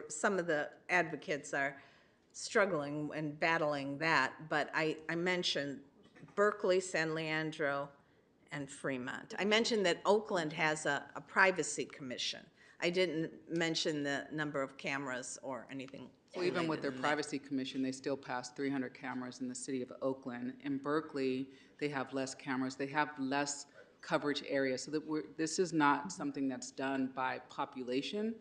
some of the advocates are struggling and battling that, but I mentioned Berkeley, San Leandro, and Fremont. I mentioned that Oakland has a privacy commission. I didn't mention the number of cameras or anything. Well, even with their privacy commission, they still passed 300 cameras in the city of Oakland. In Berkeley, they have less cameras. They have less coverage area. So that this is not something that's done by population.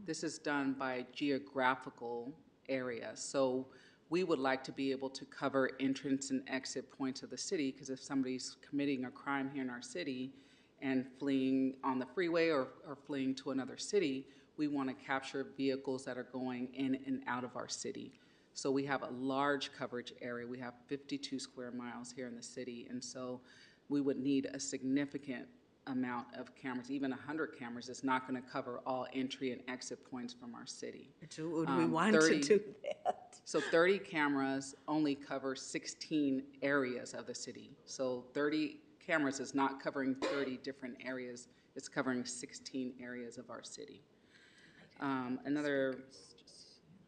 This is done by geographical area. So we would like to be able to cover entrance and exit points of the city, because if somebody's committing a crime here in our city and fleeing on the freeway or fleeing to another city, we want to capture vehicles that are going in and out of our city. So we have a large coverage area. We have 52 square miles here in the city, and so we would need a significant amount of cameras. Even 100 cameras is not going to cover all entry and exit points from our city. Would we want to do that? So 30 cameras only cover 16 areas of the city. So 30 cameras is not covering 30 different areas. It's covering 16 areas of our city. Another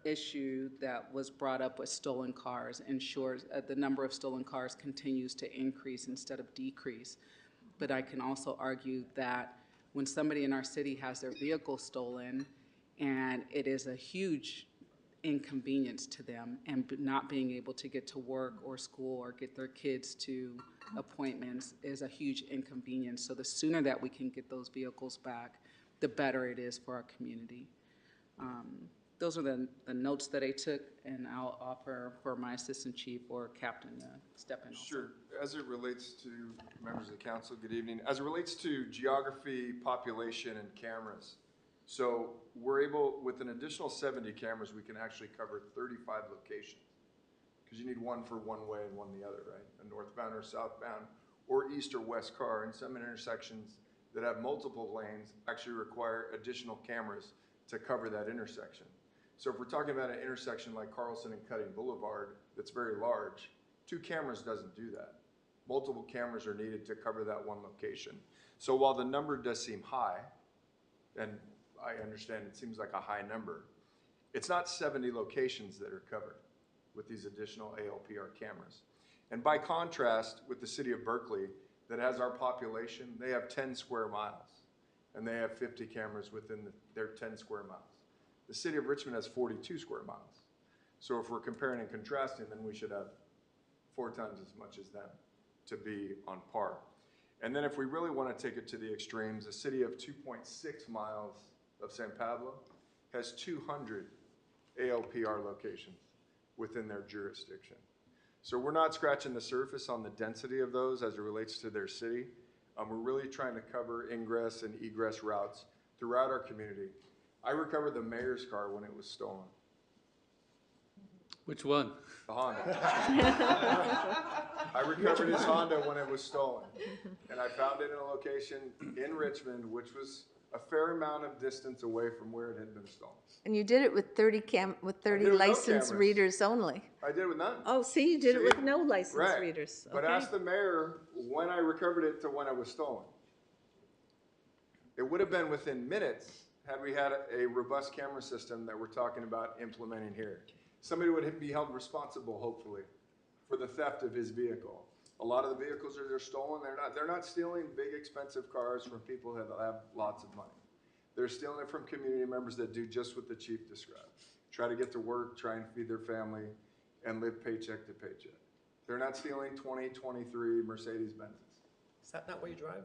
issue that was brought up was stolen cars. Ensures the number of stolen cars continues to increase instead of decrease. But I can also argue that when somebody in our city has their vehicle stolen, and it is a huge inconvenience to them, and not being able to get to work or school or get their kids to appointments is a huge inconvenience. So the sooner that we can get those vehicles back, the better it is for our community. Those are the notes that I took, and I'll offer for my assistant chief or captain to step in also. Sure. As it relates to members of the council, good evening. As it relates to geography, population, and cameras, so we're able, with an additional 70 cameras, we can actually cover 35 locations. Because you need one for one way and one the other, right? A northbound or southbound, or east or west car. And some intersections that have multiple lanes actually require additional cameras to cover that intersection. So if we're talking about an intersection like Carlson and Cutting Boulevard that's very large, 2 cameras doesn't do that. Multiple cameras are needed to cover that one location. So while the number does seem high, and I understand it seems like a high number, it's not 70 locations that are covered with these additional ALPR cameras. And by contrast with the city of Berkeley that has our population, they have 10 square miles and they have 50 cameras within their 10 square miles. The city of Richmond has 42 square miles. So if we're comparing and contrasting, then we should have 4 times as much as them to be on par. And then if we really want to take it to the extremes, a city of 2.6 miles of San Pablo has 200 ALPR locations within their jurisdiction. So we're not scratching the surface on the density of those as it relates to their city. We're really trying to cover ingress and egress routes throughout our community. I recovered the mayor's car when it was stolen. Which one? The Honda. I recovered his Honda when it was stolen. And I found it in a location in Richmond, which was a fair amount of distance away from where it had been stolen. And you did it with 30 license readers only. I did it with none. Oh, see, you did it with no license readers. But Okay. ask the mayor when I recovered it to when it was stolen. It would have been within minutes had we had a robust camera system that we're talking about implementing here. Somebody would be held responsible, hopefully, for the theft of his vehicle. A lot of the vehicles that are stolen, they're not stealing big expensive cars from people that have lots of money. They're stealing it from community members that do just what the chief described. Try to get to work, try and feed their family, and live paycheck to paycheck. They're not stealing 2023 Mercedes Benzes. Is that not what you drive?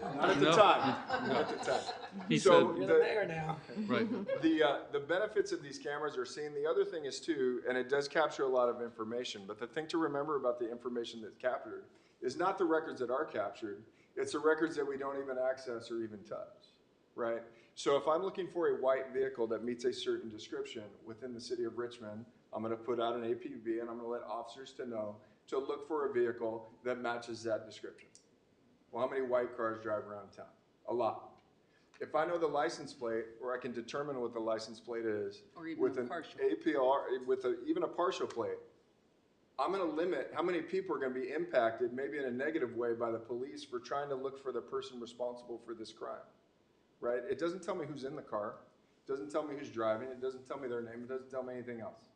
Not at the No. time. No. Not at the time. He So said- You're the mayor now. Right. The benefits of these cameras are seen. The other thing is too, and it does capture a lot of information, but the thing to remember about the information that's captured is not the records that are captured, it's the records that we don't even access or even touch, right? So if I'm looking for a white vehicle that meets a certain description within the city of Richmond, I'm gonna put out an APB and I'm gonna let officers to know to look for a vehicle that matches that description. Well, how many white cars drive around town? A lot. If I know the license plate, or I can determine what the license plate is, Or even with a an partial. APR, with even a partial plate, I'm gonna limit how many people are gonna be impacted, maybe in a negative way, by the police for trying to look for the person responsible for this crime, right? It doesn't tell me who's in the car, it doesn't tell me who's driving, it doesn't tell me their name, it doesn't tell me anything else.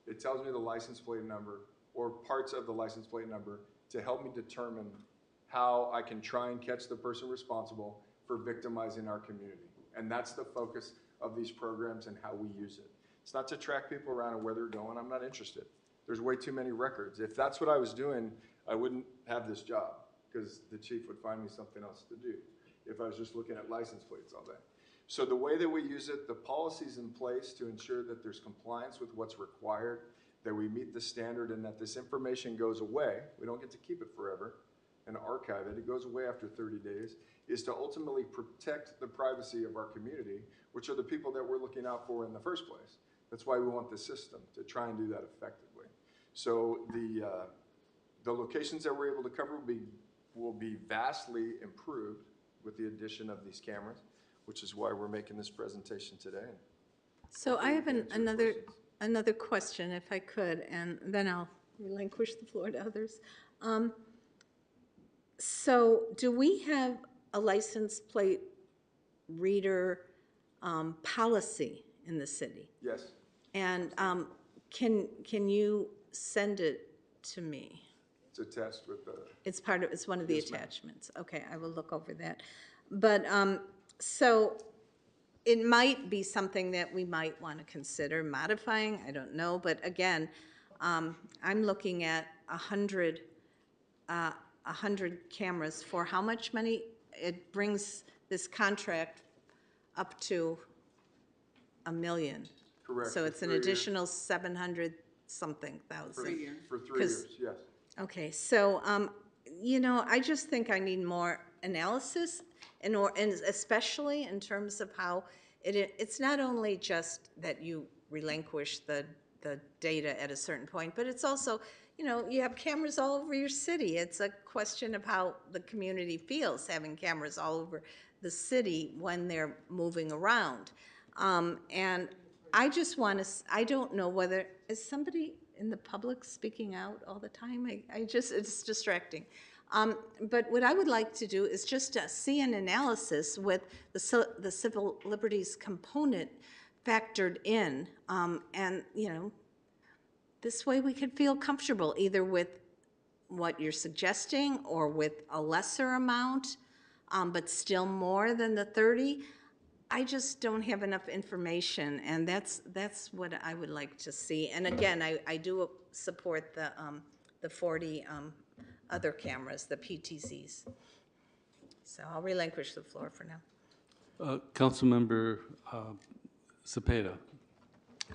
It tells me the license plate number, or parts of the license plate number, to help me determine how I can try and catch the person responsible for victimizing our community. And that's the focus of these programs and how we use it. It's not to track people around and where they're going. I'm not interested. There's way too many records. If that's what I was doing, I wouldn't have this job because the chief would find me something else to do if I was just looking at license plates all day. So the way that we use it, the policies in place to ensure that there's compliance with what's required, that we meet the standard and that this information goes away, we don't get to keep it forever and archive it, it goes away after 30 days, is to ultimately protect the privacy of our community, which are the people that we're looking out for in the first place. That's why we want the system, to try and do that effectively. So the locations that we're able to cover will be vastly improved with the addition of these cameras, which is why we're making this presentation today. So I have another question, if I could, and then I'll relinquish the floor to others. So do we have a license plate reader policy in the city? Yes. And can you send it to me? It's attached with the. It's one of the Yes, ma'am. attachments. Okay, I will look over that. But, so it might be something that we might want to consider modifying, I don't know. But again, I'm looking at 100 cameras for how much money? It brings this contract up to $1 million. Correct. So for it's an 3 years. additional 700-something thousand. For 3 years, yes. Okay, so, I just think I need more analysis, and especially in terms of how it's not only just that you relinquish the data at a certain point, but it's also, you have cameras all over your city. It's a question of how the community feels having cameras all over the city when they're moving around. And I just want to, I don't know whether, is somebody in the public speaking out all the time? It's distracting. But what I would like to do is just to see an analysis with the civil liberties component factored in. And, this way we could feel comfortable either with what you're suggesting or with a lesser amount, but still more than the 30. I just don't have enough information, and that's what I would like to see. And again, I do support the 40 other cameras, the PTZs. So I'll relinquish the floor for now. Councilmember Cepeda.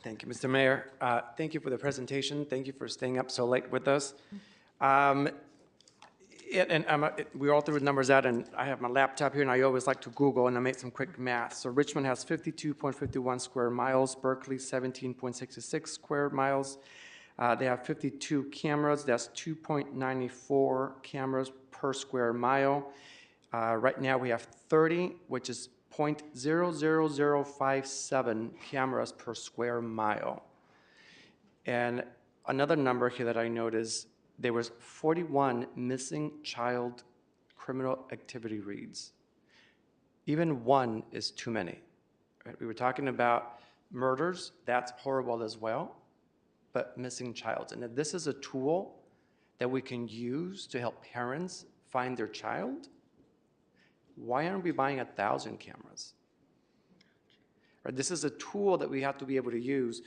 Thank you, Mr. Mayor. Thank you for the presentation. Thank you for staying up so late with us. We all threw the numbers out, and I have my laptop here, and I always like to Google, and I made some quick math. So Richmond has 52.51 square miles, Berkeley 17.66 square miles. They have 52 cameras. That's 2.94 cameras per square mile. Right now, we have 30, which is 0.00057 cameras per square mile. And another number here that I noticed, there was 41 missing child criminal activity reads. Even one is too many. Right? We were talking about murders, that's horrible as well, but missing child. And if this is a tool that we can use to help parents find their child, why aren't we buying 1,000 cameras? Right, this is a tool that we have to be able to use.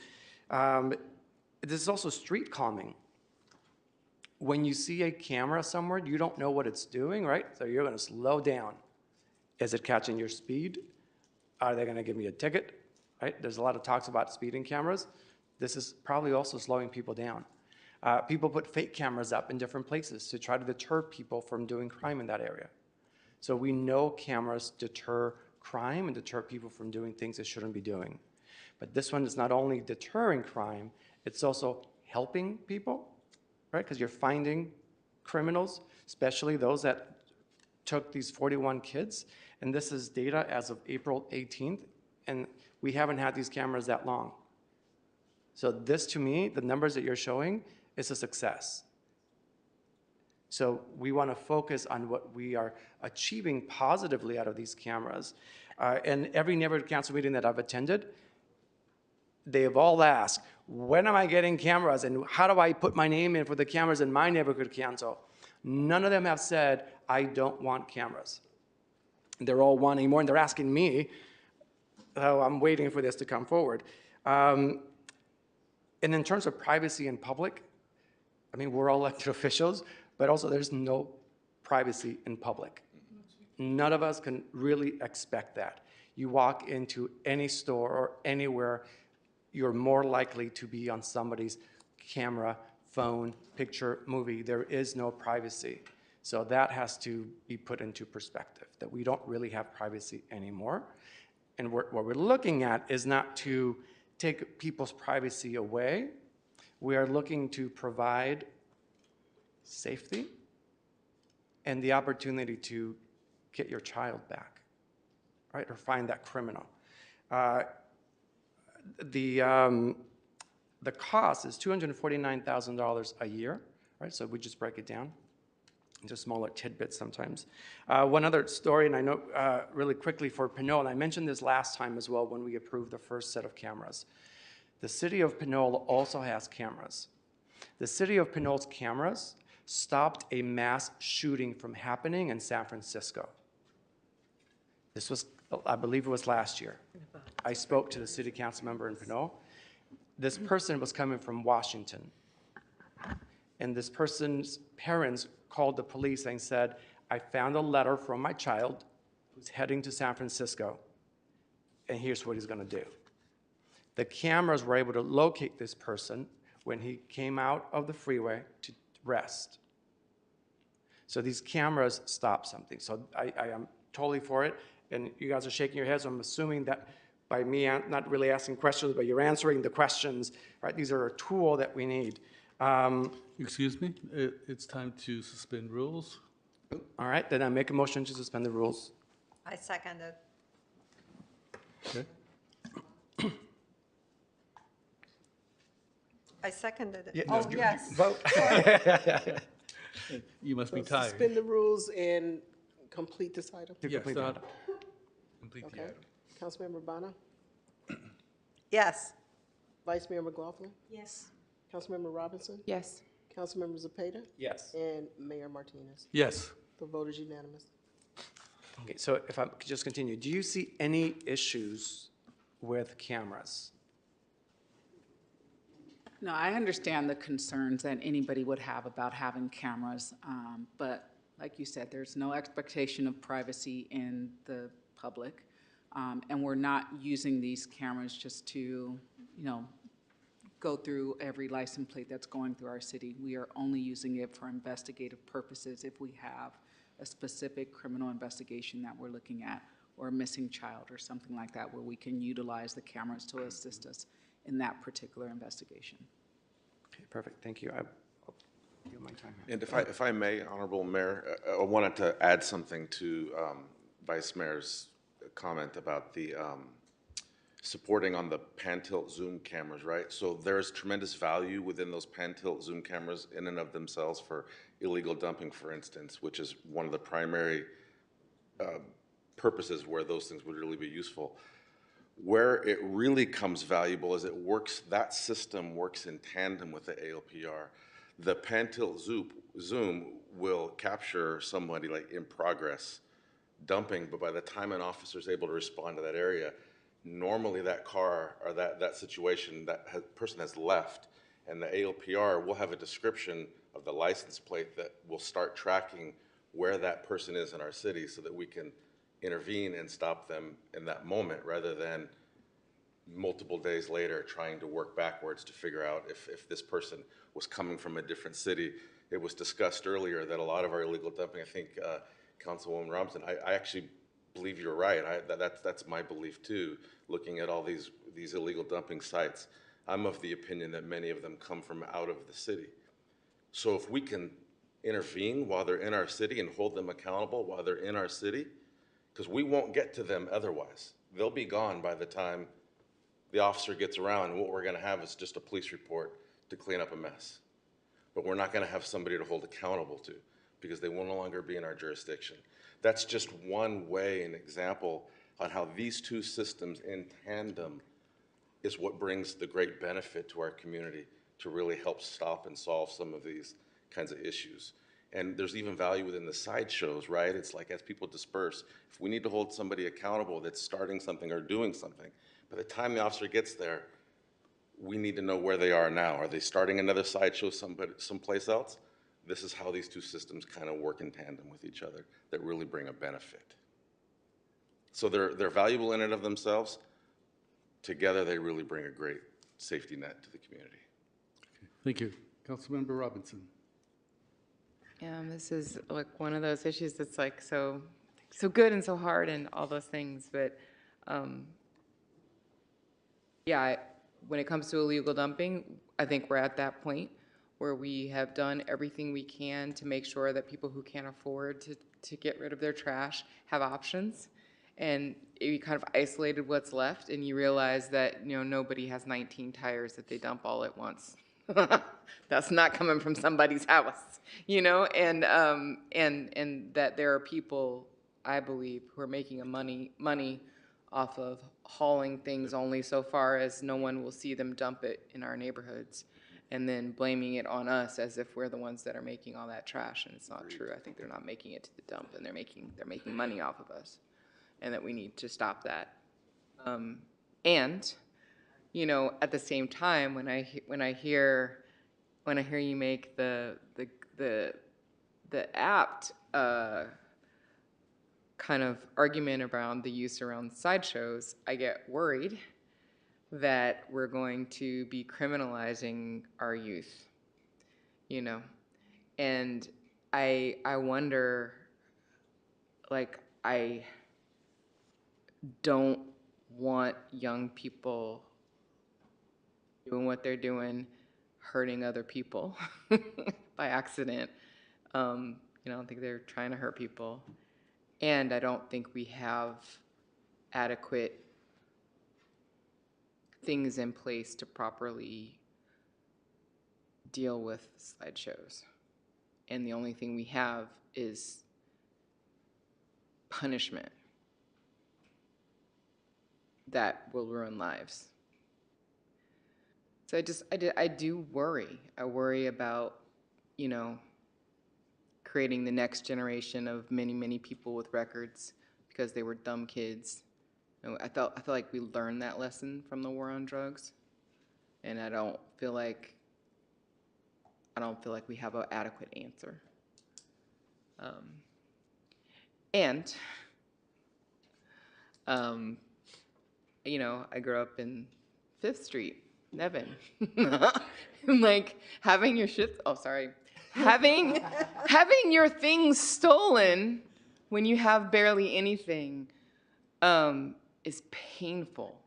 This is also street calming. When you see a camera somewhere, you don't know what it's doing, right? So you're going to slow down. Is it catching your speed? Are they going to give me a ticket? Right? There's a lot of talks about speeding cameras. This is probably also slowing people down. People put fake cameras up in different places to try to deter people from doing crime in that area. So we know cameras deter crime and deter people from doing things they shouldn't be doing. But this one is not only deterring crime, it's also helping people, right? Because you're finding criminals, especially those that took these 41 kids. And this is data as of April 18th, and we haven't had these cameras that long. So this, to me, the numbers that you're showing, is a success. So we want to focus on what we are achieving positively out of these cameras. And every neighborhood council meeting that I've attended, they have all asked, when am I getting cameras and how do I put my name in for the cameras in my neighborhood council? None of them have said, I don't want cameras. They're all wanting more, and they're asking me, so I'm waiting for this to come forward. And in terms of privacy in public, I mean, we're all elected officials, but also there's no privacy in public. None of us can really expect that. You walk into any store or anywhere, you're more likely to be on somebody's camera, phone, picture, movie. There is no privacy. So that has to be put into perspective, that we don't really have privacy anymore. And what we're looking at is not to take people's privacy away. We are looking to provide safety and the opportunity to get your child back, right, or find that criminal. The cost is $249,000 a year, right? So we just break it down into smaller tidbits sometimes. One other story, and I know really quickly for Pinole, and I mentioned this last time as well when we approved the first set of cameras. The city of Pinole also has cameras. The city of Pinole's cameras stopped a mass shooting from happening in San Francisco. This was, I believe it was last year. I spoke to the city council member in Pinole. This person was coming from Washington. And this person's parents called the police and said, I found a letter from my child who's heading to San Francisco, and here's what he's going to do. The cameras were able to locate this person when he came out of the freeway to rest. So these cameras stop something. So I am totally for it, and you guys are shaking your heads, so I'm assuming that by me not really asking questions, but you're answering the questions, right? These are a tool that we need. Excuse me, it's time to suspend rules. All right, then I make a motion to suspend the rules. I second it. Okay. I seconded it. Yeah, Oh, yes. Vote. You must be So tired. suspend the rules and complete this item? Yes, complete the item. complete the Okay. item. Councilmember Bonner? Yes. Vice Mayor McLaughlin? Yes. Councilmember Robinson? Yes. Councilmember Zepeda? Yes. And Mayor Martinez. Yes. The vote is unanimous. Okay, so if I could just continue, do you see any issues with cameras? No, I understand the concerns that anybody would have about having cameras, but like you said, there's no expectation of privacy in the public, and we're not using these cameras just to, go through every license plate that's going through our city. We are only using it for investigative purposes if we have a specific criminal investigation that we're looking at, or a missing child or something like that, where we can utilize the cameras to assist us in that particular investigation. Okay, perfect, thank you. I'll give my time here. And if I may, Honorable Mayor, I wanted to add something to Vice Mayor's comment about the supporting on the pan-tilt zoom cameras, right? So there's tremendous value within those pan-tilt zoom cameras in and of themselves for illegal dumping, for instance, which is one of the primary purposes where those things would really be useful. Where it really comes valuable is that system works in tandem with the ALPR. The pan-tilt zoom will capture somebody like in progress dumping, but by the time an officer is able to respond to that area, normally that car or that situation, person has left, and the ALPR will have a description of the license plate that will start tracking where that person is in our city so that we can intervene and stop them in that moment rather than multiple days later trying to work backwards to figure out if this person was coming from a different city. It was discussed earlier that a lot of our illegal dumping, I think Councilwoman Robinson, I actually believe you're right. That's my belief too, looking at all these illegal dumping sites. I'm of the opinion that many of them come from out of the city. So if we can intervene while they're in our city and hold them accountable while they're in our city, because we won't get to them otherwise. They'll be gone by the time the officer gets around, and what we're gonna have is just a police report to clean up a mess. But we're not gonna have somebody to hold accountable to because they will no longer be in our jurisdiction. That's just one way, an example on how these two systems in tandem is what brings the great benefit to our community to really help stop and solve some of these kinds of issues. And there's even value within the sideshows, right? It's like as people disperse, if we need to hold somebody accountable that's starting something or doing something, by the time the officer gets there, we need to know where they are now. Are they starting another sideshow someplace else? This is how these two systems kind of work in tandem with each other that really bring a benefit. So they're valuable in and of themselves. Together, they really bring a great safety net to the community. Thank you. Councilmember Robinson. Yeah, this is like one of those issues that's like so good and so hard and all those things, but yeah, when it comes to illegal dumping, I think we're at that point where we have done everything we can to make sure that people who can't afford to get rid of their trash have options. And you kind of isolated what's left, and you realize that nobody has 19 tires that they dump all at once. That's not coming from somebody's house, and that there are people, I believe, who are making money off of hauling things only so far as no one will see them dump it in our neighborhoods, and then blaming it on us as if we're the ones that are making all that trash, and it's not true. I think they're not making it to the dump, and they're making money off of us, and that we need to stop that. And at the same time, when I hear you make the apt kind of argument around the use around sideshows, I get worried that we're going to be criminalizing our youth, and I wonder, like, I don't want young people doing what they're doing, hurting other people by accident. I don't think they're trying to hurt people. And I don't think we have adequate things in place to properly deal with slideshows. And the only thing we have is punishment that will ruin lives. So I do worry. I worry about, creating the next generation of many people with records because they were dumb kids. I feel like we learned that lesson from the war on drugs, and I don't feel like we have an adequate answer. I grew up in 5th Street, Nevin. Like having your shit, having your things stolen when you have barely anything is painful.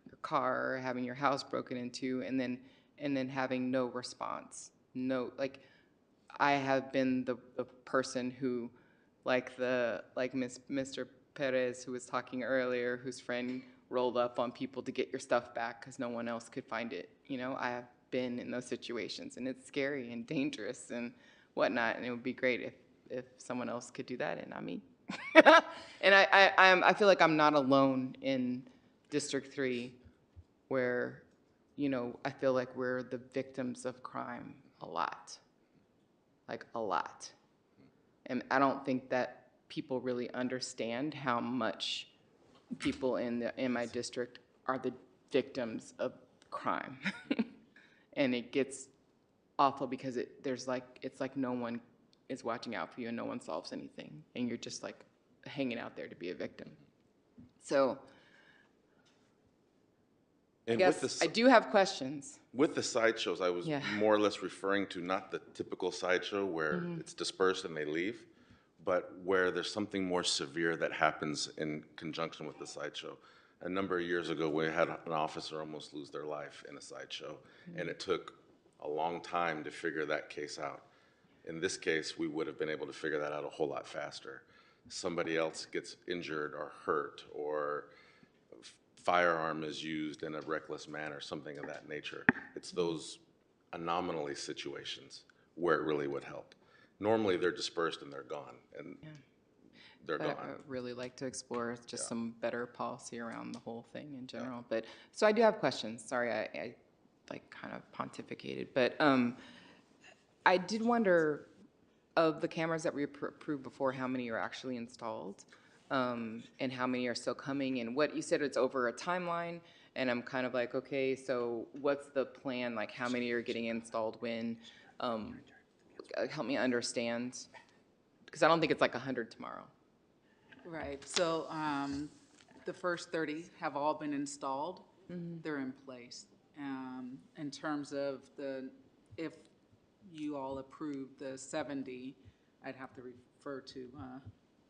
Your car, having your house broken into, and then having no response. No, like I have been the person who, like Mr. Perez, who was talking earlier, whose friend rolled up on people to get your stuff back because no one else could find it. I have been in those situations, and it's scary and dangerous and whatnot, and it would be great if someone else could do that and not me. And I feel like I'm not alone in District 3 where, I feel like we're the victims of crime a lot. like a lot. And I don't think that people really understand how much people in my district are the victims of crime. And it gets awful because it's like no one is watching out for you and no one solves anything. And you're just like hanging out there to be a victim. So And yes, I do have questions. With the sideshows, I was Yeah. more or less referring to not the typical sideshow where it's dispersed and they leave, but where there's something more severe that happens in conjunction with the sideshow. A number of years ago, we had an officer almost lose their life in a sideshow, and it took a long time to figure that case out. In this case, we would have been able to figure that out a whole lot faster. Somebody else gets injured or hurt, or firearm is used in a reckless manner, something of that nature. It's those anomaly situations where it really would help. Normally, they're dispersed and they're gone, and they're But gone. I would really like to explore just some better policy around the whole thing in general. But so I do have questions. Sorry, I like kind of pontificated, but I did wonder, of the cameras that we approved before, how many are actually installed, and how many are still coming, and what you said it's over a timeline, and I'm kind of like, okay, so what's the plan? Like, how many are getting installed when? Help me understand, because I don't think it's like 100 tomorrow. Right, so the first 30 have all been installed. They're in place. In terms of if you all approve the 70, I'd have to refer to,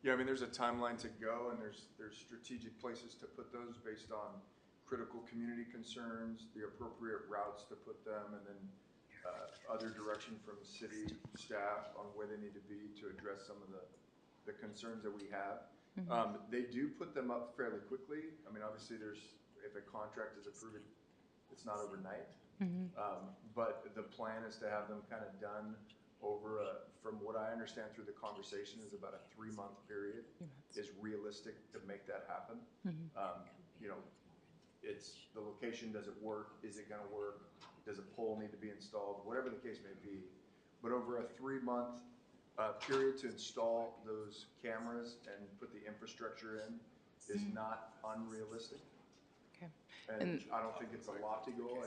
Yeah, I mean, there's a timeline to go, and there's strategic places to put those based on critical community concerns, the appropriate routes to put them, and then other direction from city staff on where they need to be to address some of the concerns that we have. They do put them up fairly quickly. I mean, obviously, if a contract is approved, it's not overnight. But the plan is to have them kind of done over from what I understand through the conversation, is about a 3-month period is realistic to make that happen. You know, it's the location, does it work? Is it gonna work? Does a pole need to be installed? Whatever the case may be. But over a 3-month period to install those cameras and put the infrastructure in is not unrealistic. Okay. And I don't think it's a lofty goal.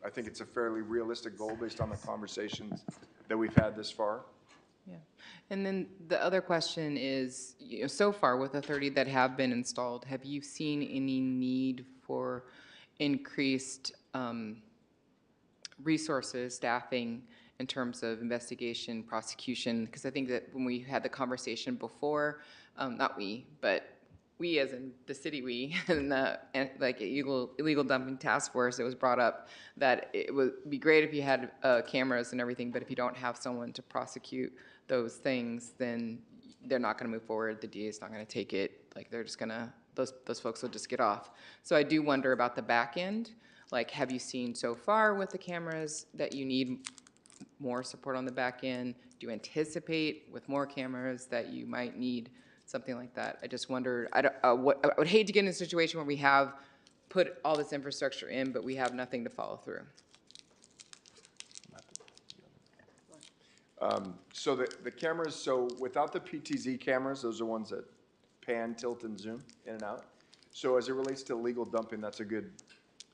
I think it's a fairly realistic goal based on the conversations that we've had this far. Yeah, and then the other question is, so far with the 30 that have been installed, have you seen any need for increased resources, staffing, in terms of investigation, prosecution? Because I think that when we had the conversation before, not we, but we as in the city, we, and like illegal dumping task force, it was brought up that it would be great if you had cameras and everything, but if you don't have someone to prosecute those things, then they're not going to move forward. The DA is not going to take it. Like, they're just going to, those folks will just get off. So I do wonder about the back end. Like, have you seen so far with the cameras that you need more support on the back end? Do you anticipate with more cameras that you might need something like that? I just wondered, I would hate to get in a situation where we have put all this infrastructure in, but we have nothing to follow through. So the cameras, so without the PTZ cameras, those are ones that pan, tilt, and zoom in and out. So as it relates to illegal dumping, that's a good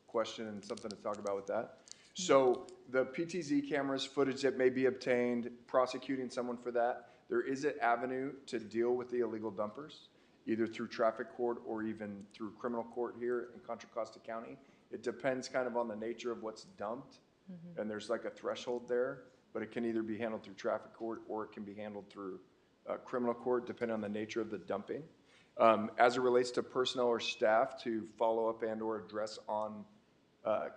question and something to talk about with that. So the PTZ cameras, footage that may be obtained, prosecuting someone for that, there is an avenue to deal with the illegal dumpers, either through traffic court or even through criminal court here in Contra Costa County. It depends kind of on the nature of what's dumped, and there's like a threshold there, but it can either be handled through traffic court or it can be handled through criminal court, depending on the nature of the dumping. As it relates to personnel or staff to follow up and or address on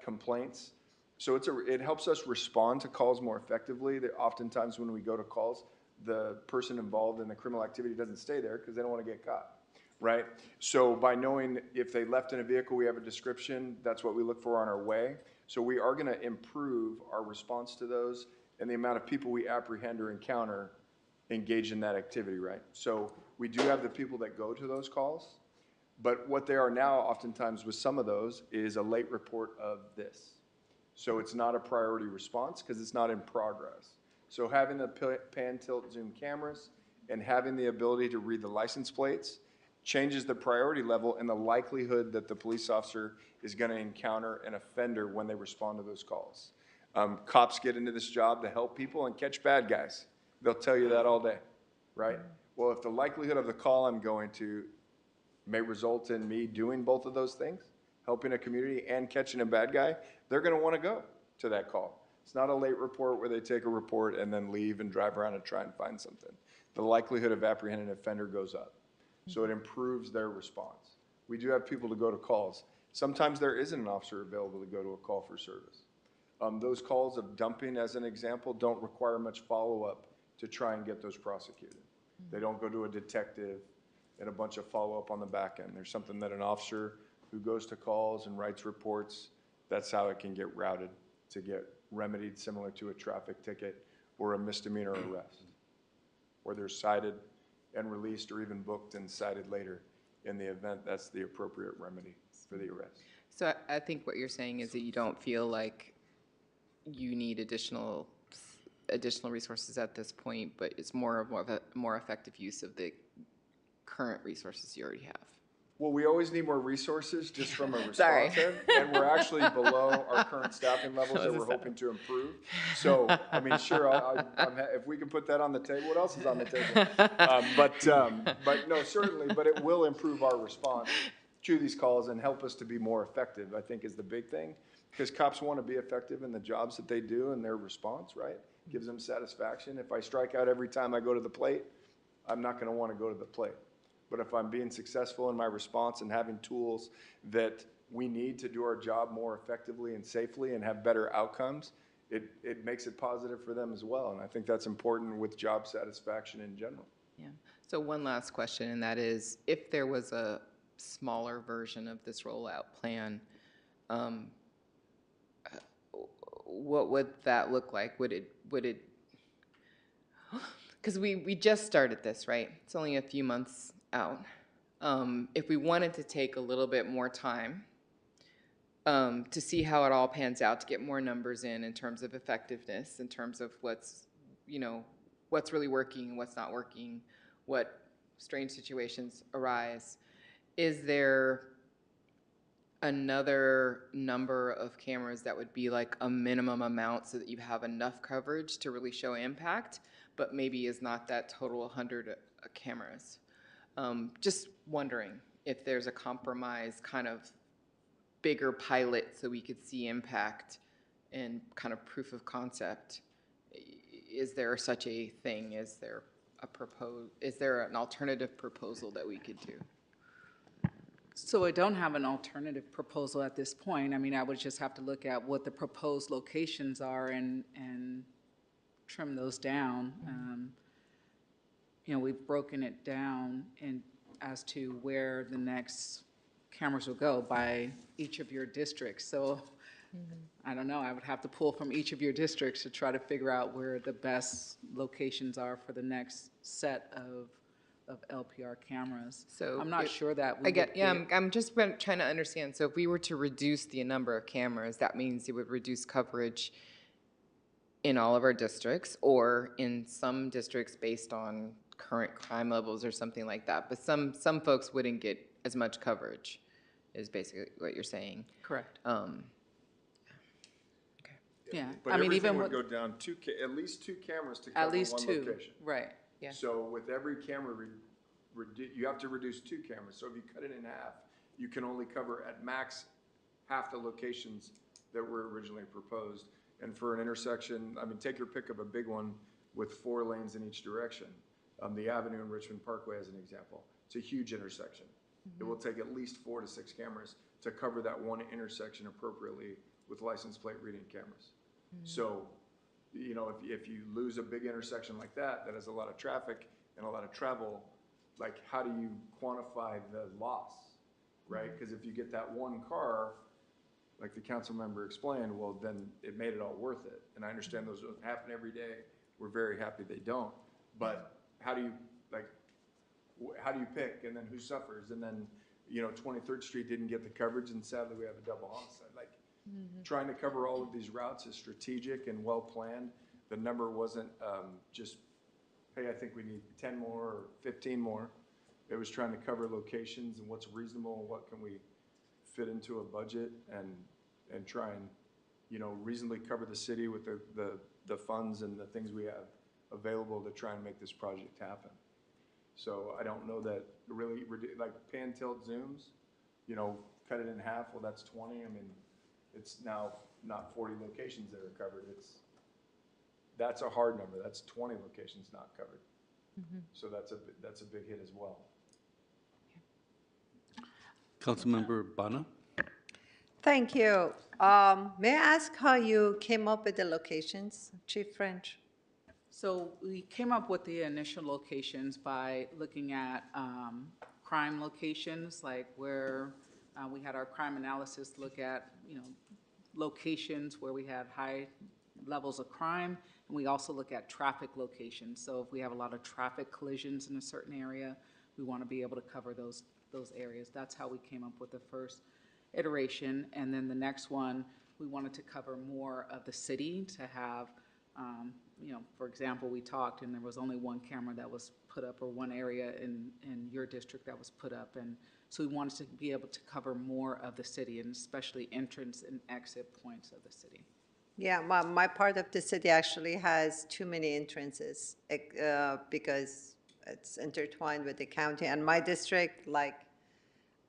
complaints, so it helps us respond to calls more effectively. That oftentimes when we go to calls, the person involved in the criminal activity doesn't stay there because they don't want to get caught, right? So by knowing if they left in a vehicle, we have a description, that's what we look for on our way. So we are going to improve our response to those and the amount of people we apprehend or encounter engaged in that activity, right? So we do have the people that go to those calls, but what they are now oftentimes with some of those is a late report of this. So it's not a priority response because it's not in progress. So having the pan, tilt, zoom cameras and having the ability to read the license plates changes the priority level and the likelihood that the police officer is going to encounter an offender when they respond to those calls. Cops get into this job to help people and catch bad guys. They'll tell you that all day, right? Well, if the likelihood of the call I'm going to may result in me doing both of those things, helping a community and catching a bad guy, they're going to want to go to that call. It's not a late report where they take a report and then leave and drive around and try and find something. The likelihood of apprehending an offender goes up. So it improves their response. We do have people to go to calls. Sometimes there isn't an officer available to go to a call for service. Those calls of dumping, as an example, don't require much follow-up to try and get those prosecuted. They don't go to a detective and a bunch of follow-up on the back end. There's something that an officer who goes to calls and writes reports, that's how it can get routed to get remedied, similar to a traffic ticket or a misdemeanor arrest, where they're cited and released or even booked and cited later. In the event, that's the appropriate remedy for the arrest. So I think what you're saying is that you don't feel like you need additional resources at this point, but it's more of a more effective use of the current resources you already have. Well, we always need more resources just from a Sorry. response end, and we're actually below our current staffing levels that we're hoping to improve. So, I mean, sure, if we can put that on the table, what else is on the table? But no, certainly, but it will improve our response to these calls and help us to be more effective, I think is the big thing. Because cops want to be effective in the jobs that they do and their response, right? Gives them satisfaction. If I strike out every time I go to the plate, I'm not going to want to go to the plate. But if I'm being successful in my response and having tools that we need to do our job more effectively and safely and have better outcomes, it makes it positive for them as well. And I think that's important with job satisfaction in general. Yeah. So one last question, and that is, if there was a smaller version of this rollout plan, what would that look like? Would it, because we just started this, right? It's only a few months out. If we wanted to take a little bit more time to see how it all pans out, to get more numbers in terms of effectiveness, in terms of what's really working, what's not working, what strange situations arise, is there another number of cameras that would be like a minimum amount so that you have enough coverage to really show impact, but maybe is not that total 100 cameras? Just wondering if there's a compromise kind of bigger pilot so we could see impact and kind of proof of concept. Is there such a thing? Is there an alternative proposal that we could do? So I don't have an alternative proposal at this point. I mean, I would just have to look at what the proposed locations are and trim those down. We've broken it down as to where the next cameras will go by each of your districts. So I don't know, I would have to pull from each of your districts to try to figure out where the best locations are for the next set of LPR cameras. So I'm not sure that we I'm just trying to understand. So if we were to reduce the number of cameras, that means it would reduce coverage in all of our districts or in some districts based on current crime levels or something like that. But some folks wouldn't get as much coverage, is basically what you're saying. Correct. Yeah. Yeah. But I mean, everything even would with go down at least two cameras to cover at least one two, location. right? Yeah. So with every camera, you have to reduce two cameras. So if you cut it in half, you can only cover at max half the locations that were originally proposed. And for an intersection, I mean, take your pick of a big one with 4 lanes in each direction. The Avenue and Richmond Parkway as an example. It's a huge intersection. It will take at least 4 to 6 cameras to cover that one intersection appropriately with license plate reading cameras. So, if you lose a big intersection like that has a lot of traffic and a lot of travel, like how do you quantify the loss, right? Because if you get that one car, like the council member explained, well, then it made it all worth it. And I understand those don't happen every day. We're very happy they don't. But how do you pick, and then who suffers? And then, 23rd Street didn't get the coverage, and sadly we have a double homicide. Like, Trying to cover all of these routes is strategic and well-planned. The number wasn't just, hey, I think we need 10 more or 15 more. It was trying to cover locations and what's reasonable and what can we fit into a budget and try and, you know, reasonably cover the city with the funds and the things we have available to try and make this project happen. So I don't know that really, like pan tilt zooms, you know, cut it in half, well, that's 20. I mean, it's now not 40 locations that are covered. That's a hard number. That's 20 locations not covered. So that's a big hit as well. Councilmember Bana? Thank you. May I ask how you came up with the locations, Chief French? So we came up with the initial locations by looking at crime locations, like where we had our crime analysis look at, you know, locations where we had high levels of crime, and we also look at traffic locations. So if we have a lot of traffic collisions in a certain area, we want to be able to cover those areas. That's how we came up with the first iteration. And then the next one, we wanted to cover more of the city to have, you know, for example, we talked and there was only one camera that was put up, or one area in your district that was put up. And so we wanted to be able to cover more of the city, and especially entrance and exit points of the city. Yeah, my part of the city actually has too many entrances because it's intertwined with the county. And my district, like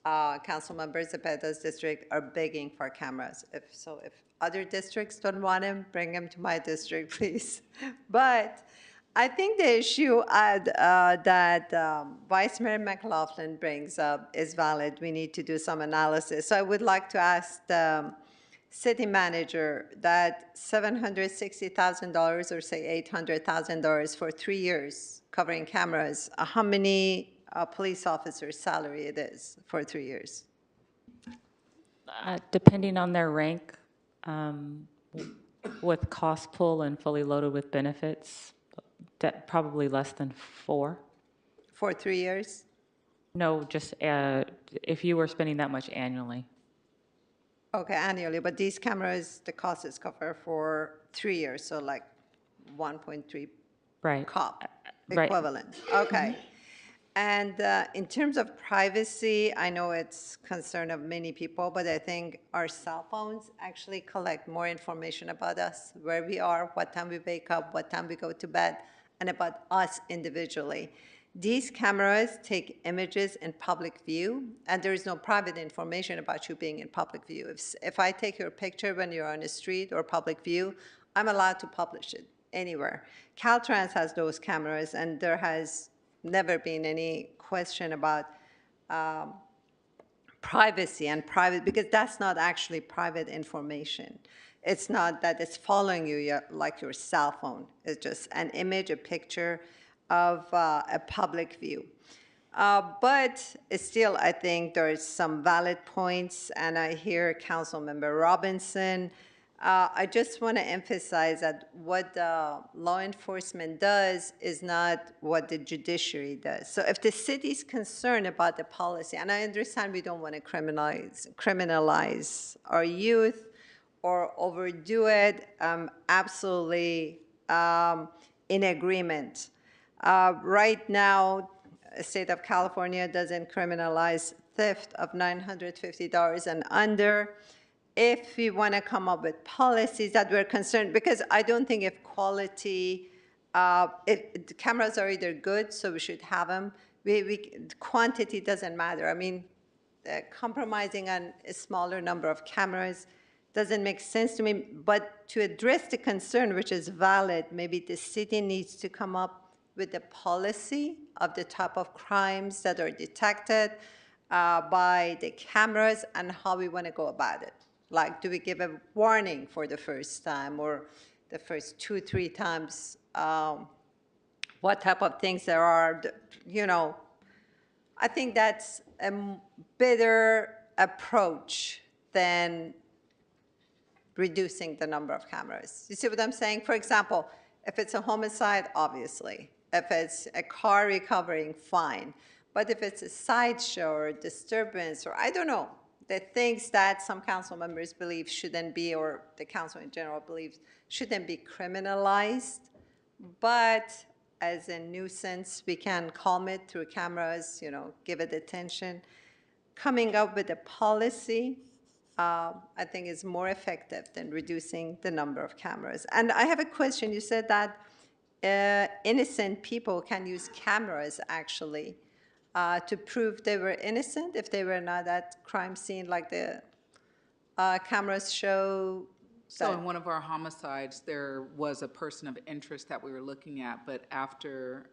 Councilmember Zepeda's district, are begging for cameras. If other districts don't want them, bring them to my district, please. But I think the issue that Vice Mayor McLaughlin brings up is valid. We need to do some analysis. So I would like to ask the city manager that $760,000 or say $800,000 for 3 years covering cameras, how many police officers' salary it is for 3 years? Depending on their rank, with cost pool and fully loaded with benefits, that probably less than 4. For 3 years? No, just if you were spending that much annually. Okay, annually, but these cameras, the cost is covered for 3 years, so like 1.3 Right. cop Right. equivalent. Okay. And in terms of privacy, I know it's concern of many people, but I think our cell phones actually collect more information about us, where we are, what time we wake up, what time we go to bed, and about us individually. These cameras take images in public view, and there is no private information about you being in public view. If I take your picture when you're on the street or public view, I'm allowed to publish it anywhere. Caltrans has those cameras, and there has never been any question about privacy and private, because that's not actually private information. It's not that it's following you like your cell phone. It's just an image, a picture of a public view. But still, I think there is some valid points, and I hear Councilmember Robinson. I just want to emphasize that what law enforcement does is not what the judiciary does. So if the city is concerned about the policy, and I understand we don't want to criminalize our youth or overdo it, absolutely in agreement. Right now, the state of California doesn't criminalize theft of $950 and under. If we want to come up with policies that we're concerned, because I don't think if quality, the cameras are either good, so we should have them. Quantity doesn't matter. I mean, compromising on a smaller number of cameras doesn't make sense to me. But to address the concern, which is valid, maybe the city needs to come up with a policy of the type of crimes that are detected by the cameras and how we want to go about it. Like, do we give a warning for the first time or the first 2-3 times? What type of things there are, you know? I think that's a better approach than reducing the number of cameras. You see what I'm saying? For example, if it's a homicide, obviously. If it's a car recovering, fine. But if it's a sideshow or disturbance, or I don't know, the things that some council members believe shouldn't be, or the council in general believes shouldn't be criminalized, but as a nuisance, we can calm it through cameras, you know, give it attention. Coming up with a policy, I think is more effective than reducing the number of cameras. And I have a question. You said that innocent people can use cameras actually to prove they were innocent if they were not at crime scene, like the cameras show. So in one of our homicides, there was a person of interest that we were looking at, but after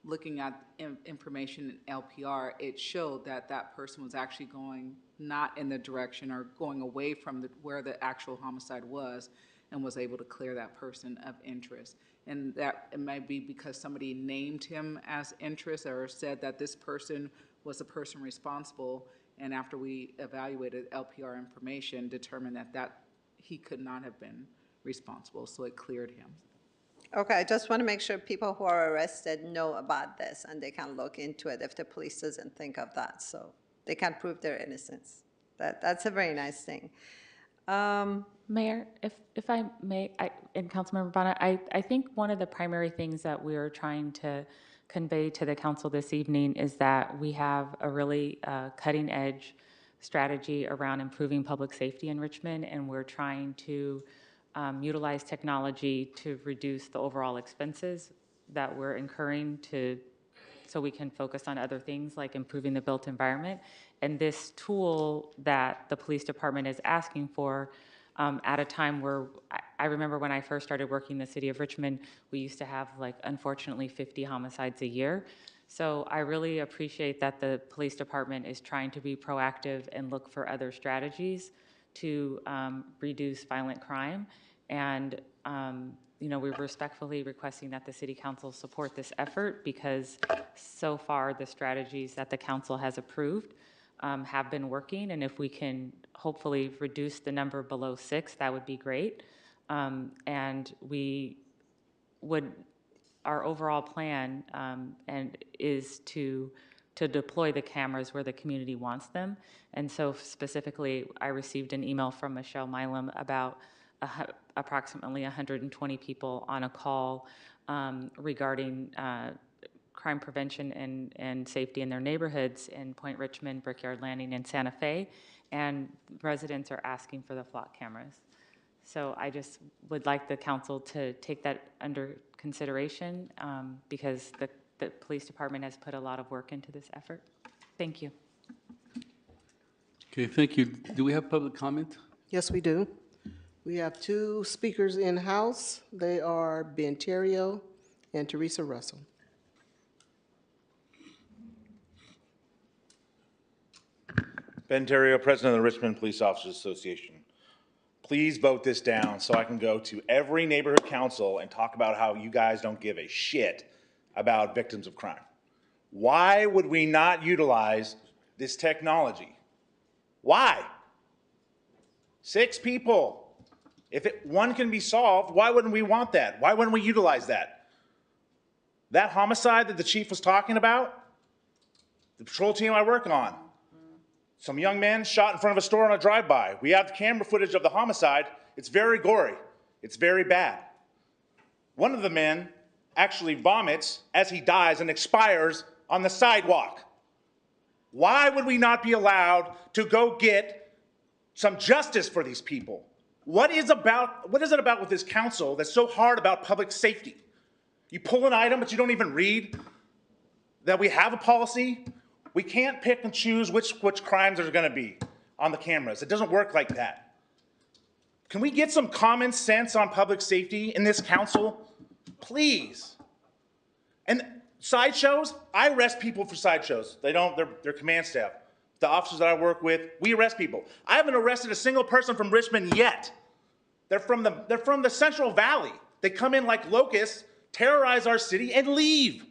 looking at information in LPR, it showed that that person was actually going not in the direction or going away from where the actual homicide was, and was able to clear that person of interest. And that it might be because somebody named him as interest or said that this person was the person responsible, and after we evaluated LPR information, determined that he could not have been responsible, so it cleared him. Okay, I just want to make sure people who are arrested know about this and they can look into it if the police doesn't think of that, so they can prove their innocence. That's a very nice thing. Mayor, if I may, and Councilmember Bonner, I think one of the primary things that we are trying to convey to the council this evening is that we have a really cutting-edge strategy around improving public safety in Richmond, and we're trying to utilize technology to reduce the overall expenses that we're incurring so we can focus on other things like improving the built environment. And this tool that the police department is asking for at a time where I remember when I first started working in the city of Richmond, we used to have, like, unfortunately 50 homicides a year. So I really appreciate that the police department is trying to be proactive and look for other strategies to reduce violent crime. And you know, we're respectfully requesting that the city council support this effort, because so far the strategies that the council has approved have been working, and if we can hopefully reduce the number below 6, that would be great. And our overall plan is to deploy the cameras where the community wants them. And so specifically, I received an email from Michelle Milam about approximately 120 people on a call regarding crime prevention and safety in their neighborhoods in Point Richmond, Brickyard Landing, and Santa Fe, and residents are asking for the flock cameras. So I just would like the council to take that under consideration because the police department has put a lot of work into this effort. Thank you. Okay, thank you. Do we have public comment? Yes, we do. We have 2 speakers in-house. They are Ben Terrio and Teresa Russell. Ben Terrio, President of the Richmond Police Officers Association. Please vote this down so I can go to every neighborhood council and talk about how you guys don't give a shit about victims of crime. Why would we not utilize this technology? Why? 6 people. If one can be solved, why wouldn't we want that? Why wouldn't we utilize that? That homicide that the chief was talking about, the patrol team I work on, some young man shot in front of a store on a drive-by. We have the camera footage of the homicide. It's very gory. It's very bad. One of the men actually vomits as he dies and expires on the sidewalk. Why would we not be allowed to go get some justice for these people? What is it about with this council that's so hard about public safety? You pull an item, but you don't even read that we have a policy. We can't pick and choose which crimes are going to be on the cameras. It doesn't work like that. Can we get some common sense on public safety in this council? Please. And sideshows, I arrest people for sideshows. They're command staff. The officers that I work with, we arrest people. I haven't arrested a single person from Richmond yet. They're from the Central Valley. They come in like locusts, terrorize our city, and leave.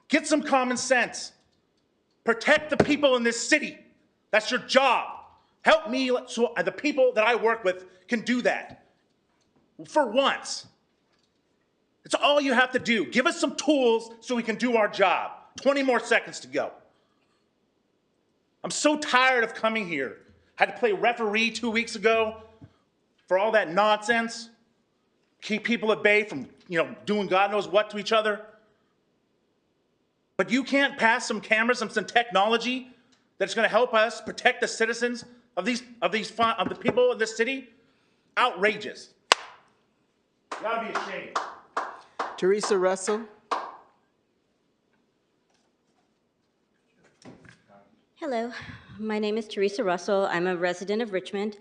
Get some common sense. Protect the people in this city. That's your job. Help me so the people that I work with can do that. For once. It's all you have to do. Give us some tools so we can do our job. 20 more seconds to go. I'm so tired of coming here. Had to play referee 2 weeks ago for all that nonsense. Keep people at bay from, doing God knows what to each other. But you can't pass some cameras, some technology that's going to help us protect the citizens of the people of this city? Outrageous. You gotta be ashamed. Teresa Russell. Hello, my name is Teresa Russell. I'm a resident of Richmond.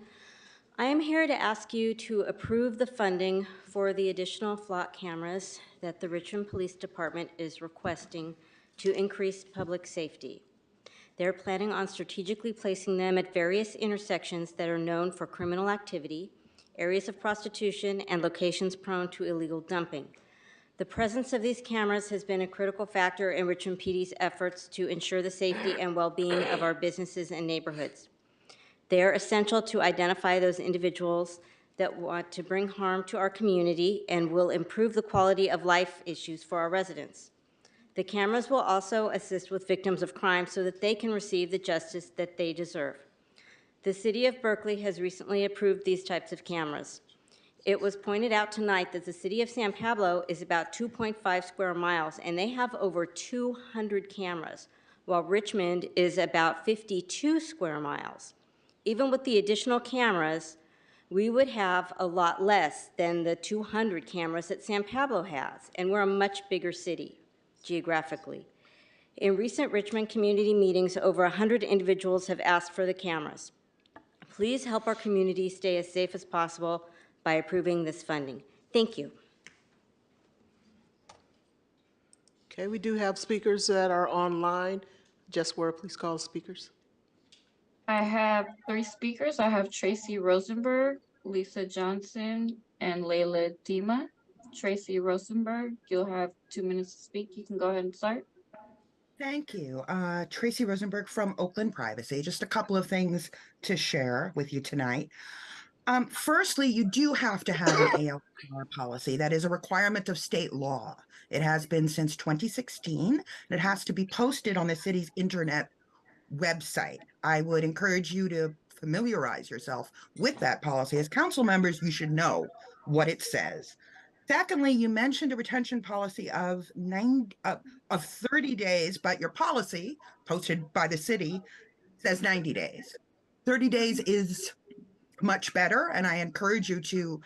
I am here to ask you to approve the funding for the additional flock cameras that the Richmond Police Department is requesting to increase public safety. They're planning on strategically placing them at various intersections that are known for criminal activity, areas of prostitution, and locations prone to illegal dumping. The presence of these cameras has been a critical factor in Richmond PD's efforts to ensure the safety and well-being of our businesses and neighborhoods. They are essential to identify those individuals that want to bring harm to our community and will improve the quality of life issues for our residents. The cameras will also assist with victims of crime so that they can receive the justice that they deserve. The City of Berkeley has recently approved these types of cameras. It was pointed out tonight that the City of San Pablo is about 2.5 square miles, and they have over 200 cameras, while Richmond is about 52 square miles. Even with the additional cameras, we would have a lot less than the 200 cameras that San Pablo has, and we're a much bigger city geographically. In recent Richmond community meetings, over 100 individuals have asked for the cameras. Please help our community stay as safe as possible by approving this funding. Thank you. Okay, we do have speakers that are online. Just where, please call the speakers. I have 3 speakers. I have Tracy Rosenberg, Lisa Johnson, and Layla Dima. Tracy Rosenberg, you'll have 2 minutes to speak. You can go ahead and start. Thank you. Tracy Rosenberg from Oakland Privacy. Just a couple of things to share with you tonight. Firstly, you do have to have an ALPR policy. That is a requirement of state law. It has been since 2016, and it has to be posted on the city's internet website. I would encourage you to familiarize yourself with that policy. As council members, you should know what it says. Secondly, you mentioned a retention policy of 30 days, but your policy posted by the city says 90 days. 30 days is much better, and I encourage you to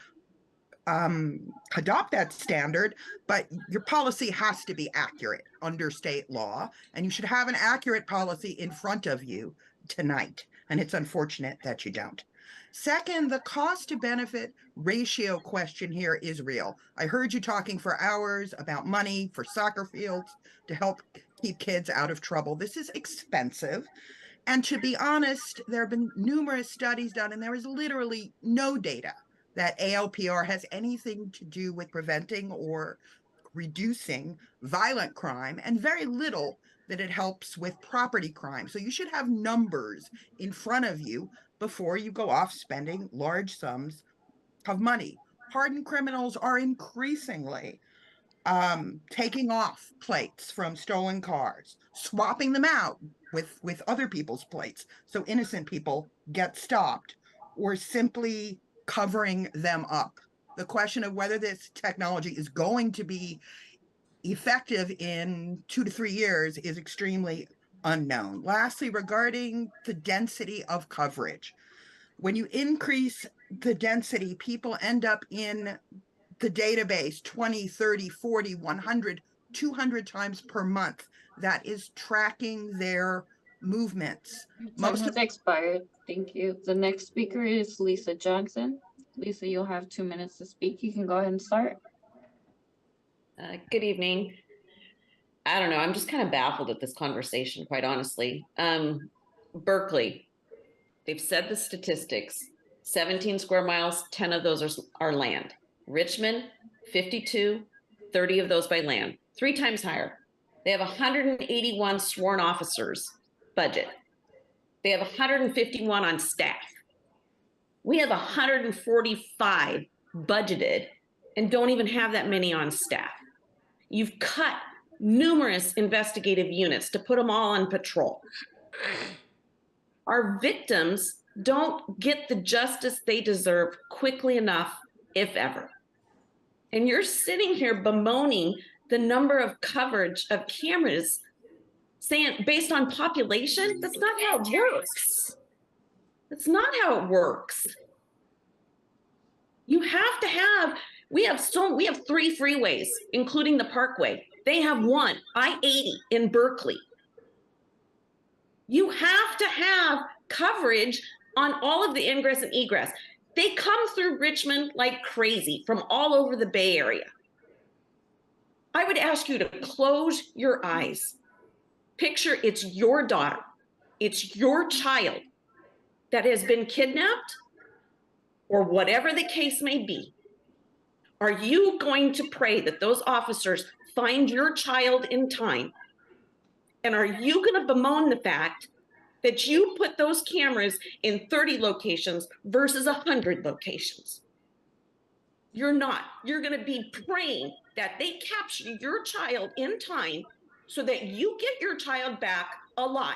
adopt that standard, but your policy has to be accurate under state law, and you should have an accurate policy in front of you tonight, and it's unfortunate that you don't. Second, the cost to benefit ratio question here is real. I heard you talking for hours about money for soccer fields to help keep kids out of trouble. This is expensive. And to be honest, there have been numerous studies done, and there is literally no data that ALPR has anything to do with preventing or reducing violent crime, and very little that it helps with property crime. So you should have numbers in front of you before you go off spending large sums of money. Hardened criminals are increasingly taking off plates from stolen cars, swapping them out with other people's plates so innocent people get stopped, or simply covering them up. The question of whether this technology is going to be effective in 2 to 3 years is extremely unknown. Lastly, regarding the density of coverage, when you increase the density, people end up in the database 20, 30, 40, 100, 200 times per month. That is tracking their movements. Time has expired. Thank you. The next speaker is Lisa Johnson. Lisa, you'll have 2 minutes to speak. You can go ahead and start. Good evening. I don't know. I'm just kind of baffled at this conversation, quite honestly. Berkeley, they've said the statistics, 17 square miles, 10 of those are land. Richmond, 52, 30 of those by land, 3 times higher. They have 181 sworn officers budget. They have 151 on staff. We have 145 budgeted and don't even have that many on staff. You've cut numerous investigative units to put them all on patrol. Our victims don't get the justice they deserve quickly enough, if ever. And you're sitting here bemoaning the number of coverage of cameras, saying based on population. That's not how it works. That's not how it works. You have to have, we have 3 freeways, including the Parkway. They have one, I-80 in Berkeley. You have to have coverage on all of the ingress and egress. They come through Richmond like crazy from all over the Bay Area. I would ask you to close your eyes. Picture it's your daughter, it's your child that has been kidnapped, or whatever the case may be. Are you going to pray that those officers find your child in time? And are you going to bemoan the fact that you put those cameras in 30 locations versus 100 locations? You're not. You're going to be praying that they capture your child in time so that you get your child back alive.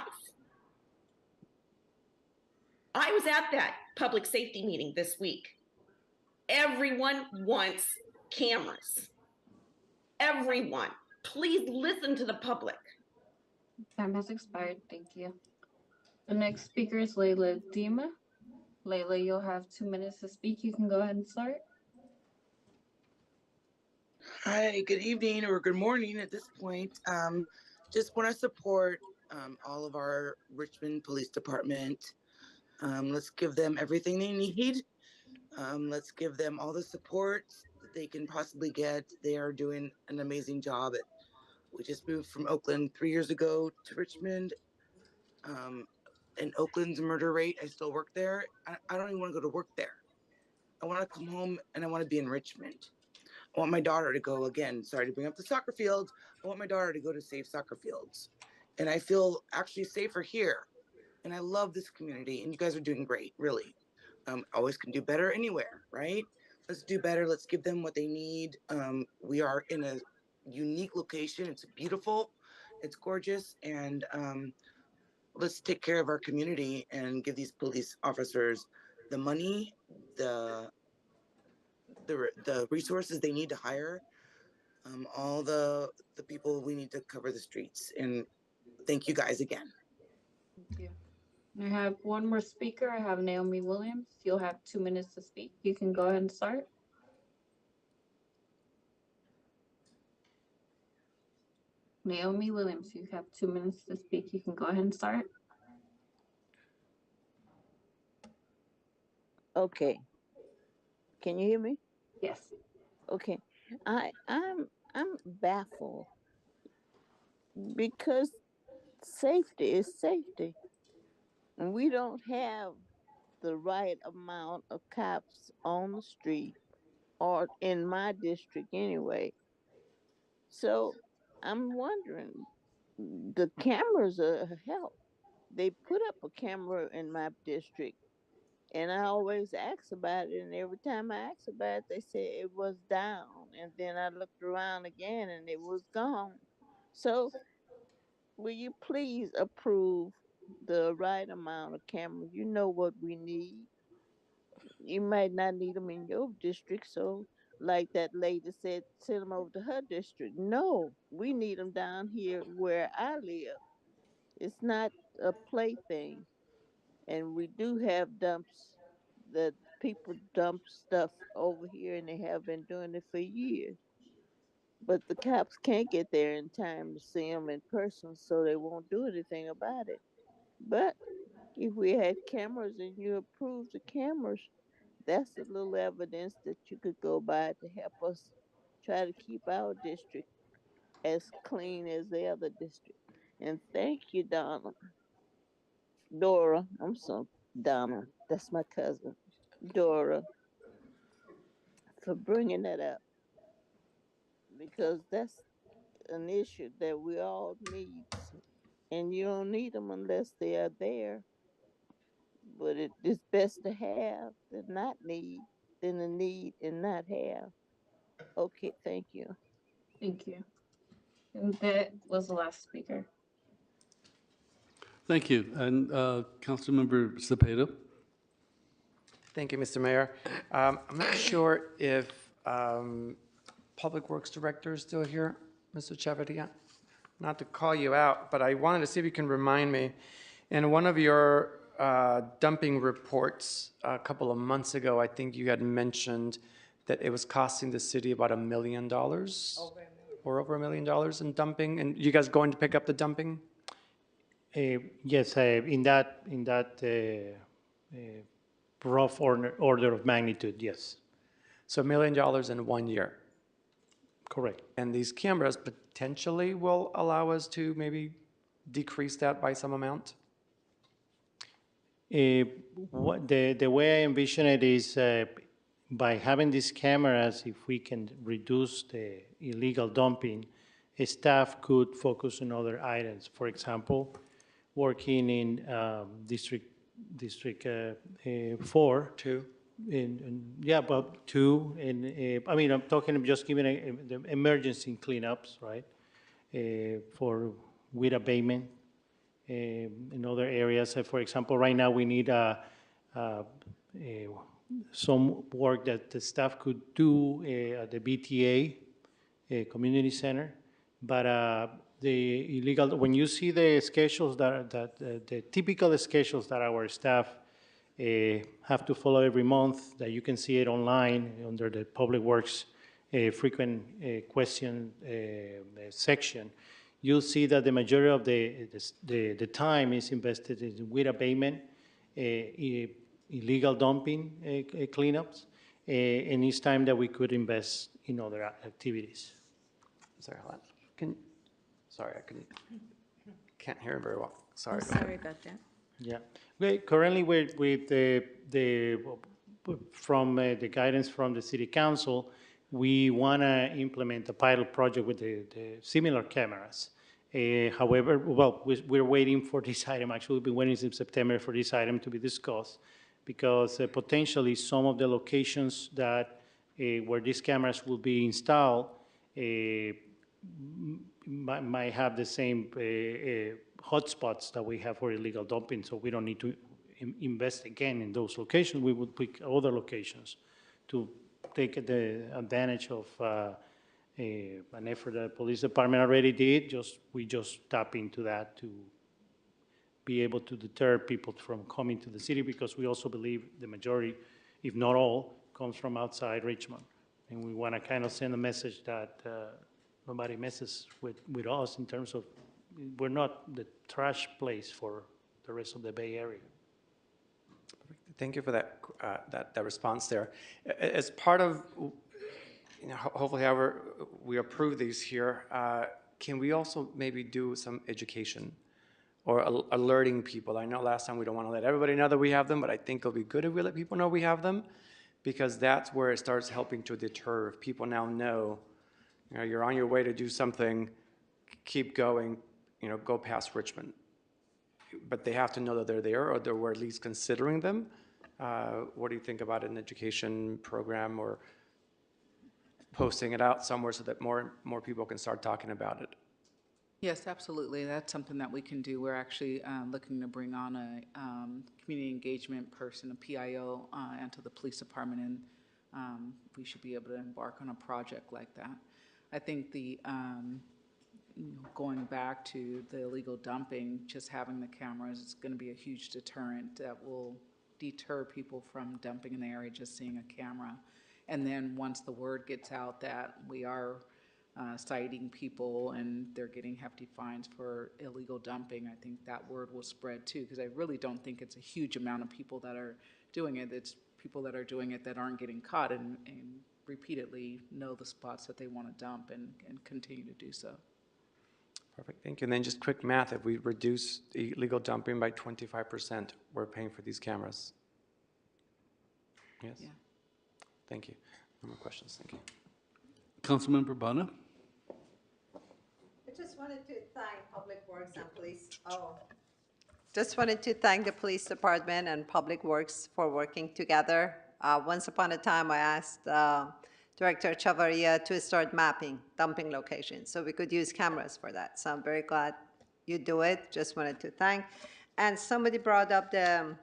I was at that public safety meeting this week. Everyone wants cameras. Everyone. Please listen to the public. Time has expired. Thank you. The next speaker is Layla Dima. Layla, you'll have 2 minutes to speak. You can go ahead and start. Hi, good evening or good morning at this point. Just want to support all of our Richmond Police Department. Let's give them everything they need. Let's give them all the support that they can possibly get. They are doing an amazing job. We just moved from Oakland 3 years ago to Richmond. And Oakland's murder rate, I still work there. I don't even want to go to work there. I want to come home and I want to be in Richmond. I want my daughter to go again. Sorry to bring up the soccer fields. I want my daughter to go to safe soccer fields. And I feel actually safer here. And I love this community. And you guys are doing great, really. Always can do better anywhere, right? Let's do better. Let's give them what they need. We are in a unique location. It's beautiful. It's gorgeous. And let's take care of our community and give these police officers the money, the resources they need to hire, all the people we need to cover the streets. And thank you guys again. Thank you. I have one more speaker. I have Naomi Williams. You'll have 2 minutes to speak. You can go ahead and start. Naomi Williams, you have 2 minutes to speak. You can go ahead and start. Okay. Can you hear me? Yes. Okay. I'm baffled because safety is safety. And we don't have the right amount of cops on the street or in my district anyway. So I'm wondering, the cameras are a help. They put up a camera in my district and I always ask about it, and every time I ask about it, they say it was down. And then I looked around again and it was gone. So will you please approve the right amount of cameras? You know what we need. You might not need them in your district, so like that lady said, send them over to her district. No, we need them down here where I live. It's not a plaything. And we do have dumps that people dump stuff over here, and they have been doing it for years. But the cops can't get there in time to see them in person, so they won't do anything about it. But if we had cameras and you approved the cameras, that's a little evidence that you could go by to help us try to keep our district as clean as the other district. And thank you, Donna. Dora, I'm so Donna, that's my cousin. Dora, for bringing that up, because that's an issue that we all need. And you don't need them unless they are there. But it is best to have than not need than to need and not have. Okay, thank you. Thank you. And that was the last speaker. Thank you. And Councilmember Cepeda? Thank you, Mr. Mayor. I'm not sure if Public Works Director is still here, Mr. Chavarria. Not to call you out, but I wanted to see if you can remind me, in one of your dumping reports a couple of months ago, I think you had mentioned that it was costing the city about $1 million or over $1 million in dumping, and you guys going to pick up the dumping? Yes, in that rough order of magnitude, yes. So $1 million in 1 year. Correct. And these cameras potentially will allow us to maybe decrease that by some amount? The way I envision it is by having these cameras, if we can reduce the illegal dumping, staff could focus on other items. For example, working in District 4. 2. Yeah, about 2. I mean, I'm talking just giving the emergency cleanups, right? For weed abatement in other areas. For example, right now we need some work that the staff could do at the BTA community center, but the illegal, when you see the schedules the typical schedules that our staff have to follow every month, that you can see it online under the Public Works frequent question section, you'll see that the majority of the time is invested in weed abatement, illegal dumping cleanups, and it's time that we could invest in other activities. Sorry, hold on. Sorry, can't hear him very well. Sorry. I'm sorry about that. Yeah. Currently, with from the guidance from the City Council, we want to implement a pilot project with the similar cameras. However, well, we're waiting for this item. Actually, we've been waiting since September for this item to be discussed, because potentially some of the locations that where these cameras will be installed might have the same hotspots that we have for illegal dumping, so we don't need to invest again in those locations. We would pick other locations to take the advantage of an effort that the police department already did. We just tap into that to be able to deter people from coming to the city, because we also believe the majority, if not all, comes from outside Richmond. And we want to kind of send a message that nobody messes with us in terms of we're not the trash place for the rest of the Bay Area. Thank you for that response there. As part of, hopefully, however we approve these here, can we also maybe do some education or alerting people? I know last time we don't want to let everybody know that we have them, but I think it'll be good if we let people know we have them, because that's where it starts helping to deter. If people now know, you're on your way to do something, keep going, go past Richmond. But they have to know that they're there, or that we're at least considering them. What do you think about an education program, or posting it out somewhere so that more people can start talking about it? Yes, absolutely. That's something that we can do. We're actually looking to bring on a community engagement person, a PIO, into the police department, and we should be able to embark on a project like that. I think going back to the illegal dumping, just having the cameras, it's going to be a huge deterrent that will deter people from dumping in the area, just seeing a camera. And then once the word gets out that we are citing people and they're getting hefty fines for illegal dumping, I think that word will spread too, because I really don't think it's a huge amount of people that are doing it. It's people that are doing it that aren't getting caught and repeatedly know the spots that they want to dump and continue to do so. Perfect, thank you. And then just quick math, if we reduce illegal dumping by 25%, we're paying for these cameras. Yes? Yeah. Thank you. No more questions, thank you. Councilmember Bana? I just wanted to thank Public Works and Police. Just wanted to thank the Police Department and Public Works for working together. Once upon a time, I asked Director Chavarria to start mapping dumping locations so we could use cameras for that. So I'm very glad you do it. Just wanted to thank. And somebody brought up the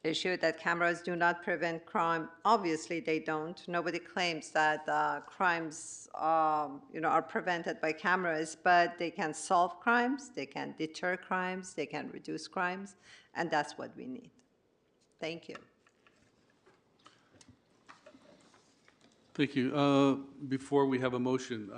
issue that cameras do not prevent crime. Obviously, they don't. Nobody claims that crimes, are prevented by cameras, but they can solve crimes, they can deter crimes, they can reduce crimes, and that's what we need. Thank you. Thank you. Before we have a motion,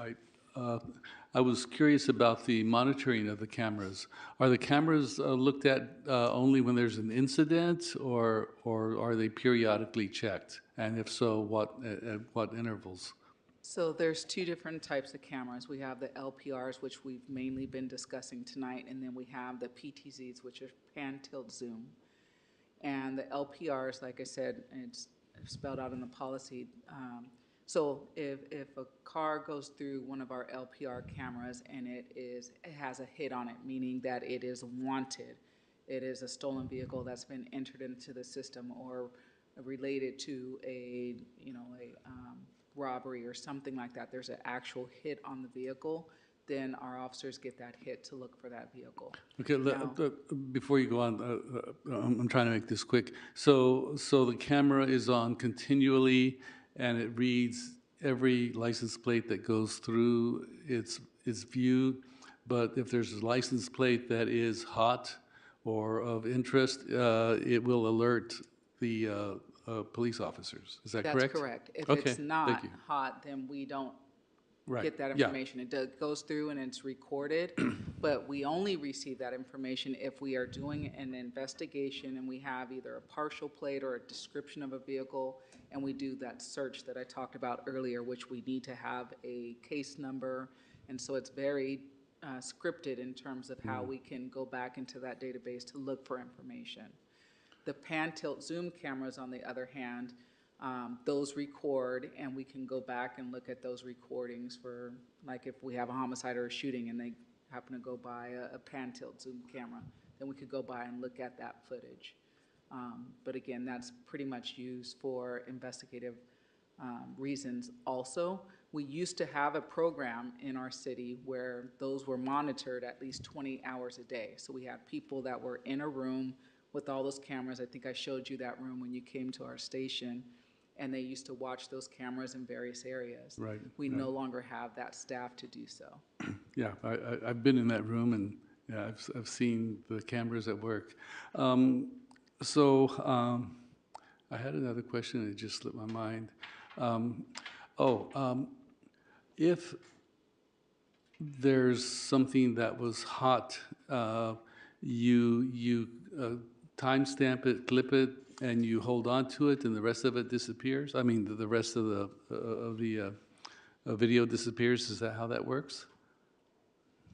I was curious about the monitoring of the cameras. Are the cameras looked at only when there's an incident, or are they periodically checked? And if so, at what intervals? So there's two different types of cameras. We have the LPRs, which we've mainly been discussing tonight, and then we have the PTZs, which are pan, tilt, zoom. And the LPRs, like I said, it's spelled out in the policy. So if a car goes through one of our LPR cameras and it has a hit on it, meaning that it is wanted, it is a stolen vehicle that's been entered into the system or related to a robbery or something like that, there's an actual hit on the vehicle, then our officers get that hit to look for that vehicle. Okay, before you go on, I'm trying to make this quick. So the camera is on continually, and it reads every license plate that goes through its view. But if there's a license plate that is hot or of interest, it will alert the police officers. Is that correct? That's correct. If Okay, it's thank not you. hot, then we don't Right, get that yeah. information. It goes through and it's recorded, but we only receive that information if we are doing an investigation and we have either a partial plate or a description of a vehicle, and we do that search that I talked about earlier, which we need to have a case number, and so it's very scripted in terms of how we can go back into that database to look for information. The pan, tilt, zoom cameras, on the other hand, those record, and we can go back and look at those recordings for, like, if we have a homicide or a shooting and they happen to go by a pan, tilt, zoom camera, then we could go by and look at that footage. But again, that's pretty much used for investigative reasons also. We used to have a program in our city where those were monitored at least 20 hours a day. So we had people that were in a room with all those cameras. I think I showed you that room when you came to our station, and they used to watch those cameras in various areas. Right. We right. no longer have that staff to do so. Yeah, I've been in that room, and yeah, I've seen the cameras at work. I had another question, and it just slipped my mind. If there's something that was hot, you timestamp it, clip it, and you hold on to it, and the rest of it disappears? I mean, the rest of the video disappears? Is that how that works?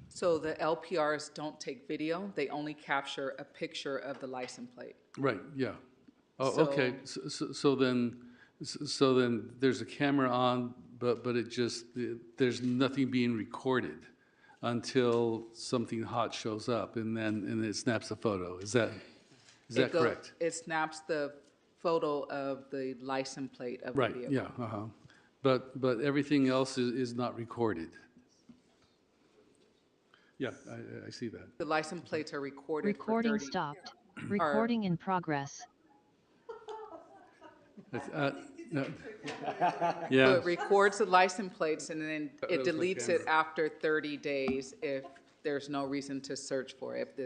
So the LPRs don't take video, they only capture a picture of the license plate. Right, yeah. Oh, okay, so then there's a camera on, but there's nothing being recorded until something hot shows up, and it snaps a photo. Is that correct? It snaps the photo of the license plate of the Right, vehicle. yeah, But everything else is not recorded. Yeah, I see that. The license plates are recorded. Recording for 30, stopped. Recording in progress. So Yeah, it records the license plates and then it That was my deletes it after 30 days if there's no reason to search for it.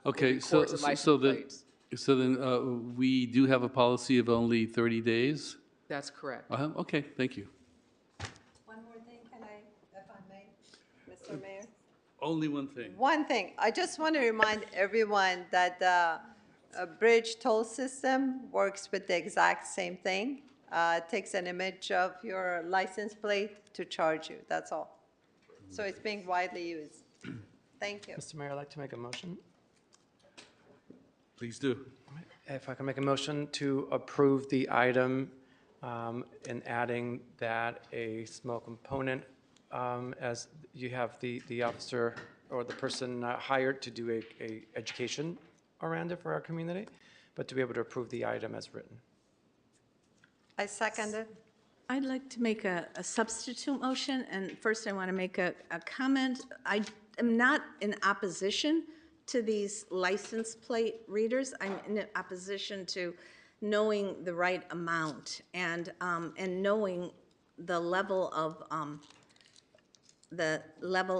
okay, it so records the license plates. then we do have a policy of only 30 days? That's correct. Okay, thank you. One more thing, can I, if I may, Mr. Mayor? Only one thing. One thing, I just want to remind everyone that the bridge toll system works with the exact same thing. It takes an image of your license plate to charge you, that's all. So it's being widely used. Thank you. Mr. Mayor, I'd like to make a motion. Please do. If I can make a motion to approve the item and adding that a small component, as you have the officer or the person hired to do a education around it for our community, but to be able to approve the item as written. I second it. I'd like to make a substitute motion, and first I want to make a comment. I am not in opposition to these license plate readers. I'm in opposition to knowing the right amount and knowing the level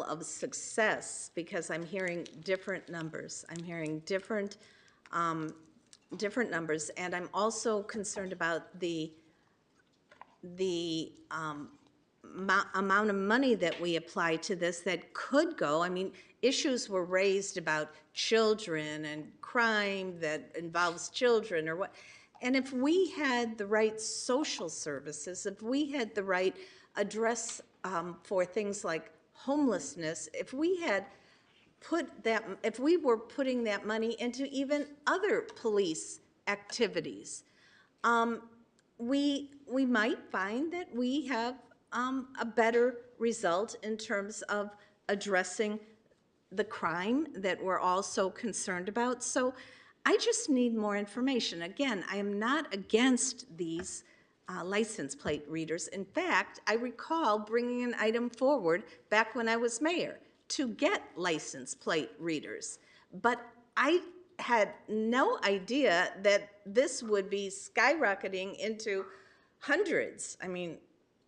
of success, because I'm hearing different numbers. I'm hearing different numbers, and I'm also concerned about the amount of money that we apply to this that could go. I mean, issues were raised about children and crime that involves children or what. And if we had the right social services, if we had the right address for things like homelessness, if we were putting that money into even other police activities, we might find that we have a better result in terms of addressing the crime that we're all so concerned about. So I just need more information. Again, I am not against these license plate readers. In fact, I recall bringing an item forward back when I was mayor to get license plate readers. But I had no idea that this would be skyrocketing into hundreds. I mean,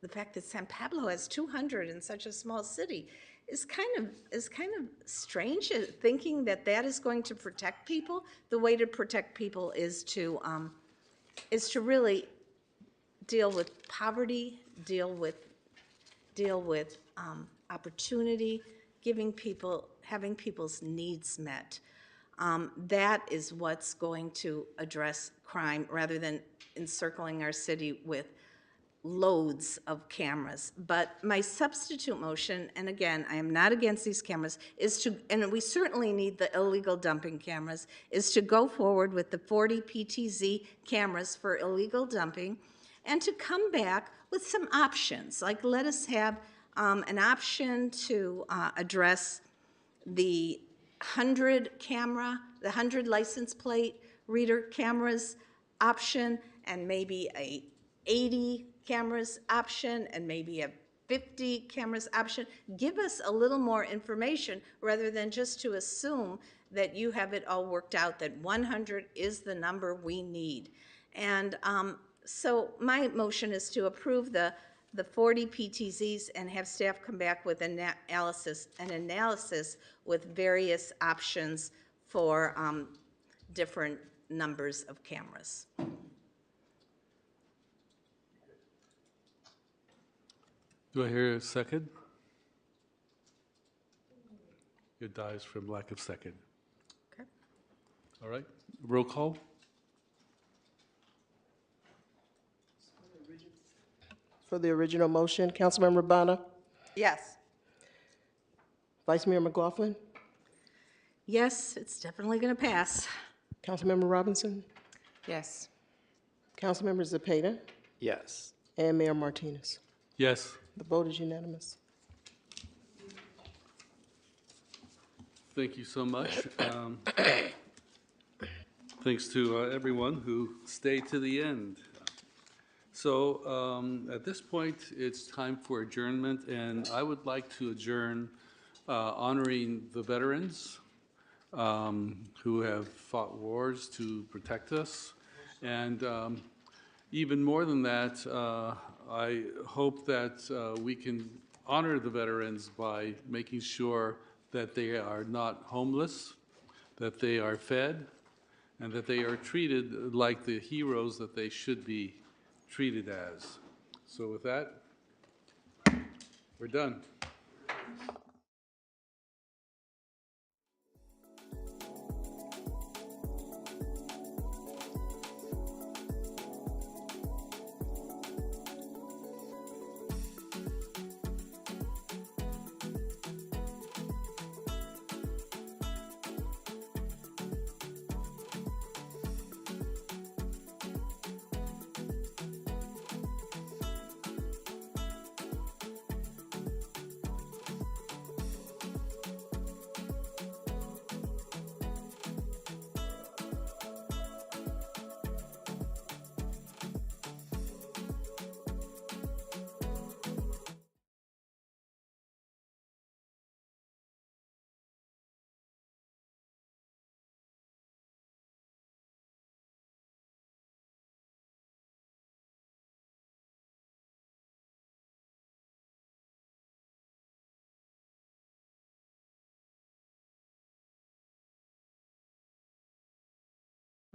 the fact that San Pablo has 200 in such a small city is kind of strange, thinking that that is going to protect people. The way to protect people is to really deal with poverty, deal with opportunity, having people's needs met. That is what's going to address crime, rather than encircling our city with loads of cameras. But my substitute motion, and again, I am not against these cameras, is to, and we certainly need the illegal dumping cameras, is to go forward with the 40 PTZ cameras for illegal dumping, and to come back with some options. Like, let us have an option to address the 100 license plate reader cameras option, and maybe a 80 cameras option, and maybe a 50 cameras option. Give us a little more information, rather than just to assume that you have it all worked out, that 100 is the number we need. And so my motion is to approve the 40 PTZs and have staff come back with an analysis with various options for different numbers of cameras. Do I hear a second? It dies from lack of second. Okay. All right, roll call? For the original motion, Councilmember Bonner, Yes. Vice Mayor McLaughlin, Yes, it's definitely going to pass. Councilmember Robinson, Yes. Councilmember Zepeda, Yes. and Mayor Martinez. Yes. The vote is unanimous. Thank you so much. Thanks to everyone who stayed to the end. So at this point, it's time for adjournment, and I would like to adjourn honoring the veterans who have fought wars to protect us. And even more than that, I hope that we can honor the veterans by making sure that they are not homeless, that they are fed, and that they are treated like the heroes that they should be treated as. So with that, we're done.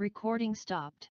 Recording stopped.